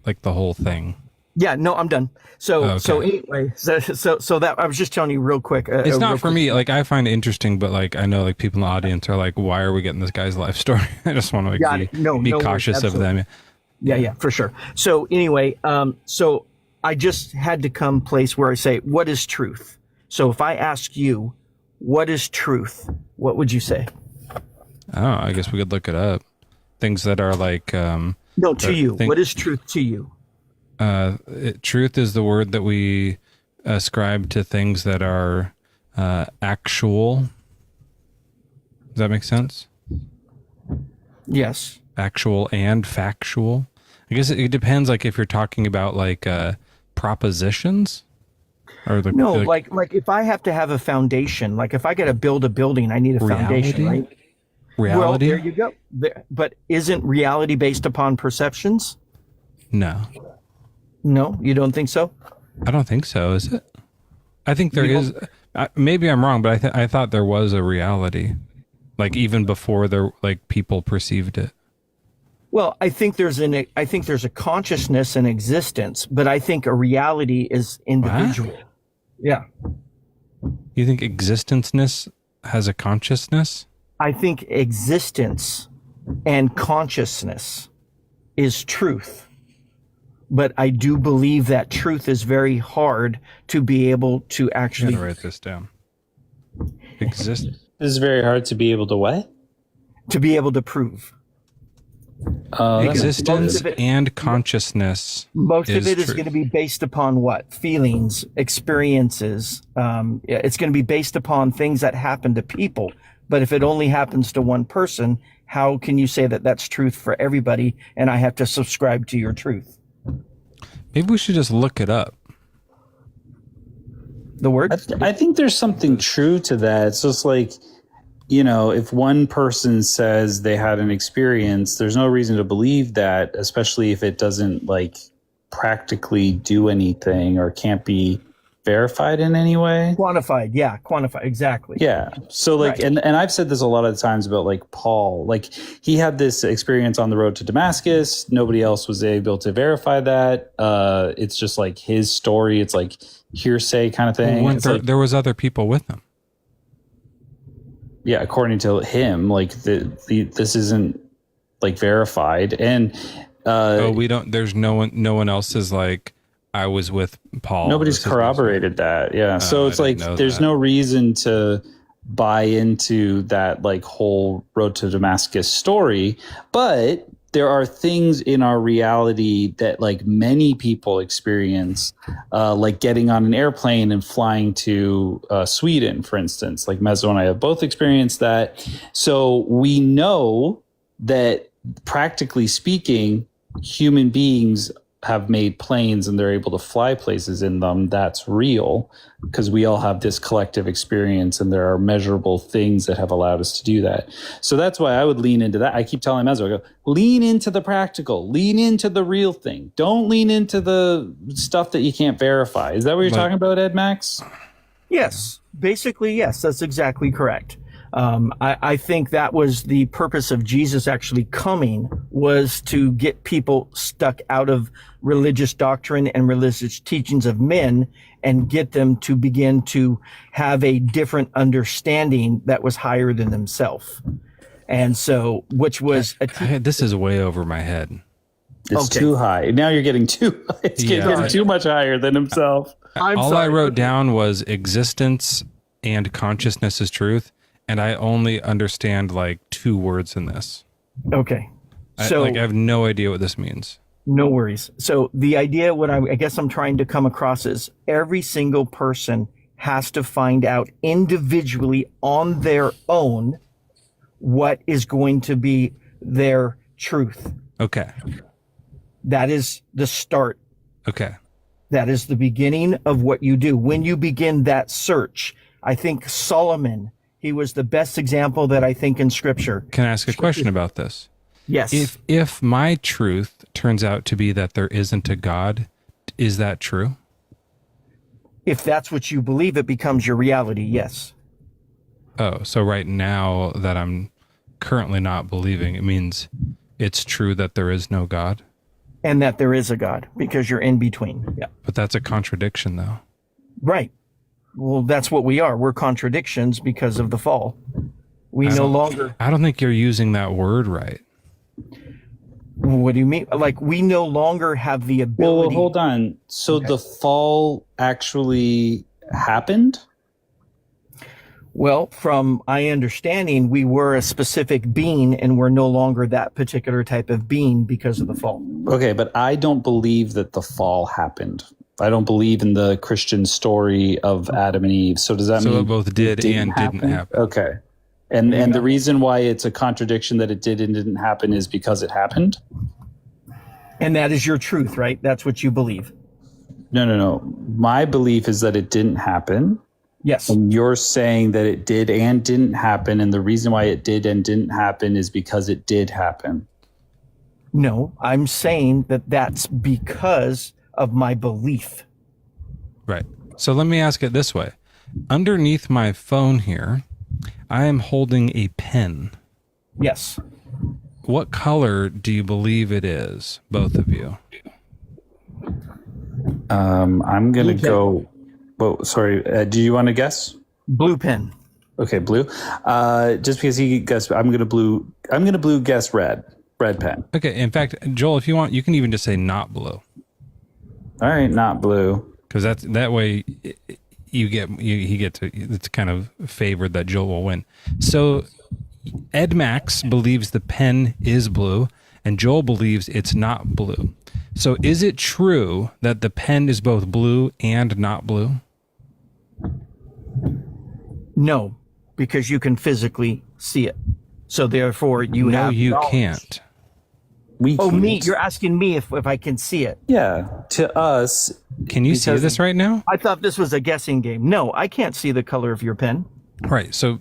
like the whole thing. Yeah, no, I'm done. So anyway, so that I was just telling you real quick. It's not for me. Like I find it interesting, but like I know like people in the audience are like, why are we getting this guy's life story? I just want to like be cautious of them. Yeah, for sure. So anyway, so I just had to come place where I say, what is truth? So if I ask you, what is truth? What would you say? I don't know. I guess we could look it up. things that are like no, to you. What is truth to you? Truth is the word that we ascribe to things that are actual. Does that make sense? Yes. Actual and factual. I guess it depends, like if you're talking about like propositions, or the no, like if I have to have a foundation, like if I got to build a building, I need a foundation, right? Reality. Well, there you go. But isn't reality based upon perceptions? No. No, you don't think so? I don't think so. Is it? I think there is. Maybe I'm wrong, but I thought there was a reality, like even before people perceived it. Well, I think there's a consciousness and existence, but I think a reality is individual. What? Yeah. You think existenceness has a consciousness? I think existence and consciousness is truth. But I do believe that truth is very hard to be able to actually write this down. This is very hard to be able to what? To be able to prove. Existence and consciousness. Most of it is going to be based upon what? Feelings, experiences. It's going to be based upon things that happen to people. But if it only happens to one person, how can you say that that's truth for everybody and I have to subscribe to your truth? Maybe we should just look it up. The word? I think there's something true to that. It's just like, if one person says they had an experience, there's no reason to believe that, especially if it doesn't like practically do anything or can't be verified in any way. Quantified. Yeah. Quantified. Exactly. Yeah. So like, Right. and I've said this a lot of times about like Paul, like he had this experience on the road to Damascus. Nobody else was able to verify that. It's just like his story. It's like hearsay kind of thing. Well, there was other people with him. Yeah. According to him, like this isn't like verified. And, there's no one else is like, I was with Paul. Nobody's corroborated that. Yeah. So it's like there's no reason to buy into that like whole road to Damascus story. But there are things in our reality that like many people experience, like getting on an airplane and flying to Sweden, for instance. Like Mezzo and I have both experienced that. So we know that practically speaking, human beings have made planes and they're able to fly places in them. That's real because we all have this collective experience and there are measurable things that have allowed us to do that. So that's why I would lean into that. I keep telling Mezzo, I go, lean into the practical, lean into the real thing. Don't lean into the stuff that you can't verify. Is that what you're talking about, Ed Max? Yes. Basically, yes, that's exactly correct. I think that was the purpose of Jesus actually coming, was to get people stuck out of religious doctrine and religious teachings of men and get them to begin to have a different understanding that was higher than themselves. And so, which was... this is way over my head. It's too high. Now you're getting too... It's getting too much higher than himself. All I wrote down was existence and consciousness is truth. And I only understand like 2 words in this. Okay. So I have no idea what this means. No worries. So the idea, what I guess I'm trying to come across is every single person has to find out individually on their own what is going to be their truth. Okay. That is the start. Okay. That is the beginning of what you do. When you begin that search, I think Solomon, he was the best example that I think in Scripture. Can I ask a question about this? Yes. If my truth turns out to be that there isn't a God, is that true? If that's what you believe, it becomes your reality, yes. Oh, so right now that I'm currently not believing, it means it's true that there is no God? And that there is a God, because you're in between. Yeah. But that's a contradiction, though. Right. Well, that's what we are. We're contradictions because of the fall. We no longer... I don't think you're using that word right. What do you mean? Like, we no longer have the ability... Well, hold on. So the fall actually happened? Well, from my understanding, we were a specific being and we're no longer that particular type of being because of the fall. Okay, but I don't believe that the fall happened. I don't believe in the Christian story of Adam and Eve. So does that mean it both did and happen? didn't happen? Okay. And the reason why it's a contradiction that it did and didn't happen is because it happened? And that is your truth, right? That's what you believe. No. My belief is that it didn't happen. Yes. And you're saying that it did and didn't happen, and the reason why it did and didn't happen is because it did happen. No, I'm saying that that's because of my belief. Right. So let me ask it this way. Underneath my phone here, I am holding a pen. Yes. What color do you believe it is, both of you? I'm going to go... Oh, sorry. Do you want to guess? Blue pen. Okay, blue. Just because he guessed, I'm gonna blue guess red. Red pen. Okay. In fact, Joel, if you want, you can even just say not blue. All right, not blue. Because that way he gets it's kind of favored that Joel will win. So Ed Max believes the pen is blue, and Joel believes it's not blue. So is it true that the pen is both blue and not blue? No, because you can physically see it. So therefore you No, have you knowledge. can't. We Oh, can't. me? You're asking me if I can see it. Yeah, to us. Can you see this right now? I thought this was a guessing game. No, I can't see the color of your pen. Right. So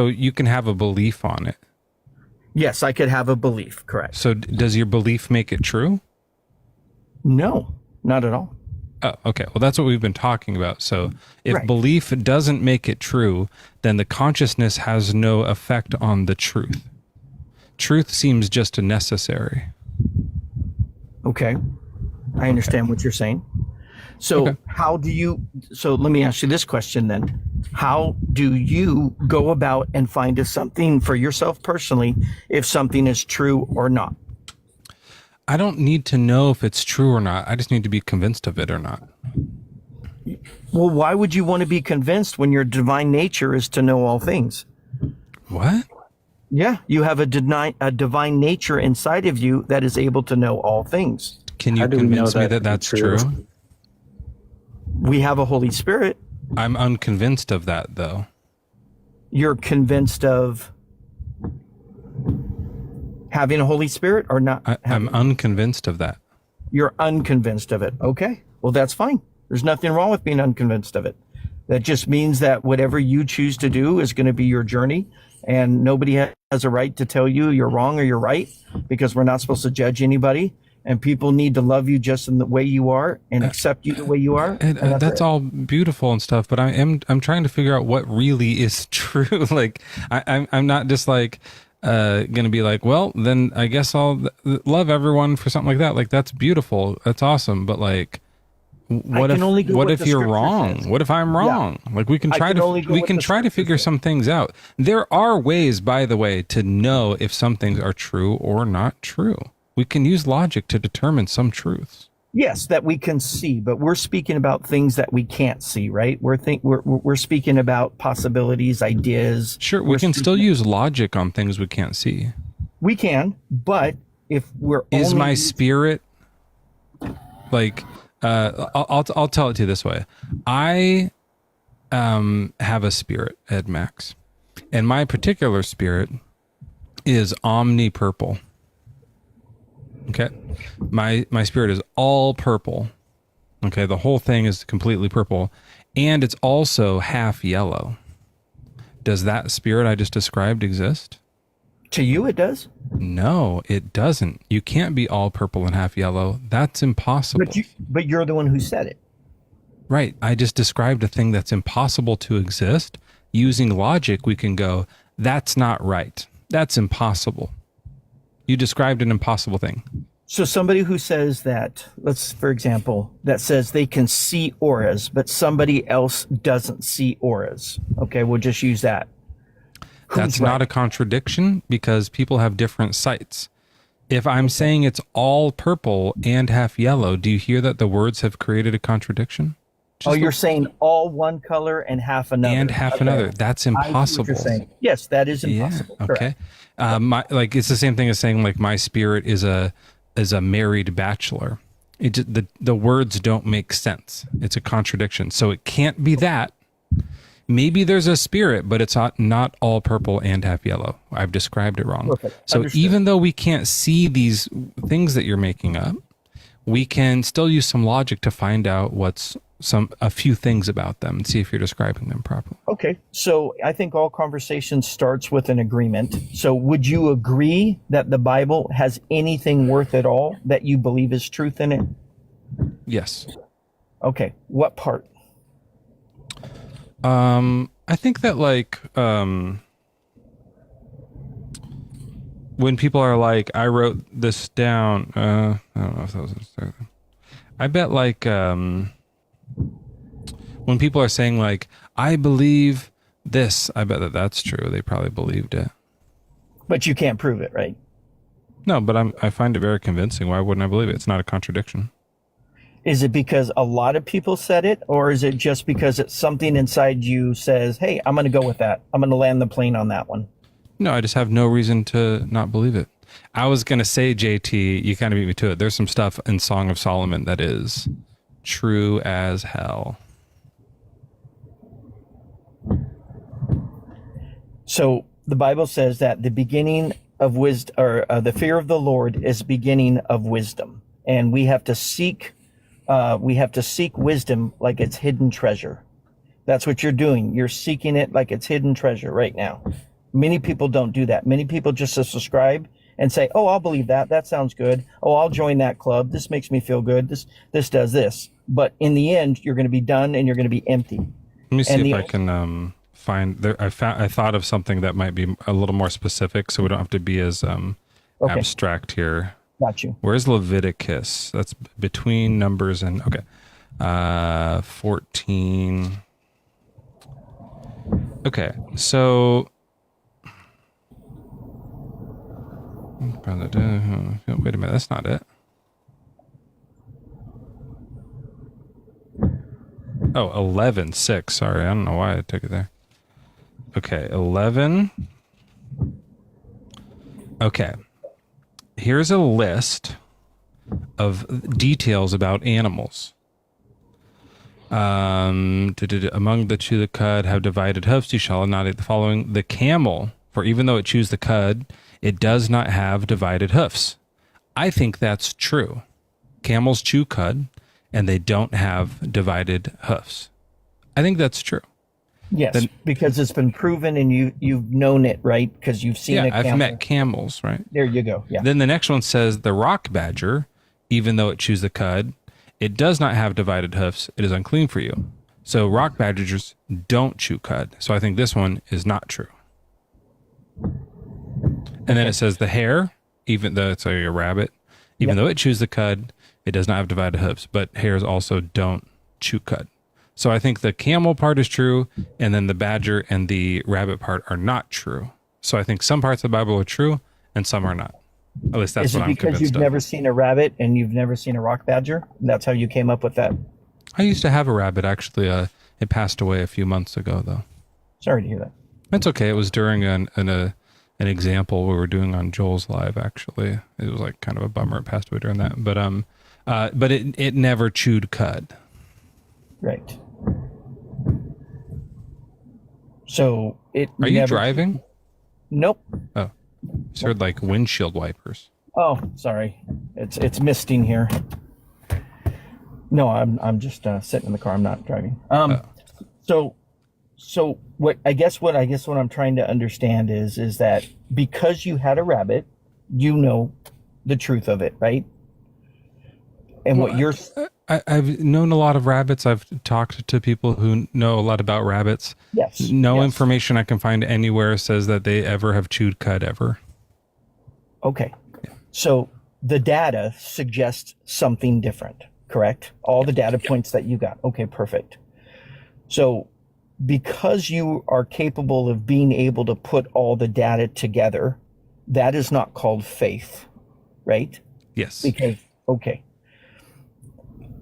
you can have a belief on it. Yes, I could have a belief, correct. So does your belief make it true? No, not at all. Oh, okay. Well, that's what we've been talking about. So if Right. belief doesn't make it true, then the consciousness has no effect on the truth. Truth seems just necessary. Okay. I understand what you're saying. So so let me ask you this question then. How do you go about and find something for yourself personally if something is true or not? I don't need to know if it's true or not. I just need to be convinced of it or not. Well, why would you want to be convinced when your divine nature is to know all things? What? Yeah, you have a divine nature inside of you that is able to know all things. Can you convince me that that's true? We have a Holy Spirit. I'm unconvinced of that, though. You're convinced of having a Holy Spirit or not? I'm unconvinced of that. You're unconvinced of it. Okay. Well, that's fine. There's nothing wrong with being unconvinced of it. That just means that whatever you choose to do is going to be your journey, and nobody has a right to tell you you're wrong or you're right, because we're not supposed to judge anybody, and people need to love you just in the way you are and accept you the way you are. And that's all beautiful and stuff, but I'm trying to figure out what really is true. Like I'm not just like gonna be like, well, then I guess I'll love everyone for something like that. Like, that's beautiful, that's awesome, but like, what if you're wrong? What if I'm wrong? Yeah. Like, we can try to figure some things out. There are ways, by the way, to know if some things are true or not true. We can use logic to determine some truths. Yes, that we can see, but we're speaking about things that we can't see, right? We're speaking about possibilities, ideas. Sure, we can still use logic on things we can't see. We can, but if we're is my spirit like? I'll tell it to you this way. I have a spirit, Ed Max, and my particular spirit is omni-purple. Okay, my spirit is all purple. Okay, the whole thing is completely purple, and it's also half yellow. Does that spirit I just described exist? To you, it does? No, it doesn't. You can't be all purple and half yellow. That's impossible. But you're the one who said it. Right. I just described a thing that's impossible to exist. Using logic, we can go, that's not right. That's impossible. You described an impossible thing. So somebody who says that, for example, that says they can see auras, but somebody else doesn't see auras. Okay, we'll just use that. That's not a contradiction, because people have different sights. If I'm saying it's all purple and half yellow, do you hear that the words have created a contradiction? Oh, you're saying all one color and half another. And half Okay. another. That's I see what impossible. you're saying. Yes, that is impossible. Yeah, okay. Correct. Like it's the same thing as saying like my spirit is a married bachelor. The words don't make sense. It's a contradiction. So it can't be that. Maybe there's a spirit, but it's not all purple and half yellow. I've described it wrong. Perfect. So Understood. even though we can't see these things that you're making up, we can still use some logic to find out a few things about them and see if you're describing them properly. Okay, so I think all conversation starts with an agreement. So would you agree that the Bible has anything worth at all that you believe is truth in it? Yes. Okay, what part? I think that like when people are like, I wrote this down, I don't know if that was I bet like when people are saying like, I believe this, I bet that's true. They probably believed it. But you can't prove it, right? No, but I find it very convincing. Why wouldn't I believe it? It's not a contradiction. Is it because a lot of people said it, or is it just because it's something inside you says, hey, I'm going to go with that. I'm going to land the plane on that one. No, I just have no reason to not believe it. I was going to say, JT, you kind of beat me to it. There's some stuff in Song of Solomon that is true as hell. So the Bible says that the beginning of wisdom, or the fear of the Lord is beginning of wisdom. And we have to seek wisdom like it's hidden treasure. That's what you're doing. You're seeking it like it's hidden treasure right now. Many people don't do that. Many people just subscribe and say, oh, I'll believe that. That sounds good. Oh, I'll join that club. This makes me feel good. This does this. But in the end, you're going to be done and you're going to be empty. Let me see if I can find there. I thought of something that might be a little more specific, so we don't have to be as abstract here. Got you. Where's Leviticus? That's between Numbers and 14. Okay, so wait a minute, that's not it. Oh, 11:6. Sorry, I don't know why I took it there. Okay, 11. Okay. Here's a list of details about animals. Among the two that cud have divided hoofs, you shall not eat the following. The camel, for even though it chews the cud, it does not have divided hoofs. I think that's true. Camels chew cud, and they don't have divided hoofs. I think that's true. Yes, because it's been proven and you've known it, right? Because you've seen a camel. I've met camels, right? There you go. Yeah. Then the next one says the rock badger, even though it chews the cud, it does not have divided hoofs. It is unclean for you. So rock badgers don't chew cud. So I think this one is not true. And then it says the hare, even though it's a rabbit, even though it chews the cud, it does not have divided hoofs. But hares also don't chew cud. So I think the camel part is true, and then the badger and the rabbit part are not true. So I think some parts of the Bible are true, and some are not. At least that's what I'm convinced of. Is it because you've never seen a rabbit and you've never seen a rock badger? That's how you came up with that? I used to have a rabbit, actually. It passed away a few months ago, though. Sorry to hear that. It's okay. It was during an example we were doing on Joel's Live, actually. It was like kind of a bummer it passed away during that. But it never chewed cud. Right. So Are you driving? Nope. Oh, just heard like windshield wipers. Oh, sorry. It's misting here. No, I'm just sitting in the car. I'm not driving. So what I'm trying to understand is that because you had a rabbit, you know the truth of it, right? And what you're I've known a lot of rabbits. I've talked to people who know a lot about rabbits. Yes. No information I can find anywhere says that they ever have chewed cud ever. Okay. So the data suggests something different, correct? All the data points that you got. Okay, perfect. So because you are capable of being able to put all the data together, that is not called faith, right? Yes. Okay.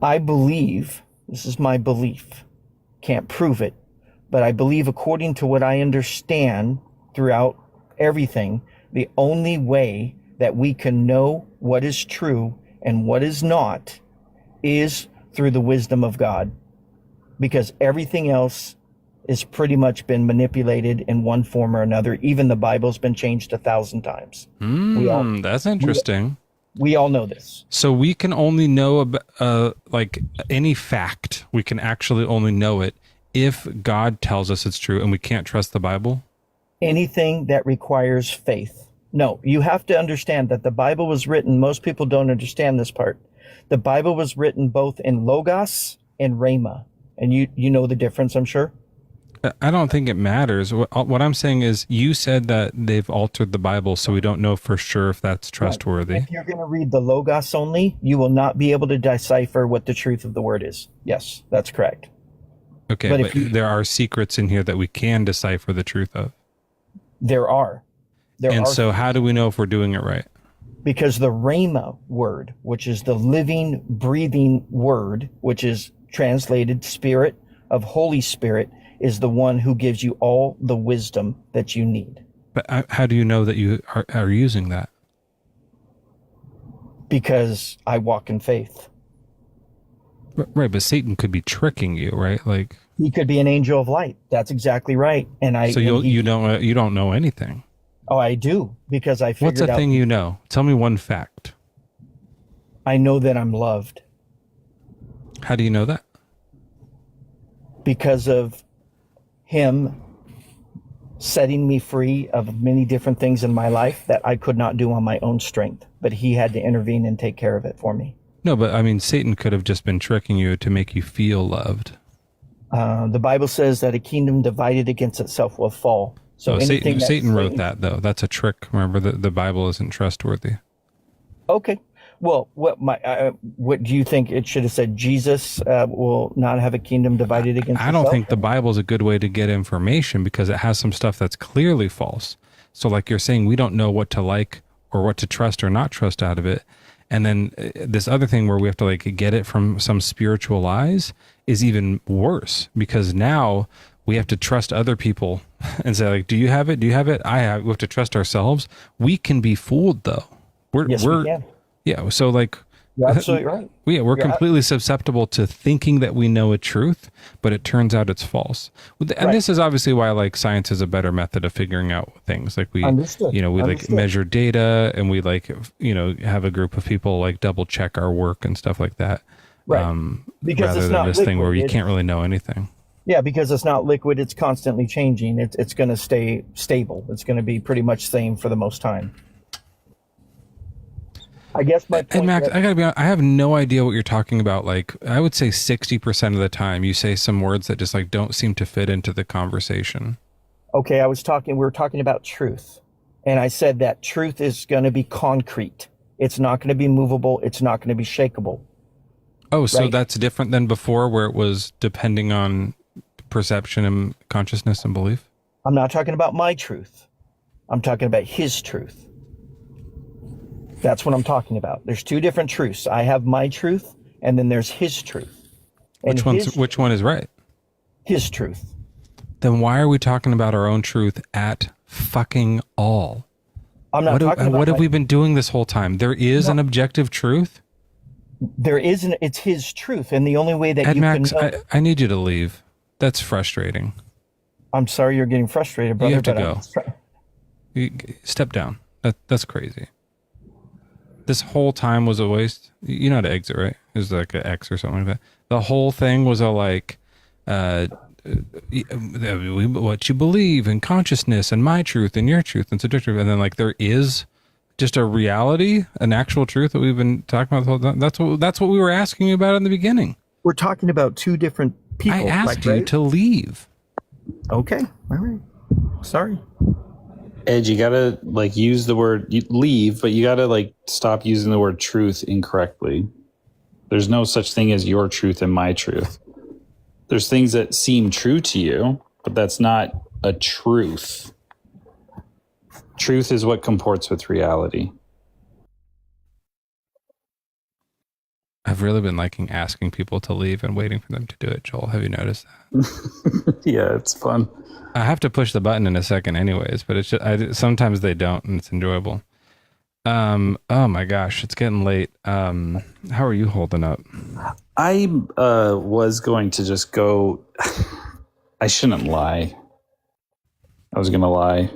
I believe This is my belief. Can't prove it, but I believe, according to what I understand throughout everything, the only way that we can know what is true and what is not is through the wisdom of God, because everything else is pretty much been manipulated in one form or another. Even the Bible's been changed 1,000 times. That's interesting. We all know this. So we can only know about, like any fact, we can actually only know it if God tells us it's true, and we can't trust the Bible? Anything that requires faith. No, you have to understand that the Bible was written, most people don't understand this part. The Bible was written both in Logos and Rhema. And you know the difference, I'm sure? I don't think it matters. What I'm saying is, you said that they've altered the Bible, so we don't know for sure if that's trustworthy. If you're going to read the Logos only, you will not be able to decipher what the truth of the word is. Yes, that's correct. Okay, but there are secrets in here that we can decipher the truth of. There are. So how do we know if we're doing it right? Because the Rhema word, which is the living, breathing word, which is translated Spirit of Holy Spirit, is the one who gives you all the wisdom that you need. But how do you know that you are using that? Because I walk in faith. Right, but Satan could be tricking you, right? Like, he could be an angel of light. That's exactly right. So you don't know anything. Oh, I do, because I figured out. What's a thing you know? Tell me one fact. I know that I'm loved. How do you know that? Because of him setting me free of many different things in my life that I could not do on my own strength, but he had to intervene and take care of it for me. No, but I mean, Satan could have just been tricking you to make you feel loved. The Bible says that a kingdom divided against itself will fall. So Satan wrote that, though. That's a trick. Remember that the Bible isn't trustworthy. Okay. Well, what do you think it should have said? Jesus will not have a kingdom divided against itself? I don't think the Bible is a good way to get information, because it has some stuff that's clearly false. So like you're saying, we don't know what to like or what to trust or not trust out of it. And then this other thing where we have to like get it from some spiritual eyes is even worse, because now we have to trust other people and say, like, do you have it? Do you have it? I have. We have to trust ourselves. We can be fooled, though. We can. Yeah. So like, you're absolutely right. We're completely susceptible to thinking that we know a truth, but it turns out it's false. And this is obviously why like science is a better method of figuring out things. Like we like measure data, and we like, have a group of people like double check our work and stuff like that. Right. Because rather it's than not this liquid. thing where you can't really know anything. Yeah, because it's not liquid. It's constantly changing. It's going to stay stable. It's going to be pretty much same for the most time. I guess my point. And Max, I gotta be honest, I have no idea what you're talking about. Like, I would say 60% of the time you say some words that just like don't seem to fit into the conversation. Okay, we were talking about truth. And I said that truth is going to be concrete. It's not going to be movable. It's not going to be shakeable. Oh, so right? That's different than before, where it was depending on perception and consciousness and belief? I'm not talking about my truth. I'm talking about his truth. That's what I'm talking about. There's two different truths. I have my truth, and then there's his truth. And which one is right? His truth. Then why are we talking about our own truth at fucking all? I'm not talking about what have we been doing this whole time? There is an objective truth? There isn't. It's his truth, and the only way that Max, can know... I need you to leave. That's frustrating. I'm sorry you're getting frustrated, brother. You have to go. Step down. That's crazy. This whole time was a waste. You know how to exit, right? It was like an X or something like that. The whole thing was a like, what you believe and consciousness and my truth and your truth and subjective. And then like there is just a reality, an actual truth that we've been talking about the whole time. That's what we were asking you about in the beginning. We're talking about two different people. I asked you to leave. Okay. All right. Sorry. Ed, you gotta like use the word leave, but you gotta like stop using the word truth incorrectly. There's no such thing as your truth and my truth. There's things that seem true to you, but that's not a truth. Truth is what comports with reality. I've I've really been liking asking people to leave and waiting for them to do it, Joel. Have you noticed that? Yeah, it's fun. I have to push the button in a second anyways, but it's just, sometimes they don't, and it's enjoyable. Oh my gosh, it's getting late. How are you holding up? I was going to just go. I shouldn't lie. I was going to lie.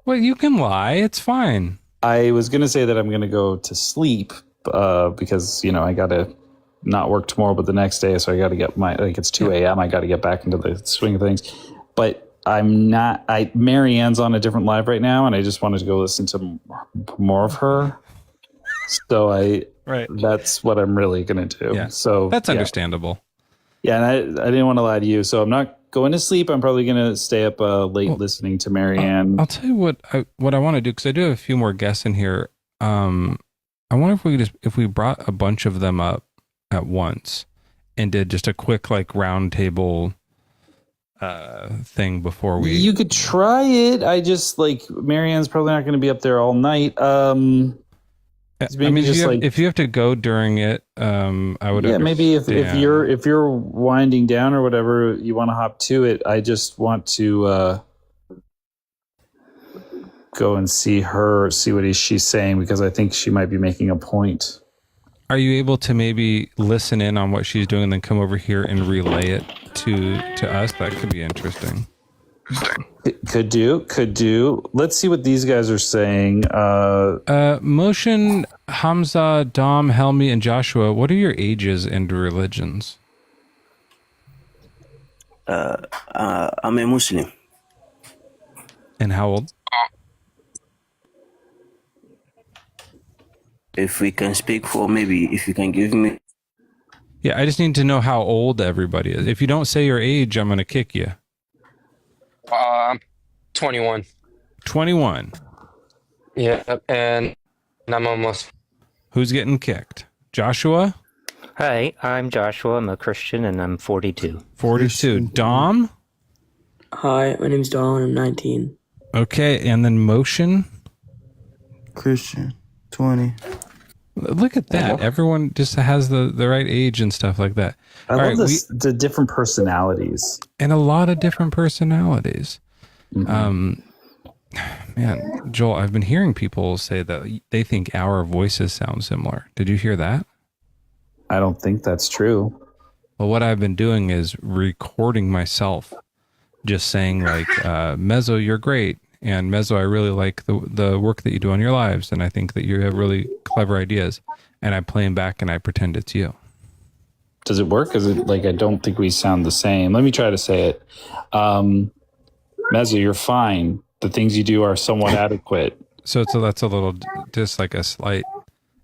Well, you can lie. It's fine. I was going to say that I'm going to go to sleep because, you know, I got to not work tomorrow, but the next day. So I got to get it's 2 a.m. I got to get back into the swing of things. But I'm not, Marianne's on a different live right now, and I just wanted to go listen to more of her. So that's what I'm really going to do. Yeah. So that's understandable. Yeah. And I didn't want to lie to you. So I'm not going to sleep. I'm probably going to stay up late listening to Marianne. I'll tell you what I want to do, because I do have a few more guests in here. I wonder if we brought a bunch of them up at once and did just a quick like round table thing before we. You could try it. I just Marianne's probably not going to be up there all night. Maybe if you have to go during it, I would. Yeah, maybe if you're winding down or whatever, you want to hop to it. I just want to go and see what she's saying, because I think she might be making a point. Are you able to maybe listen in on what she's doing and then come over here and relay it to us? That could be interesting. Could do. Let's see what these guys are saying. Motion, Hamza, Dom, Helmi, and Joshua, what are your ages and religions? I'm a Muslim. And how old? If we can speak for if you can give me. Yeah, I just need to know how old everybody is. If you don't say your age, I'm going to kick you. I'm 21. 21. Yeah, and I'm almost. Who's getting kicked? Joshua? Hi, I'm Joshua. I'm a Christian, and I'm 42. 42. Dom? Hi, my name's Don. I'm 19. Okay, and then Motion? Christian, 20. Look at that. Everyone just has the right age and stuff like that. I love the different personalities. And a lot of different personalities. Mm-hmm. Man, Joel, I've been hearing people say that they think our voices sound similar. Did you hear that? I don't think that's true. Well, what I've been doing is recording myself just saying Mezzo, you're great. And Mezzo, I really like the work that you do on your lives, and I think that you have really clever ideas. And I play them back, and I pretend it's you. Does it work? Is it I don't think we sound the same. Let me try to say it. Mezzo, you're fine. The things you do are somewhat adequate. So that's a little, just like a slight.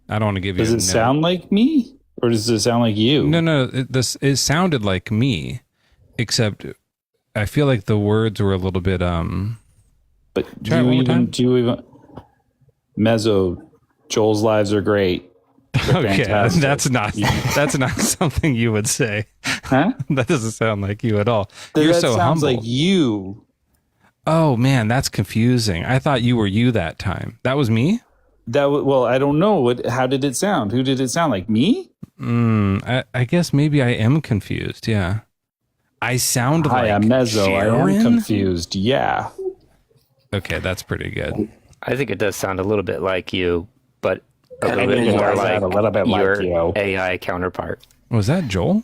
I don't want to give you. Does it sound like me, or does it sound like you? No. It sounded like me, except I feel like the words were a little bit But do you even Mezzo, Joel's lives are great. Okay, that's not something you would say. Huh? That doesn't sound like you at all. You're that so sounds humble. like you. Oh man, that's confusing. I thought you were you that time. That was me? Well, I don't know. How did it sound? Who did it sound like? Me? I guess maybe I am confused. Yeah. I sound Hi, like I'm Mezzo. Sharon? I am confused. Yeah. Okay, that's pretty good. I think it does sound a little bit like you, but a little bit think more it like sound a little bit like your you. AI counterpart. Was that Joel?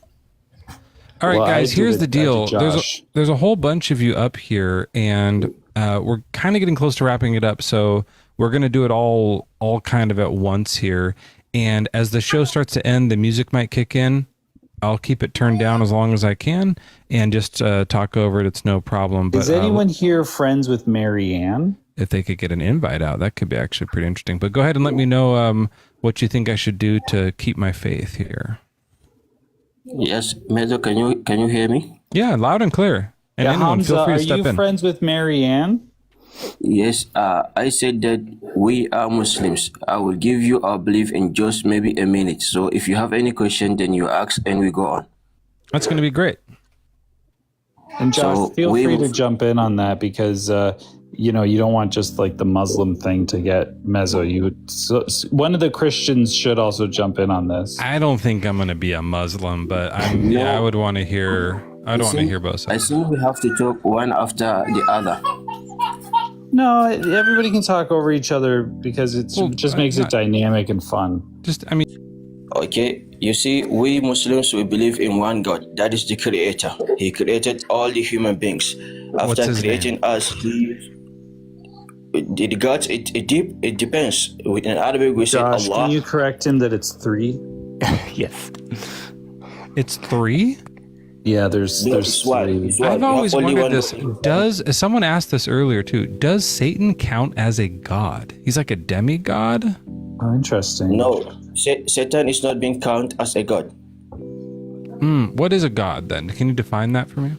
All right, Well, guys, I did here's it- the I did deal. Josh. There's a whole bunch of you up here, and we're kind of getting close to wrapping it up. So we're going to do it all kind of at once here. And as the show starts to end, the music might kick in. I'll keep it turned down as long as I can and just talk over it. It's no problem. But Is anyone here friends with Marianne? if they could get an invite out, that could be actually pretty interesting. But go ahead and let me know what you think I should do to keep my faith here. Yes, Mezzo, can you hear me? Yeah, loud and clear. And Yeah, anyone, Hamza, feel free are to step you in. friends with Marianne? Yes, I said that we are Muslims. I will give you our belief in just maybe a minute. So if you have any question, then you ask and we go on. That's going to be great. And Josh, So feel free to jump in on that because you don't want just like the Muslim thing to get Mezzo. One of the Christians should also jump in on this. I don't think I'm going to be a Muslim, but I would want to hear. I'd want to hear both sides. I think we have to talk one after the other. No, everybody can talk over each other because it just makes it dynamic and fun. Okay, you see, we Muslims, we believe in one God. That is the Creator. He created all the human beings. After creating us, the gods, it depends. In Arabic, we say Josh, Allah. can you correct him that it's 3? Yes. It's 3? Yeah, there's 3. I've always wondered this. Someone asked this earlier too. Does Satan count as a god? He's like a demigod? Oh, interesting. No, Satan is not being counted as a god. What is a god then? Can you define that for me?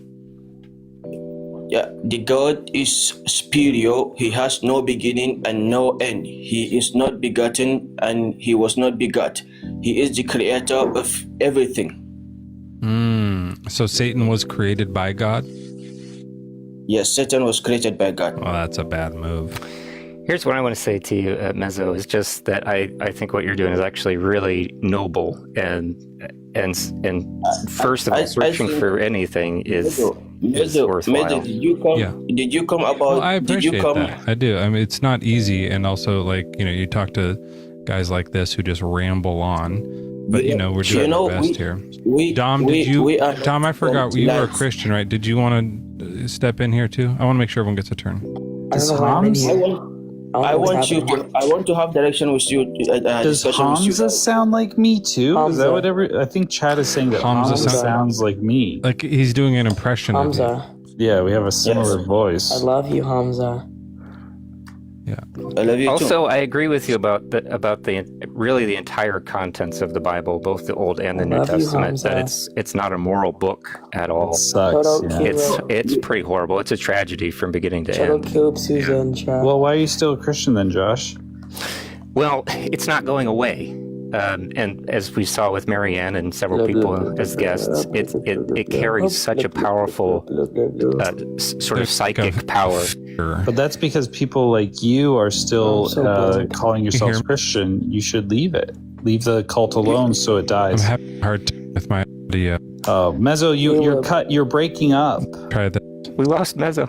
Yeah, the God is superior. He has no beginning and no end. He is not begotten and he was not begot. He is the creator of everything. So Satan was created by God? Yes, Satan was created by God. Well, that's a bad move. Here's what I want to say to you, Mezzo, is just that I think what you're doing is actually really noble and first of all, searching for anything is worthwhile. Did you come about? Well, I appreciate that. I do. I mean, it's not easy, and also you talk to guys like this who just ramble on. But we're doing our best here. Dom, Dom, I forgot you were a Christian, right? Did you want to step in here too? I want to make sure everyone gets a turn. I want to have direction with you. Does Hamza sound like me too? Is that what I think Chad is saying that Hamza sounds like me. Like he's doing an impression Hamza. of you. Yeah, we have a similar voice. I love you, Hamza. Yeah. I love you also, I agree with you about the entire contents of the Bible, both the Old and the New Testament. That it's not a moral book at all. It sucks. It's pretty horrible. It's a tragedy from beginning to end. Well, why are you still a Christian then, Josh? Well, it's not going away. And as we saw with Marianne and several people as guests, it carries such a powerful sort of psychic power. But that's because people like you are still calling yourselves Christian. You should leave it. Leave the cult alone so it dies. I'm having a hard time with my idea. Oh, Mezzo, you're cut. You're breaking up. Try that. We lost Mezzo.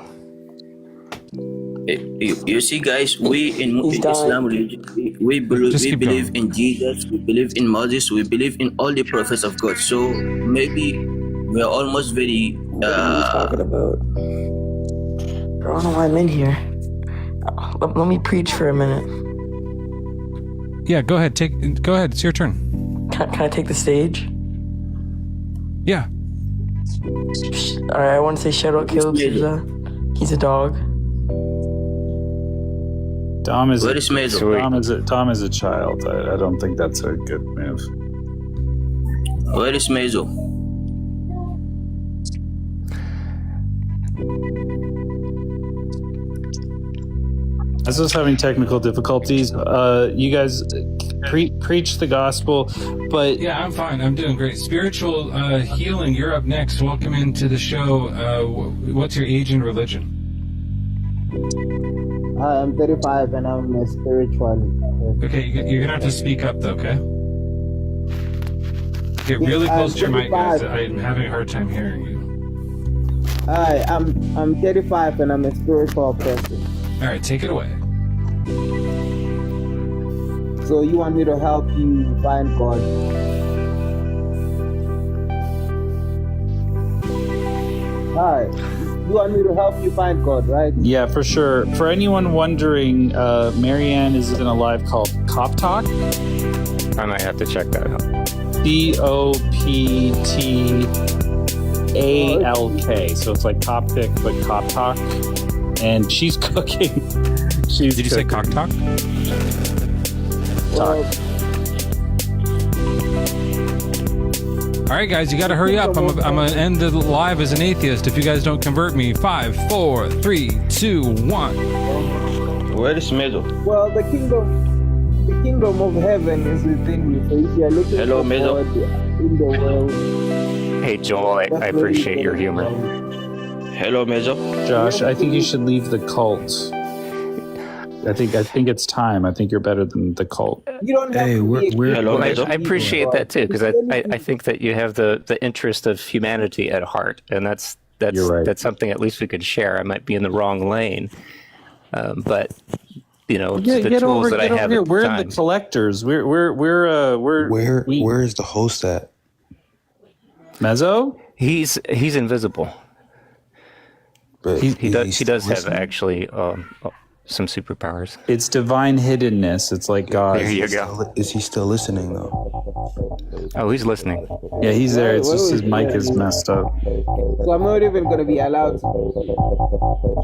You see, guys, we in Islam religion, we believe in Jesus, we believe in Moses, we believe in all the prophets of God. So maybe we are almost very. What are you talking about? I don't know why I'm in here. Let me preach for a minute. Yeah, go ahead. Go ahead. It's your turn. Can I take the stage? Yeah. All right. I want to say shout out Caleb Souza. He's a dog. Dom is a child. I don't think that's a good move. Where is Mezzo? Mezzo's having technical difficulties. You guys preach the gospel, but yeah, I'm fine. I'm doing great. Spiritual healing. You're up next. Welcome into the show. What's your age and religion? I'm 35 and I'm a spiritual. Okay, you're gonna have to speak up though, okay? Get really close to your mic, guys. I'm having a hard time hearing you. Hi, I'm 35 and I'm a spiritual person. All right, take it away. So you want me to help you find God? Hi. You want me to help you find God, right? Yeah, for sure. For anyone wondering, Marianne is in a live called Cop Talk. I might have to check that out. COPTALK. So it's like Coptic, but Cop Talk. And she's cooking. Did you say cock talk? All right, guys, you got to hurry up. I'm going to end the live as an atheist if you guys don't convert me. 5, 4, 3, 2, 1. Where is Mezzo? Well, the kingdom of heaven is within you. So if you are looking for God in the world. Hey, Joel, I appreciate your humor. Hello, Mezzo. Josh, I think you should leave the cult. I think it's time. I think you're better than the cult. You don't have to be Hello, I Mezzo. appreciate that too, because I think that you have the interest of humanity at heart, and that's You're right. that's something at least we could share. I might be in the wrong lane, but the tools that I have here. at the We're time. the collectors. Where is the host at? Mezzo? He's invisible. But He does have listening? actually some superpowers. It's divine hiddenness. It's like God. There you go. Is he still listening though? Oh, he's listening. Yeah, he's there. It's just his mic is messed up. So I'm not even going to be allowed to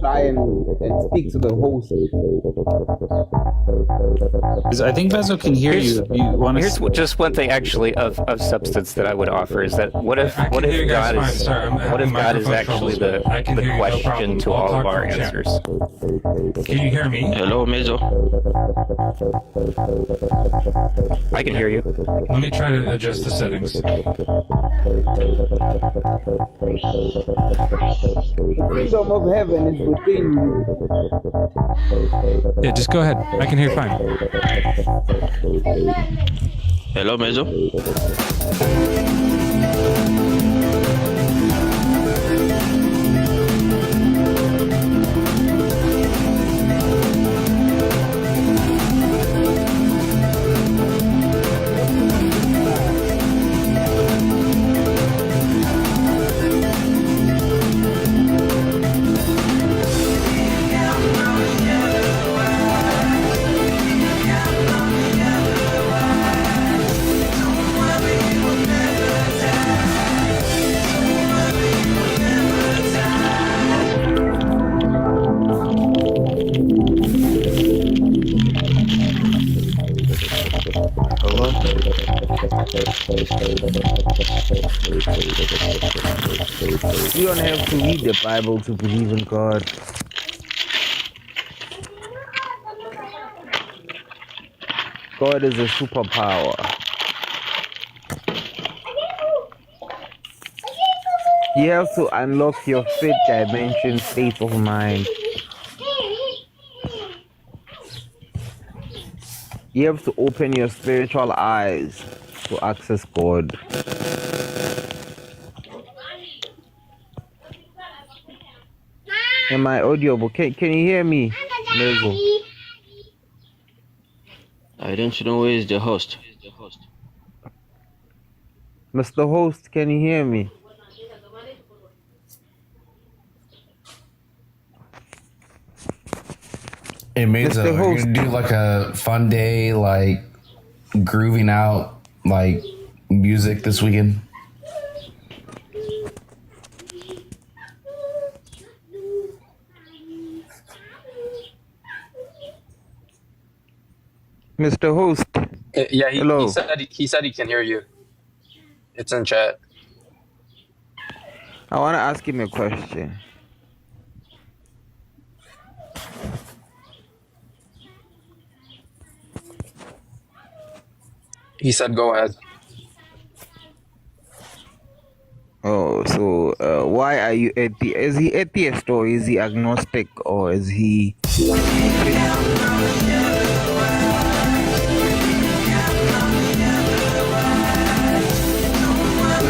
try and speak to the host. 'Cause I think Mezzo can hear you. If you want Here's to. just one thing actually of substance that I would offer is that what if I can hear you guys God fine. is Sorry, I'm what if having God is microphone actually troubles, but I can the hear you, no question problem. to I'll all of talk our to the chat. answers? Can you hear me? Hello, Mezzo. I can hear you. Let me try to adjust the settings. The kingdom of heaven is within you. Yeah, just go ahead. I can hear you fine. Hello, Mezzo. You don't have to read the Bible to believe in God. God is a superpower. You have to unlock your fifth dimension state of mind. You have to open your spiritual eyes to access God. Am I audible? Can you hear me? Mezzo? I don't know who is the host. Mr. Host, can you hear me? Hey, Mezzo, Mr. are you Host. gonna do like a fun day, like grooving out, like music this weekend? Mr. Host. Yeah, Hello. he said he can hear you. It's in chat. I want to ask him a question. He said go ahead. Oh, so why are you atheist? Is he atheist or is he agnostic or is he? Is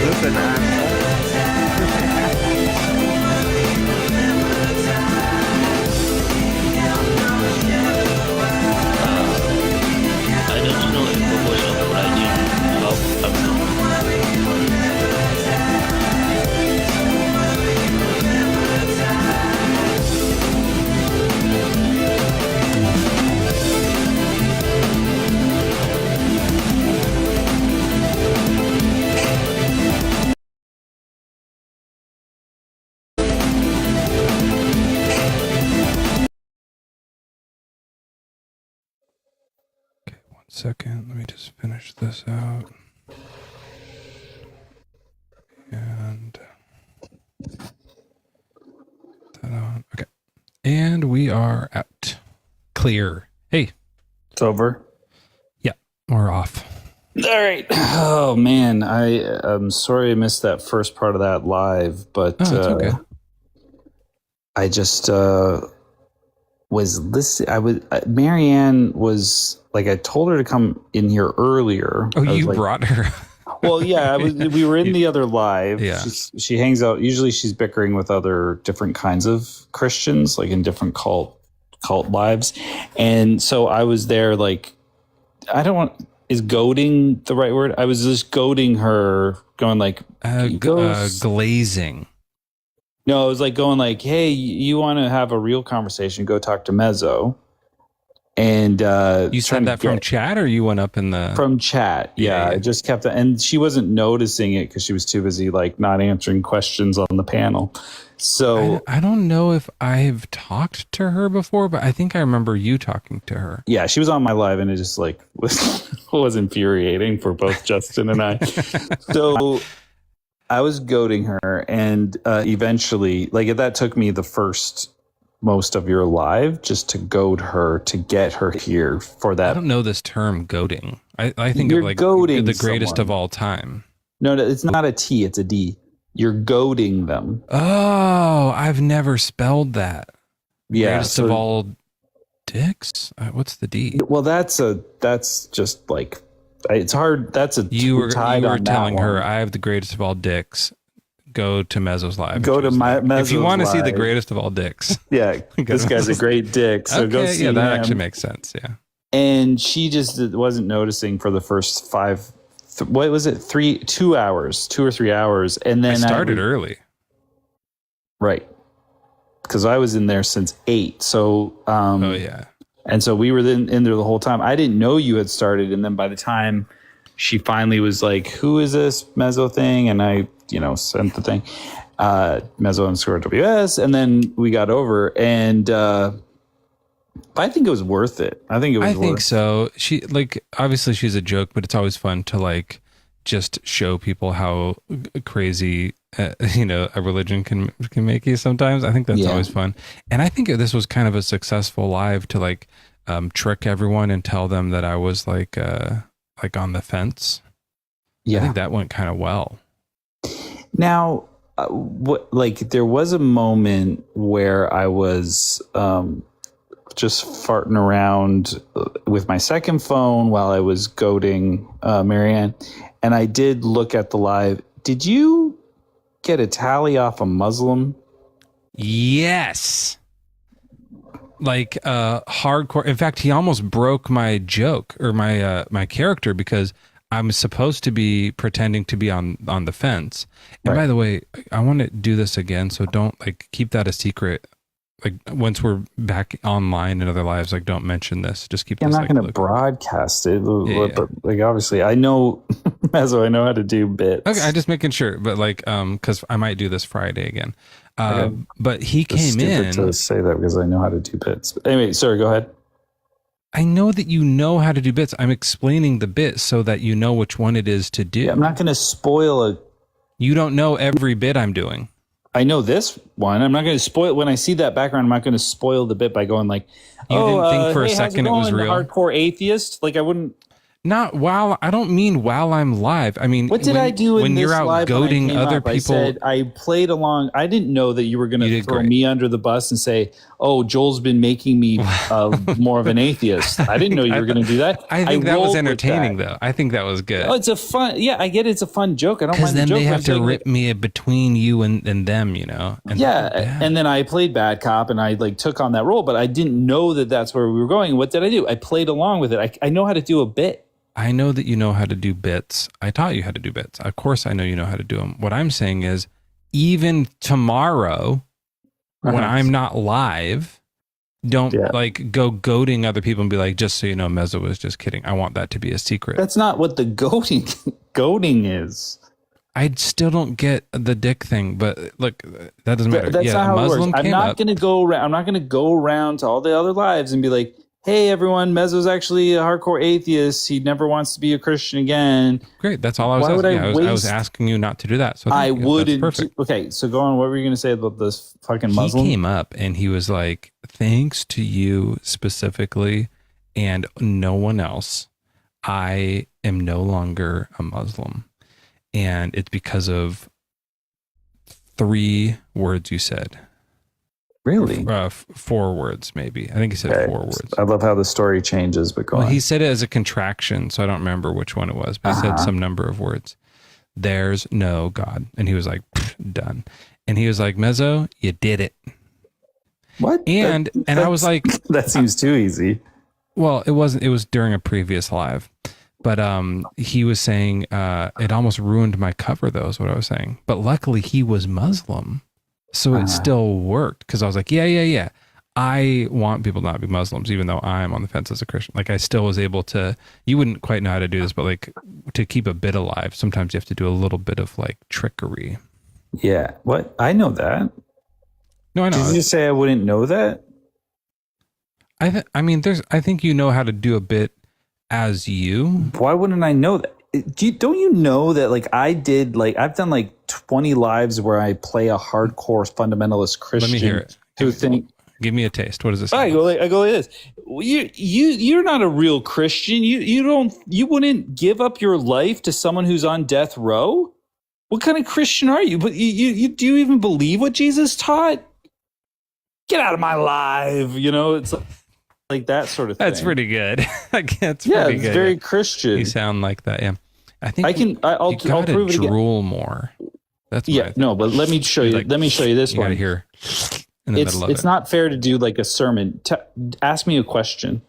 this an answer? I don't know the purpose of writing love absurdity. One second. Let me just finish this out. And that on. Okay. And we are out. Clear. Hey. It's over. Yeah, we're off. All right. Oh man, I'm sorry I missed that first part of that live, but Oh, it's okay. I just was listening. Marianne was like, I told her to come in here earlier. Oh, you brought her. Well, yeah, we were in the other live. Yeah. She hangs out. Usually she's bickering with other different kinds of Christians, like in different cult lives. And so I was there, like, is goading the right word? I was just goading her, going like, glazing. No, it was like going like, hey, you want to have a real conversation, go talk to Mezzo. And you said that from chat, or you went up in the from chat? Yeah, I just kept that, and she wasn't noticing it because she was too busy like not answering questions on the panel. So I don't know if I've talked to her before, but I think I remember you talking to her. Yeah, she was on my live, and it just like was infuriating for both Justin and I. So I was goading her, and eventually, like that took me the first most of your live just to goad her to get her here for that. I don't know this term goading. I think You're of like goading the greatest someone. of all time. No, it's not a T, it's a D. You're goading them. Oh, I've never spelled that. Yeah, Greatest of all dicks? What's the D? Well, that's just like, it's hard. That's a you were on telling that her one. I have the greatest of all dicks. Go to Mezzo's live. Go to Mezzo's if you want to see the live. greatest of all dicks. Yeah, this guy's a great dick. So go see yeah, that him. actually makes sense. Yeah. And she just wasn't noticing for the first 2 hours, 2 or 3 hours, and then I started early. Right, because I was in there since 8. So oh yeah. And so we were in there the whole time. I didn't know you had started, and then by the time she finally was like, "Who is this Mezzo thing?" and I, sent the thing, Mezzo_WS, and then we got over, and I think it was worth it. I think so. She obviously she's a joke, but it's always fun to like just show people how crazy a religion can make you sometimes. I think that's always fun. And I think this was kind of a successful live to like trick everyone and tell them that I was like on the fence. Yeah. I think that went kind of well. Now, there was a moment where I was just farting around with my second phone while I was goading Marianne, and I did look at the live. Did you get a tally off a Muslim? Yes. Like hardcore. In fact, he almost broke my joke or my character because I'm supposed to be pretending to be on the fence. And by the way, I want to do this again, so don't keep that a secret. Like once we're back online in other lives, don't mention this. Just keep. I'm not going to broadcast it. But obviously, I know Mezzo. I know how to do bits. Okay, I'm just making sure. But because I might do this Friday again. Okay. But he came in to say that because I know how to do bits. But anyway, sorry. Go ahead. I know that you know how to do bits. I'm explaining the bit so that you know which one it is to do. Yeah, I'm not going to spoil it. You don't know every bit I'm doing. I know this one. I'm not going to spoil when I see that background. I'm not going to spoil the bit by going like, you didn't think for a second it was real. Hardcore atheist. Like I wouldn't. Not while I don't mean while I'm live. I mean, what did I do when in you're this out live goading other up, people? I played along. I didn't know that you were going to throw me under the bus and say, "Oh, Joel's been making me more of an atheist." I didn't know you were going to do that. I think that was entertaining, though. I think that was good. Oh, it's a fun. Yeah, I get it. It's a fun joke. I don't mind because then the joke, they have to rip me between you and them, And and then I played bad cop and I took on that role, but I didn't know that that's where we were going. What did I do? I played along with it. I know how to do a bit. I know that you know how to do bits. I taught you how to do bits. Of course, I know you know how to do them. What I'm saying is, even tomorrow, when I'm not live, don't go goading other people and be like, just so you know, Mezzo was just kidding. I want that to be a secret. That's not what the goading is. I still don't get the dick thing, but look, that doesn't matter. That's not how Muslim it works. I'm not going to go around. I'm not going to go around to all the other lives and be like, hey, everyone, Mezzo's actually a hardcore atheist. He never wants to be a Christian again. Great. That's all I was asking. I was asking you not to do that. So I wouldn't. Perfect. Okay, so go on. What were you going to say about this fucking Muslim? He came up and he was like, thanks to you specifically and no one else, I am no longer a Muslim. And it's because of 3 words you said. Really? 4 words, maybe. I think he said 4 words. I love how the story changes, but go Well, on. he said it as a contraction, so I don't remember which one it was, but he said some number of words. There's no God. And he was like, done. And he was like, Mezzo, you did it. What? And I was like, that seems too easy. Well, it wasn't. It was during a previous live, but he was saying it almost ruined my cover, though, is what I was saying. But luckily, he was Muslim, so it still worked, because I was like, yeah. I want people not to be Muslims, even though I'm on the fence as a Christian. Like, I still was able to. You wouldn't quite know how to do this, but like, to keep a bit alive, sometimes you have to do a little bit of like trickery. Yeah. What? I know that. No, I know. Did you just say I wouldn't know that? I mean, I think you know how to do a bit as you. Why wouldn't I know that? Don't you know that, like, I've done like 20 lives where I play a hardcore fundamentalist Christian. Let me hear it. Who think, give me a taste. What does this? I go like this. You're not a real Christian. You wouldn't give up your life to someone who's on death row. What kind of Christian are you? But you do you even believe what Jesus taught? Get out of my life. It's like that sort of thing. That's pretty good. It's pretty good. Very Christian. You sound like that. Yeah, I think I'll prove it again. Drool more. That's no. But let me show you. Let me show you this one. Here in the middle of it's not fair to do like a sermon. Ask me a question.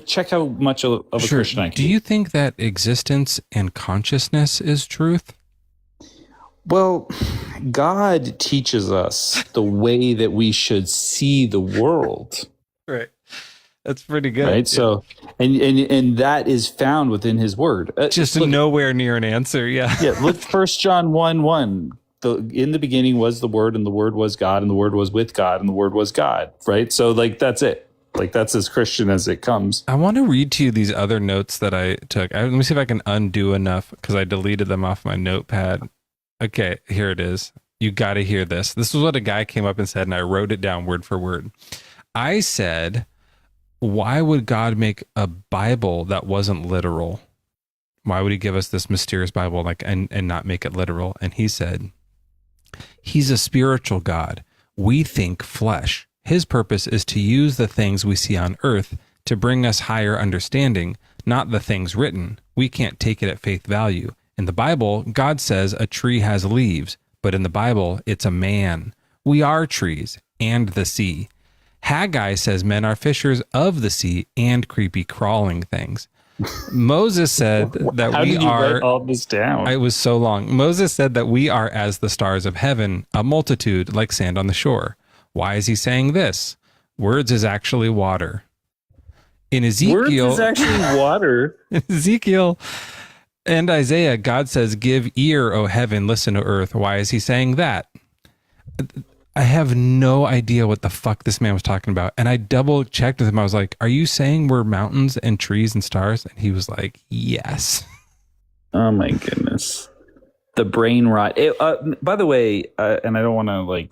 Check how much of a Christian I can. Do you think that existence and consciousness is truth? Well, God teaches us the way that we should see the world. Right. That's pretty good. Right. So, and that is found within His Word. Just nowhere near an answer. Yeah. Yeah. Look, 1 John 1:1. In the beginning was the Word, and the Word was God, and the Word was with God, and the Word was God. Right. So, like, that's it. Like, that's as Christian as it comes. I want to read to you these other notes that I took. Let me see if I can undo enough, because I deleted them off my notepad. Okay, here it is. You got to hear this. This is what a guy came up and said, and I wrote it down word for word. I said, why would God make a Bible that wasn't literal? Why would He give us this mysterious Bible and not make it literal? And he said, He's a spiritual God. We think flesh. His purpose is to use the things we see on earth to bring us higher understanding, not the things written. We can't take it at faith value. In the Bible, God says a tree has leaves, but in the Bible, it's a man. We are trees and the sea. Haggai says men are fishers of the sea and creepy crawling things. Moses said that How we did you are. write all this down? It was so long. Moses said that we are as the stars of heaven, a multitude like sand on the shore. Why is he saying this? Words is actually water. In Ezekiel, Words is actually water. In Ezekiel and Isaiah, God says, "Give ear, O heaven, listen, O earth." Why is he saying that? I have no idea what the fuck this man was talking about. And I double checked with him. I was like, "Are you saying we're mountains and trees and stars?" And he was like, "Yes." Oh my goodness. The brain rot. By the way, and I don't want to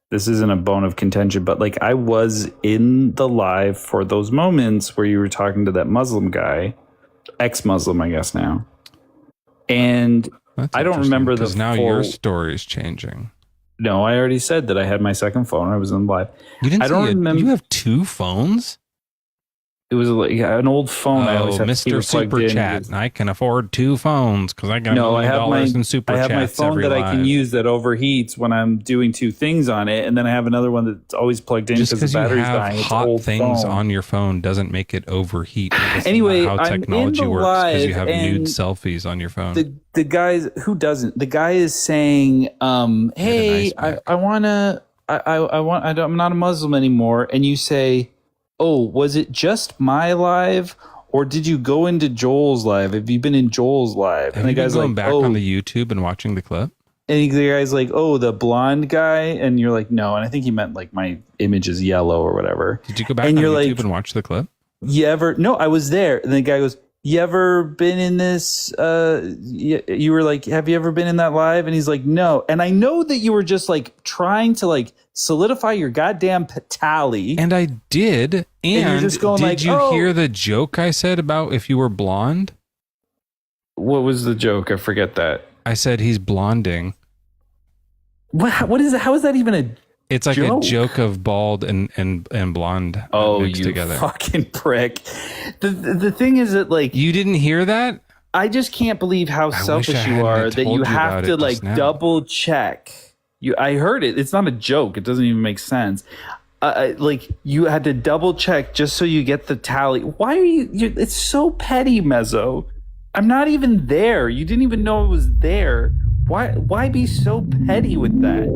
this isn't a bone of contention, but I was in the live for those moments where you were talking to that Muslim guy, ex-Muslim, I guess now. And I don't remember the now full... your story's changing. No, I already said that I had my second phone. I was in live. You didn't. I don't remember. You have 2 phones? It was an old phone. I always have Mr. Super Chat. I can afford 2 phones because I got $1 million in super chats. I have my phone that I can use that overheats when I'm doing 2 things on it, and then I have another one that's always plugged in because the battery's dying. Just because you have hot things on your phone doesn't make it overheat. Anyway, how technology works because you have and nude selfies on your phone. The guys who doesn't. The guy is saying, "Hey, I'm not a Muslim anymore," and you say, "Oh, was it just my live, or did you go into Joel's live? Have you been in Joel's live?" And the guy's going back on the YouTube and watching the clip. And the guy's like, "Oh, the blonde guy," and you're like, "No." And I think he meant my image is yellow or whatever. Did you go back on YouTube and watch the clip? No, I was there. And the guy goes, "You ever been in this?" You were like, "Have you ever been in that live?" And he's like, "No." And I know that you were just trying to solidify your goddamn tally. And I did. And you're just going did you hear the joke I said about if you were blonde? What was the joke? I forget that. I said he's blonding. What is it? How is that even a It's like joke? a joke of bald and blonde mixed together. Fucking prick. The thing is that, like, you didn't hear that? I just can't believe how selfish you are that you have to like double check. I heard it. It's not a joke. It doesn't even make sense. Like, you had to double check just so you get the tally. Why are you? It's so petty, Mezzo. I'm not even there. You didn't even know it was there. Why be so petty with that?